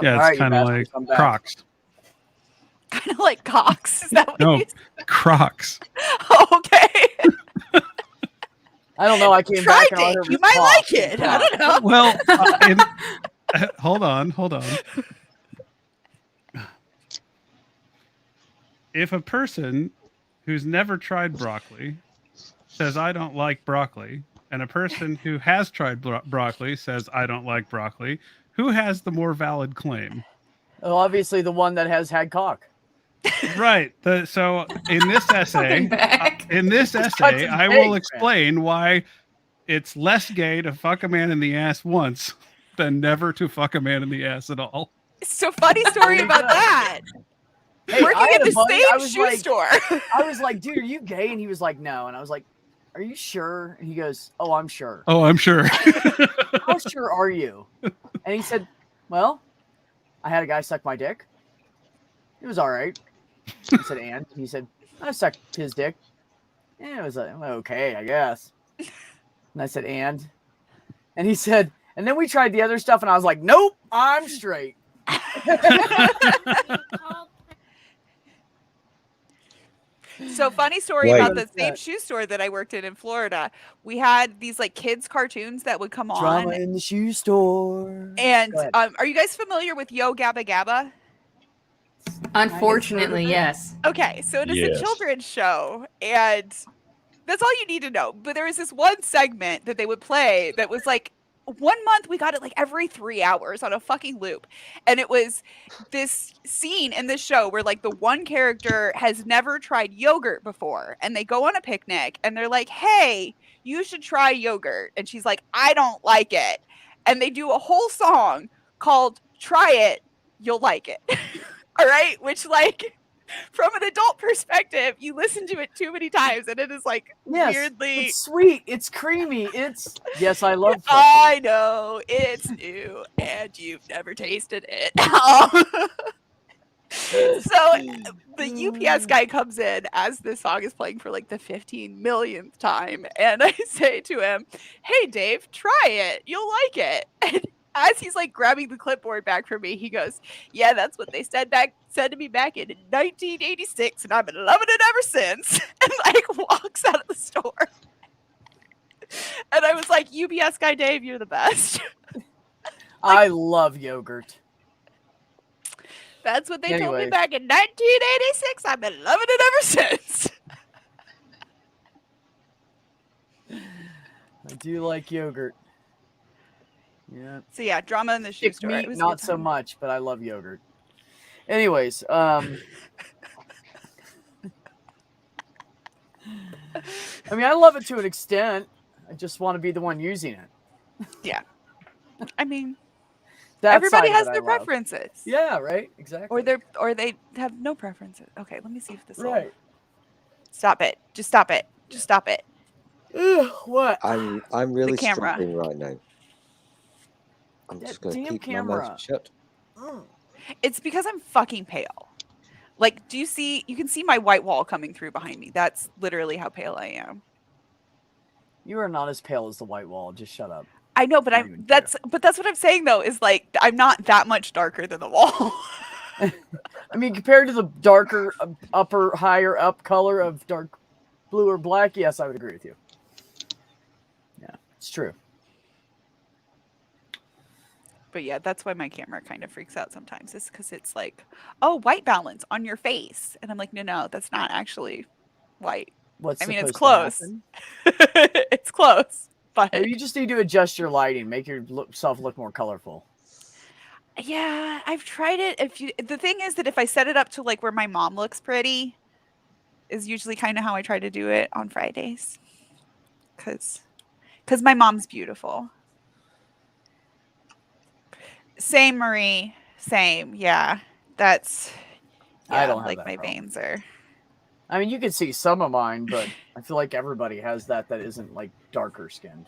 Speaker 8: Yeah, it's
Speaker 3: Alright, you
Speaker 8: kind of
Speaker 3: bastards, I'm
Speaker 8: like
Speaker 3: back.
Speaker 8: Crocs.
Speaker 13: kind of like Cox. Is that what
Speaker 8: No,
Speaker 13: you
Speaker 8: Crocs.
Speaker 13: Okay.
Speaker 3: I don't know. I came
Speaker 13: Tried
Speaker 3: back and all I
Speaker 13: it.
Speaker 3: heard
Speaker 13: You
Speaker 3: was
Speaker 13: might
Speaker 3: cough
Speaker 13: like
Speaker 3: and
Speaker 13: it. I don't
Speaker 3: cough.
Speaker 13: know.
Speaker 8: Well, hold on. If a person who's never tried broccoli says, I don't like broccoli, and a person who has tried broccoli says, I don't like broccoli, who has the more valid claim?
Speaker 3: Well, obviously the one that has had cock.
Speaker 8: Right. So in this essay,
Speaker 3: touching
Speaker 8: I will
Speaker 3: base,
Speaker 8: explain why it's less gay to fuck a man in the ass once than never to fuck a man in the ass at all.
Speaker 13: So funny story about that.
Speaker 3: Hey,
Speaker 13: Working
Speaker 3: I
Speaker 13: at
Speaker 3: had a
Speaker 13: the
Speaker 3: buddy, I
Speaker 13: same
Speaker 3: was
Speaker 13: shoe
Speaker 3: like-
Speaker 13: store.
Speaker 3: I was like, dude, are you gay? And he was like, no. And I was like, are you sure? And he goes, oh, I'm sure.
Speaker 8: Oh, I'm sure.
Speaker 3: How sure are you? And he said, well, I had a guy suck my dick. It was all right. I said, and? He said, I sucked his dick. Yeah, it was okay, I guess. And I said, and? And he said, and then we tried the other stuff, and I was like, nope, I'm straight.
Speaker 13: So funny story
Speaker 12: Wait.
Speaker 13: about the same shoe store that I worked in Florida. We had these like kids cartoons that would come
Speaker 3: Drama
Speaker 13: on.
Speaker 3: in the shoe store.
Speaker 13: And
Speaker 3: Go ahead.
Speaker 13: are you guys familiar with Yo Gabba Gabba?
Speaker 10: Unfortunately, yes.
Speaker 13: Okay, so it is a
Speaker 12: Yes.
Speaker 13: children's show, and that's all you need to know. But there was this one segment that they would play that was like 1 month we got it like every 3 hours on a fucking loop. And it was this scene in this show where like the one character has never tried yogurt before, and they go on a picnic and they're like, "Hey, you should try yogurt." And she's like, "I don't like it." And they do a whole song called "Try It, You'll Like It." All right, which like from an adult perspective, you listen to it too many times and it is like
Speaker 3: Yes,
Speaker 13: weirdly
Speaker 3: it's sweet, it's creamy, it's yes, I love
Speaker 13: I know it's new and you've never tasted it. So the UPS guy comes in as this song is playing for like the 15 millionth time, and I say to him, "Hey Dave, try it, you'll like it." And as he's like grabbing the clipboard back from me, he goes, "Yeah, that's what they said to me back in 1986, and I've been loving it ever since." And like walks out of the store. And I was like, "UPS guy Dave, you're the best."
Speaker 3: I love yogurt.
Speaker 13: That's what they told me
Speaker 3: Anyway.
Speaker 13: back in 1986. I've been loving it ever since.
Speaker 3: I do like yogurt. Yeah.
Speaker 13: So yeah, drama in the shoe
Speaker 3: Chick
Speaker 13: store.
Speaker 3: meat,
Speaker 13: It was a
Speaker 3: not
Speaker 13: good
Speaker 3: so
Speaker 13: time.
Speaker 3: much, but I love yogurt. Anyways, I mean, I love it to an extent. I just want to be the one using it.
Speaker 13: Yeah. I mean,
Speaker 3: That
Speaker 13: everybody
Speaker 3: side of
Speaker 13: has
Speaker 3: it I
Speaker 13: their
Speaker 3: love.
Speaker 13: preferences.
Speaker 3: Yeah, right. Exactly.
Speaker 13: Or they have no preferences. Okay, let me see if this will.
Speaker 3: Right.
Speaker 13: Stop it. Just stop it. Just stop it.
Speaker 3: What?
Speaker 1: I'm really
Speaker 13: camera.
Speaker 1: struggling right now. I'm just going to
Speaker 3: damn
Speaker 1: keep my
Speaker 3: camera.
Speaker 1: mouth shut.
Speaker 13: It's because I'm fucking pale. Like, do you see? You can see my white wall coming through behind me. That's literally how pale I am.
Speaker 3: You are not as pale as the white wall. Just shut up.
Speaker 13: I know, but that's what I'm saying though, is like I'm not that much darker than the wall.
Speaker 3: I mean, compared to the darker, higher up color of dark blue or black, yes, I would agree with you. Yeah, it's true.
Speaker 13: But yeah, that's why my camera kind of freaks out sometimes. Is because it's like, oh, white balance on your face, and I'm like, no, that's not actually white.
Speaker 3: What's
Speaker 13: I mean, it's
Speaker 3: supposed
Speaker 13: close.
Speaker 3: to happen?
Speaker 13: It's close, but
Speaker 3: Or you just need to adjust your lighting, make yourself look more colorful.
Speaker 13: yeah, I've tried it. The thing is that if I set it up to like where my mom looks pretty, is usually kind of how I try to do it on Fridays, because my mom's beautiful. Same, Marie. Same. Yeah, that's.
Speaker 3: I
Speaker 13: Yeah,
Speaker 3: don't have
Speaker 13: like
Speaker 3: that
Speaker 13: my
Speaker 3: problem.
Speaker 13: veins are.
Speaker 3: I mean, you can see some of mine, but I feel like everybody has that isn't like darker skinned.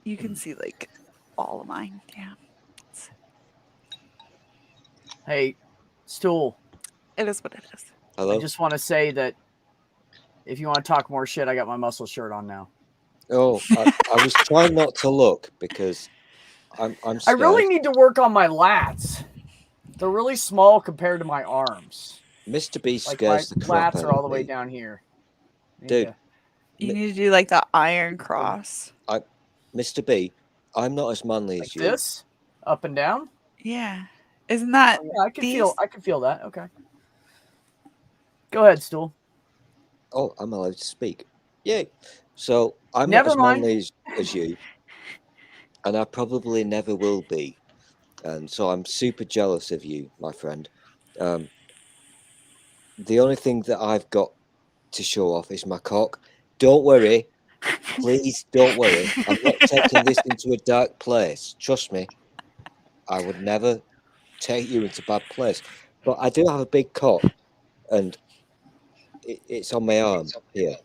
Speaker 13: You can see like all of mine. Yeah.
Speaker 3: Hey, Stool.
Speaker 13: It is what it is.
Speaker 1: Hello?
Speaker 3: I just want to say that if you want to talk more shit, I got my muscle shirt on now.
Speaker 1: Oh, I was trying not to look because I'm
Speaker 3: I
Speaker 1: scared.
Speaker 3: really need to work on my lats. They're really small compared to my arms.
Speaker 1: Mr. B
Speaker 3: Like my
Speaker 1: scares the crap
Speaker 3: lats
Speaker 1: out
Speaker 3: are all
Speaker 1: of
Speaker 3: the way
Speaker 1: me.
Speaker 3: down here.
Speaker 1: Dude,
Speaker 13: You need to do like the iron cross.
Speaker 1: Mr. B, I'm not as manly as you.
Speaker 3: This up and down.
Speaker 13: Yeah. Isn't that?
Speaker 3: Oh, yeah, I can feel that. Okay. Go ahead, Stool.
Speaker 1: Oh, I'm allowed to speak. Yay. So I'm
Speaker 3: Never
Speaker 1: not as
Speaker 3: mind.
Speaker 1: manly as you, and I probably never will be. And so I'm super jealous of you, my friend. The only thing that I've got to show off is my cock. Don't worry. Please don't worry. I'm not taking this into a dark place. Trust me. I would never take you into a bad place. But I do have a big cock, and it's on my arm here.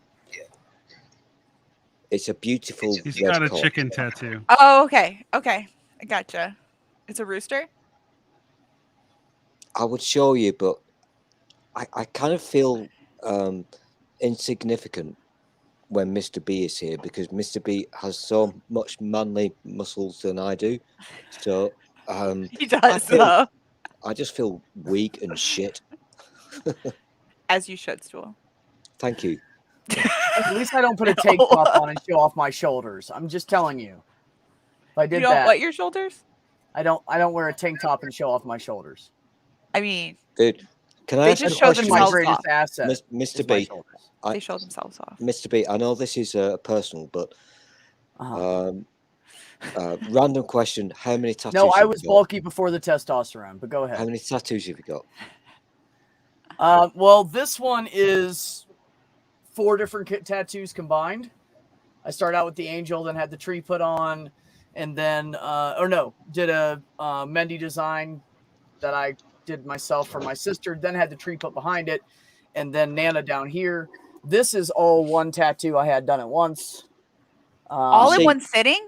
Speaker 1: It's a beautiful
Speaker 8: He's
Speaker 1: red
Speaker 8: got a
Speaker 1: cock.
Speaker 8: chicken tattoo.
Speaker 13: Oh, okay. Okay. I gotcha. It's a rooster?
Speaker 1: I would show you, but I kind of feel insignificant when Mr. B is here because Mr. B has so much manly muscles than I do. So
Speaker 13: He does, though.
Speaker 1: I just feel weak and shit.
Speaker 13: As you should, Stool.
Speaker 1: Thank you.
Speaker 3: At least I don't put a tank top on and show off my shoulders. I'm just telling you. If I did
Speaker 13: You don't
Speaker 3: that,
Speaker 13: what your shoulders?
Speaker 3: I don't wear a tank top and show off my shoulders.
Speaker 13: I mean,
Speaker 1: Dude, can I
Speaker 13: they
Speaker 1: ask
Speaker 13: just
Speaker 1: a
Speaker 13: show
Speaker 1: question?
Speaker 3: My
Speaker 13: themselves
Speaker 3: greatest
Speaker 13: off.
Speaker 3: asset.
Speaker 1: Mr.
Speaker 3: is my
Speaker 1: B,
Speaker 3: shoulders.
Speaker 13: They show themselves off.
Speaker 1: Mr. B, I know this is personal, but random question: how many tattoos?
Speaker 3: No, I
Speaker 1: have
Speaker 3: was
Speaker 1: you got?
Speaker 3: bulky before the testosterone, but go ahead.
Speaker 1: How many tattoos have you got?
Speaker 3: Well, this one is 4 different tattoos combined. I started out with the angel, then had the tree put on, and then, did a Mendy design that I did myself for my sister, then had the tree put behind it, and then Nana down here. This is all one tattoo I had done at once.
Speaker 13: All in one sitting?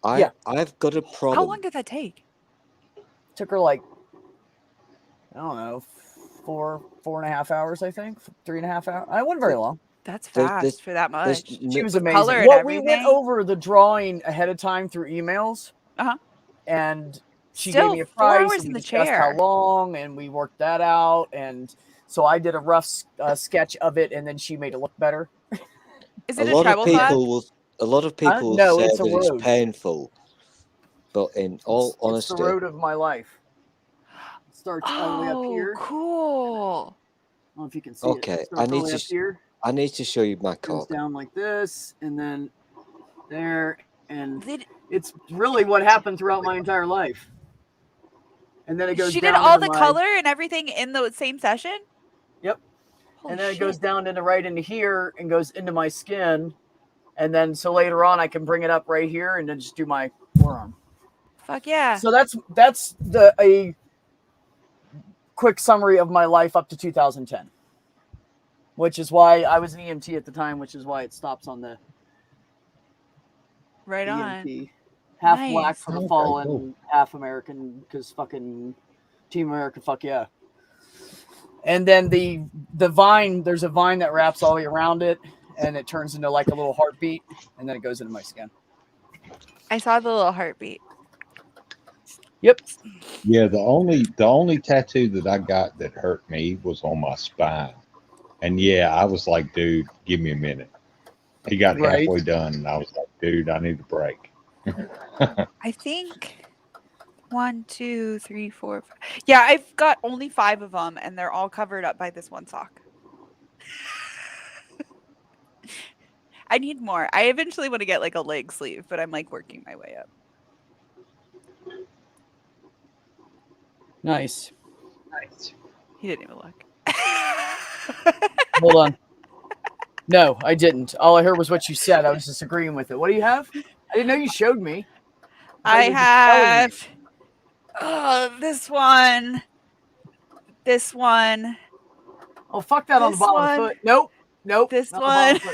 Speaker 1: I've got a problem.
Speaker 13: How long did that take?
Speaker 3: Took her like, I don't know, 4.5 hours, I think. 3.5 hours. I wasn't very long.
Speaker 13: That's fast for that much.
Speaker 3: She was
Speaker 13: With
Speaker 3: amazing.
Speaker 13: color and
Speaker 3: Well, we
Speaker 13: everything.
Speaker 3: went over the drawing ahead of time through emails. And she
Speaker 13: Still,
Speaker 3: gave me a
Speaker 13: 4
Speaker 3: price.
Speaker 13: hours
Speaker 3: And
Speaker 13: in
Speaker 3: we
Speaker 13: the
Speaker 3: discussed
Speaker 13: chair.
Speaker 3: how long, and we worked that out. And so I did a rough sketch of it, and then she made it look better.
Speaker 13: Is
Speaker 1: A
Speaker 13: it a
Speaker 1: lot
Speaker 13: treble
Speaker 1: of
Speaker 13: clef?
Speaker 1: people will. A lot of people will
Speaker 3: No,
Speaker 1: say
Speaker 3: it's a
Speaker 1: that it's
Speaker 3: road.
Speaker 1: painful, but in all
Speaker 3: It's
Speaker 1: honesty,
Speaker 3: the road of my life. It starts all the way up here.
Speaker 13: Cool.
Speaker 3: I don't know if you can see it.
Speaker 1: okay,
Speaker 3: It starts all the way up here.
Speaker 1: I need to show you my
Speaker 3: Goes
Speaker 1: cock.
Speaker 3: down like this, and then there, and it's really what happened throughout my entire life. And then it goes
Speaker 13: She
Speaker 3: down
Speaker 13: did all
Speaker 3: into
Speaker 13: the
Speaker 3: my-
Speaker 13: color and everything in the same session?
Speaker 3: Yep.
Speaker 13: Holy
Speaker 3: and then
Speaker 13: shit.
Speaker 3: it goes down into right into here and goes into my skin. And then so later on I can bring it up right here and then just do my forearm.
Speaker 13: Fuck yeah.
Speaker 3: So that's a quick summary of my life up to 2010. Which is why I was an EMT at the time, which is why it stops on the
Speaker 13: right
Speaker 3: EMT.
Speaker 13: on.
Speaker 3: Half
Speaker 13: Nice.
Speaker 3: black for the
Speaker 13: Okay,
Speaker 3: fall
Speaker 13: cool.
Speaker 3: and half American because fucking Team America, fuck yeah. And then the vine, there's a vine that wraps all the way around it, and it turns into like a little heartbeat, and then it goes into my skin.
Speaker 13: I saw the little heartbeat.
Speaker 3: Yep.
Speaker 12: Yeah, the only tattoo that I got that hurt me was on my spine. And yeah, I was like, dude, give me a minute. He got
Speaker 3: Right.
Speaker 12: halfway done, and I was like, dude, I need a break.
Speaker 13: I think 1, 2, 3, 4, 5. Yeah, I've got only 5 of them, and they're all covered up by this one sock. I need more. I eventually want to get like a leg sleeve, but I'm like working my way up.
Speaker 3: Nice.
Speaker 13: He didn't even look.
Speaker 3: Hold on. No, I didn't. All I heard was what you said. I was just agreeing with it. What do you have? I didn't know you showed me.
Speaker 13: I
Speaker 3: thought you were just telling me.
Speaker 13: have this one.
Speaker 3: Oh, fuck that on the
Speaker 13: This
Speaker 3: bottom of the
Speaker 13: one.
Speaker 3: foot. Nope.
Speaker 13: This
Speaker 3: not on the
Speaker 13: one.
Speaker 3: bottom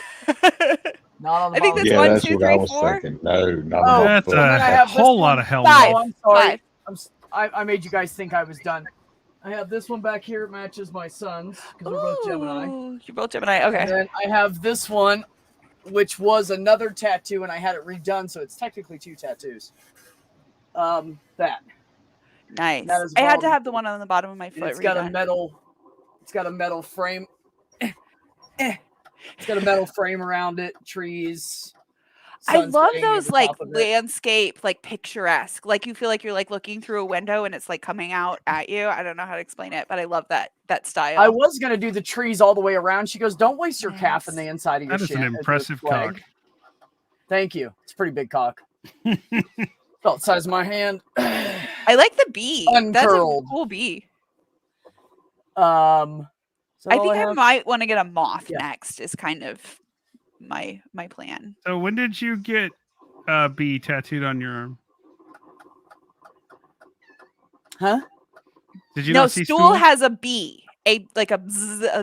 Speaker 3: foot. Not on the
Speaker 13: I think
Speaker 3: bottom.
Speaker 13: that's
Speaker 12: Yeah,
Speaker 13: 1,
Speaker 12: that's
Speaker 13: 2,
Speaker 12: what I
Speaker 13: 3,
Speaker 12: was
Speaker 13: 4.
Speaker 12: thinking. No, not
Speaker 3: Oh,
Speaker 12: on the
Speaker 8: That's
Speaker 12: foot.
Speaker 3: and then I
Speaker 8: a
Speaker 3: have this
Speaker 8: whole
Speaker 3: one.
Speaker 8: lot of helmet.
Speaker 13: Five.
Speaker 3: Oh, I'm sorry.
Speaker 13: Five.
Speaker 3: I made you guys think I was done. I have this one back here. It matches my son's because we're both Gemini.
Speaker 13: Ooh, you're both Gemini. Okay.
Speaker 3: And then I have this one, which was another tattoo, and I had it redone, so it's technically 2 tattoos. That.
Speaker 13: Nice.
Speaker 3: That is
Speaker 13: I had to
Speaker 3: bottom.
Speaker 13: have the one on the bottom of my
Speaker 3: And
Speaker 13: foot.
Speaker 3: it's got a
Speaker 13: redone.
Speaker 3: metal. It's got a metal frame. It's got a metal frame around it. Trees.
Speaker 13: I
Speaker 3: sun
Speaker 13: love
Speaker 3: setting over
Speaker 13: those
Speaker 3: top
Speaker 13: like
Speaker 3: of it.
Speaker 13: landscape, like picturesque. Like you feel like you're like looking through a window and it's like coming out at you. I don't know how to explain it, but I love that style.
Speaker 3: I was gonna do the trees all the way around. She goes, "Don't waste your calf in the inside of your
Speaker 8: That is
Speaker 3: shin."
Speaker 8: an
Speaker 3: as your
Speaker 8: impressive
Speaker 3: flag."
Speaker 8: cock.
Speaker 3: Thank you. It's a pretty big cock. About the size of my hand.
Speaker 13: I like the bee. That's a
Speaker 3: Uncurled.
Speaker 13: cool bee.
Speaker 3: Is that
Speaker 13: I
Speaker 3: all
Speaker 13: think I
Speaker 3: have?
Speaker 13: might want to get a moth
Speaker 3: Yeah.
Speaker 13: next. Is kind of my plan.
Speaker 8: So when did you get B tattooed on your arm?
Speaker 3: Huh?
Speaker 8: Did you
Speaker 13: No,
Speaker 8: not see
Speaker 13: Stool has a bee. A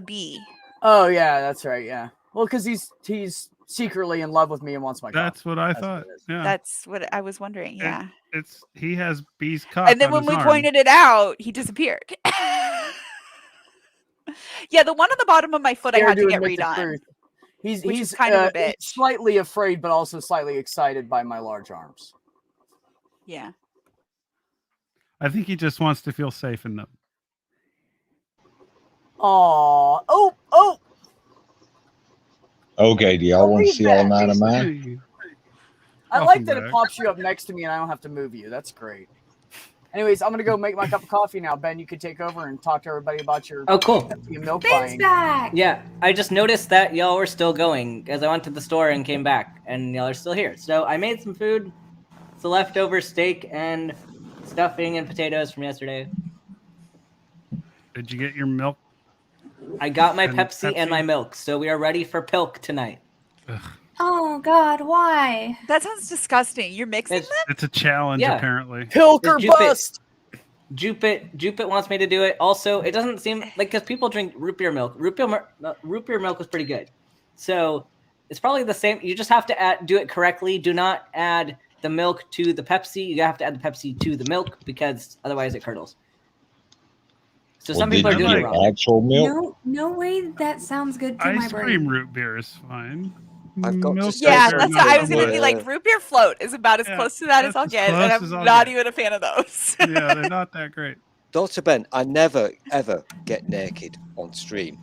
Speaker 13: bee.
Speaker 3: Oh yeah, that's right. Yeah. Well, because he's secretly in love with me and wants my cock.
Speaker 8: That's what I thought. Yeah.
Speaker 13: That's what I was wondering. Yeah.
Speaker 8: He has B's cock.
Speaker 13: And then
Speaker 8: on
Speaker 13: when
Speaker 8: his
Speaker 13: we
Speaker 8: arm.
Speaker 13: pointed it out, he disappeared. Yeah, the one on the bottom of my foot I
Speaker 3: Scared
Speaker 13: had to get
Speaker 3: admit the
Speaker 13: redone.
Speaker 3: truth. He's
Speaker 13: which
Speaker 3: he's
Speaker 13: is kind of a
Speaker 3: he's
Speaker 13: bitch.
Speaker 3: slightly afraid, but also slightly excited by my large arms.
Speaker 13: Yeah.
Speaker 8: I think he just wants to feel safe in them.
Speaker 3: Aw. Oh.
Speaker 12: Okay, do y'all want to
Speaker 3: He's
Speaker 12: see all
Speaker 3: back.
Speaker 12: 9 of mine?
Speaker 3: I
Speaker 8: Welcome
Speaker 3: like that it
Speaker 8: back.
Speaker 3: pops you up next to me and I don't have to move you. That's great. Anyways, I'm gonna go make my cup of coffee now. Ben, you could take over and talk to everybody about your
Speaker 4: cool.
Speaker 3: milk
Speaker 9: Ben's
Speaker 3: buying.
Speaker 9: back.
Speaker 4: Yeah, I just noticed that y'all were still going as I went to the store and came back, and y'all are still here. So I made some food. It's a leftover steak and stuffing and potatoes from yesterday.
Speaker 8: Did you get your milk?
Speaker 4: I got my
Speaker 8: And
Speaker 4: Pepsi and my milk, so we are ready for Pilk tonight.
Speaker 9: Oh God, why?
Speaker 13: That sounds disgusting. You're mixing them?
Speaker 8: It's a challenge,
Speaker 4: Yeah.
Speaker 8: apparently.
Speaker 3: Pilk or bust.
Speaker 4: Jupit wants me to do it. Also, it doesn't seem like because people drink root beer milk. Root beer milk was pretty good, so it's probably the same. You just have to do it correctly. Do not add the milk to the Pepsi. You have to add the Pepsi to the milk because otherwise it curdles. So some people are
Speaker 12: did you
Speaker 4: doing it
Speaker 12: get
Speaker 4: wrong.
Speaker 12: actual milk?
Speaker 9: No way that sounds good to my
Speaker 8: Ice cream
Speaker 9: brain.
Speaker 8: root beer is fine.
Speaker 1: I've got
Speaker 8: Milk
Speaker 1: to
Speaker 8: root
Speaker 13: Yeah,
Speaker 8: beer,
Speaker 13: that's
Speaker 8: not
Speaker 13: what I
Speaker 8: so
Speaker 13: was gonna
Speaker 8: much.
Speaker 13: be like. Root beer float is about as close to that as I'll
Speaker 8: that's
Speaker 13: get,
Speaker 8: as
Speaker 13: and
Speaker 8: close
Speaker 13: I'm
Speaker 8: as I'll
Speaker 13: not
Speaker 8: get.
Speaker 13: even a fan of those.
Speaker 8: Yeah, they're not that great.
Speaker 1: Dr. Ben, I never ever get naked on stream.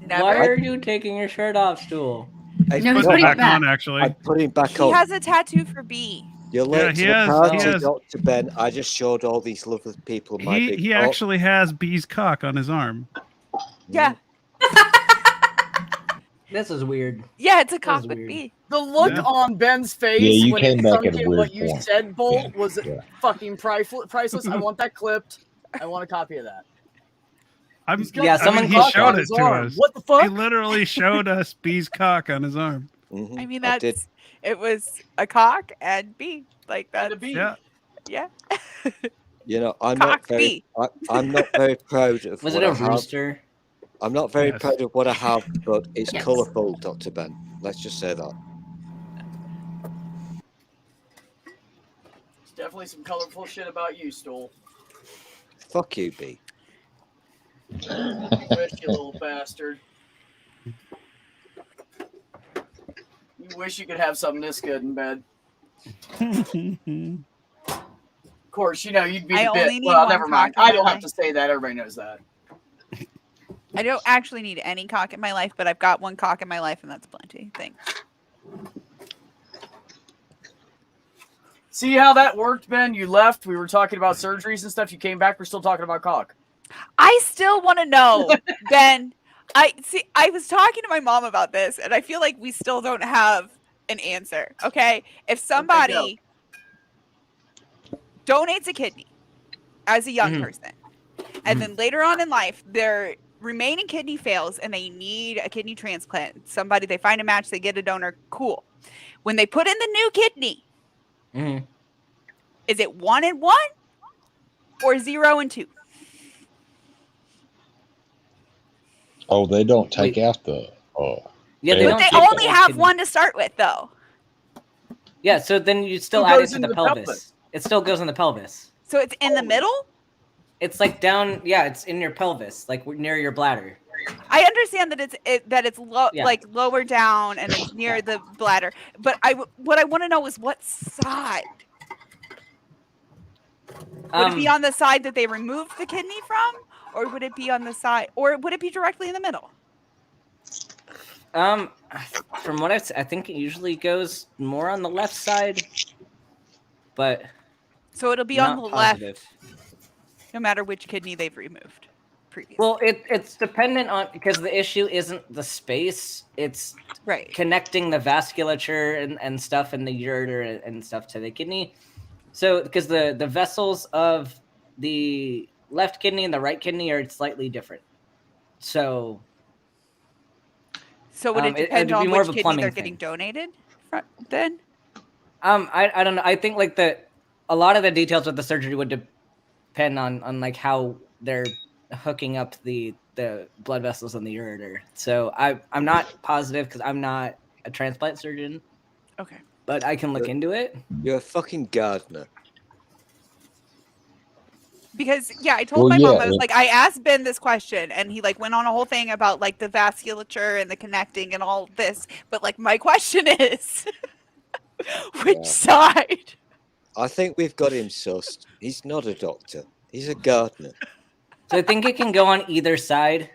Speaker 4: Why are you taking your shirt off, Stool?
Speaker 1: I
Speaker 8: No, he's putting it back on, actually.
Speaker 1: I'm putting back
Speaker 13: He
Speaker 1: on.
Speaker 13: has a tattoo for B.
Speaker 1: You're late
Speaker 8: Yeah,
Speaker 1: to
Speaker 8: he
Speaker 1: the
Speaker 8: has-
Speaker 1: party,
Speaker 8: he has-
Speaker 1: Dr. Ben. I just showed all these lovely people my big
Speaker 8: He
Speaker 1: cock.
Speaker 8: actually has B's cock on his arm.
Speaker 13: Yeah.
Speaker 4: This is weird.
Speaker 13: Yeah, it's a
Speaker 4: This
Speaker 13: cock
Speaker 4: is
Speaker 13: with
Speaker 4: weird.
Speaker 13: B.
Speaker 3: The look
Speaker 8: Yeah.
Speaker 3: on Ben's face
Speaker 12: Yeah, you
Speaker 3: when
Speaker 12: came
Speaker 3: it
Speaker 12: back
Speaker 3: sunk
Speaker 12: at a
Speaker 3: in
Speaker 12: weird
Speaker 3: what you
Speaker 12: point.
Speaker 3: said, Bolt, was
Speaker 12: Yeah.
Speaker 3: fucking priceless. I want that clipped. I want a copy of that. He's got
Speaker 4: Yeah,
Speaker 3: the
Speaker 4: someone
Speaker 3: fucking
Speaker 8: he
Speaker 3: cock
Speaker 8: showed
Speaker 3: on
Speaker 8: it
Speaker 3: his
Speaker 8: to
Speaker 3: arm.
Speaker 8: us.
Speaker 3: What the fuck?
Speaker 8: He literally showed us B's cock on his arm.
Speaker 13: I mean, it was a cock and B. Like that.
Speaker 3: And a B.
Speaker 8: Yeah.
Speaker 13: Yeah.
Speaker 1: You know, I'm
Speaker 13: Cock
Speaker 1: not very.
Speaker 13: B.
Speaker 1: I'm not very proud of
Speaker 4: Was
Speaker 1: what
Speaker 4: it a
Speaker 1: I have.
Speaker 4: rooster?
Speaker 1: I'm not very
Speaker 8: Yes.
Speaker 1: proud of what I have, but it's
Speaker 9: Yes.
Speaker 1: colourful, Dr. Ben. Let's just say that.
Speaker 3: There's definitely some colorful shit about you, Stool.
Speaker 1: Fuck you, B.
Speaker 3: Wish, you little bastard. You wish you could have something this good in bed. Of course, you know you'd be
Speaker 13: I
Speaker 3: the
Speaker 13: only
Speaker 3: bit.
Speaker 13: need
Speaker 3: Well,
Speaker 13: one
Speaker 3: never mind.
Speaker 13: cock in
Speaker 3: I
Speaker 13: my
Speaker 3: don't have
Speaker 13: life.
Speaker 3: to say that. Everybody knows that.
Speaker 13: I don't actually need any cock in my life, but I've got one cock in my life, and that's plenty. Thanks.
Speaker 3: See how that worked, Ben? You left. We were talking about surgeries and stuff. You came back. We're still talking about cock.
Speaker 13: I still want to know, Ben. I was talking to my mom about this, and I feel like we still don't have an answer. Okay, if somebody donates a kidney as a young person, and then later on in life their remaining kidney fails and they need a kidney transplant, they find a match, they get a donor, cool. When they put in the new kidney, is it 1 and 1 or 0 and 2?
Speaker 12: Oh, they don't take out the.
Speaker 4: Yeah,
Speaker 13: But
Speaker 4: don't
Speaker 13: they
Speaker 4: take
Speaker 13: only
Speaker 4: the
Speaker 13: have
Speaker 4: kidney.
Speaker 13: one to start with, though.
Speaker 4: Yeah, so then you still
Speaker 3: It
Speaker 4: add it
Speaker 3: goes
Speaker 4: to
Speaker 3: into
Speaker 4: the
Speaker 3: the
Speaker 4: pelvis.
Speaker 3: pelvis.
Speaker 4: It still goes in the pelvis.
Speaker 13: So it's in the middle.
Speaker 4: It's like down. Yeah, it's in your pelvis, like near your bladder.
Speaker 13: I understand that it's low,
Speaker 4: Yeah.
Speaker 13: like lower down and it's near the bladder. But what I want to know is what side. Would it be on the side that they removed the kidney from, or would it be on the side, or would it be directly in the middle?
Speaker 4: From what I think it usually goes more on the left side, but
Speaker 13: So it'll be on the
Speaker 4: not
Speaker 13: left,
Speaker 4: positive.
Speaker 13: no matter which kidney they've removed previously.
Speaker 4: Well, it's dependent on because the issue isn't the space; it's
Speaker 13: right
Speaker 4: connecting the vasculature and stuff in the ureter and stuff to the kidney. So because the vessels of the left kidney and the right kidney are slightly different. So
Speaker 13: would it
Speaker 4: it'd
Speaker 13: depend
Speaker 4: be
Speaker 13: on
Speaker 4: more
Speaker 13: which
Speaker 4: of a
Speaker 13: kidney
Speaker 4: plumbing
Speaker 13: they're
Speaker 4: thing.
Speaker 13: getting donated then?
Speaker 4: I don't know. I think like a lot of the details of the surgery would depend on like how they're hooking up the blood vessels in the ureter. So I'm not positive because I'm not a transplant surgeon.
Speaker 13: Okay.
Speaker 4: But I can look into it.
Speaker 1: You're a fucking gardener.
Speaker 13: Because I told
Speaker 12: Well,
Speaker 13: my mom,
Speaker 12: yeah,
Speaker 13: I was
Speaker 12: it-
Speaker 13: like, I asked Ben this question, and he like went on a whole thing about like the vasculature and the connecting and all this. But like my question is, which side?
Speaker 1: I think we've got him sussed. He's not a doctor. He's a gardener.
Speaker 4: So I think it can go on either side.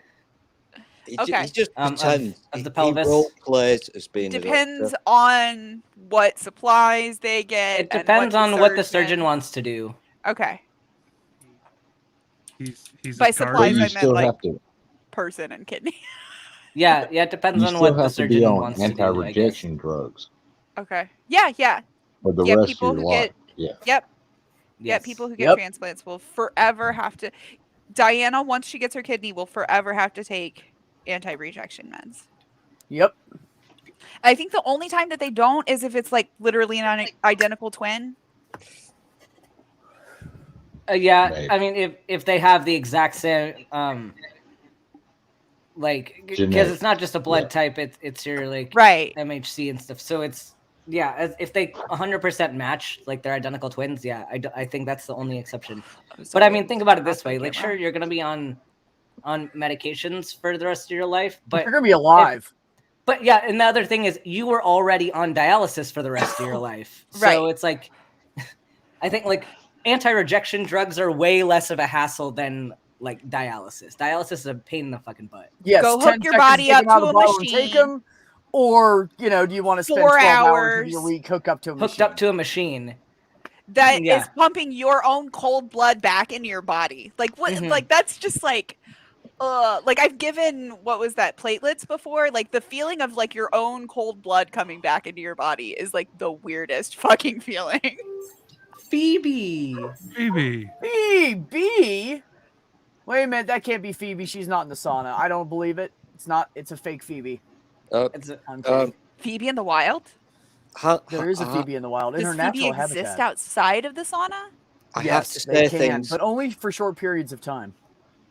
Speaker 1: He
Speaker 13: Okay.
Speaker 1: just pretends.
Speaker 4: Of the
Speaker 1: He
Speaker 4: pelvis.
Speaker 1: role plays as being
Speaker 13: Depends
Speaker 1: a doctor.
Speaker 13: on what supplies they get.
Speaker 4: It depends on what the surgeon wants to do.
Speaker 13: Okay.
Speaker 8: He's
Speaker 13: By
Speaker 8: a
Speaker 13: supplies,
Speaker 8: gardener.
Speaker 13: I meant like person and kidney.
Speaker 4: Yeah, it depends
Speaker 12: You
Speaker 4: on
Speaker 12: still
Speaker 4: what the
Speaker 12: have to be
Speaker 4: surgeon
Speaker 12: on
Speaker 4: wants to do. I guess.
Speaker 12: anti-rejection drugs
Speaker 13: Okay. Yeah.
Speaker 12: for the
Speaker 13: Yeah,
Speaker 12: rest of
Speaker 13: people
Speaker 12: your
Speaker 13: who
Speaker 12: life.
Speaker 13: get
Speaker 12: Yeah.
Speaker 13: Yep. Yeah,
Speaker 4: Yes.
Speaker 13: people who get transplants will forever have to. Diana, once she gets her kidney, will forever have to take anti-rejection meds.
Speaker 3: Yep.
Speaker 13: I think the only time that they don't is if it's like literally an identical twin.
Speaker 4: Yeah,
Speaker 12: Maybe.
Speaker 4: I mean, if they have the exact same, like, because
Speaker 12: Genetic.
Speaker 4: it's not just a blood
Speaker 12: Yeah.
Speaker 4: type, it's your like
Speaker 13: Right.
Speaker 4: MHC and stuff. So it's if they 100% match, like they're identical twins, I think that's the only exception. But I mean, think about it this way: like, sure, you're gonna be on medications for the rest of your life, but
Speaker 3: you're gonna be alive.
Speaker 4: But yeah, and the other thing is, you were already on dialysis for the rest of your life, so
Speaker 13: Right.
Speaker 4: it's like, I think like anti-rejection drugs are way less of a hassle than like dialysis. Dialysis is a pain in the fucking butt.
Speaker 3: Yes,
Speaker 13: Go
Speaker 3: 10
Speaker 13: hook your
Speaker 3: seconds,
Speaker 13: body
Speaker 3: take
Speaker 13: up
Speaker 3: 'em out
Speaker 13: to
Speaker 3: of
Speaker 13: a
Speaker 3: the bottle and take
Speaker 13: machine.
Speaker 3: 'em, or do you want to spend
Speaker 13: 4
Speaker 3: 12 hours of
Speaker 13: hours.
Speaker 3: your week hooked up to a
Speaker 4: Hooked
Speaker 3: machine?
Speaker 4: up to a machine.
Speaker 13: That
Speaker 4: Yeah.
Speaker 13: is pumping your own cold blood back into your body. Like what?
Speaker 4: Mhm.
Speaker 13: Like that's just like, like I've given what was that platelets before. Like the feeling of like your own cold blood coming back into your body is like the weirdest fucking feeling.
Speaker 4: Phoebe.
Speaker 3: Phoebe? Wait a minute, that can't be Phoebe. She's not in the sauna. I don't believe it. It's not. It's a fake Phoebe. I'm kidding.
Speaker 13: Phoebe in the wild?
Speaker 3: There is a Phoebe in the wild in
Speaker 13: Does
Speaker 3: her
Speaker 13: Phoebe
Speaker 3: natural
Speaker 13: exist
Speaker 3: habitat.
Speaker 13: outside of the sauna?
Speaker 1: I have
Speaker 3: Yes,
Speaker 1: to
Speaker 3: they
Speaker 1: say
Speaker 3: can,
Speaker 1: things.
Speaker 3: but only for short periods of time.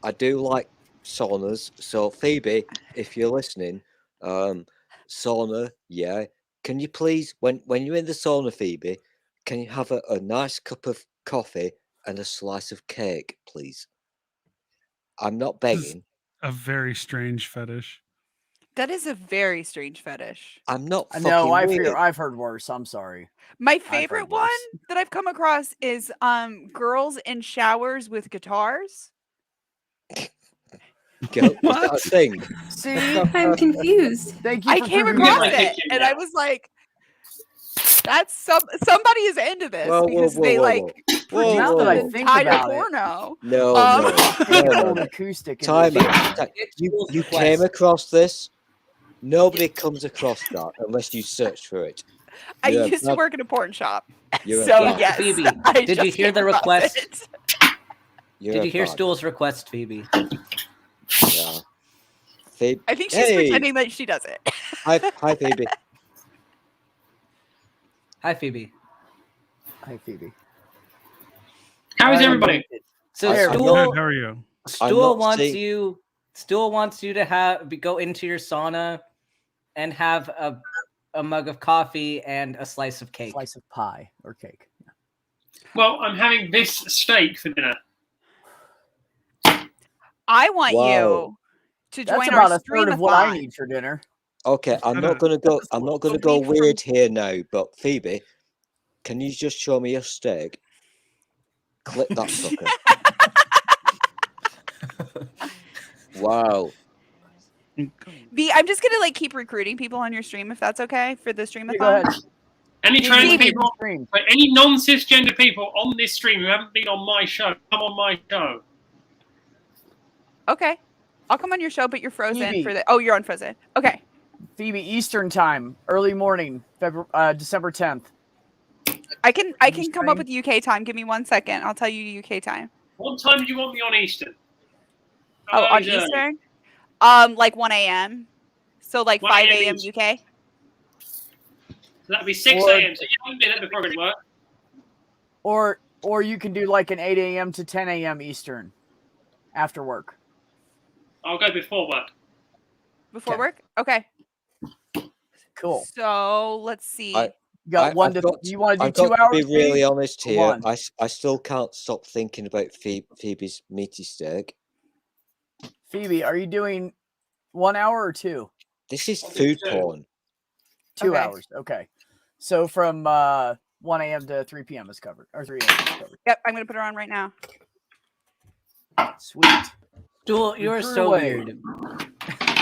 Speaker 1: I do like saunas. So Phoebe, if you're listening, sauna, yeah. Can you please, when you're in the sauna, Phoebe, can you have a nice cup of coffee and a slice of cake, please? I'm not begging.
Speaker 8: A very strange fetish.
Speaker 13: That is a very strange fetish.
Speaker 1: I'm not fucking
Speaker 3: No,
Speaker 1: weird.
Speaker 3: I've heard worse. I'm sorry.
Speaker 13: My
Speaker 3: I've
Speaker 13: favorite
Speaker 3: heard
Speaker 13: one
Speaker 3: worse.
Speaker 13: that I've come across is girls in showers with guitars.
Speaker 1: Is that a thing?
Speaker 3: See,
Speaker 9: I'm confused.
Speaker 3: Thank you
Speaker 13: I
Speaker 3: for
Speaker 13: came
Speaker 3: proving
Speaker 13: across
Speaker 3: my
Speaker 13: it
Speaker 3: point.
Speaker 13: and I was like, that's somebody is into this
Speaker 1: Whoa, whoa,
Speaker 13: because
Speaker 1: whoa,
Speaker 13: they
Speaker 1: whoa,
Speaker 13: like
Speaker 1: whoa.
Speaker 13: produce
Speaker 3: Now that I
Speaker 13: an
Speaker 3: think
Speaker 13: entire
Speaker 3: about it.
Speaker 13: porno.
Speaker 1: No.
Speaker 3: Old acoustic. in
Speaker 1: Time
Speaker 3: the-
Speaker 1: out. You came across this? Nobody comes across that unless you search for it.
Speaker 13: I
Speaker 1: You're a
Speaker 13: used to
Speaker 1: bad-
Speaker 13: work in a porn shop.
Speaker 1: You're a
Speaker 13: So
Speaker 1: bad-
Speaker 13: yes,
Speaker 4: Phoebe,
Speaker 13: I
Speaker 4: did you
Speaker 13: just
Speaker 4: hear
Speaker 13: came
Speaker 4: the
Speaker 13: across
Speaker 4: request?
Speaker 13: it.
Speaker 1: You're
Speaker 4: Did
Speaker 1: a
Speaker 4: you hear
Speaker 1: bad-
Speaker 4: Stool's request, Phoebe?
Speaker 1: Yeah. Phoebe.
Speaker 13: I think she's pretending that she does it.
Speaker 1: Hi, Phoebe.
Speaker 4: Hi, Phoebe.
Speaker 3: Hi, Phoebe.
Speaker 14: How is everybody?
Speaker 4: So
Speaker 1: I'm
Speaker 4: Stool,
Speaker 1: not-
Speaker 8: How are you?
Speaker 4: Stool
Speaker 1: not
Speaker 4: wants
Speaker 1: seeing-
Speaker 4: you. Stool wants you to go into your sauna and have a mug of coffee and a slice of cake.
Speaker 3: Slice of pie or cake.
Speaker 14: Well, I'm having this steak for dinner.
Speaker 13: I want
Speaker 1: Wow.
Speaker 13: you to
Speaker 3: That's
Speaker 13: join
Speaker 3: about
Speaker 13: our
Speaker 3: a third of what I
Speaker 13: streamathon.
Speaker 3: need for dinner.
Speaker 1: Okay, I'm not gonna go. I'm not gonna go weird here now. But Phoebe, can you just show me your steak? Clip that sucker. Wow.
Speaker 13: I'm just gonna like keep recruiting people on your stream if that's okay for the streamathon.
Speaker 3: Go ahead.
Speaker 14: Any trans
Speaker 13: Phoebe.
Speaker 14: people, but any non-cisgender people on this stream who haven't been on my show, come on my show.
Speaker 13: Okay, I'll come on your show, but you're frozen
Speaker 3: Phoebe.
Speaker 13: for the. Oh, you're unfrozen. Okay.
Speaker 3: Phoebe, Eastern time, early morning, December 10th.
Speaker 13: I can come up with UK time. Give me 1 second. I'll tell you UK time.
Speaker 14: What time do you want me on Eastern?
Speaker 13: Oh, on
Speaker 14: is early.
Speaker 13: Eastern? Like 1 a.m. So like
Speaker 14: 1
Speaker 13: 5
Speaker 14: a.m.
Speaker 13: a.m.
Speaker 14: East.
Speaker 13: UK.
Speaker 14: That'd be 6
Speaker 3: Or-
Speaker 14: a.m. So you haven't been at the program work.
Speaker 3: Or you can do like an 8 a.m. to 10 a.m. Eastern after work.
Speaker 14: I'll go before work.
Speaker 13: Before work? Okay.
Speaker 3: Cool.
Speaker 13: So let's see.
Speaker 3: You got one to. You want to do 2 hours?
Speaker 1: To be really
Speaker 3: Phoebe?
Speaker 1: honest
Speaker 3: Or
Speaker 1: here,
Speaker 3: one?
Speaker 1: I still can't stop thinking about Phoebe's meaty steak.
Speaker 3: Phoebe, are you doing 1 hour or 2?
Speaker 1: This is food porn.
Speaker 3: 2
Speaker 13: Okay.
Speaker 3: hours. Okay. So from 1 a.m. to 3 p.m. is covered, or 3 a.m. is covered.
Speaker 13: Yep, I'm gonna put her on right now.
Speaker 3: Sweet.
Speaker 4: Stool, you are so weird.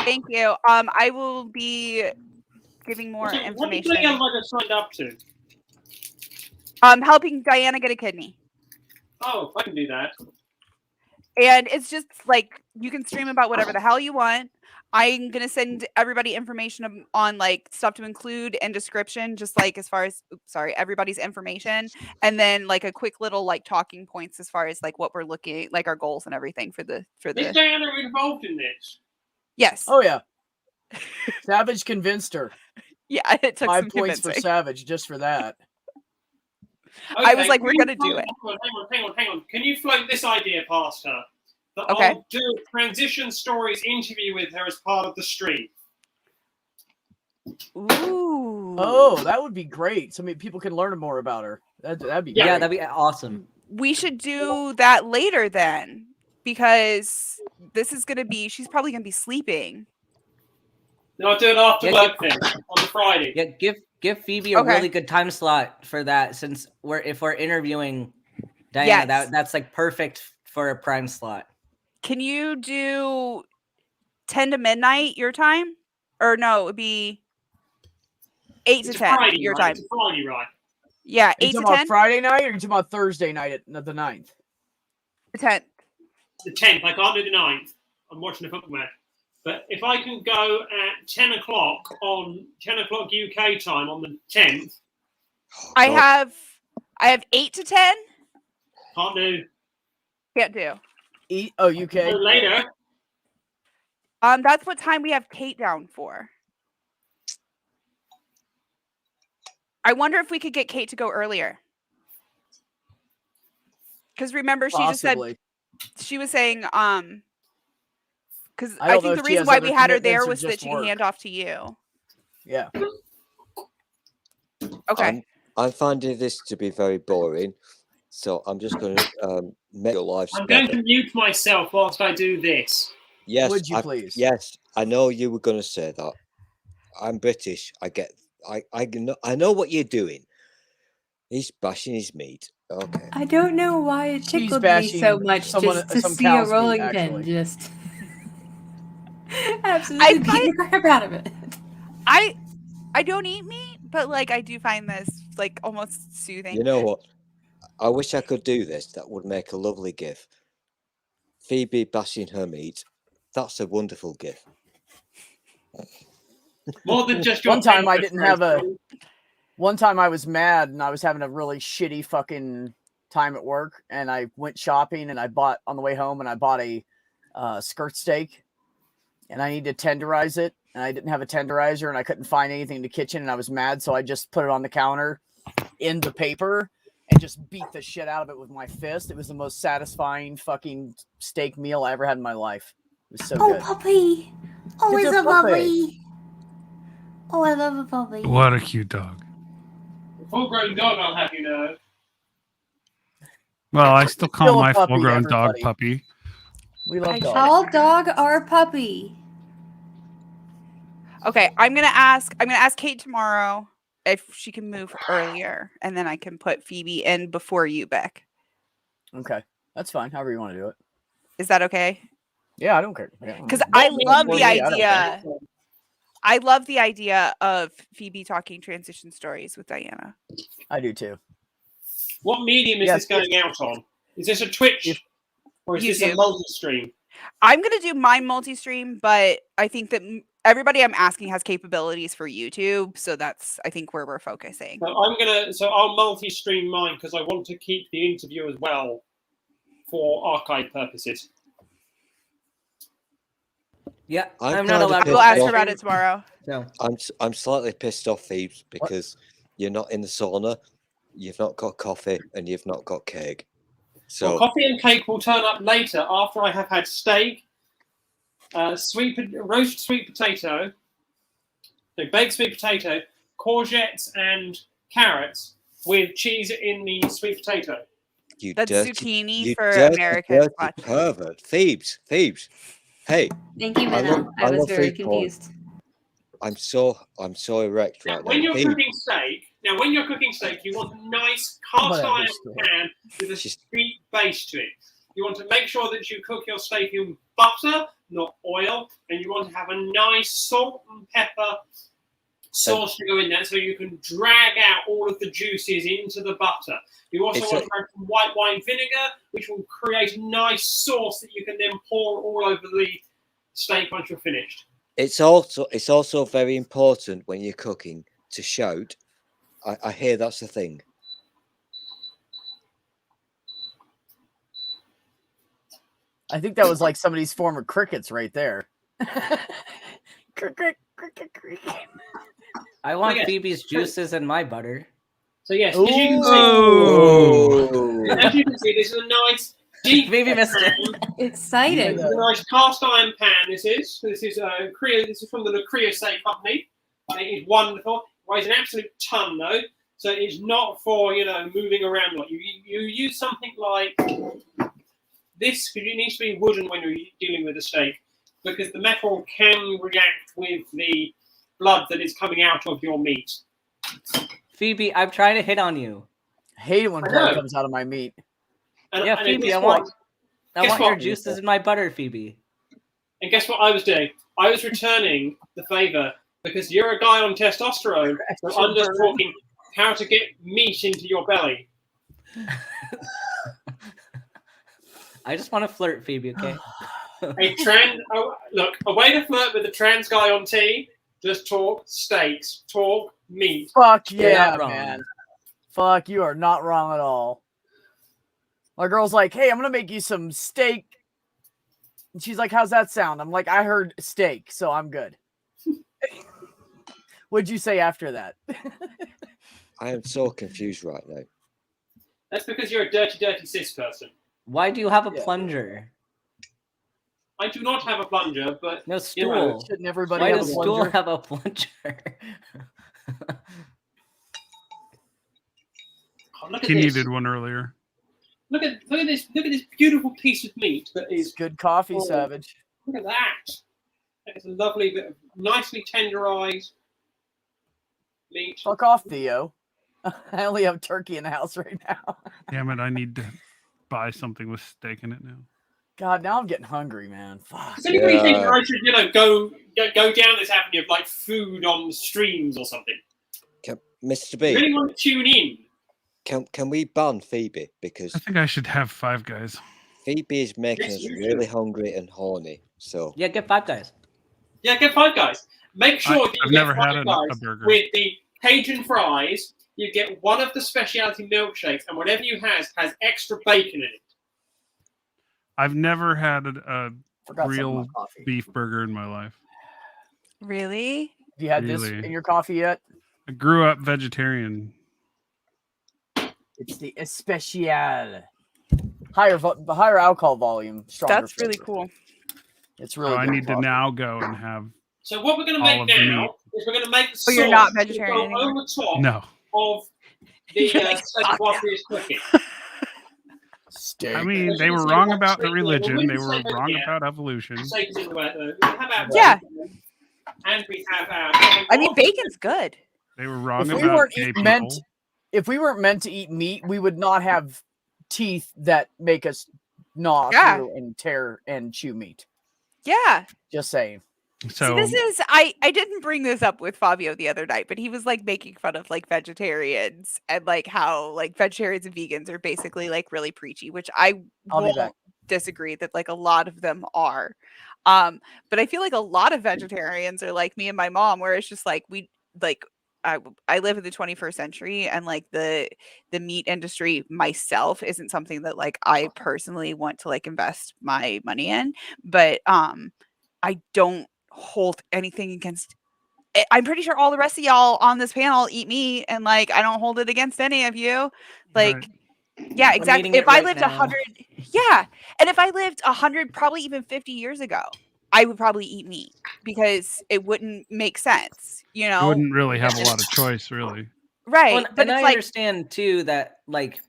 Speaker 13: Thank you. I will be giving more
Speaker 14: What did
Speaker 13: information.
Speaker 14: Leon have signed up to?
Speaker 13: Helping Diana get a kidney.
Speaker 14: Oh, I can do that.
Speaker 13: And it's just like you can stream about whatever the hell you want. I'm gonna send everybody information on like stuff to include and description, just like as far as everybody's information, and then like a quick little like talking points as far as like what we're looking like our goals and everything for the.
Speaker 14: Is Diana involved in this?
Speaker 13: Yes.
Speaker 3: Oh yeah. Savage convinced her.
Speaker 13: Yeah, it took
Speaker 3: 5
Speaker 13: some
Speaker 3: points for
Speaker 13: convincing.
Speaker 3: Savage just for that.
Speaker 13: I was like, we're gonna do it.
Speaker 14: Hang on. Can you float this idea past her? That
Speaker 13: Okay.
Speaker 14: I'll do a transition stories interview with her as part of the stream.
Speaker 13: Ooh.
Speaker 3: Oh, that would be great. So many people can learn more about her. That'd be great.
Speaker 4: Yeah, that'd be awesome.
Speaker 13: We should do that later then, because this is gonna be. She's probably gonna be sleeping.
Speaker 14: Then I'll do an after work thing on the Friday.
Speaker 4: Yeah, give Phoebe a really good time slot for that, since if we're interviewing Diana,
Speaker 13: Yes.
Speaker 4: that's like perfect for a prime slot.
Speaker 13: Can you do 10 to midnight your time? Or no, it would be 8 to 10
Speaker 14: Friday,
Speaker 13: your
Speaker 14: right?
Speaker 13: time.
Speaker 14: It's a Friday, right?
Speaker 13: Yeah,
Speaker 3: You
Speaker 13: 8 to
Speaker 3: talking about
Speaker 13: 10?
Speaker 3: Friday night, or you talking about Thursday night at the 9th?
Speaker 13: The 10th.
Speaker 14: The 10th. I can't do the 9th. I'm watching the football match. But if I can go at 10 o'clock UK time on the 10th.
Speaker 13: I have 8 to 10.
Speaker 14: Can't do.
Speaker 13: Can't do.
Speaker 3: UK.
Speaker 14: So later.
Speaker 13: That's what time we have Kate down for. I wonder if we could get Kate to go earlier. Because remember, she
Speaker 3: Possibly.
Speaker 13: just said she was saying because
Speaker 3: I
Speaker 13: I
Speaker 3: don't know
Speaker 13: think the
Speaker 3: if she
Speaker 13: reason
Speaker 3: has
Speaker 13: why
Speaker 3: other
Speaker 13: we had her there
Speaker 3: commitments or
Speaker 13: was that
Speaker 3: just
Speaker 13: she can
Speaker 3: work.
Speaker 13: hand off to you.
Speaker 3: Yeah.
Speaker 13: Okay.
Speaker 1: I'm finding this to be very boring, so I'm just going to make your lives
Speaker 14: I'm
Speaker 1: better.
Speaker 14: going to mute myself whilst I do this.
Speaker 1: Yes,
Speaker 3: Would you please?
Speaker 1: Yes, I know you were going to say that. I'm British. I know what you're doing. He's bashing his meat. Okay.
Speaker 9: I don't know why it
Speaker 3: She's
Speaker 9: tickled me
Speaker 3: bashing
Speaker 9: so much
Speaker 3: someone-
Speaker 9: just to
Speaker 3: some
Speaker 9: see a
Speaker 3: cow's meat,
Speaker 9: rolling
Speaker 3: actually.
Speaker 9: pin just absolutely beating the crap out of it.
Speaker 13: I don't eat meat, but like I do find this like almost soothing.
Speaker 1: You know what? I wish I could do this. That would make a lovely gif. Phoebe bashing her meat. That's a wonderful gif.
Speaker 14: More than just your
Speaker 3: One time I
Speaker 14: penis,
Speaker 3: didn't have a.
Speaker 14: Rachel.
Speaker 3: One time I was mad and I was having a really shitty fucking time at work, and I went shopping and I bought on the way home and I bought a skirt steak, and I needed to tenderize it, and I didn't have a tenderizer and I couldn't find anything in the kitchen, and I was mad, so I just put it on the counter in the paper and just beat the shit out of it with my fist. It was the most satisfying fucking steak meal I ever had in my life. It was so good.
Speaker 9: Puppy. Oh,
Speaker 3: It's
Speaker 9: it's
Speaker 3: a
Speaker 9: a
Speaker 3: puppy.
Speaker 9: puppy. Oh, I love a puppy.
Speaker 8: What a cute dog.
Speaker 14: Full-grown dog, I'll have you know.
Speaker 8: Well, I still call
Speaker 3: Still a
Speaker 8: my
Speaker 3: puppy,
Speaker 8: full-grown dog
Speaker 3: everybody.
Speaker 8: puppy.
Speaker 3: We love dogs.
Speaker 9: All dog or puppy.
Speaker 13: Okay, I'm gonna ask Kate tomorrow if she can move earlier, and then I can put Phoebe in before you, Beck.
Speaker 3: Okay, that's fine. However you want to do it.
Speaker 13: Is that okay?
Speaker 3: Yeah, I don't care.
Speaker 13: Because I love the idea. I love the idea of Phoebe talking transition stories with Diana.
Speaker 3: I do too.
Speaker 14: What medium is
Speaker 3: Yes,
Speaker 14: this going out on? Is this a Twitch or is this a
Speaker 13: YouTube.
Speaker 14: multi-stream?
Speaker 13: I'm gonna do my multi-stream, but I think that everybody I'm asking has capabilities for YouTube, so that's I think where we're focusing.
Speaker 14: So I'll multi-stream mine because I want to keep the interview as well for archive purposes.
Speaker 4: Yeah,
Speaker 1: I'm
Speaker 4: I'm not
Speaker 1: kind of
Speaker 4: allowed to.
Speaker 13: We'll ask
Speaker 1: pissed
Speaker 13: her about
Speaker 1: off.
Speaker 13: it tomorrow.
Speaker 4: So
Speaker 1: I'm slightly pissed off, Phoebes, because you're not in the sauna, you've not got coffee, and you've not got cake. So
Speaker 14: Well, coffee and cake will turn up later after I have had steak, roast sweet potato, so baked sweet potato, courgettes and carrots with cheese in the sweet potato.
Speaker 1: you
Speaker 13: That's
Speaker 1: dirty,
Speaker 13: zucchini
Speaker 1: you
Speaker 13: for
Speaker 1: dirty,
Speaker 13: American
Speaker 1: dirty
Speaker 13: watching.
Speaker 1: pervert. Phoebes. Hey,
Speaker 9: Thank you,
Speaker 1: I
Speaker 9: Minna.
Speaker 1: love-
Speaker 9: I
Speaker 1: I
Speaker 9: was
Speaker 1: love
Speaker 9: very
Speaker 1: food porn.
Speaker 9: confused.
Speaker 1: I'm so erect right now.
Speaker 14: When you're
Speaker 1: Phoebes,
Speaker 14: cooking steak, Now, when you're cooking steak, you want a nice cast iron pan with a sweet base to it. You want to make sure that you cook your steak in butter, not oil, and you want to have a nice salt and pepper sauce to go in there so you can drag out all of the juices into the butter. You also want to add some white wine vinegar, which will create a nice sauce that you can then pour all over the steak once you're finished.
Speaker 1: It's also very important when you're cooking to shout. I hear that's the thing.
Speaker 3: I think that was like somebody's form of crickets right there.
Speaker 4: I want Phoebe's juices and my butter.
Speaker 14: So yes, as you can see, this is a nice deep
Speaker 4: Phoebe missed it.
Speaker 9: Exciting.
Speaker 14: This is a nice cast iron pan. This is Korea. This is from the Korea Steak Company. It is wonderful. Weighs an absolute ton though, so it's not for moving around. Like you use something like this because it needs to be wooden when you're dealing with a steak, because the metal can react with the blood that is coming out of your meat.
Speaker 4: Phoebe, I'm trying to hit on you.
Speaker 3: I hate it when blood comes out of my meat.
Speaker 14: And
Speaker 4: Phoebe, I want your juices and my butter, Phoebe.
Speaker 14: And guess what I was doing? I was returning the favor because you're a guy on testosterone, so I'm just talking how to get meat into your belly.
Speaker 4: I just want to flirt, Phoebe, okay?
Speaker 14: A way to flirt with a trans guy on T, just talk steaks, talk meat.
Speaker 3: Fuck yeah, man. Fuck, you are not wrong at all. My girl's like, hey, I'm going to make you some steak. And she's like, how's that sound? I'm like, I heard steak, so I'm good. What'd you say after that?
Speaker 1: I am so confused right now.
Speaker 14: That's because you're a dirty, dirty cis person.
Speaker 4: Why do you have a plunger?
Speaker 14: I do not have a plunger, but
Speaker 4: no stool.
Speaker 3: Shouldn't everybody
Speaker 4: Why
Speaker 3: have
Speaker 4: does
Speaker 3: a
Speaker 4: stool
Speaker 3: plunger?
Speaker 4: have a plunger?
Speaker 14: Look at
Speaker 8: He
Speaker 14: this.
Speaker 8: needed one earlier.
Speaker 14: Look at this beautiful piece of meat that is
Speaker 3: good coffee, Savage.
Speaker 14: Look at that. That is a lovely bit of nicely tenderized meat.
Speaker 3: Fuck off, Theo. I only have turkey in the house right now.
Speaker 8: Damn it! I need to buy something with steak in it now.
Speaker 3: God, now I'm getting hungry, man. Fuck.
Speaker 14: Does anybody think I should, go down this avenue of like food on streams or something?
Speaker 1: Mr.
Speaker 14: Does
Speaker 1: B,
Speaker 14: anyone tune in?
Speaker 1: can we ban Phoebe? Because
Speaker 8: I think I should have Five Guys.
Speaker 1: Phoebe is making
Speaker 14: Yes,
Speaker 1: us
Speaker 14: you
Speaker 1: really
Speaker 14: should.
Speaker 1: hungry and horny. So
Speaker 4: Yeah, get Five Guys.
Speaker 14: Yeah, get Five Guys. Make sure that you
Speaker 8: I've
Speaker 14: get
Speaker 8: never
Speaker 14: Five
Speaker 8: had
Speaker 14: Guys
Speaker 8: a burger.
Speaker 14: with the Cajun fries. You get one of the specialty milkshakes, and whatever you has extra bacon in it.
Speaker 8: I've never had a
Speaker 3: Forgot something
Speaker 8: real
Speaker 3: about coffee.
Speaker 8: beef burger in my life.
Speaker 13: Really?
Speaker 3: Have you had this
Speaker 8: Really?
Speaker 3: in your coffee yet?
Speaker 8: I grew up vegetarian.
Speaker 3: It's the Especial. Higher alcohol volume. Stronger
Speaker 13: That's really
Speaker 3: flavor.
Speaker 13: cool.
Speaker 3: It's really
Speaker 8: So I
Speaker 3: good
Speaker 8: need to
Speaker 3: coffee.
Speaker 8: now go and have.
Speaker 14: So what we're going to
Speaker 8: all
Speaker 14: make
Speaker 8: of the
Speaker 14: now
Speaker 8: meat.
Speaker 14: is we're going to make the
Speaker 13: But you're
Speaker 14: sauce
Speaker 13: not
Speaker 14: that
Speaker 13: vegetarian
Speaker 14: go
Speaker 13: anymore.
Speaker 14: over top
Speaker 8: No.
Speaker 14: of the
Speaker 13: You're like,
Speaker 14: steak
Speaker 13: "Fuck
Speaker 14: whilst it's cooking.
Speaker 3: Steak.
Speaker 8: I mean,
Speaker 14: As
Speaker 8: they
Speaker 14: you
Speaker 8: were
Speaker 14: can see,
Speaker 8: wrong
Speaker 14: what
Speaker 8: about the
Speaker 14: steak-
Speaker 8: religion.
Speaker 14: well,
Speaker 8: They
Speaker 14: we
Speaker 8: were
Speaker 14: say that,
Speaker 8: wrong
Speaker 14: yeah.
Speaker 8: about evolution.
Speaker 14: Steak is in the way, though. We have our
Speaker 13: Yeah.
Speaker 14: bacon, and we have our.
Speaker 13: I mean, bacon's good.
Speaker 8: They were wrong
Speaker 3: If we
Speaker 8: about
Speaker 3: weren't
Speaker 8: gay people.
Speaker 3: meant to eat meat, we would not have teeth that make us gnaw
Speaker 13: Yeah.
Speaker 3: through and tear and chew meat.
Speaker 13: Yeah.
Speaker 3: Just saying.
Speaker 8: So
Speaker 13: See, this is I didn't bring this up with Fabio the other night, but he was like making fun of like vegetarians and like how like vegetarians and vegans are basically like really preachy, which I
Speaker 3: I'll be
Speaker 13: won't
Speaker 3: back.
Speaker 13: disagree that like a lot of them are. But I feel like a lot of vegetarians are like me and my mom, where it's just like we like I live in the 21st century, and like the meat industry myself isn't something that like I personally want to like invest my money in, but I don't hold anything against. I'm pretty sure all the rest of y'all on this panel eat meat, and like I don't hold it against any of you. Like,
Speaker 8: Right.
Speaker 13: yeah,
Speaker 4: I'm
Speaker 13: exactly.
Speaker 4: eating
Speaker 13: If
Speaker 4: it
Speaker 13: I
Speaker 4: right
Speaker 13: lived
Speaker 4: now.
Speaker 13: 100, yeah, and if I lived 100, probably even 50 years ago, I would probably eat meat because it wouldn't make sense, you
Speaker 8: You
Speaker 13: know?
Speaker 8: wouldn't really have a lot of choice, really.
Speaker 13: Right,
Speaker 4: Well,
Speaker 13: but
Speaker 4: and
Speaker 13: it's
Speaker 4: I
Speaker 13: like,
Speaker 4: understand too that like,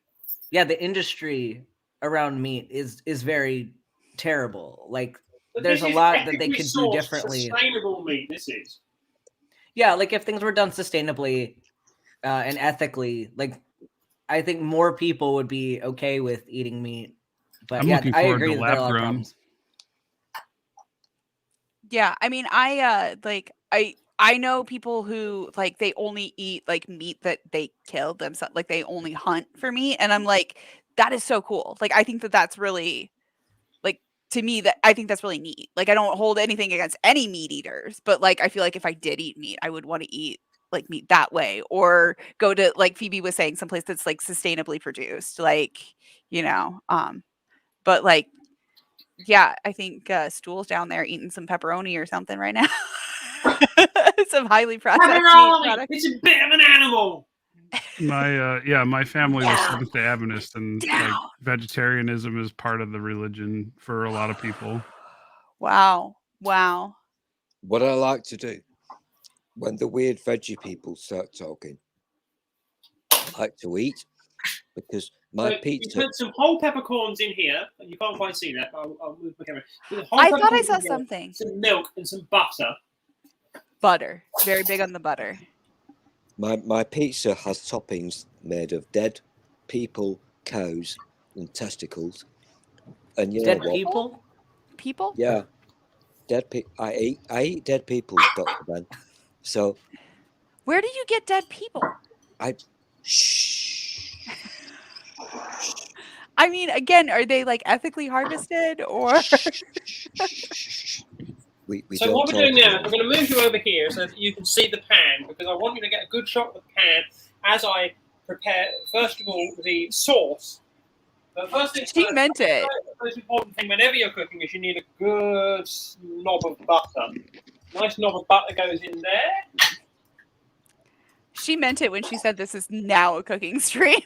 Speaker 4: yeah, the industry around meat is very terrible. Like,
Speaker 14: But
Speaker 4: there's
Speaker 14: this
Speaker 4: a
Speaker 14: is
Speaker 4: lot that they
Speaker 14: ethically
Speaker 4: could do
Speaker 14: sourced,
Speaker 4: differently.
Speaker 14: Sustainable meat. This is.
Speaker 4: Yeah, like if things were done sustainably, and ethically, like I think more people would be okay with eating meat. But
Speaker 8: I'm
Speaker 4: yeah,
Speaker 8: looking
Speaker 4: I
Speaker 8: forward
Speaker 4: agree
Speaker 8: to
Speaker 4: that there are a
Speaker 8: lab
Speaker 4: lot of
Speaker 8: grown.
Speaker 4: problems.
Speaker 13: Yeah, I mean, I know people who like they only eat like meat that they kill themselves, like they only hunt for meat, and I'm like, that is so cool. Like I think that that's really like to me that I think that's really neat. Like I don't hold anything against any meat eaters, but like I feel like if I did eat meat, I would want to eat like meat that way or go to like Phoebe was saying someplace that's like sustainably produced, like, you know, but like yeah, I think Stool's down there eating some pepperoni or something right now. Some highly processed meat
Speaker 14: Pepperoni!
Speaker 13: products.
Speaker 14: It's a bit of an animal.
Speaker 8: My family was
Speaker 13: Down.
Speaker 8: Seventh Day Adventist, and like vegetarianism is part of the religion for a lot of people.
Speaker 13: Wow. Wow.
Speaker 1: What I like to do when the weird veggie people start talking, I like to eat because my
Speaker 14: So
Speaker 1: pizza.
Speaker 14: you put some whole peppercorns in here. You can't quite see that. I'll move my camera. With whole
Speaker 13: I thought I
Speaker 14: peppercorns
Speaker 13: saw
Speaker 14: in here,
Speaker 13: something.
Speaker 14: some milk and some butter.
Speaker 13: Butter. Very big on the butter.
Speaker 1: My pizza has toppings made of dead people, cows, and testicles. And you know
Speaker 4: Dead
Speaker 1: what?
Speaker 4: people?
Speaker 13: People?
Speaker 1: Yeah, dead people. I eat dead people, Dr. Ben. So
Speaker 13: Where do you get dead people?
Speaker 1: I shh.
Speaker 13: I mean, again, are they like ethically harvested or
Speaker 1: We
Speaker 14: So
Speaker 1: don't
Speaker 14: what we're
Speaker 1: talk
Speaker 14: doing now is
Speaker 1: about
Speaker 14: we're going to move you over here so that you can see the pan, because I want you to get a good shot of the pan as I prepare, first of all, the sauce. But first thing
Speaker 13: She
Speaker 14: first,
Speaker 13: meant it.
Speaker 14: the most important thing whenever you're cooking is you need a good knob of butter. Nice knob of butter goes in there.
Speaker 13: she meant it when she said this is now a cooking stream?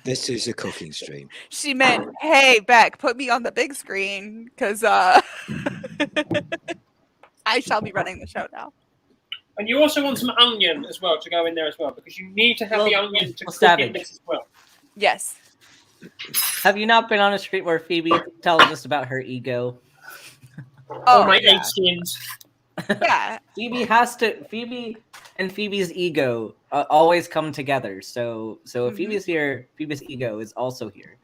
Speaker 1: This is a cooking stream.
Speaker 13: She meant, hey Beck, put me on the big screen because I shall be running the show now.
Speaker 14: And you also want some onion as well to go in there as well, because you need to have the onion to cook in
Speaker 4: Savage.
Speaker 14: this as well.
Speaker 13: Yes.
Speaker 4: Have you not been on a street where Phoebe tells us about her ego?
Speaker 13: Oh,
Speaker 14: my
Speaker 13: yeah.
Speaker 14: 8 skins.
Speaker 13: Yeah.
Speaker 4: Phoebe and Phoebe's ego always come together. So if Phoebe's here, Phoebe's ego is also here.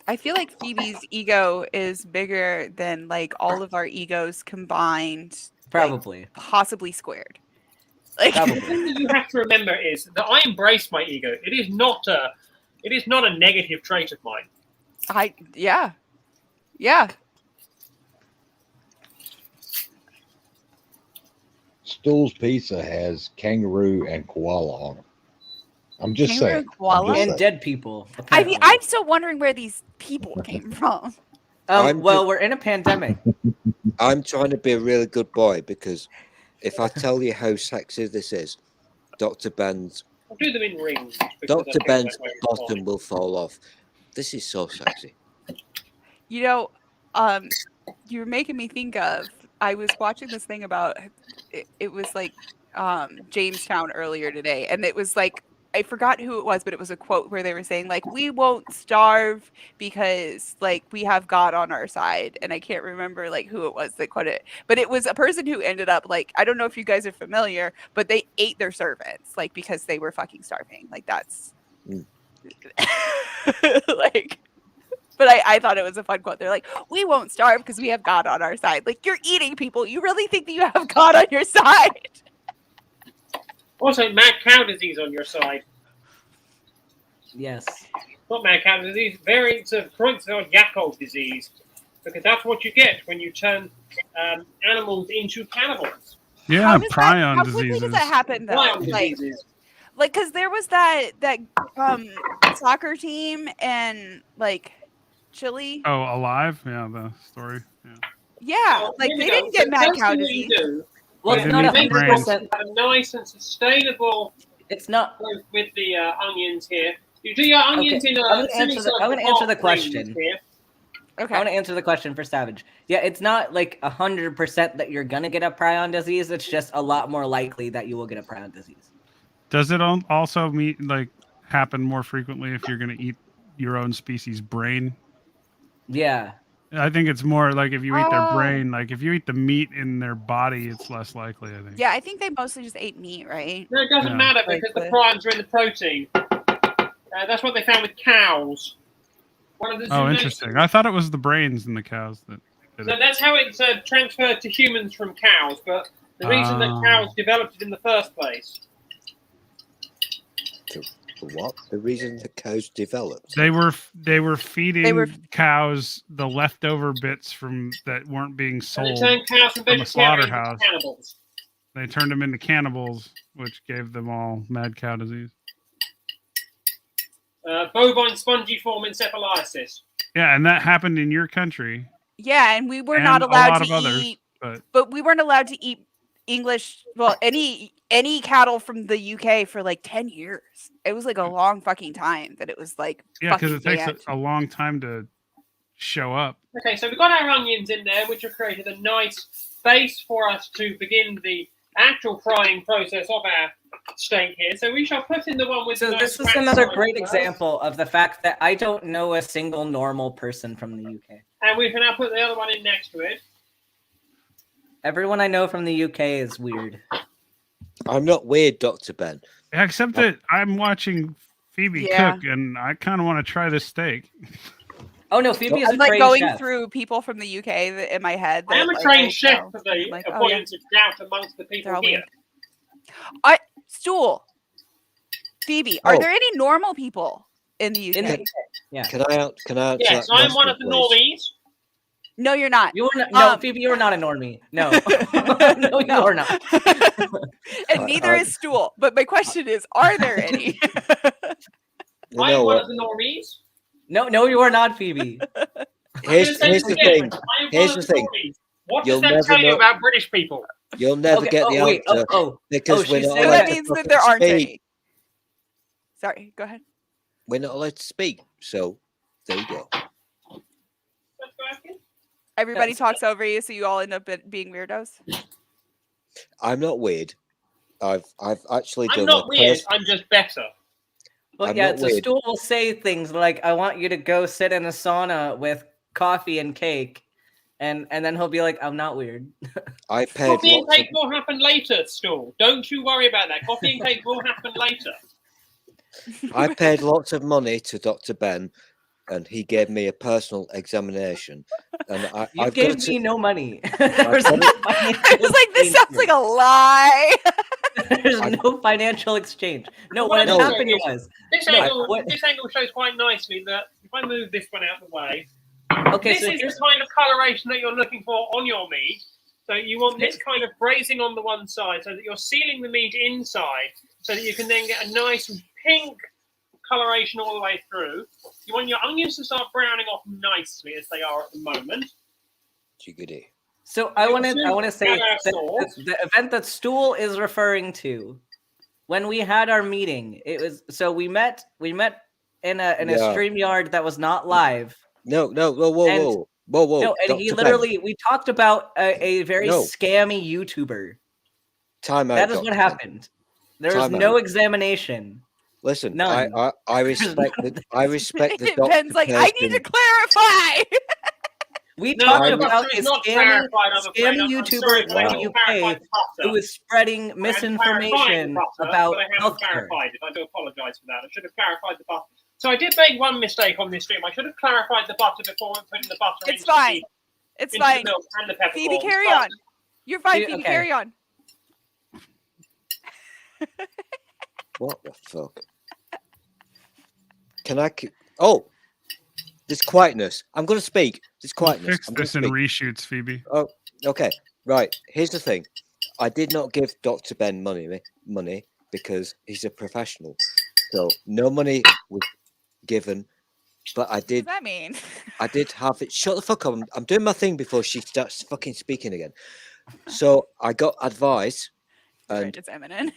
Speaker 13: I feel like Phoebe's ego is bigger than like all of our egos combined.
Speaker 4: Probably.
Speaker 13: Like, possibly squared. Like
Speaker 14: The thing that you have to remember is that I embrace my ego. It is not a negative trait of mine.
Speaker 13: Yeah.
Speaker 12: Stool's Pizza has kangaroo and koala on it. I'm just
Speaker 13: Kangaroo
Speaker 12: saying.
Speaker 13: and koala?
Speaker 12: I'm just
Speaker 4: And
Speaker 12: saying.
Speaker 4: dead people.
Speaker 13: I mean, I'm still wondering where these people came from.
Speaker 4: We're in a pandemic.
Speaker 1: I'm trying to be a really good boy because if I tell you how sexy this is, Dr. Ben's
Speaker 14: I'll do them in rings. because I
Speaker 1: Dr.
Speaker 14: think
Speaker 1: Ben's
Speaker 14: that way it's
Speaker 1: bottom
Speaker 14: fine.
Speaker 1: will fall off. This is so sexy.
Speaker 13: You know, you're making me think of. I was watching this thing about. It was like Jamestown earlier today, and it was like I forgot who it was, but it was a quote where they were saying like, "We won't starve because like we have God on our side," and I can't remember like who it was that quoted it, but it was a person who ended up like I don't know if you guys are familiar, but they ate their servants like because they were fucking starving. Like that's like. But I thought it was a fun quote. They're like, we won't starve because we have God on our side. Like, you're eating people. You really think that you have God on your side?
Speaker 14: Also, mad cow disease on your side.
Speaker 4: Yes.
Speaker 14: Not mad cow disease, variants of Creutzfeldt-Jakob disease. Because that's what you get when you turn animals into cannibals.
Speaker 8: Yeah,
Speaker 13: How
Speaker 8: prion
Speaker 13: quickly
Speaker 8: diseases.
Speaker 13: does that happen, though?
Speaker 14: Prion
Speaker 13: Like,
Speaker 14: diseases.
Speaker 13: because there was that soccer team and like Chile.
Speaker 8: Oh, alive? Yeah, the story. Yeah.
Speaker 13: Yeah, like they didn't get mad cow disease.
Speaker 4: Well,
Speaker 8: They
Speaker 4: it's not
Speaker 8: didn't eat brains.
Speaker 4: 100%.
Speaker 14: A nice and sustainable.
Speaker 4: It's not
Speaker 14: with the onions here. You do your onions in a.
Speaker 4: I'm gonna answer the question.
Speaker 14: Here.
Speaker 13: Okay.
Speaker 4: I want to answer the question for Savage. Yeah, it's not like 100% that you're gonna get a prion disease. It's just a lot more likely that you will get a prion disease.
Speaker 8: Does it also happen more frequently if you're going to eat your own species' brain?
Speaker 4: Yeah.
Speaker 8: I think it's more like if you eat their
Speaker 13: Oh.
Speaker 8: brain, like if you eat the meat in their body, it's less likely, I think.
Speaker 13: Yeah, I think they mostly just ate meat, right?
Speaker 14: No, it doesn't
Speaker 8: Yeah.
Speaker 14: matter
Speaker 13: Like
Speaker 14: because the
Speaker 13: the-
Speaker 14: prions are in the protein. That's what they found with cows. One of the
Speaker 8: Oh,
Speaker 14: zoonoses-
Speaker 8: interesting. I thought it was the brains in the cows that did
Speaker 14: So
Speaker 8: it.
Speaker 14: that's how it's transferred to humans from cows, but the reason that
Speaker 8: Ah.
Speaker 14: cows developed it in the first place.
Speaker 1: For what? The reason the cows developed.
Speaker 8: They were feeding
Speaker 13: were-
Speaker 8: cows the leftover bits from that weren't being
Speaker 14: And
Speaker 8: sold
Speaker 14: it turned cows from
Speaker 8: from a
Speaker 14: vegetarians into
Speaker 8: slaughterhouse.
Speaker 14: cannibals.
Speaker 8: They turned them into cannibals, which gave them all mad cow disease.
Speaker 14: Bovine spongiform encephalitis.
Speaker 8: Yeah, and that happened in your country.
Speaker 13: Yeah, and we were
Speaker 8: and
Speaker 13: not
Speaker 8: a
Speaker 13: allowed
Speaker 8: lot
Speaker 13: to
Speaker 8: of others,
Speaker 13: eat,
Speaker 8: but
Speaker 13: we weren't allowed to eat English. Well, any cattle from the UK for like 10 years. It was like a long fucking time that it was like
Speaker 8: yeah, because
Speaker 13: fucking
Speaker 8: it takes
Speaker 13: banned.
Speaker 8: a long time to show up.
Speaker 14: Okay, so we've got our onions in there, which have created a nice base for us to begin the actual frying process of our steak here. So we shall put in the one with
Speaker 4: So
Speaker 14: the
Speaker 4: this
Speaker 14: nice
Speaker 4: is
Speaker 14: red
Speaker 4: another
Speaker 14: side
Speaker 4: great
Speaker 14: first.
Speaker 4: example of the fact that I don't know a single normal person from the UK.
Speaker 14: And we can now put the other one in next to it.
Speaker 4: Everyone I know from the UK is weird.
Speaker 1: I'm not weird, Dr. Ben.
Speaker 8: Yeah, except that I'm watching Phoebe
Speaker 13: Yeah.
Speaker 8: cook, and I kind of want to try this steak.
Speaker 4: Oh no, Phoebe is a
Speaker 13: I'm like
Speaker 4: trained
Speaker 13: going
Speaker 4: chef.
Speaker 13: through people from the UK in my head.
Speaker 14: I am a
Speaker 13: that, like,
Speaker 14: trained
Speaker 13: I
Speaker 14: chef
Speaker 13: know.
Speaker 14: for the
Speaker 13: Like, oh,
Speaker 14: avoidance of doubt amongst the people
Speaker 13: They're all
Speaker 14: here.
Speaker 13: weird. Stool. Phoebe, are
Speaker 1: Oh.
Speaker 13: there any normal people in the UK?
Speaker 4: In the- yeah.
Speaker 1: Can I answer
Speaker 14: Yes,
Speaker 1: that
Speaker 14: I am one of the
Speaker 1: question,
Speaker 14: normies.
Speaker 13: No, you're not.
Speaker 4: You are not, no, Phoebe, you are not a normie. No, no, you are not.
Speaker 13: And neither is Stool. But my question is, are there any?
Speaker 1: You
Speaker 14: I
Speaker 1: know
Speaker 14: am one
Speaker 1: what?
Speaker 14: of the normies.
Speaker 4: No, you are not, Phoebe.
Speaker 1: Here's the thing. Here's the thing.
Speaker 14: What
Speaker 1: You'll
Speaker 14: does that
Speaker 1: never
Speaker 14: tell you
Speaker 1: know.
Speaker 14: about British people?
Speaker 1: You'll never
Speaker 4: Okay,
Speaker 1: get the
Speaker 4: wait,
Speaker 1: answer because we're
Speaker 4: she's
Speaker 1: not
Speaker 4: saying
Speaker 1: allowed
Speaker 13: that
Speaker 1: to
Speaker 13: means that
Speaker 1: fucking
Speaker 13: there aren't
Speaker 1: speak.
Speaker 13: any. Sorry, go ahead.
Speaker 1: We're not allowed to speak. So there you go.
Speaker 13: Everybody talks over you, so you all end up being weirdos.
Speaker 1: I'm not weird. I've actually
Speaker 14: I'm
Speaker 1: done
Speaker 14: not
Speaker 1: a
Speaker 14: weird.
Speaker 1: pers-
Speaker 14: I'm just better.
Speaker 4: Well,
Speaker 1: I'm
Speaker 4: yeah,
Speaker 1: not
Speaker 4: so
Speaker 1: weird.
Speaker 4: Stool will say things like, "I want you to go sit in a sauna with coffee and cake," and then he'll be like, "I'm not weird."
Speaker 1: I paid
Speaker 14: Coffee and
Speaker 1: lots of
Speaker 14: cake will happen later, Stool. Don't you worry about that. Coffee and cake will happen later.
Speaker 1: I paid lots of money to Dr. Ben, and he gave me a personal examination. And
Speaker 4: You
Speaker 1: I've
Speaker 4: gave
Speaker 1: got
Speaker 4: me
Speaker 1: to,
Speaker 4: no money.
Speaker 1: I've
Speaker 4: There's
Speaker 1: got
Speaker 4: no
Speaker 1: to-
Speaker 13: I was like, this
Speaker 4: exchange
Speaker 13: sounds
Speaker 4: here.
Speaker 13: like a lie.
Speaker 4: There's no financial exchange. No, what
Speaker 14: Well,
Speaker 4: had
Speaker 14: no.
Speaker 4: happened was
Speaker 14: This
Speaker 4: no,
Speaker 14: angle,
Speaker 4: what-
Speaker 14: this angle shows quite nicely that if I move this one out of the way,
Speaker 4: okay,
Speaker 14: this
Speaker 4: so
Speaker 14: is
Speaker 4: here's
Speaker 14: the kind of coloration that you're looking for on your meat. So you want this kind of braising on the one side so that you're sealing the meat inside so that you can then get a nice pink coloration all the way through. You want your onions to start browning off nicely as they are at the moment.
Speaker 1: Jiggity.
Speaker 4: So I want to
Speaker 14: Add
Speaker 4: say
Speaker 14: our
Speaker 4: that
Speaker 14: sauce.
Speaker 4: the event that Stool is referring to, when we had our meeting, it was so we met in a
Speaker 1: Yeah.
Speaker 4: StreamYard that was not live.
Speaker 1: No, whoa.
Speaker 4: And- No, and he
Speaker 1: Dr. Ben,
Speaker 4: literally we talked about a very
Speaker 1: No.
Speaker 4: scammy YouTuber.
Speaker 1: time out.
Speaker 4: That is
Speaker 1: Dr.
Speaker 4: what
Speaker 1: Ben.
Speaker 4: happened. There was
Speaker 1: Time
Speaker 4: no
Speaker 1: out.
Speaker 4: examination.
Speaker 1: Listen,
Speaker 4: None.
Speaker 1: I respect I respect the doctor
Speaker 13: Ben's like, I need to
Speaker 1: person.
Speaker 13: clarify.
Speaker 4: We
Speaker 14: No,
Speaker 4: talked
Speaker 14: the
Speaker 4: about
Speaker 14: butter
Speaker 4: a
Speaker 14: is not
Speaker 4: scammy,
Speaker 14: clarified, I'm afraid.
Speaker 4: scammy
Speaker 14: I'm
Speaker 4: YouTuber
Speaker 14: sorry,
Speaker 4: in
Speaker 14: but I
Speaker 4: the
Speaker 14: haven't clarified
Speaker 4: UK
Speaker 14: the butter.
Speaker 4: who was spreading
Speaker 14: I am
Speaker 4: misinformation
Speaker 14: clarifying the butter,
Speaker 4: about
Speaker 14: but I haven't
Speaker 4: healthcare.
Speaker 14: clarified it. I do apologise for that. I should have clarified the butter. So I did make one mistake on this stream. I should have clarified the butter before putting the butter
Speaker 13: It's
Speaker 14: into
Speaker 13: fine. It's
Speaker 14: into
Speaker 13: fine.
Speaker 14: the milk and the peppercorns.
Speaker 13: Phoebe, carry
Speaker 14: but
Speaker 13: on. You're fine,
Speaker 4: Yeah,
Speaker 13: Phoebe.
Speaker 4: okay.
Speaker 13: Carry on.
Speaker 1: What the fuck? Can I? Oh, there's quietness. I'm going to speak. There's quietness.
Speaker 8: Fix
Speaker 1: I'm gonna
Speaker 8: this in
Speaker 1: speak.
Speaker 8: reshoots, Phoebe.
Speaker 1: Oh, okay. Right. Here's the thing. I did not give Dr. Ben money because he's a professional. So no money was given. But I
Speaker 13: What
Speaker 1: did.
Speaker 13: does that mean?
Speaker 1: I did have it. Shut the fuck up. I'm doing my thing before she starts fucking speaking again. So I got advice,
Speaker 13: Right,
Speaker 1: and
Speaker 13: it's Eminem.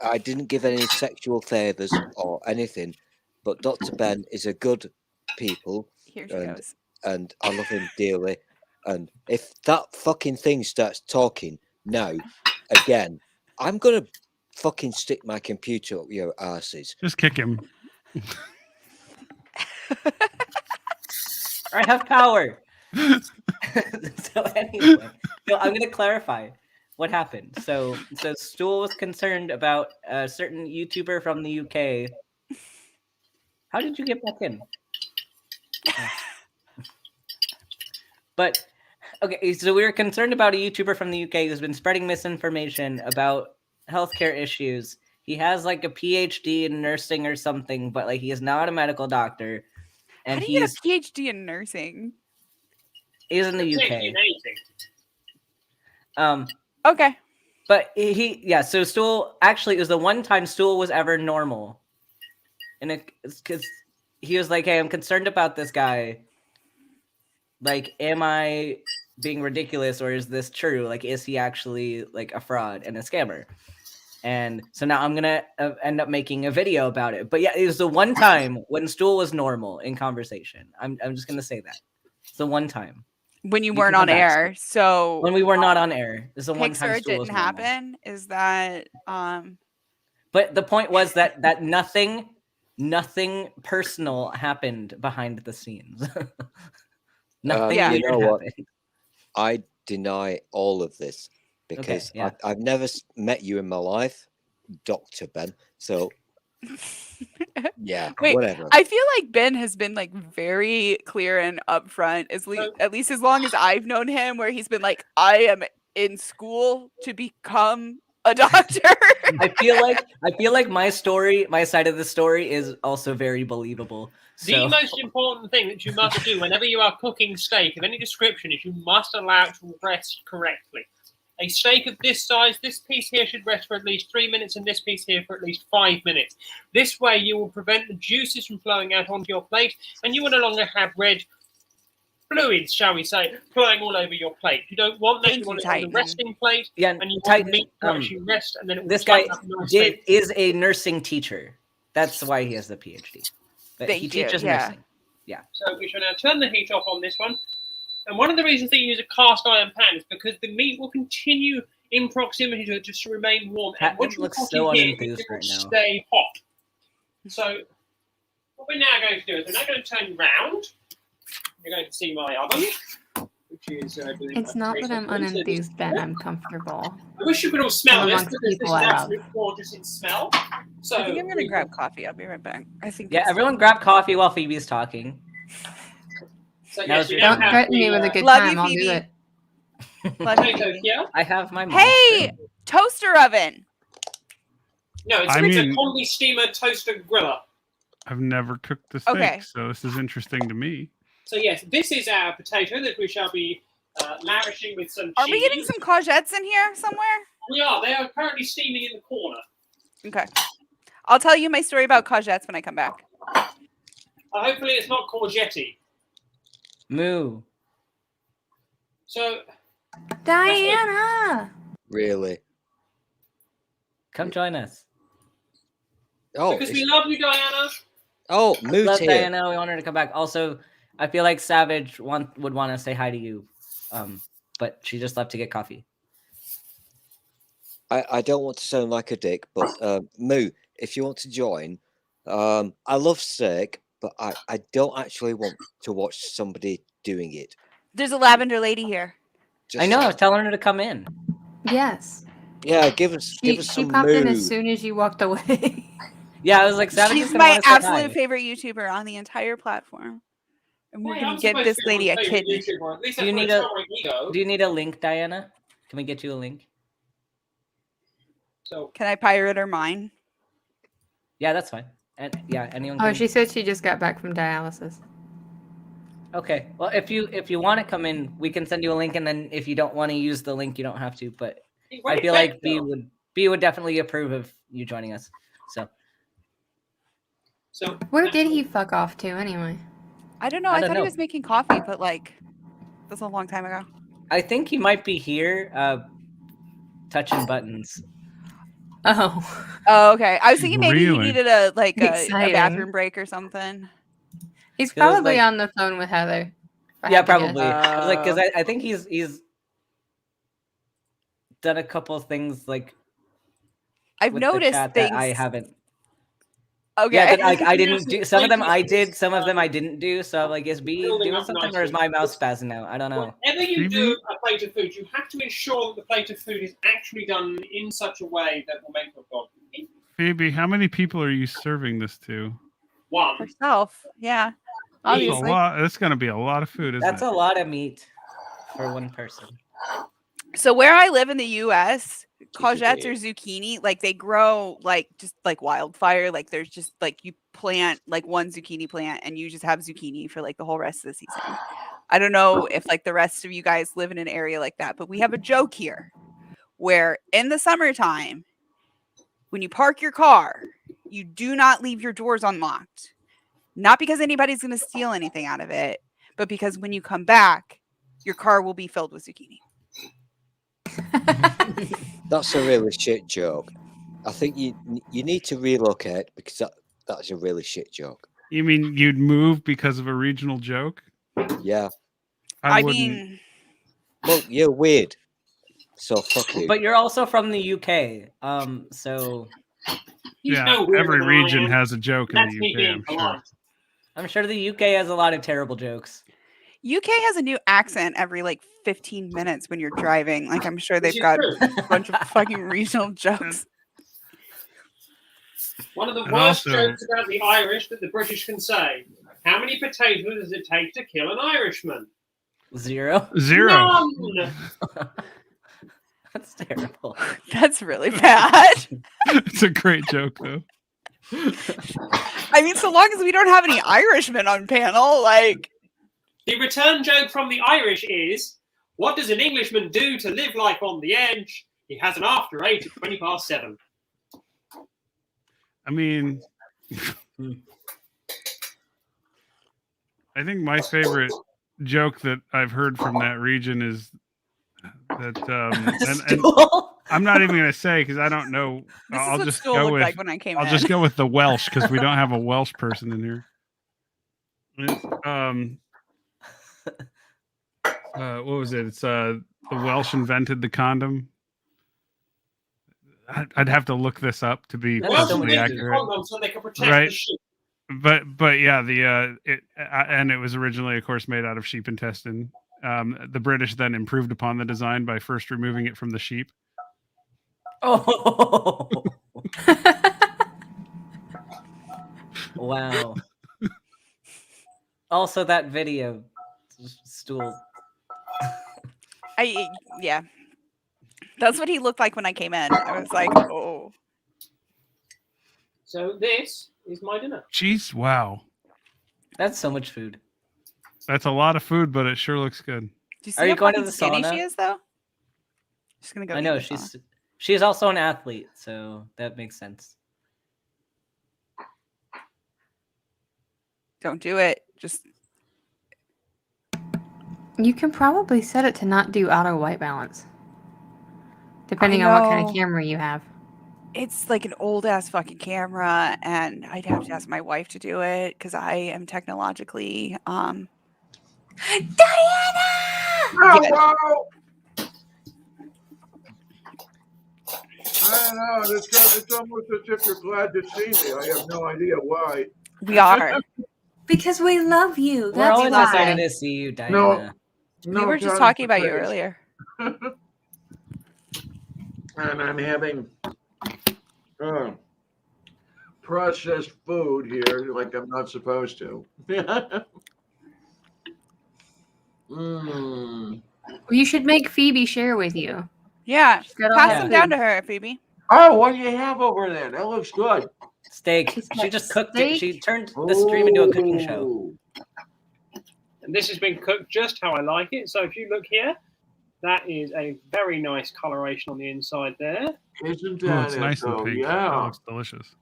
Speaker 1: I didn't give any sexual favors or anything. But Dr. Ben is a good people,
Speaker 13: Here she
Speaker 1: and
Speaker 13: goes.
Speaker 1: and I love him dearly. And if that fucking thing starts talking now again, I'm gonna fucking stick my computer up your asses.
Speaker 8: Just kick him.
Speaker 4: I have power. So anyway, no, I'm gonna clarify what happened. So Stool was concerned about a certain YouTuber from the UK. How did you get back in? Oh. But okay, so we were concerned about a YouTuber from the UK who's been spreading misinformation about healthcare issues. He has like a PhD in nursing or something, but like he is not a medical doctor. And
Speaker 13: How do you get a PhD in nursing?
Speaker 4: He's in the UK.
Speaker 13: Okay.
Speaker 4: But so Stool, actually, it was the one time Stool was ever normal. And it's because he was like, hey, I'm concerned about this guy. Like, am I being ridiculous or is this true? Like, is he actually like a fraud and a scammer? And so now I'm going to end up making a video about it. But yeah, it was the one time when Stool was normal in conversation. I'm just going to say that. It's the one time.
Speaker 13: When you weren't on air. So
Speaker 4: when we were not on air. It's the one time
Speaker 13: Pixar
Speaker 4: Stool was
Speaker 13: didn't
Speaker 4: normal.
Speaker 13: happen. Is that
Speaker 4: But the point was that nothing personal happened behind the scenes. Nothing
Speaker 1: you
Speaker 4: weird
Speaker 1: know what?
Speaker 4: happened.
Speaker 1: I deny all of this because
Speaker 4: yeah.
Speaker 1: I've never met you in my life, Dr. Ben. So yeah,
Speaker 13: Wait,
Speaker 1: whatever.
Speaker 13: I feel like Ben has been like very clear and upfront, at least as long as I've known him, where he's been like, I am in school to become a doctor.
Speaker 4: I feel like my side of the story is also very believable.
Speaker 14: The most important thing that you must do whenever you are cooking steak of any description is you must allow it to rest correctly. A steak of this size, this piece here should rest for at least 3 minutes, and this piece here for at least 5 minutes. This way you will prevent the juices from flowing out onto your plate, and you will no longer have red fluids, shall we say, flowing all over your plate. You don't want that. You want it on the resting plate, and you want the meat to actually rest, and then it will
Speaker 4: this guy
Speaker 14: nicely.
Speaker 4: is a nursing teacher. That's why he has the PhD. But he teaches nursing. Yeah.
Speaker 14: So we shall now turn the heat off on this one. And one of the reasons that you use a cast iron pan is because the meat will continue in proximity to it just to remain warm. And once you
Speaker 4: looks
Speaker 14: put
Speaker 4: so
Speaker 14: it in,
Speaker 4: unenthused
Speaker 14: it will
Speaker 4: right now.
Speaker 14: stay hot. So what we're now going to do is we're now going to turn you round. You're going to see my oven, which is
Speaker 10: It's not that I'm unenthused, Ben. I'm comfortable.
Speaker 14: I wish you could all smell
Speaker 10: I'm
Speaker 14: this
Speaker 10: amongst
Speaker 14: because this
Speaker 10: people
Speaker 14: is
Speaker 10: I love.
Speaker 14: absolutely gorgeous in smell. So
Speaker 13: I think I'm gonna grab coffee. I'll be right back. I think.
Speaker 4: Yeah, everyone grab coffee while Phoebe's talking.
Speaker 14: So
Speaker 4: Now
Speaker 14: yes,
Speaker 4: it's
Speaker 14: we
Speaker 4: your
Speaker 14: now
Speaker 10: Don't
Speaker 14: have
Speaker 10: threaten me
Speaker 14: the,
Speaker 10: with a good
Speaker 13: Love
Speaker 10: time.
Speaker 13: you,
Speaker 10: I'll do
Speaker 13: Phoebe.
Speaker 10: it.
Speaker 13: Love you,
Speaker 14: potatoes
Speaker 13: Phoebe.
Speaker 14: here.
Speaker 4: I have my
Speaker 13: Hey, toaster oven.
Speaker 14: No, it's
Speaker 8: I
Speaker 14: a
Speaker 8: mean-
Speaker 14: combi steamer toaster griller.
Speaker 8: I've never cooked the steak,
Speaker 13: Okay.
Speaker 8: so this is interesting to me.
Speaker 14: So yes, this is our potato that we shall be lavishing with some cheese.
Speaker 13: Are we getting some courgettes in here somewhere?
Speaker 14: We are. They are currently steaming in the corner.
Speaker 13: Okay. I'll tell you my story about courgettes when I come back.
Speaker 14: Hopefully it's not courgette.
Speaker 4: Moo.
Speaker 14: So
Speaker 10: Diana!
Speaker 1: Really?
Speaker 4: Come join us.
Speaker 1: Oh,
Speaker 14: because we love you, Diana.
Speaker 1: oh, Moo's
Speaker 4: Love
Speaker 1: here.
Speaker 4: Diana. We want her to come back. Also, I feel like Savage would want to say hi to you, but she just left to get coffee.
Speaker 1: I don't want to sound like a dick, but Moo, if you want to join, I love steak, but I don't actually want to watch somebody doing it.
Speaker 13: There's a lavender lady here.
Speaker 4: I know. I was telling her to come in.
Speaker 10: Yes.
Speaker 1: Yeah, give us
Speaker 10: She
Speaker 1: some
Speaker 10: popped in as
Speaker 1: Moo.
Speaker 10: soon as you walked away.
Speaker 4: Yeah, I was like, Savage is
Speaker 13: She's
Speaker 4: gonna
Speaker 13: my
Speaker 4: wanna say
Speaker 13: absolute
Speaker 4: hi.
Speaker 13: favorite YouTuber on the entire platform. And we're
Speaker 14: Hey,
Speaker 13: gonna
Speaker 14: I'm
Speaker 13: get
Speaker 14: supposed
Speaker 13: this
Speaker 14: to be
Speaker 13: lady a
Speaker 14: everyone's
Speaker 13: kidney.
Speaker 14: favourite YouTuber. At least
Speaker 4: Do you
Speaker 14: that's
Speaker 4: need
Speaker 14: what
Speaker 4: a
Speaker 14: it's not like ego.
Speaker 4: Do you need a link, Diana? Can we get you a link?
Speaker 14: So
Speaker 13: Can I pirate her mine?
Speaker 4: Yeah, that's fine. And yeah, anyone.
Speaker 10: Oh,
Speaker 4: Can...
Speaker 10: she said she just got back from dialysis.
Speaker 4: Okay. Well, if you want to come in, we can send you a link, and then if you don't want to use the link, you don't have to. But I feel like B would definitely approve of you joining us. So
Speaker 10: Where did he fuck off to anyway?
Speaker 13: I don't know.
Speaker 4: I
Speaker 13: I
Speaker 4: don't
Speaker 13: thought
Speaker 4: know.
Speaker 13: he was making coffee, but like that's a long time ago.
Speaker 4: I think he might be here, touching buttons.
Speaker 10: Oh.
Speaker 13: Oh, okay. I was thinking maybe he
Speaker 8: Really?
Speaker 13: needed a
Speaker 10: Exciting.
Speaker 13: bathroom break or something.
Speaker 10: He's
Speaker 4: Feels
Speaker 10: probably
Speaker 4: like-
Speaker 10: on the phone with Heather. if I
Speaker 4: Yeah,
Speaker 10: had to guess.
Speaker 4: probably. I was like, because I think he's done a couple of things like
Speaker 13: I've
Speaker 4: with the
Speaker 13: noticed
Speaker 4: chat
Speaker 13: things.
Speaker 4: that I haven't.
Speaker 13: Okay.
Speaker 4: Yeah, like I didn't do some of them. I did some of them. I didn't do. So I'm like, is B
Speaker 14: Building
Speaker 4: doing
Speaker 14: up
Speaker 4: something, or is my mouse spazzing out? I don't know.
Speaker 14: Whenever you do a plate of food, you have to ensure that the plate of food is actually done in such a way that will make your dog eat.
Speaker 8: Phoebe, how many people are you serving this to?
Speaker 14: One.
Speaker 13: Herself. Yeah.
Speaker 8: That's a
Speaker 13: Obviously.
Speaker 8: lot. That's going to be a lot of food, isn't
Speaker 4: That's
Speaker 8: it?
Speaker 4: a lot of meat for one person.
Speaker 13: So where I live in the US, courgettes or zucchini, like they grow like just like wildfire. Like there's just like you plant like one zucchini plant and you just have zucchini for like the whole rest of the season. I don't know if like the rest of you guys live in an area like that, but we have a joke here where in the summertime, when you park your car, you do not leave your doors unlocked. Not because anybody's going to steal anything out of it, but because when you come back, your car will be filled with zucchini.
Speaker 1: That's a really shit joke. I think you need to relocate because that's a really shit joke.
Speaker 8: You mean you'd move because of a regional joke?
Speaker 1: Yeah.
Speaker 8: I wouldn't.
Speaker 13: mean,
Speaker 1: well, you're weird. So fuck you.
Speaker 4: But you're also from the UK, so
Speaker 8: Yeah, every region has a joke in the UK. I'm sure.
Speaker 4: I'm sure the UK has a lot of terrible jokes.
Speaker 13: UK has a new accent every like 15 minutes when you're driving. Like I'm sure they've got a bunch of fucking regional jokes.
Speaker 14: One of the
Speaker 8: And
Speaker 14: worst
Speaker 8: also-
Speaker 14: jokes about the Irish that the British can say. How many potatoes does it take to kill an Irishman?
Speaker 4: 0.
Speaker 14: None!
Speaker 4: That's terrible.
Speaker 13: That's really bad.
Speaker 8: It's a great joke, though.
Speaker 13: I mean, so long as we don't have any Irishmen on panel, like
Speaker 14: The return joke from the Irish is, what does an Englishman do to live life on the edge? He has an after 8 at 20 past 7.
Speaker 8: I mean, I think my favorite joke that I've heard from that region is that, and I'm not even going to say because I don't know.
Speaker 13: This is
Speaker 8: I'll
Speaker 13: what
Speaker 8: just
Speaker 13: school
Speaker 8: go
Speaker 13: looked
Speaker 8: with.
Speaker 13: like when I came
Speaker 8: I'll just
Speaker 13: in.
Speaker 8: go with the Welsh because we don't have a Welsh person in here. What was it? It's the Welsh invented the condom. I'd have to look this up to be
Speaker 14: Welsh
Speaker 8: perfectly
Speaker 14: invented
Speaker 8: accurate.
Speaker 14: condoms so they could protect
Speaker 8: Right.
Speaker 14: the sheep.
Speaker 8: But yeah, and it was originally, of course, made out of sheep intestine. The British then improved upon the design by first removing it from the sheep.
Speaker 4: Oh. Wow. Also, that video stool.
Speaker 13: Yeah. That's what he looked like when I came in. I was like, oh.
Speaker 14: So this is my dinner.
Speaker 8: Jeez, wow,
Speaker 4: That's so much food.
Speaker 8: that's a lot of food, but it sure looks good.
Speaker 13: Do you see
Speaker 4: Are you
Speaker 13: how
Speaker 4: going to
Speaker 13: fucking
Speaker 4: the
Speaker 13: skinny
Speaker 4: sauna?
Speaker 13: she is, though? She's gonna go.
Speaker 4: I
Speaker 13: eat
Speaker 4: know
Speaker 13: in the sauna.
Speaker 4: she's also an athlete, so that makes sense.
Speaker 13: Don't do it. Just
Speaker 10: You can probably set it to not do auto white balance, depending on what kind
Speaker 13: know.
Speaker 10: of camera you have.
Speaker 13: it's like an old ass fucking camera, and I'd have to ask my wife to do it because I am technologically
Speaker 9: Diana!
Speaker 2: Oh,
Speaker 13: Yeah.
Speaker 2: wow. I know. It's almost as if you're glad to see me. I have no idea why.
Speaker 13: We are.
Speaker 9: Because we love you.
Speaker 4: We're
Speaker 9: That's
Speaker 4: always
Speaker 9: why.
Speaker 4: excited to see you, Diana.
Speaker 2: No.
Speaker 13: We were just
Speaker 2: time
Speaker 13: talking
Speaker 2: for
Speaker 13: about you
Speaker 2: praise.
Speaker 13: earlier.
Speaker 2: And I'm having processed food here like I'm not supposed to. Mm.
Speaker 10: You should make Phoebe share with you.
Speaker 13: Yeah.
Speaker 10: She's got all
Speaker 13: Pass
Speaker 10: that
Speaker 13: them down
Speaker 10: food.
Speaker 13: to her, Phoebe.
Speaker 2: Oh, what do you have over there? That looks good.
Speaker 4: Steak.
Speaker 10: She's
Speaker 4: She
Speaker 10: got
Speaker 4: just cooked it. She
Speaker 10: steak.
Speaker 4: turned the stream into a cooking show.
Speaker 2: Ooh.
Speaker 14: And this has been cooked just how I like it. So if you look here, that is a very nice coloration on the inside there.
Speaker 2: Isn't
Speaker 8: Oh,
Speaker 2: that
Speaker 8: it's
Speaker 2: it,
Speaker 8: nice and
Speaker 2: though?
Speaker 8: pink. That
Speaker 2: Yeah.
Speaker 8: looks delicious.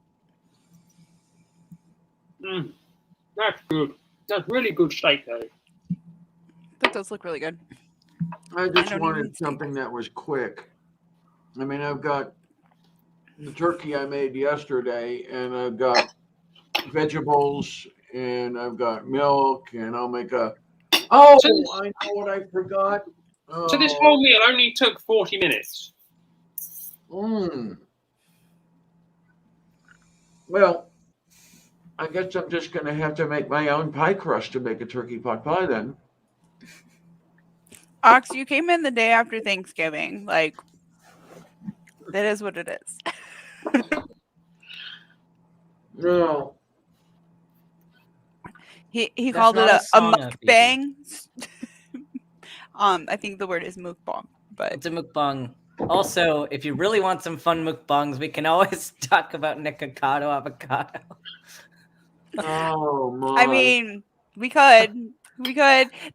Speaker 14: That's good. That's really good steak, though.
Speaker 13: That does look really good.
Speaker 2: I
Speaker 13: don't
Speaker 2: just
Speaker 13: even
Speaker 2: wanted
Speaker 13: see.
Speaker 2: something that was quick. I mean, I've got the turkey I made yesterday, and I've got vegetables, and I've got milk, and I'll make a. Oh, I know what I forgot.
Speaker 14: So this whole meal only took 40 minutes.
Speaker 2: Well, I guess I'm just going to have to make my own pie crust to make a turkey pot pie then.
Speaker 13: Ox, you came in the day after Thanksgiving. Like, that is what it is.
Speaker 2: No.
Speaker 13: He
Speaker 4: That's
Speaker 13: called it
Speaker 4: not a
Speaker 13: a
Speaker 4: sauna,
Speaker 13: mukbang. I think the word is mukbang, but
Speaker 4: It's a mukbang. Also, if you really want some fun mukbangs, we can always talk about Nikocado avocado.
Speaker 2: Oh my.
Speaker 13: I mean, we could.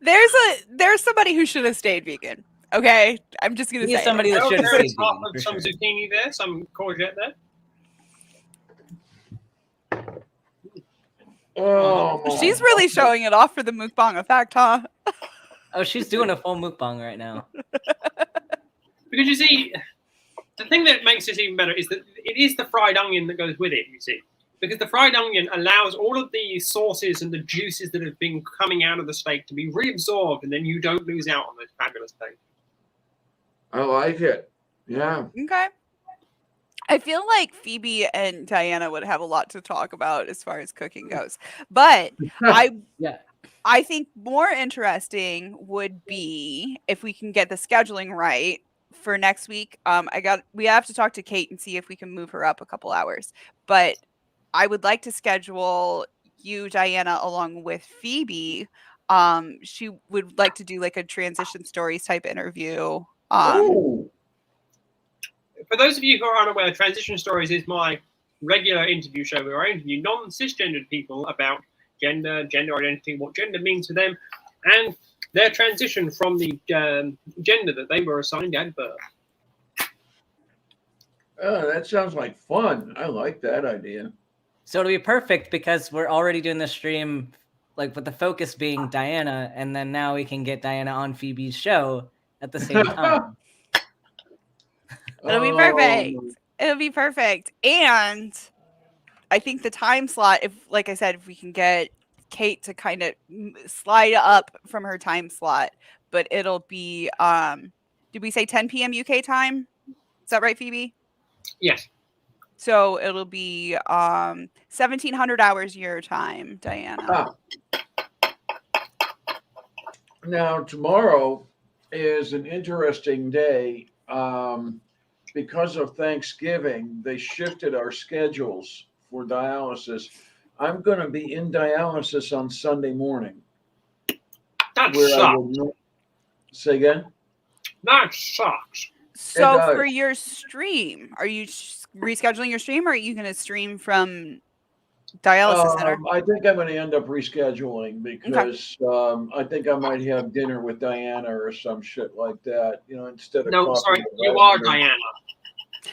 Speaker 13: There's somebody who should have stayed vegan. Okay, I'm just gonna
Speaker 4: He's
Speaker 13: say
Speaker 4: somebody
Speaker 13: it.
Speaker 4: that should have
Speaker 14: There's
Speaker 4: stayed vegan, for
Speaker 14: some
Speaker 4: sure.
Speaker 14: zucchini there, some courgette there.
Speaker 2: Oh,
Speaker 13: She's really showing it off for the mukbang effect, huh?
Speaker 4: Oh, she's doing a full mukbang right now.
Speaker 14: Because you see, the thing that makes this even better is that it is the fried onion that goes with it, you see. Because the fried onion allows all of the sauces and the juices that have been coming out of the steak to be reabsorbed, and then you don't lose out on this fabulous steak.
Speaker 2: I like it. Yeah.
Speaker 13: Okay. I feel like Phoebe and Diana would have a lot to talk about as far as cooking goes. But I think more interesting would be if we can get the scheduling right for next week. We have to talk to Kate and see if we can move her up a couple hours. But I would like to schedule you, Diana, along with Phoebe. She would like to do like a transition stories type interview.
Speaker 14: For those of you who are unaware, Transition Stories is my regular interview show where I interview non-cisgendered people about gender, gender identity, what gender means to them, and their transition from the gender that they were assigned at birth.
Speaker 2: Oh, that sounds like fun. I like that idea.
Speaker 4: So it'll be perfect because we're already doing the stream, like with the focus being Diana, and then now we can get Diana on Phoebe's show at the same time.
Speaker 13: It'll be perfect. It'll be perfect. And I think the time slot, like I said, if we can get Kate to kind of slide up from her time slot, but it'll be, did we say 10 p.m. UK time? Is that right, Phoebe?
Speaker 14: Yes.
Speaker 13: So it'll be 1700 hours your time, Diana.
Speaker 2: Now, tomorrow is an interesting day. Because of Thanksgiving, they shifted our schedules for dialysis. I'm going to be in dialysis on Sunday morning.
Speaker 14: That sucks.
Speaker 2: Say again?
Speaker 14: That sucks.
Speaker 13: So for your stream, are you rescheduling your stream, or are you going to stream from dialysis center?
Speaker 2: I think I'm going to end up rescheduling because I think I might have dinner with Diana or some shit like that. You know, instead of
Speaker 14: no, sorry, you are Diana.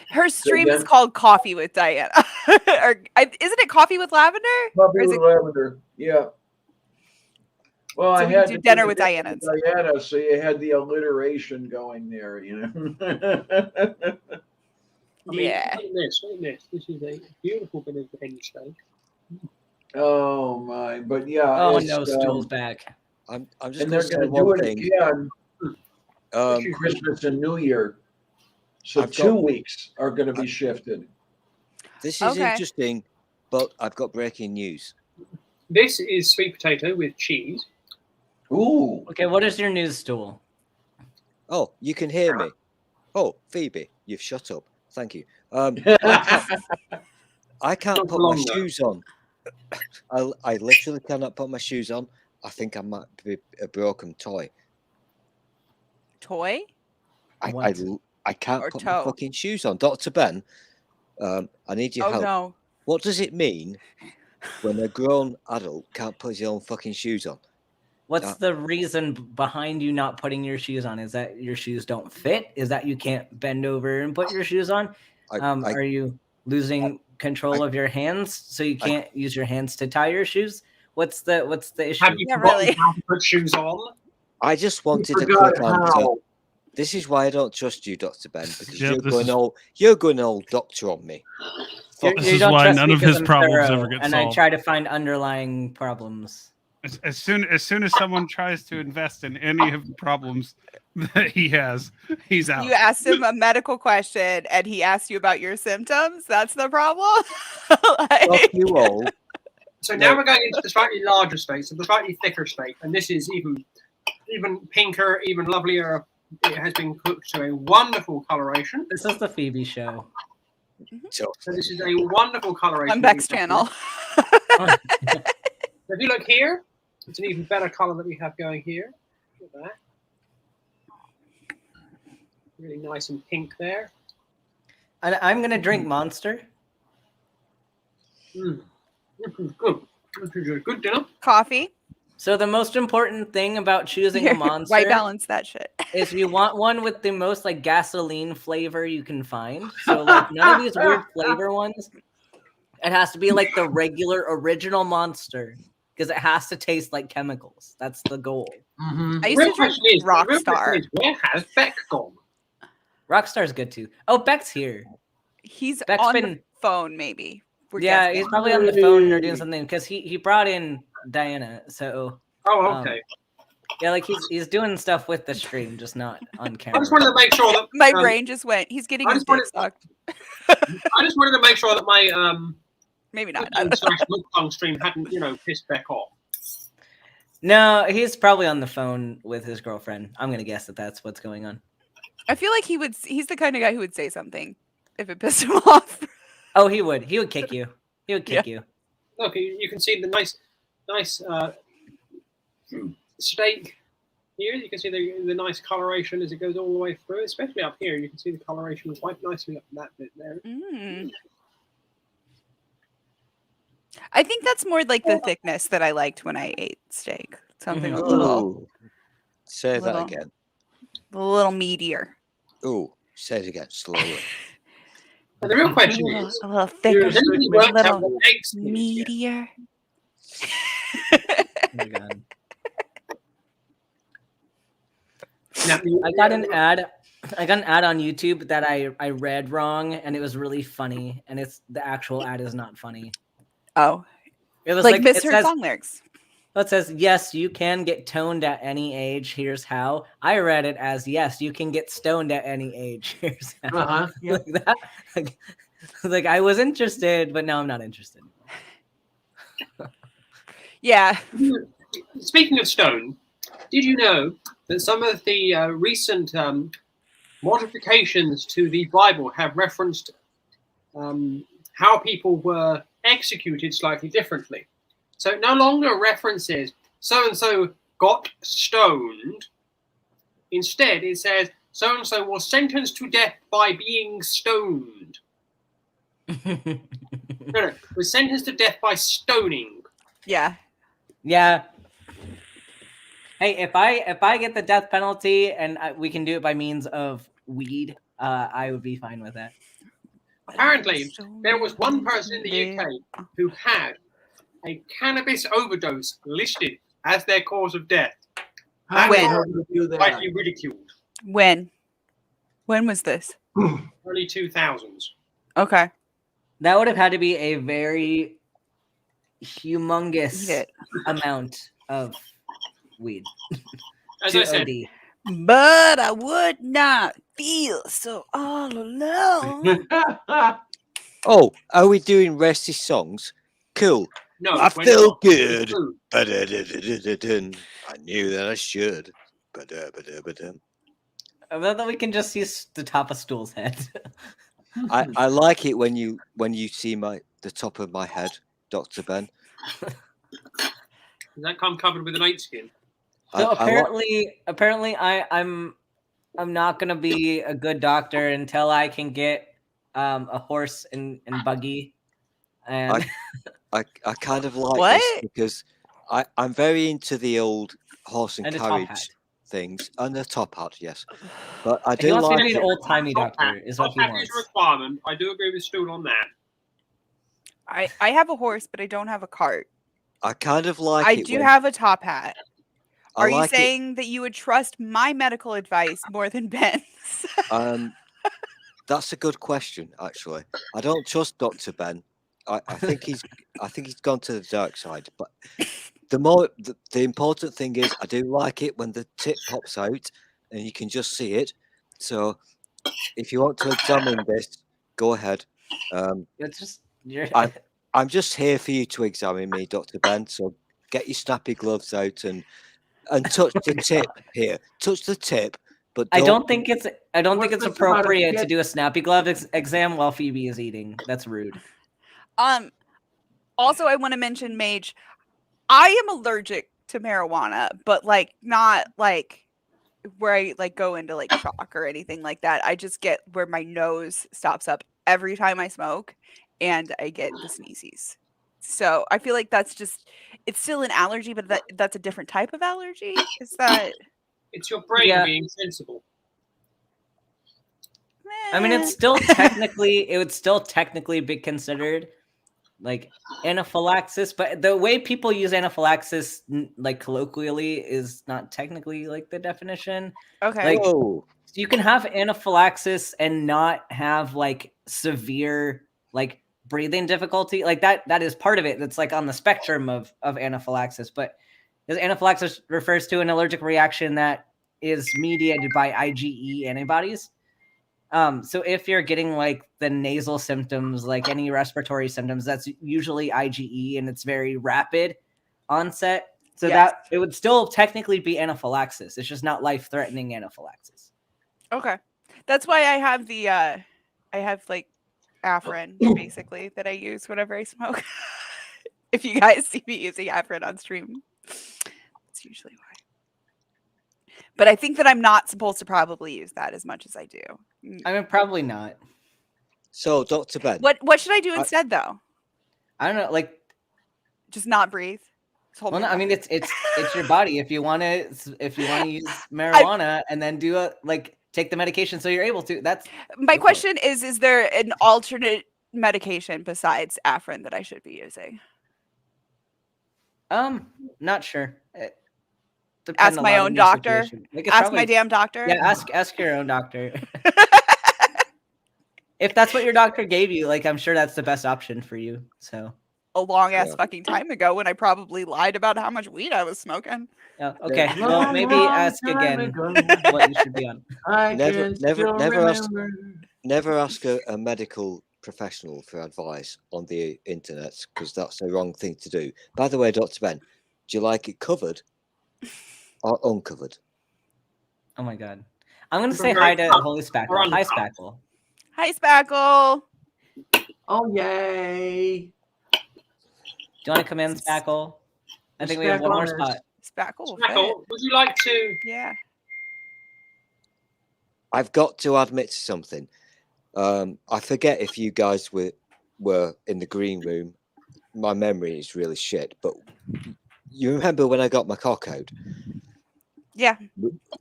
Speaker 13: Her stream is called Coffee with Diana. Or isn't it Coffee with Lavender?
Speaker 2: Coffee with Lavender, yeah. Well,
Speaker 13: so
Speaker 2: I
Speaker 13: we
Speaker 2: had
Speaker 13: do
Speaker 2: to
Speaker 13: dinner
Speaker 2: do
Speaker 13: with Diana.
Speaker 2: Diana, so you had the alliteration going there, you know.
Speaker 14: I mean,
Speaker 13: yeah.
Speaker 14: This is a beautiful bit of penny steak.
Speaker 2: Oh my! But yeah.
Speaker 4: Oh no, Stool's back.
Speaker 1: I'm just
Speaker 2: and
Speaker 1: going
Speaker 2: they're
Speaker 1: to say
Speaker 2: going to
Speaker 1: one
Speaker 2: do it
Speaker 1: thing.
Speaker 2: again. Christmas and New Year. So
Speaker 1: I've
Speaker 2: 2
Speaker 1: got-
Speaker 2: weeks are going to be shifted.
Speaker 1: This is interesting, but I've got breaking news.
Speaker 14: This is sweet potato with cheese.
Speaker 2: Ooh.
Speaker 4: Okay, what is your news, Stool?
Speaker 1: Oh, you can hear me. Oh, Phoebe, you've shut up. Thank you. I can't put my shoes on. I literally cannot put my shoes on. I think I might be a broken toy.
Speaker 13: Toy?
Speaker 1: I can't put my fucking shoes on. Dr. Ben, I need your help.
Speaker 13: No.
Speaker 1: What does it mean when a grown adult can't put his own fucking shoes on?
Speaker 4: What's the reason behind you not putting your shoes on? Is that your shoes don't fit? Is that you can't bend over and put your shoes on? Are you losing control of your hands so you can't use your hands to tie your shoes? What's the issue?
Speaker 14: Have you forgotten how to put shoes on?
Speaker 1: I just wanted a quick answer. This is why I don't trust you, Dr. Ben, because you're going all doctor on me.
Speaker 8: This is why none of his problems ever get
Speaker 4: and
Speaker 8: solved.
Speaker 4: I try to find underlying problems.
Speaker 8: As soon as someone tries to invest in any of the problems that he has, he's out.
Speaker 13: You asked him a medical question and he asked you about your symptoms. That's the problem.
Speaker 1: Fuck you all.
Speaker 14: So now we're going into the slightly larger state, so the slightly thicker state, and this is even pinker, even lovelier. It has been cooked to a wonderful coloration.
Speaker 4: This is the Phoebe show.
Speaker 14: So this is a wonderful coloration.
Speaker 13: On Beck's channel.
Speaker 14: If you look here, it's an even better color that we have going here. Look at that. Really nice and pink there.
Speaker 4: And I'm gonna drink Monster.
Speaker 14: Good. This is a good dinner.
Speaker 13: Coffee.
Speaker 4: So the most important thing about choosing a Monster,
Speaker 13: White balance that shit.
Speaker 4: is you want one with the most like gasoline flavor you can find. So like none of these weird flavor ones. It has to be like the regular original Monster because it has to taste like chemicals. That's the goal.
Speaker 13: I used to drink Rockstar.
Speaker 14: Where has Beck gone?
Speaker 4: Rockstar's good too. Oh, Beck's here.
Speaker 13: He's
Speaker 4: Beck's
Speaker 13: on
Speaker 4: been-
Speaker 13: the phone, maybe. We're
Speaker 4: Yeah,
Speaker 13: guessing.
Speaker 4: he's probably on the phone or doing something because he brought in Diana. So
Speaker 14: Oh, okay.
Speaker 4: Yeah, like he's doing stuff with the stream, just not on camera.
Speaker 14: I just wanted to make sure that
Speaker 13: My brain just went. He's getting his dick sucked.
Speaker 14: I just wanted to make sure that my
Speaker 13: maybe not
Speaker 14: /Mukbang stream hadn't pissed Beck off.
Speaker 4: No, he's probably on the phone with his girlfriend. I'm gonna guess that that's what's going on.
Speaker 13: I feel like he would. He's the kind of guy who would say something if it pissed him off.
Speaker 4: Oh, he would. He would kick you. He would kick you.
Speaker 14: Look, you can see the nice steak here. You can see the nice coloration as it goes all the way through, especially up here. You can see the coloration quite nicely up that bit there.
Speaker 13: I think that's more like the thickness that I liked when I ate steak. Something a little.
Speaker 1: Ooh. Say
Speaker 13: little-
Speaker 1: that again.
Speaker 13: A little meatier.
Speaker 1: Ooh, say it again slowly.
Speaker 14: And the real question is,
Speaker 13: a little thicker,
Speaker 14: has anybody
Speaker 13: a
Speaker 14: worked out
Speaker 13: little
Speaker 14: what eggs mean yet?
Speaker 13: meatier.
Speaker 4: I got an ad. I got an ad on YouTube that I read wrong, and it was really funny. And it's the actual ad is not funny.
Speaker 13: Oh,
Speaker 4: it was
Speaker 13: like
Speaker 4: it
Speaker 13: misheard
Speaker 4: says-
Speaker 13: song lyrics.
Speaker 4: It says, yes, you can get toned at any age. Here's how. I read it as, yes, you can get stoned at any age. Here's how. Like that. Like I was interested, but now I'm not interested.
Speaker 13: Yeah.
Speaker 14: Speaking of stone, did you know that some of the recent modifications to the Bible have referenced how people were executed slightly differently? So it no longer references so-and-so got stoned. Instead, it says so-and-so was sentenced to death by being stoned. No, was sentenced to death by stoning.
Speaker 13: Yeah.
Speaker 4: Yeah. Hey, if I get the death penalty and we can do it by means of weed, I would be fine with that.
Speaker 14: Apparently, there was one person in the UK who had a cannabis overdose listed as their cause of death. That was slightly ridiculed.
Speaker 13: When was this?
Speaker 14: Early 2000s.
Speaker 13: Okay.
Speaker 4: That would have had to be a very humongous amount of weed.
Speaker 14: As
Speaker 4: to
Speaker 14: I said,
Speaker 4: OD.
Speaker 13: But I would not feel so all alone.
Speaker 1: Oh, are we doing resty songs? Cool.
Speaker 14: No,
Speaker 1: I
Speaker 14: we're
Speaker 1: feel
Speaker 14: not.
Speaker 1: good.
Speaker 14: We're not.
Speaker 1: Ba-da-da-da-da-dun. I knew that I should. Ba-da-ba-da-ba-dun.
Speaker 4: I bet that we can just use the top of Stool's head.
Speaker 1: I like it when you see the top of my head, Dr. Ben.
Speaker 14: Does that come covered with an 8 skin?
Speaker 4: So apparently, I'm not gonna be a good doctor until I can get a horse and buggy. And
Speaker 1: I kind of like
Speaker 13: What?
Speaker 1: this because I'm very into the old horse and
Speaker 4: And a top hat.
Speaker 1: carriage things and the top hat, yes. But I
Speaker 4: he
Speaker 1: do
Speaker 4: wants me
Speaker 1: like
Speaker 4: to be an
Speaker 1: it.
Speaker 4: old timey doctor, is what he
Speaker 14: Top hat
Speaker 4: wants.
Speaker 14: is a requirement. I do agree with Stool on that.
Speaker 13: I have a horse, but I don't have a cart.
Speaker 1: I kind of like
Speaker 13: I
Speaker 1: it.
Speaker 13: do
Speaker 1: when-
Speaker 13: have a top hat.
Speaker 1: I
Speaker 13: Are
Speaker 1: like
Speaker 13: you
Speaker 1: it-
Speaker 13: saying that you would trust my medical advice more than Ben's?
Speaker 1: That's a good question, actually. I don't trust Dr. Ben. I think he's gone to the dark side. But the important thing is I do like it when the tip pops out and you can just see it. So if you want to examine this, go ahead.
Speaker 4: It's just you're.
Speaker 1: I'm just here for you to examine me, Dr. Ben. So get your snappy gloves out and touch the tip here. Touch the tip, but
Speaker 4: I
Speaker 1: don't.
Speaker 4: don't think it's appropriate to do a snappy glove exam while Phoebe is eating. That's rude.
Speaker 13: Also, I want to mention, Mage, I am allergic to marijuana, but like not like where I like go into like shock or anything like that. I just get where my nose stops up every time I smoke, and I get the sneezes. So I feel like it's still an allergy, but that's a different type of allergy. Is that?
Speaker 14: It's your brain being sensible.
Speaker 4: I mean, it would still technically be considered like anaphylaxis, but the way people use anaphylaxis, like colloquially, is not technically like the definition.
Speaker 13: Okay.
Speaker 4: Like, you can have anaphylaxis and not have like severe like breathing difficulty. Like that is part of it. That's like on the spectrum of anaphylaxis. But anaphylaxis refers to an allergic reaction that is mediated by IgE antibodies. So if you're getting like the nasal symptoms, like any respiratory symptoms, that's usually IgE, and it's very rapid onset. So that it would still technically be anaphylaxis. It's just not life-threatening anaphylaxis.
Speaker 13: Okay, that's why I have I have like Afrin basically that I use whenever I smoke. If you guys see me using Afrin on stream, that's usually why. But I think that I'm not supposed to probably use that as much as I do.
Speaker 4: I mean, probably not.
Speaker 1: So, Dr. Ben,
Speaker 13: What should I do instead, though?
Speaker 4: I don't know, like
Speaker 13: just not breathe.
Speaker 4: Well, no, I mean it's your body. If you want to use marijuana and then do take the medication so you're able to. That's
Speaker 13: my question. Is there an alternate medication besides Afrin that I should be using?
Speaker 4: Not sure.
Speaker 13: Ask my own doctor. Ask my damn doctor.
Speaker 4: Yeah, ask your own doctor. If that's what your doctor gave you, like I'm sure that's the best option for you. So
Speaker 13: a long ass fucking time ago when I probably lied about how much weed I was smoking.
Speaker 4: Oh, okay. Well, maybe ask again what you should be on.
Speaker 1: Never ask a medical professional for advice on the internet, because that's the wrong thing to do. By the way, Dr. Ben, do you like it covered or uncovered?
Speaker 4: Oh my god. I'm gonna say hi to Holy Spackle. Hi, Spackle.
Speaker 13: Hi, Spackle.
Speaker 2: Oh yay!
Speaker 4: Do you want to come in, Spackle? I think we have one more spot.
Speaker 13: Spackle.
Speaker 14: Would you like to?
Speaker 13: Yeah.
Speaker 1: I've got to admit to something. I forget if you guys were in the green room. My memory is really shit. But you remember when I got my cock out?
Speaker 13: Yeah.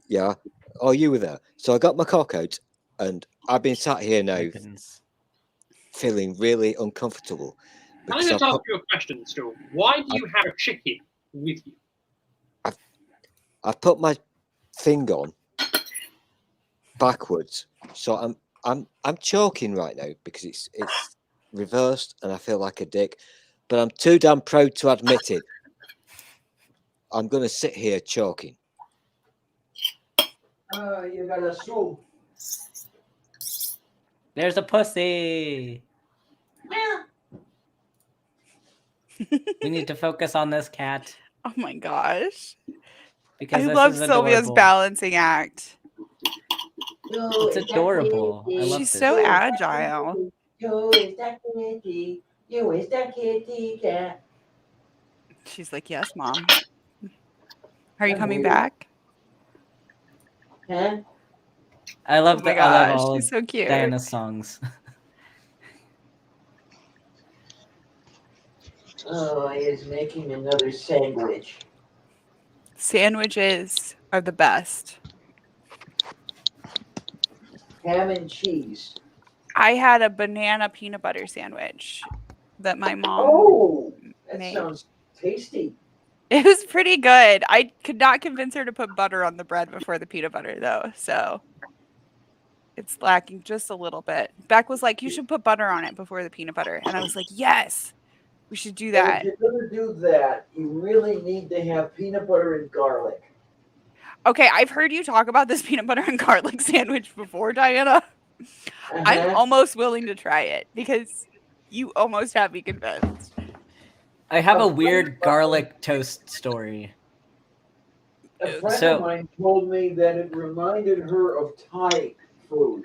Speaker 1: Yeah. Oh, you were there. So I got my cock out, and I've been sat here now, feeling really uncomfortable.
Speaker 14: Can I just ask you a question, Stu? Why do you have a chicken with you?
Speaker 1: I've put my thing on backwards, so I'm choking right now because it's reversed, and I feel like a dick. But I'm too damn proud to admit it. I'm gonna sit here choking.
Speaker 2: You got a stool.
Speaker 4: There's a pussy. We need to focus on this cat.
Speaker 13: Oh my gosh.
Speaker 4: Because
Speaker 13: I love Sylvia's balancing act.
Speaker 4: It's adorable. I love
Speaker 13: She's
Speaker 4: this.
Speaker 13: so agile. She's like, yes, Mom. Are you coming back?
Speaker 2: Huh?
Speaker 4: I love
Speaker 13: Oh my
Speaker 4: I love
Speaker 13: gosh,
Speaker 4: all
Speaker 13: she's so cute.
Speaker 4: Diana's songs.
Speaker 2: Oh, he is making another sandwich.
Speaker 13: Sandwiches are the best.
Speaker 2: Ham and cheese.
Speaker 13: I had a banana peanut butter sandwich that my mom
Speaker 2: That
Speaker 13: made.
Speaker 2: sounds tasty.
Speaker 13: It was pretty good. I could not convince her to put butter on the bread before the peanut butter, though. So it's lacking just a little bit. Beck was like, you should put butter on it before the peanut butter. And I was like, yes, we should do that.
Speaker 2: If you're going to do that, you really need to have peanut butter and garlic.
Speaker 13: Okay, I've heard you talk about this peanut butter and garlic sandwich before, Diana. I'm almost willing to try it because You almost have me convinced.
Speaker 4: I have a weird garlic toast story.
Speaker 2: A friend
Speaker 4: So-
Speaker 2: of mine told me that it reminded her of Thai food.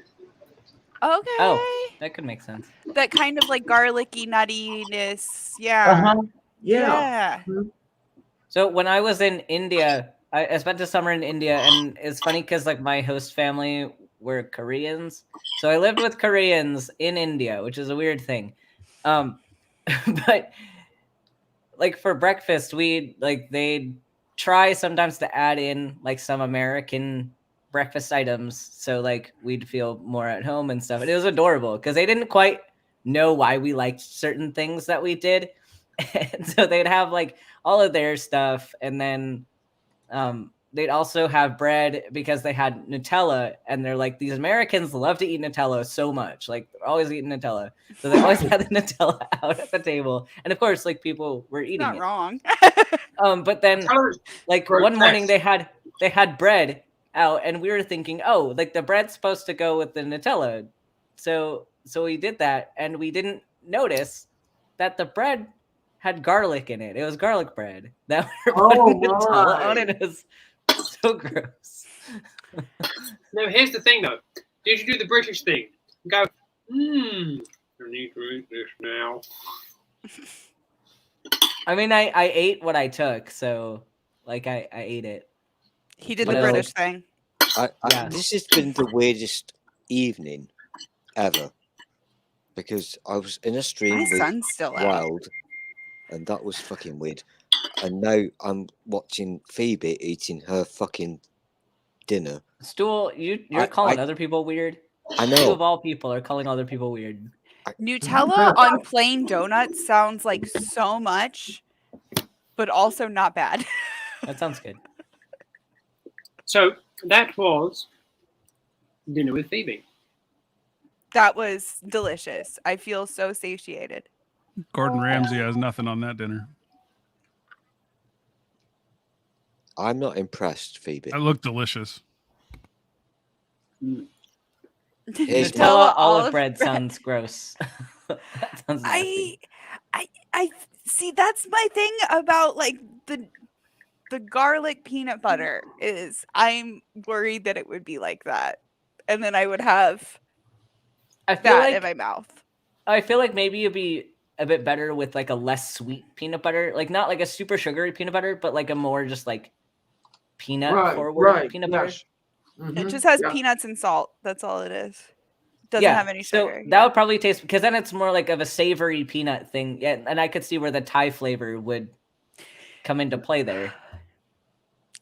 Speaker 13: Okay.
Speaker 4: Oh, that could make sense.
Speaker 13: That kind of like garlicky nuttiness. Yeah.
Speaker 2: Uh-huh.
Speaker 13: Yeah.
Speaker 4: So when I was in India, I spent the summer in India, and it's funny because like my host family were Koreans, so I lived with Koreans in India, which is a weird thing. But like for breakfast, they'd try sometimes to add in like some American breakfast items, so like we'd feel more at home and stuff. And it was adorable because they didn't quite know why we liked certain things that we did, and so they'd have like all of their stuff, and then they'd also have bread because they had Nutella, and they're like, these Americans love to eat Nutella so much, like they're always eating Nutella, so they always had the Nutella out at the table, and of course like people were eating
Speaker 13: Not
Speaker 4: it.
Speaker 13: wrong.
Speaker 4: But then like one morning they had bread out, and we were thinking, oh, like the bread's supposed to go with the Nutella, so we did that, and we didn't notice that the bread had garlic in it. It was garlic bread that we were putting Nutella on, and it was so gross.
Speaker 14: No, here's the thing though. Did you do the British thing? Go, I need to eat this now.
Speaker 4: I mean, I ate what I took, so like I ate it.
Speaker 13: He did
Speaker 4: But
Speaker 13: the
Speaker 4: it was
Speaker 13: British thing.
Speaker 1: This has been the weirdest evening ever because I was in a stream
Speaker 13: My
Speaker 1: with
Speaker 13: son's still out.
Speaker 1: Wild, and that was fucking weird. And now I'm watching Phoebe eating her fucking dinner.
Speaker 4: Stool, you're calling other people weird?
Speaker 1: I
Speaker 4: You
Speaker 1: know.
Speaker 4: of all people are calling other people weird.
Speaker 13: Nutella on plain donuts sounds like so much, but also not bad.
Speaker 4: That sounds good.
Speaker 14: So that was dinner with Phoebe.
Speaker 13: That was delicious. I feel so satiated.
Speaker 8: Gordon Ramsay has nothing on that dinner.
Speaker 1: I'm not impressed, Phoebe.
Speaker 8: That looked delicious.
Speaker 1: Here's
Speaker 4: Nutella olive bread sounds gross. That sounds nasty.
Speaker 13: I see. That's my thing about like the garlic peanut butter is I'm worried that it would be like that, and then I would have that in my mouth.
Speaker 4: I feel like maybe it'd be a bit better with like a less sweet peanut butter, like not like a super sugary peanut butter, but like a more just like peanut forward peanut butter.
Speaker 13: It just has peanuts and salt. That's all it is. Doesn't have any sugar.
Speaker 4: So that would probably taste, because then it's more like of a savory peanut thing. Yeah, and I could see where the Thai flavor would come into play there.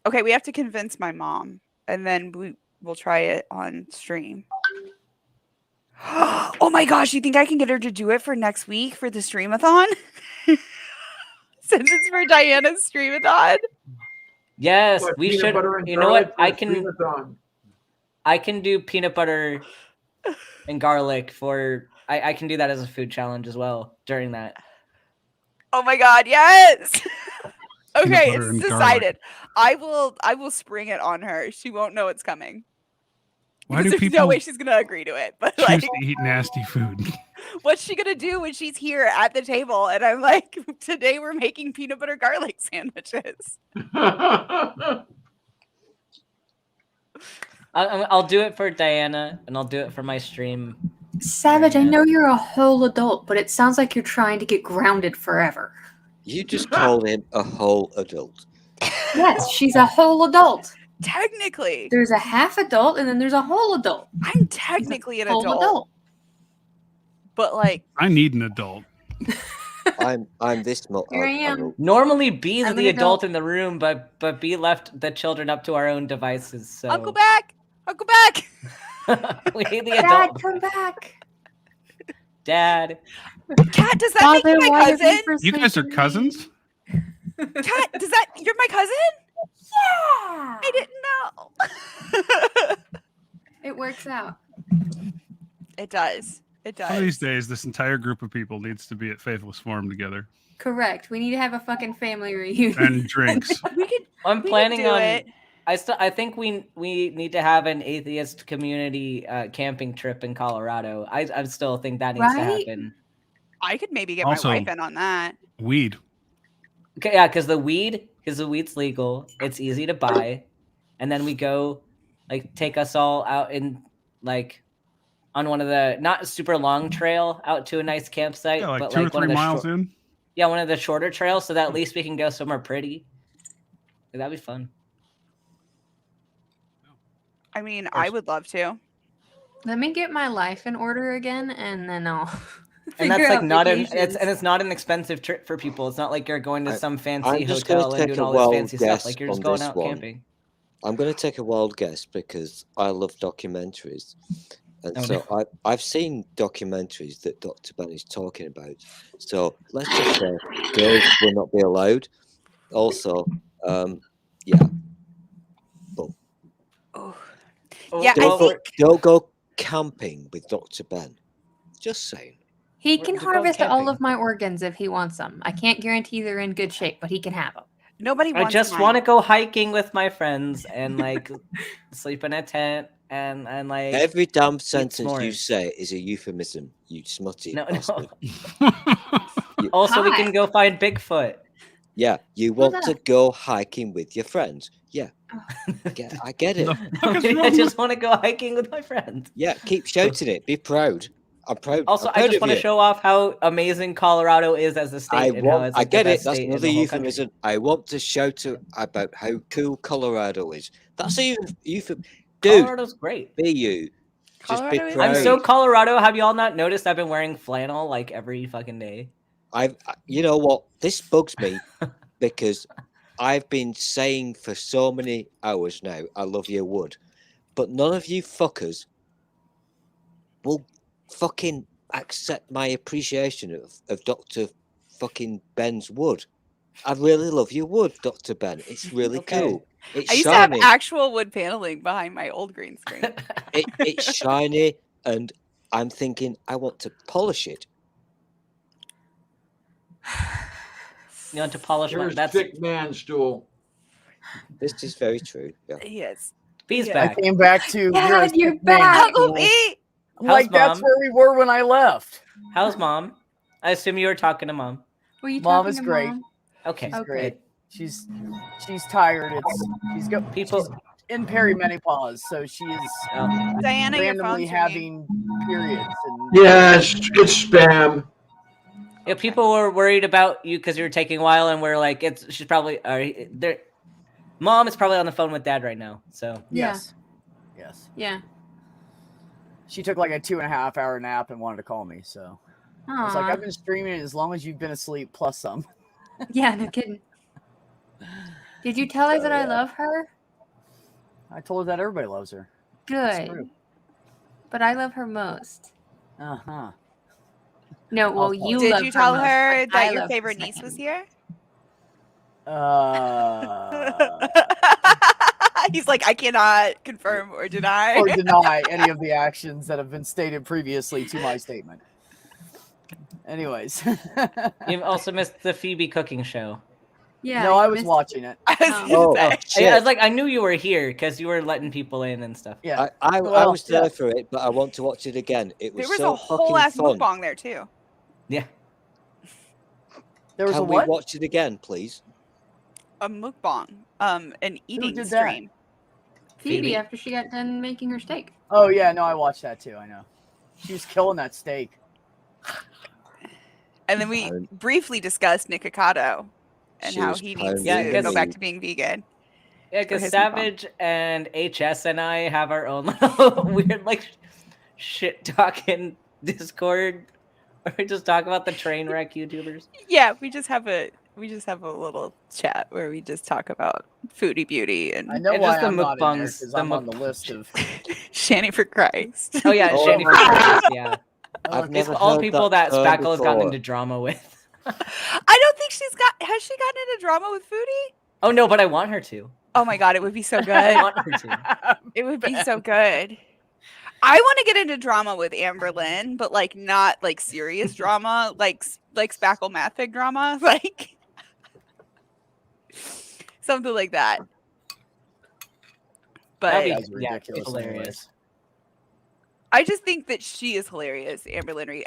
Speaker 13: Okay, we have to convince my mom, and then we'll try it on stream. Oh my gosh, you think I can get her to do it for next week for the streamathon? Since it's for Diana's streamathon.
Speaker 4: Yes,
Speaker 2: What,
Speaker 4: we
Speaker 2: peanut
Speaker 4: should.
Speaker 2: butter and
Speaker 4: You know what?
Speaker 2: garlic for streamathon?
Speaker 4: I can do peanut butter and garlic for. I can do that as a food challenge as well during that.
Speaker 13: Oh my god, yes. Okay,
Speaker 8: butter and
Speaker 13: it's
Speaker 8: garlic.
Speaker 13: decided. I will spring it on her. She won't know it's coming.
Speaker 8: Why do
Speaker 13: There's
Speaker 8: people
Speaker 13: no way she's gonna agree to it. But
Speaker 8: choose
Speaker 13: like,
Speaker 8: to eat nasty food?
Speaker 13: what's she gonna do when she's here at the table? And I'm like, today we're making peanut butter garlic sandwiches.
Speaker 4: I'll do it for Diana, and I'll do it for my stream.
Speaker 10: Savage, I know you're a whole adult, but it sounds like you're trying to get grounded forever.
Speaker 1: You just called him a whole adult.
Speaker 10: Yes, she's a whole adult.
Speaker 13: Technically.
Speaker 10: There's a half adult and then there's a whole adult.
Speaker 13: I'm technically an
Speaker 10: Whole
Speaker 13: adult. But like,
Speaker 8: I need an adult.
Speaker 1: I'm this much.
Speaker 10: Here I am.
Speaker 4: Normally, be
Speaker 10: I'm
Speaker 4: the
Speaker 10: an
Speaker 4: adult
Speaker 10: adult.
Speaker 4: in the room, but be left the children up to our own devices. So
Speaker 13: Uncle back, Uncle back.
Speaker 4: we need the
Speaker 10: Dad,
Speaker 4: adult.
Speaker 10: come back.
Speaker 4: Dad.
Speaker 13: Kat, does that make you my cousin?
Speaker 8: You guys are cousins?
Speaker 13: Kat, does that you're my cousin?
Speaker 10: Yeah.
Speaker 13: I didn't know.
Speaker 10: It works out.
Speaker 13: It does. It
Speaker 8: One of
Speaker 13: does.
Speaker 8: these days, this entire group of people needs to be at Faithless Forum together
Speaker 10: Correct. We need to have a fucking family reunion.
Speaker 8: and drinks.
Speaker 4: I'm
Speaker 13: We
Speaker 4: planning
Speaker 13: can do
Speaker 4: on.
Speaker 13: it.
Speaker 4: I think we need to have an atheist community camping trip in Colorado. I still think that needs to
Speaker 10: Right?
Speaker 4: happen.
Speaker 13: I could maybe get
Speaker 8: Also-
Speaker 13: my wife in on that.
Speaker 8: Weed.
Speaker 4: Okay, yeah, because the weed's legal. It's easy to buy, and then we go, like, take us all out in, like, on one of the not super long trail out to a nice campsite,
Speaker 8: Yeah, like
Speaker 4: but
Speaker 8: 2 or
Speaker 4: like one
Speaker 8: 3
Speaker 4: of the
Speaker 8: miles in.
Speaker 4: yeah, one of the shorter trails, so that at least we can go somewhere pretty. Like, that'd be fun.
Speaker 13: I mean, I would love to.
Speaker 10: Let me get my life in order again, and then I'll.
Speaker 4: And that's
Speaker 10: figure
Speaker 4: like
Speaker 10: out
Speaker 4: not an
Speaker 10: vacations.
Speaker 4: it's not an expensive trip for people. It's not like you're going to some fancy
Speaker 1: I'm just going
Speaker 4: hotel
Speaker 1: to
Speaker 4: and
Speaker 1: take
Speaker 4: doing
Speaker 1: a
Speaker 4: all this
Speaker 1: wild
Speaker 4: fancy
Speaker 1: guess
Speaker 4: stuff. Like you're just
Speaker 1: on
Speaker 4: going
Speaker 1: this
Speaker 4: out
Speaker 1: one.
Speaker 4: camping.
Speaker 1: I'm going to take a wild guess because I love documentaries. And
Speaker 4: Oh,
Speaker 1: so I've seen documentaries that Dr. Ben is talking about. So let's just say girls will not be allowed. Also, yeah. Boom.
Speaker 13: Yeah, I think
Speaker 1: Don't go camping with Dr. Ben. Just saying.
Speaker 10: He can
Speaker 4: We're going
Speaker 10: harvest all
Speaker 4: camping.
Speaker 10: of my organs if he wants them. I can't guarantee they're in good shape, but he can have them.
Speaker 13: nobody
Speaker 4: I
Speaker 13: wants
Speaker 4: just
Speaker 13: mine.
Speaker 4: want to go hiking with my friends and like sleep in a tent and like
Speaker 1: Every damn
Speaker 4: eat
Speaker 1: sentence you
Speaker 4: s'mores.
Speaker 1: say is a euphemism, you smutty
Speaker 4: No.
Speaker 1: bastard.
Speaker 4: Also, we
Speaker 10: Hi.
Speaker 4: can go find Bigfoot.
Speaker 1: Yeah, you want
Speaker 10: that?
Speaker 1: to go hiking with your friends. Yeah, I get it.
Speaker 4: I just want to go hiking with my friends.
Speaker 1: Yeah, keep shouting it. Be proud. I'm proud.
Speaker 4: Also,
Speaker 1: I'm proud
Speaker 4: I just
Speaker 1: of
Speaker 4: want to
Speaker 1: you.
Speaker 4: show off how amazing Colorado is as a state and how it's
Speaker 1: I
Speaker 4: like the
Speaker 1: get it.
Speaker 4: best
Speaker 1: That's
Speaker 4: state in
Speaker 1: another
Speaker 4: the whole country.
Speaker 1: euphemism. I want to shout about how cool Colorado is. That's a euphemism. Dude,
Speaker 4: Colorado's great.
Speaker 1: be you. Just be
Speaker 13: Colorado is
Speaker 1: proud.
Speaker 4: I'm so Colorado. Have you all not noticed I've been wearing flannel like every fucking day?
Speaker 1: You know what? This bugs me because I've been saying for so many hours now, I love your wood, but none of you fuckers will fucking accept my appreciation of Dr. fucking Ben's wood. I really love your wood, Dr. Ben. It's really
Speaker 4: Okay.
Speaker 1: cool. It's
Speaker 13: I used to have
Speaker 1: shiny.
Speaker 13: actual wood paneling behind my old green screen.
Speaker 1: It's shiny, and I'm thinking I want to polish it.
Speaker 4: You want to polish my
Speaker 2: Here's
Speaker 4: that's
Speaker 2: thick man stool.
Speaker 1: This is very true. Yeah.
Speaker 13: Yes.
Speaker 4: Bee's
Speaker 13: Yeah.
Speaker 4: back.
Speaker 3: I came back to
Speaker 10: Dad,
Speaker 3: your
Speaker 10: you're back.
Speaker 13: Uncle B.
Speaker 3: I'm
Speaker 4: How's
Speaker 3: like, that's
Speaker 4: Mom?
Speaker 3: where we were when I left.
Speaker 4: How's mom? I assume you were talking to mom.
Speaker 10: Were you
Speaker 3: Mom
Speaker 10: talking
Speaker 3: is
Speaker 10: to
Speaker 3: great.
Speaker 10: Mom?
Speaker 4: Okay.
Speaker 3: She's
Speaker 10: Okay.
Speaker 3: great. She's tired. She's in perimenopause, so she is
Speaker 13: Diana, your
Speaker 3: randomly
Speaker 13: phone's ringing.
Speaker 3: having periods. And
Speaker 2: Yes, it's spam.
Speaker 4: Yeah, people were worried about you because you were taking a while, and we're like, she's probably there. Mom is probably on the phone with Dad right now. So
Speaker 3: yes,
Speaker 10: Yeah.
Speaker 3: she took like a 2.5 hour nap and wanted to call me. So I was like,
Speaker 10: Aw.
Speaker 3: I've been streaming as long as you've been asleep, plus some.
Speaker 10: Yeah, no kidding. Did you tell her
Speaker 3: So,
Speaker 10: that I
Speaker 3: yeah.
Speaker 10: love her?
Speaker 3: I told her that everybody loves her. It's
Speaker 10: Good.
Speaker 3: true.
Speaker 10: But I love her most.
Speaker 3: Uh-huh.
Speaker 10: No, well, you
Speaker 13: Did
Speaker 10: love
Speaker 13: you tell
Speaker 10: most,
Speaker 13: her
Speaker 10: but I
Speaker 13: that your
Speaker 10: love
Speaker 13: favorite
Speaker 10: her
Speaker 13: niece was
Speaker 10: second.
Speaker 13: here?
Speaker 3: Uh,
Speaker 13: He's like, I cannot confirm or deny.
Speaker 3: or deny any of the actions that have been stated previously to my statement. Anyways.
Speaker 4: You've also missed the Phoebe cooking show.
Speaker 10: Yeah.
Speaker 3: No,
Speaker 10: you
Speaker 3: I was
Speaker 10: missed-
Speaker 3: watching it.
Speaker 4: I was like, I knew you were here because you were letting people in and stuff.
Speaker 3: Yeah.
Speaker 1: I
Speaker 3: Well,
Speaker 1: was there for it, but I want to watch it again. It was
Speaker 13: There was
Speaker 1: so
Speaker 13: a whole
Speaker 1: fucking
Speaker 13: ass
Speaker 1: fun.
Speaker 13: mukbang there too.
Speaker 4: Yeah.
Speaker 3: There was
Speaker 1: Can
Speaker 3: a
Speaker 1: we
Speaker 3: what?
Speaker 1: watch it again, please?
Speaker 13: A mukbang, an eating
Speaker 3: did that?
Speaker 13: stream.
Speaker 10: Phoebe after she got done making her steak.
Speaker 3: Oh yeah, no, I watched that too. I know. She was killing that steak.
Speaker 13: And then we briefly discussed Nikocado and
Speaker 1: She
Speaker 13: how
Speaker 1: was
Speaker 13: he needs
Speaker 1: pounding
Speaker 13: to
Speaker 1: the
Speaker 13: go back
Speaker 1: meat.
Speaker 13: to being vegan.
Speaker 4: Yeah,
Speaker 13: for
Speaker 4: because
Speaker 13: his
Speaker 4: Savage and HS and I have our own little weird like shit talking Discord where we just talk about the train wreck YouTubers.
Speaker 13: Yeah, we just have a little chat where we just talk about foodie beauty and
Speaker 3: I know
Speaker 4: And
Speaker 3: why
Speaker 4: just the
Speaker 3: I'm not in there
Speaker 4: mukbangs,
Speaker 3: because
Speaker 4: the
Speaker 3: I'm on the
Speaker 4: muk-
Speaker 3: list of.
Speaker 13: Shanny for Christ.
Speaker 4: Oh yeah,
Speaker 3: Oh,
Speaker 4: Shandy for
Speaker 3: my
Speaker 4: Christ, yeah.
Speaker 1: I've
Speaker 4: It's
Speaker 1: never
Speaker 4: all
Speaker 1: heard
Speaker 4: people that
Speaker 1: term
Speaker 4: Spackle has gotten
Speaker 1: before.
Speaker 4: into drama with.
Speaker 13: I don't think has she gotten into drama with foodie?
Speaker 4: Oh no, but I want her to.
Speaker 13: Oh my god, it would be so
Speaker 4: I
Speaker 13: good.
Speaker 4: want her to.
Speaker 13: It would be so good. I want to get into drama with Amberlynn, but like not like serious drama, like Spackle Mathig drama, like something like that. But
Speaker 4: That'd
Speaker 3: That's
Speaker 4: be
Speaker 3: ridiculous.
Speaker 4: hilarious.
Speaker 3: anyways.
Speaker 13: I just think that she is hilarious, Amberlynn Reed.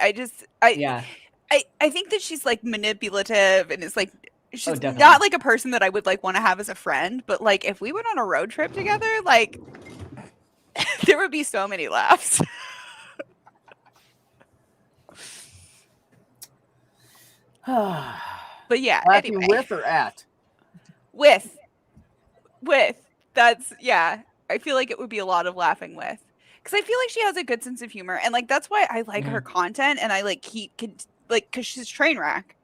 Speaker 4: Yeah.
Speaker 13: I think that she's like manipulative and is like she's
Speaker 4: definitely.
Speaker 13: not like a person that I would like want to have as a friend, but like if we went on a road trip together, like there would be so many laughs. But yeah,
Speaker 3: Laughing
Speaker 13: anyway.
Speaker 3: with or at?
Speaker 13: With. That's yeah. I feel like it would be a lot of laughing with. Because I feel like she has a good sense of humor. And like that's why I like her content and I like because she's train wreck.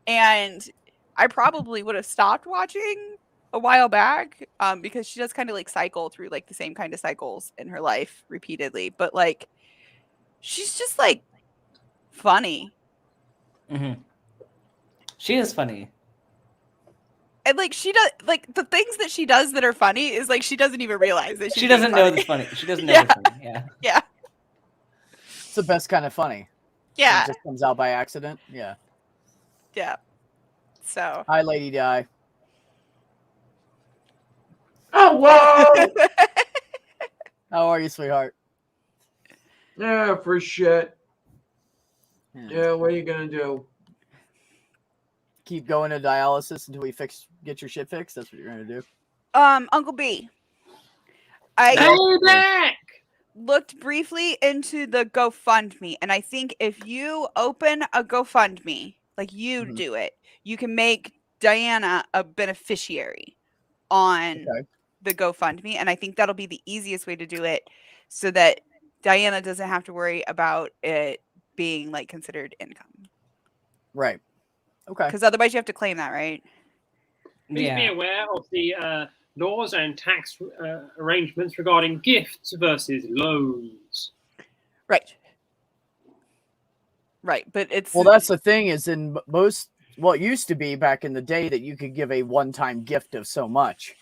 Speaker 13: And I probably would have stopped watching a while back because she does kind of like cycle through like the same kind of cycles in her life repeatedly. But like she's just like funny.
Speaker 4: Mm-hmm. She is funny.
Speaker 13: And like she does like the things that she does that are funny is like she doesn't even realize that
Speaker 4: She doesn't know it's funny. She doesn't know it's funny. Yeah.
Speaker 13: Yeah.
Speaker 3: It's the best kind of funny.
Speaker 13: Yeah.
Speaker 3: It just comes out by accident. Yeah.
Speaker 13: Yeah. So.
Speaker 3: Hi, Lady Di.
Speaker 2: Oh, whoa!
Speaker 3: How are you, sweetheart?
Speaker 2: Yeah, for shit. Yeah, what are you gonna do?
Speaker 3: Keep going to dialysis until we get your shit fixed. That's what you're gonna do.
Speaker 13: Uncle B. I looked briefly into the GoFundMe, and I think if you open a GoFundMe, like you do it, you can make Diana a beneficiary on the GoFundMe, and I think that'll be the easiest way to do it, so that Diana doesn't have to worry about it being like considered income.
Speaker 3: Right. Okay.
Speaker 13: Because otherwise you have to claim that, right?
Speaker 14: Please be aware of the laws and tax arrangements regarding gifts versus loans.
Speaker 13: Right. Right, but it's
Speaker 3: Well, that's the thing is in most what used to be back in the day that you could give a one-time gift of so much,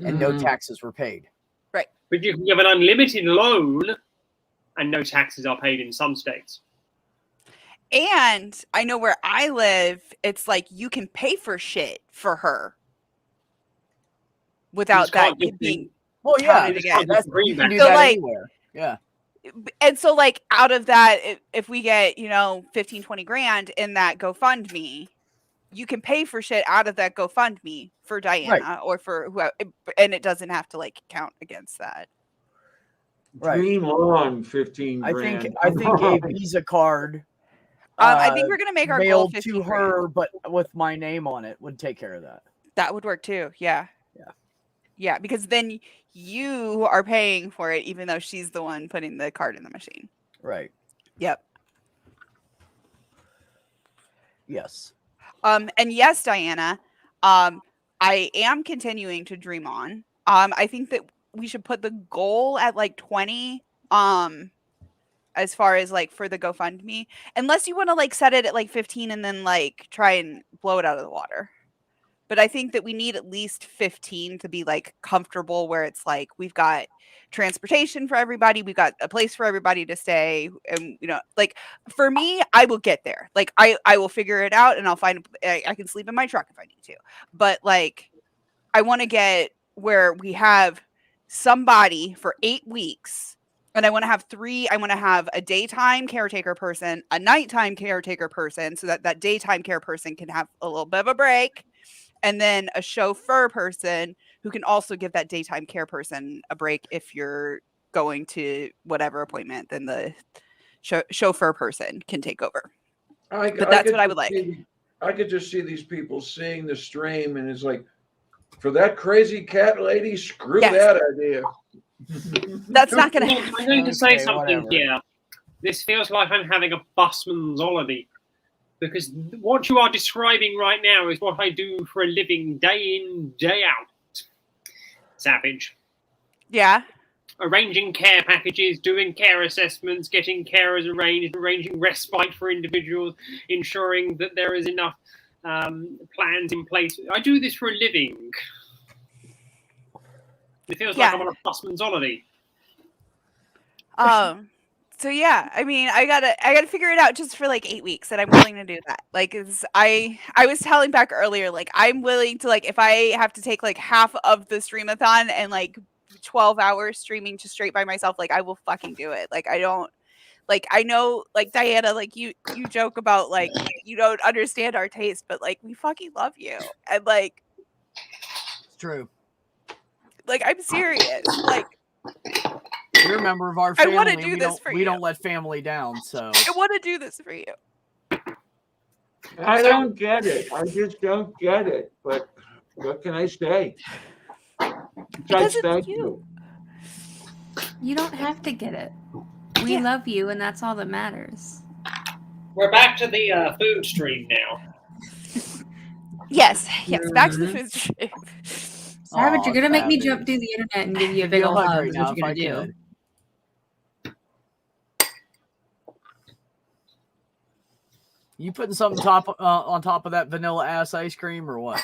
Speaker 3: and no taxes were paid.
Speaker 13: Right.
Speaker 14: But you can give an unlimited loan, and no taxes are paid in some states.
Speaker 13: And I know where I live, it's like you can pay for shit for her without that being.
Speaker 3: Well, yeah,
Speaker 13: counted again.
Speaker 3: you can do
Speaker 13: So,
Speaker 3: that
Speaker 13: like,
Speaker 3: anywhere. Yeah.
Speaker 13: And so, like, out of that, if we get 15, 20 grand in that GoFundMe, you can pay for shit out of that GoFundMe for Diana or for whoever, and it doesn't have to like count against that.
Speaker 3: Right.
Speaker 2: Dream on 15 grand.
Speaker 3: I think a Visa card.
Speaker 13: I think we're gonna make our goal
Speaker 3: mailed
Speaker 13: 15
Speaker 3: to her, but with my name on it would take care of that.
Speaker 13: That would work too. Yeah. Yeah, because then you are paying for it, even though she's the one putting the card in the machine.
Speaker 3: Right.
Speaker 13: Yep.
Speaker 3: Yes.
Speaker 13: And yes, Diana, I am continuing to dream on. I think that we should put the goal at like 20. As far as like for the GoFundMe, unless you want to like set it at like 15 and then like try and blow it out of the water. But I think that we need at least 15 to be like comfortable where it's like we've got transportation for everybody, we've got a place for everybody to stay, and like for me, I will get there. Like I will figure it out and I'll find I can sleep in my truck if I need to. But like I want to get where we have somebody for 8 weeks. And I want to have 3. I want to have a daytime caretaker person, a nighttime caretaker person, so that daytime care person can have a little bit of a break. And then a chauffeur person who can also give that daytime care person a break if you're going to whatever appointment, then the chauffeur person can take over. But that's what I would like.
Speaker 2: I could just see these people seeing the stream and it's like, for that crazy cat lady, screw that idea.
Speaker 13: That's not going to happen.
Speaker 14: I'm going to say something here. This feels like I'm having a busman's holiday. Because what you are describing right now is what I do for a living day in, day out. Savage.
Speaker 13: Yeah.
Speaker 14: Arranging care packages, doing care assessments, getting carers arranged, arranging respite for individuals, ensuring that there is enough plans in place. I do this for a living. It feels like I'm on a busman's holiday.
Speaker 13: So yeah, I mean, I gotta figure it out just for like 8 weeks, and I'm willing to do that. Like, I was telling back earlier, like I'm willing to like if I have to take like half of the streamathon and like 12 hours streaming just straight by myself, like I will fucking do it. Like I don't Like I know, like Diana, like you joke about like you don't understand our taste, but like we fucking love you, and like
Speaker 3: It's true.
Speaker 13: Like I'm serious. Like
Speaker 3: You're a member of our
Speaker 13: I
Speaker 3: family.
Speaker 13: want to
Speaker 3: and
Speaker 13: do
Speaker 3: we
Speaker 13: this
Speaker 3: don't
Speaker 13: for
Speaker 3: we
Speaker 13: you.
Speaker 3: don't let family down. So
Speaker 13: I want to do this for you.
Speaker 2: I don't get it. I just don't get it. But what can I say? Besides, thank you.
Speaker 10: You don't have to get it. We love you, and that's all that matters.
Speaker 14: We're back to the food stream now.
Speaker 13: Yes, back to the food stream.
Speaker 10: Savage, you're gonna make me jump through the internet and give you a big old hug. Is what you're gonna do.
Speaker 3: You putting something on top of that vanilla ass ice cream or what?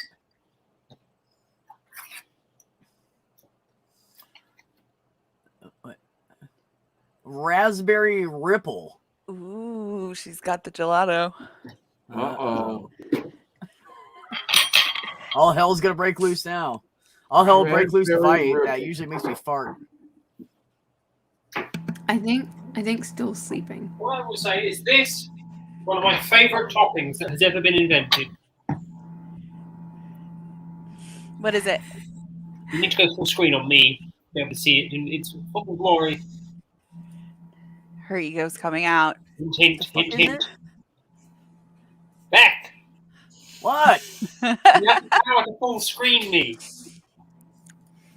Speaker 3: Raspberry Ripple.
Speaker 13: Ooh, she's got the gelato.
Speaker 3: Uh-oh. All hell's gonna break loose now. All hell break loose if I eat that. Usually makes me fart.
Speaker 10: I think still sleeping.
Speaker 14: What I will say is this one of my favourite toppings that has ever been invented.
Speaker 13: What is it?
Speaker 14: You need to go full screen on me to be able to see it in its full glory.
Speaker 13: Her ego's coming out.
Speaker 14: Hint, hint, hint. Back.
Speaker 3: What?
Speaker 14: Now I can full screen me.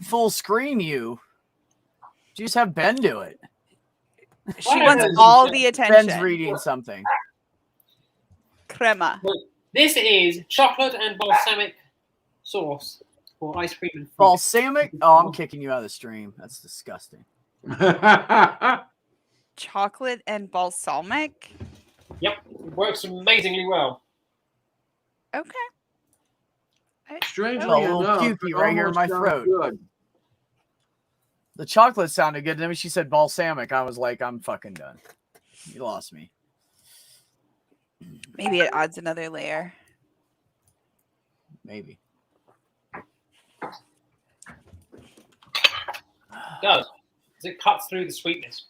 Speaker 3: Full screen you? Just have Ben do it.
Speaker 13: She wants all the attention.
Speaker 3: Ben's reading something.
Speaker 13: Crema.
Speaker 14: This is chocolate and balsamic sauce for ice cream and fruit.
Speaker 3: Balsamic? Oh, I'm kicking you out of the stream. That's disgusting.
Speaker 13: Chocolate and balsamic?
Speaker 14: Yep, it works amazingly well.
Speaker 13: Okay.
Speaker 2: Strangely
Speaker 3: a little
Speaker 2: enough,
Speaker 3: pukey
Speaker 2: it
Speaker 3: right here in my
Speaker 2: almost
Speaker 3: throat.
Speaker 2: sounds good.
Speaker 3: The chocolate sounded good. Then when she said balsamic, I was like, I'm fucking done. You lost me.
Speaker 13: Maybe it adds another layer.
Speaker 3: Maybe.
Speaker 14: It does. Because it cuts through the sweetness.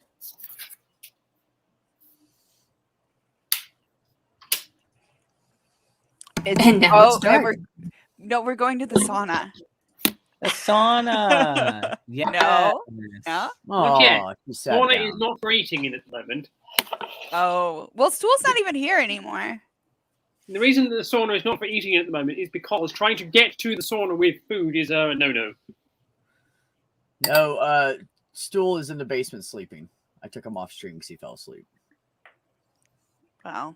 Speaker 10: And now it's dark.
Speaker 13: We're going to the sauna.
Speaker 4: The sauna. Yeah.
Speaker 13: No.
Speaker 14: Not yet.
Speaker 3: she sat
Speaker 14: Sauna
Speaker 3: down.
Speaker 14: is not for eating in at the moment.
Speaker 13: Oh. Well, Stool's not even here anymore.
Speaker 14: The reason the sauna is not for eating at the moment is because trying to get to the sauna with food is a no-no.
Speaker 3: No, Stool is in the basement sleeping. I took him off stream because he fell asleep.
Speaker 13: Wow.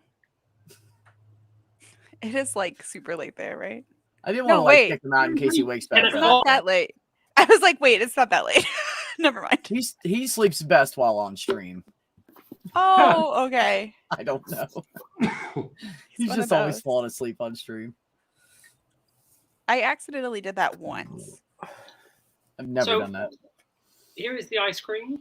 Speaker 13: It is like super late there, right?
Speaker 3: I didn't want to
Speaker 13: wait.
Speaker 3: kick him out in case he wakes back
Speaker 13: It's
Speaker 3: up.
Speaker 13: not that late. I was like, wait, it's not that late. Never mind.
Speaker 3: He sleeps best while on stream.
Speaker 13: Oh, okay.
Speaker 3: I don't know. He's
Speaker 13: one of
Speaker 3: just always
Speaker 13: those.
Speaker 3: falling asleep on stream.
Speaker 13: I accidentally did that once.
Speaker 3: I've never done that.
Speaker 14: Here is the ice cream.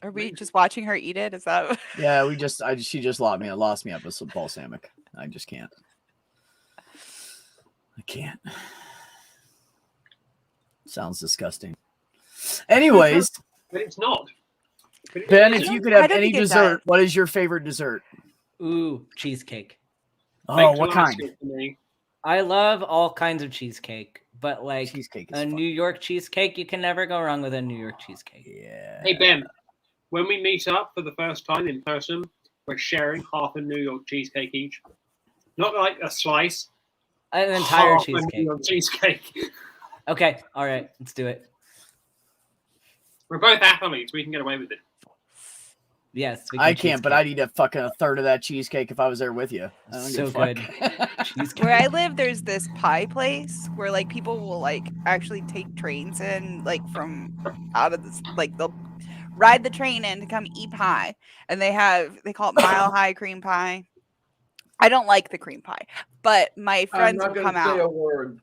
Speaker 13: Are we just watching her eat it? Is that?
Speaker 3: Yeah, she just lost me up with some balsamic. I just can't. I can't. Sounds disgusting. Anyways,
Speaker 14: But it's not.
Speaker 3: Ben, if you could have any dessert, what is your favorite dessert?
Speaker 4: Ooh, cheesecake.
Speaker 3: Oh, what kind?
Speaker 4: I love all kinds of cheesecake, but like
Speaker 3: cheesecake
Speaker 4: a New York cheesecake, you can never go wrong with a New York cheesecake.
Speaker 3: Yeah.
Speaker 14: Hey, Ben, when we meet up for the first time in person, we're sharing half a New York cheesecake each. Not like a slice.
Speaker 4: An entire
Speaker 14: half a
Speaker 4: cheesecake.
Speaker 14: New York cheesecake.
Speaker 4: Okay, all right, let's do it.
Speaker 14: We're both athletes. We can get away with it.
Speaker 4: Yes, we
Speaker 3: I can't, but I'd eat a third of that cheesecake if I was there with you. I don't give
Speaker 4: So
Speaker 3: a
Speaker 4: good.
Speaker 3: fuck.
Speaker 13: Where I live, there's this pie place where like people will like actually take trains in like from out of this, like they'll ride the train in to come eat pie, and they call it Mile High cream pie. I don't like the cream pie, but my friends
Speaker 2: I'm
Speaker 13: will
Speaker 2: not
Speaker 13: come
Speaker 2: going to say a
Speaker 13: out.
Speaker 2: word.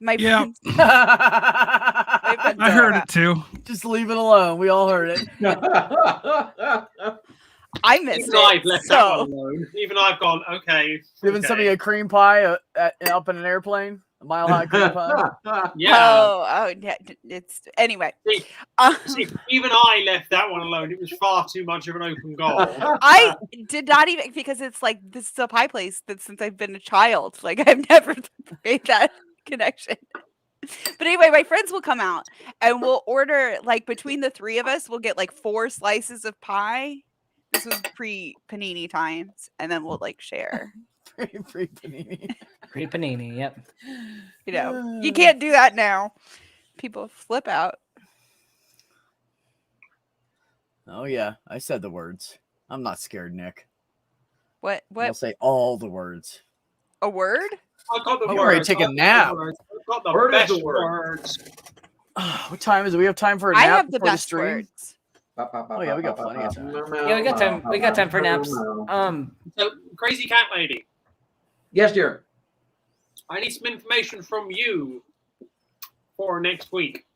Speaker 13: My
Speaker 8: Yeah.
Speaker 13: friends. My friends
Speaker 8: I
Speaker 13: will
Speaker 8: heard
Speaker 13: come
Speaker 8: it too.
Speaker 3: Just leave it alone. We all heard it.
Speaker 13: I missed
Speaker 14: Even I've
Speaker 13: it.
Speaker 14: left that
Speaker 13: So
Speaker 14: one alone. Even I've gone, okay.
Speaker 3: Giving somebody a cream pie up in an airplane, a mile high cream pie.
Speaker 14: Yeah.
Speaker 13: Oh, yeah. It's anyway.
Speaker 14: See, even I left that one alone. It was far too much of an open goal.
Speaker 13: I did not even, because it's like, this is a pie place that since I've been a child, like I've never made that connection. But anyway, my friends will come out and we'll order, like, between the three of us, we'll get like 4 slices of pie. This was pre-panini times, and then we'll like share.
Speaker 3: Pre-panini.
Speaker 4: Pre-panini, yep.
Speaker 13: You know, you can't do that now. People flip out.
Speaker 3: Oh yeah, I said the words. I'm not scared, Nick.
Speaker 13: What?
Speaker 3: I'll say all the words.
Speaker 13: A word?
Speaker 14: I got the
Speaker 3: I'm
Speaker 14: words.
Speaker 3: ready to take a nap.
Speaker 14: I've got the
Speaker 2: Word is
Speaker 14: best
Speaker 2: the word.
Speaker 14: words.
Speaker 3: What time is it? We have time for a
Speaker 13: I
Speaker 3: nap
Speaker 13: have the
Speaker 3: before the
Speaker 13: best
Speaker 3: stream?
Speaker 13: words.
Speaker 3: Oh yeah, we got plenty of time.
Speaker 4: Yeah, we got time. We got time for naps.
Speaker 14: So, Crazy Cat Lady,
Speaker 2: Yes, dear.
Speaker 14: I need some information from you for next week.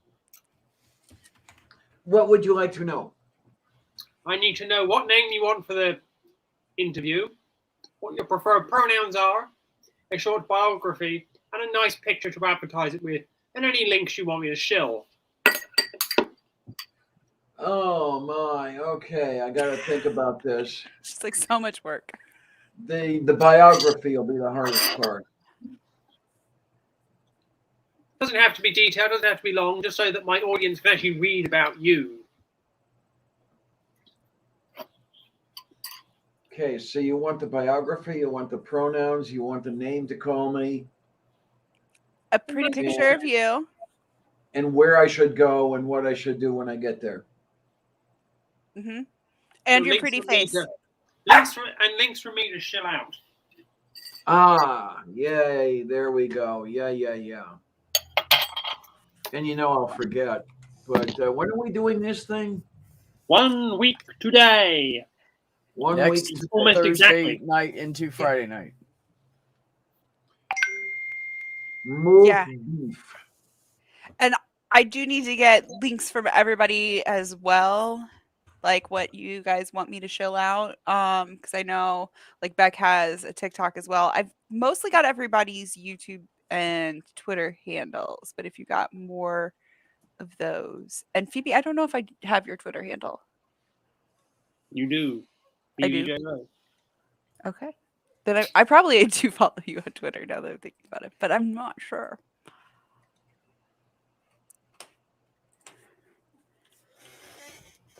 Speaker 2: What would you like to know?
Speaker 14: I need to know what name you want for the interview, what your preferred pronouns are, a short biography, and a nice picture to advertise it with, and any links you want me to shill.
Speaker 2: Oh my. Okay, I got to think about this.
Speaker 13: It's like so much work.
Speaker 2: The biography will be the hardest part.
Speaker 14: Doesn't have to be detailed, doesn't have to be long, just so that my audience can actually read about you.
Speaker 2: Okay, so you want the biography, you want the pronouns, you want the name to call me,
Speaker 13: A pretty picture of you.
Speaker 2: and where I should go and what I should do when I get there.
Speaker 13: Mm-hmm. And
Speaker 14: So
Speaker 13: your
Speaker 14: links
Speaker 13: pretty
Speaker 14: for me
Speaker 13: face.
Speaker 14: links for me to shill out.
Speaker 2: Ah, yay, there we go. Yeah. And I'll forget. But when are we doing this thing?
Speaker 14: 1 week today.
Speaker 2: 1
Speaker 3: Next
Speaker 2: week.
Speaker 14: Almost
Speaker 3: Thursday
Speaker 14: exactly.
Speaker 3: night into Friday night.
Speaker 13: Yeah. And I do need to get links from everybody as well, like what you guys want me to shill out. Because I know like Beck has a TikTok as well. I've mostly got everybody's YouTube and Twitter handles, but if you got more of those. And Phoebe, I don't know if I have your Twitter handle.
Speaker 14: You do.
Speaker 13: I do.
Speaker 14: BBJO.
Speaker 13: Okay. Then I probably do follow you on Twitter now that I'm thinking about it, but I'm not sure.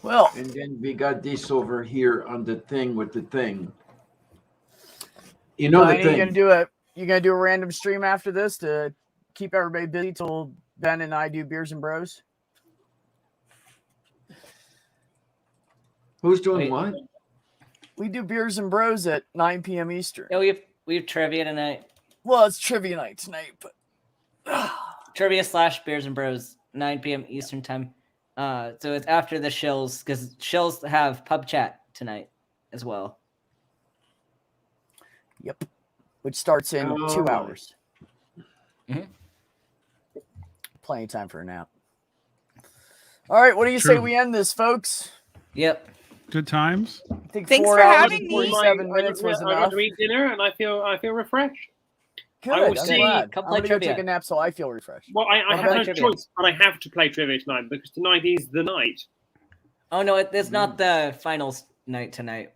Speaker 3: Well,
Speaker 2: And then we got this over here on the thing with the thing. You know the
Speaker 3: Tiny,
Speaker 2: thing.
Speaker 3: you gonna do a random stream after this to keep everybody busy till Ben and I do Beers and Bros?
Speaker 2: Who's doing what?
Speaker 3: We do Beers and Bros at 9 p.m. Eastern.
Speaker 4: Yeah, we have trivia tonight.
Speaker 3: Well, it's trivia night tonight, but
Speaker 4: Trivia / Beers and Bros, 9 p.m. Eastern time. So it's after the shills, because shills have pub chat tonight as well.
Speaker 3: Yep. Which starts in 2 hours.
Speaker 4: Mm-hmm.
Speaker 3: Plenty of time for a nap. All right, what do you say
Speaker 8: True.
Speaker 3: we end this, folks?
Speaker 4: Yep.
Speaker 8: Good times.
Speaker 3: I think
Speaker 13: Thanks
Speaker 3: 4
Speaker 13: for
Speaker 3: hours
Speaker 13: having
Speaker 3: and
Speaker 13: me.
Speaker 3: 47 minutes was
Speaker 14: I got
Speaker 3: enough.
Speaker 14: to eat dinner and I feel refreshed.
Speaker 3: Good.
Speaker 14: I will
Speaker 3: I'm
Speaker 14: see-
Speaker 3: glad.
Speaker 4: come
Speaker 3: I'm
Speaker 4: play
Speaker 3: gonna go
Speaker 4: trivia.
Speaker 3: take a nap so I feel refreshed.
Speaker 14: Well, I
Speaker 3: Wanna
Speaker 14: have
Speaker 3: play
Speaker 14: no
Speaker 4: trivia?
Speaker 14: choice, but I have to play trivia tonight because tonight is the night.
Speaker 4: Oh no, it's not the finals night tonight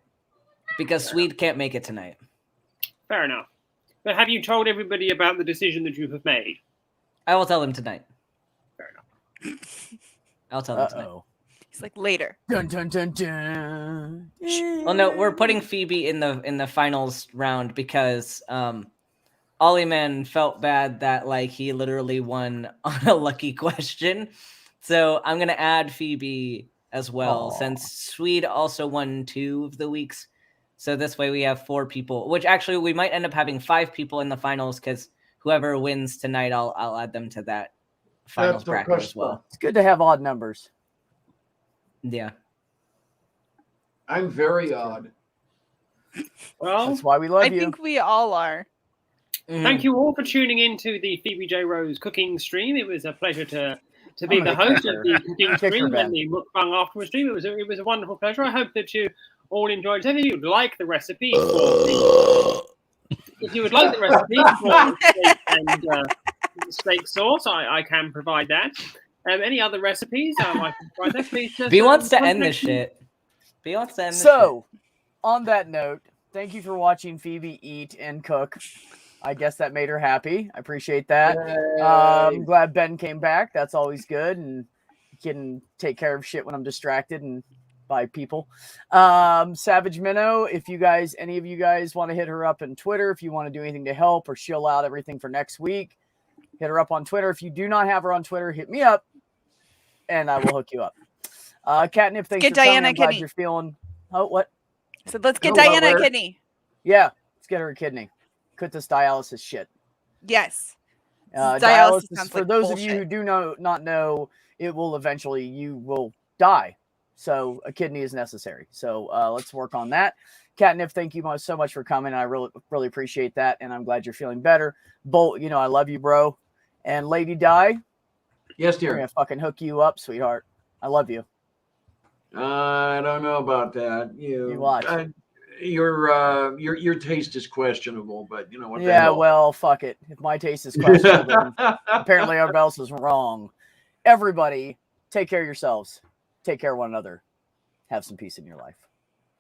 Speaker 4: because Swede can't make it tonight.
Speaker 14: Fair enough. But have you told everybody about the decision that you have made?
Speaker 4: I will tell them tonight.
Speaker 14: Fair enough.
Speaker 4: I'll tell them tonight.
Speaker 3: Uh-oh.
Speaker 13: He's like later.
Speaker 3: Dun, dun, dun, dun.
Speaker 4: Well, no, we're putting Phoebe in the finals round because Ollieman felt bad that like he literally won on a lucky question. So I'm gonna add Phoebe as well, since Swede also won 2 of the weeks. So this way we have 4 people, which actually we might end up having 5 people in the finals because whoever wins tonight, I'll add them to that finals bracket as well.
Speaker 3: It's good to have odd numbers.
Speaker 4: Yeah.
Speaker 2: I'm very odd.
Speaker 14: Well,
Speaker 3: That's why we love
Speaker 13: I
Speaker 3: you.
Speaker 13: think we all are.
Speaker 14: thank you all for tuning in to the Phoebe J. Rose cooking stream. It was a pleasure to be
Speaker 3: I'm
Speaker 14: the
Speaker 3: gonna
Speaker 14: host
Speaker 3: kick
Speaker 14: of the cooking
Speaker 3: Kick her,
Speaker 14: stream
Speaker 3: Ben.
Speaker 14: and the mukbang afterwards stream. It was a wonderful pleasure. I hope that you all enjoyed. If you would like the recipe for the steak and steak sauce, I can provide that. Any other recipes? I can provide that. Please just,
Speaker 4: B wants to end this shit. B wants to end this
Speaker 3: So, on that note, thank you for watching Phoebe eat and cook. I guess that made her happy. I appreciate that. I'm glad Ben came back. That's always good, and he can take care of shit when I'm distracted and by people. Savage Minnow, if you guys, any of you guys want to hit her up on Twitter, if you want to do anything to help or shill out everything for next week, hit her up on Twitter. If you do not have her on Twitter, hit me up, and I will hook you up. Catnip, thanks
Speaker 13: Get
Speaker 3: for coming.
Speaker 13: Diana
Speaker 3: I'm glad
Speaker 13: kidney.
Speaker 3: you're feeling. Oh, what?
Speaker 13: So let's get
Speaker 3: Oh,
Speaker 13: Diana a
Speaker 3: where?
Speaker 13: kidney.
Speaker 3: Yeah, let's get her a kidney. Quit this dialysis shit.
Speaker 13: Yes.
Speaker 3: Dialysis,
Speaker 13: sounds
Speaker 3: for
Speaker 13: like
Speaker 3: those of you
Speaker 13: bullshit.
Speaker 3: who do not know, it will eventually, you will die. So a kidney is necessary. So let's work on that. Catnip, thank you so much for coming. I really appreciate that. And I'm glad you're feeling better. Bolt, I love you, bro. And Lady Di.
Speaker 2: Yes,
Speaker 3: I'm
Speaker 2: dear.
Speaker 3: going to fucking hook you up, sweetheart. I love you.
Speaker 2: I don't know about that.
Speaker 3: You watch.
Speaker 2: Your taste is questionable, but you know what?
Speaker 3: Yeah, well, fuck it. If my taste is questionable, then apparently everybody else is wrong. Everybody, take care of yourselves. Take care of one another. Have some peace in your life.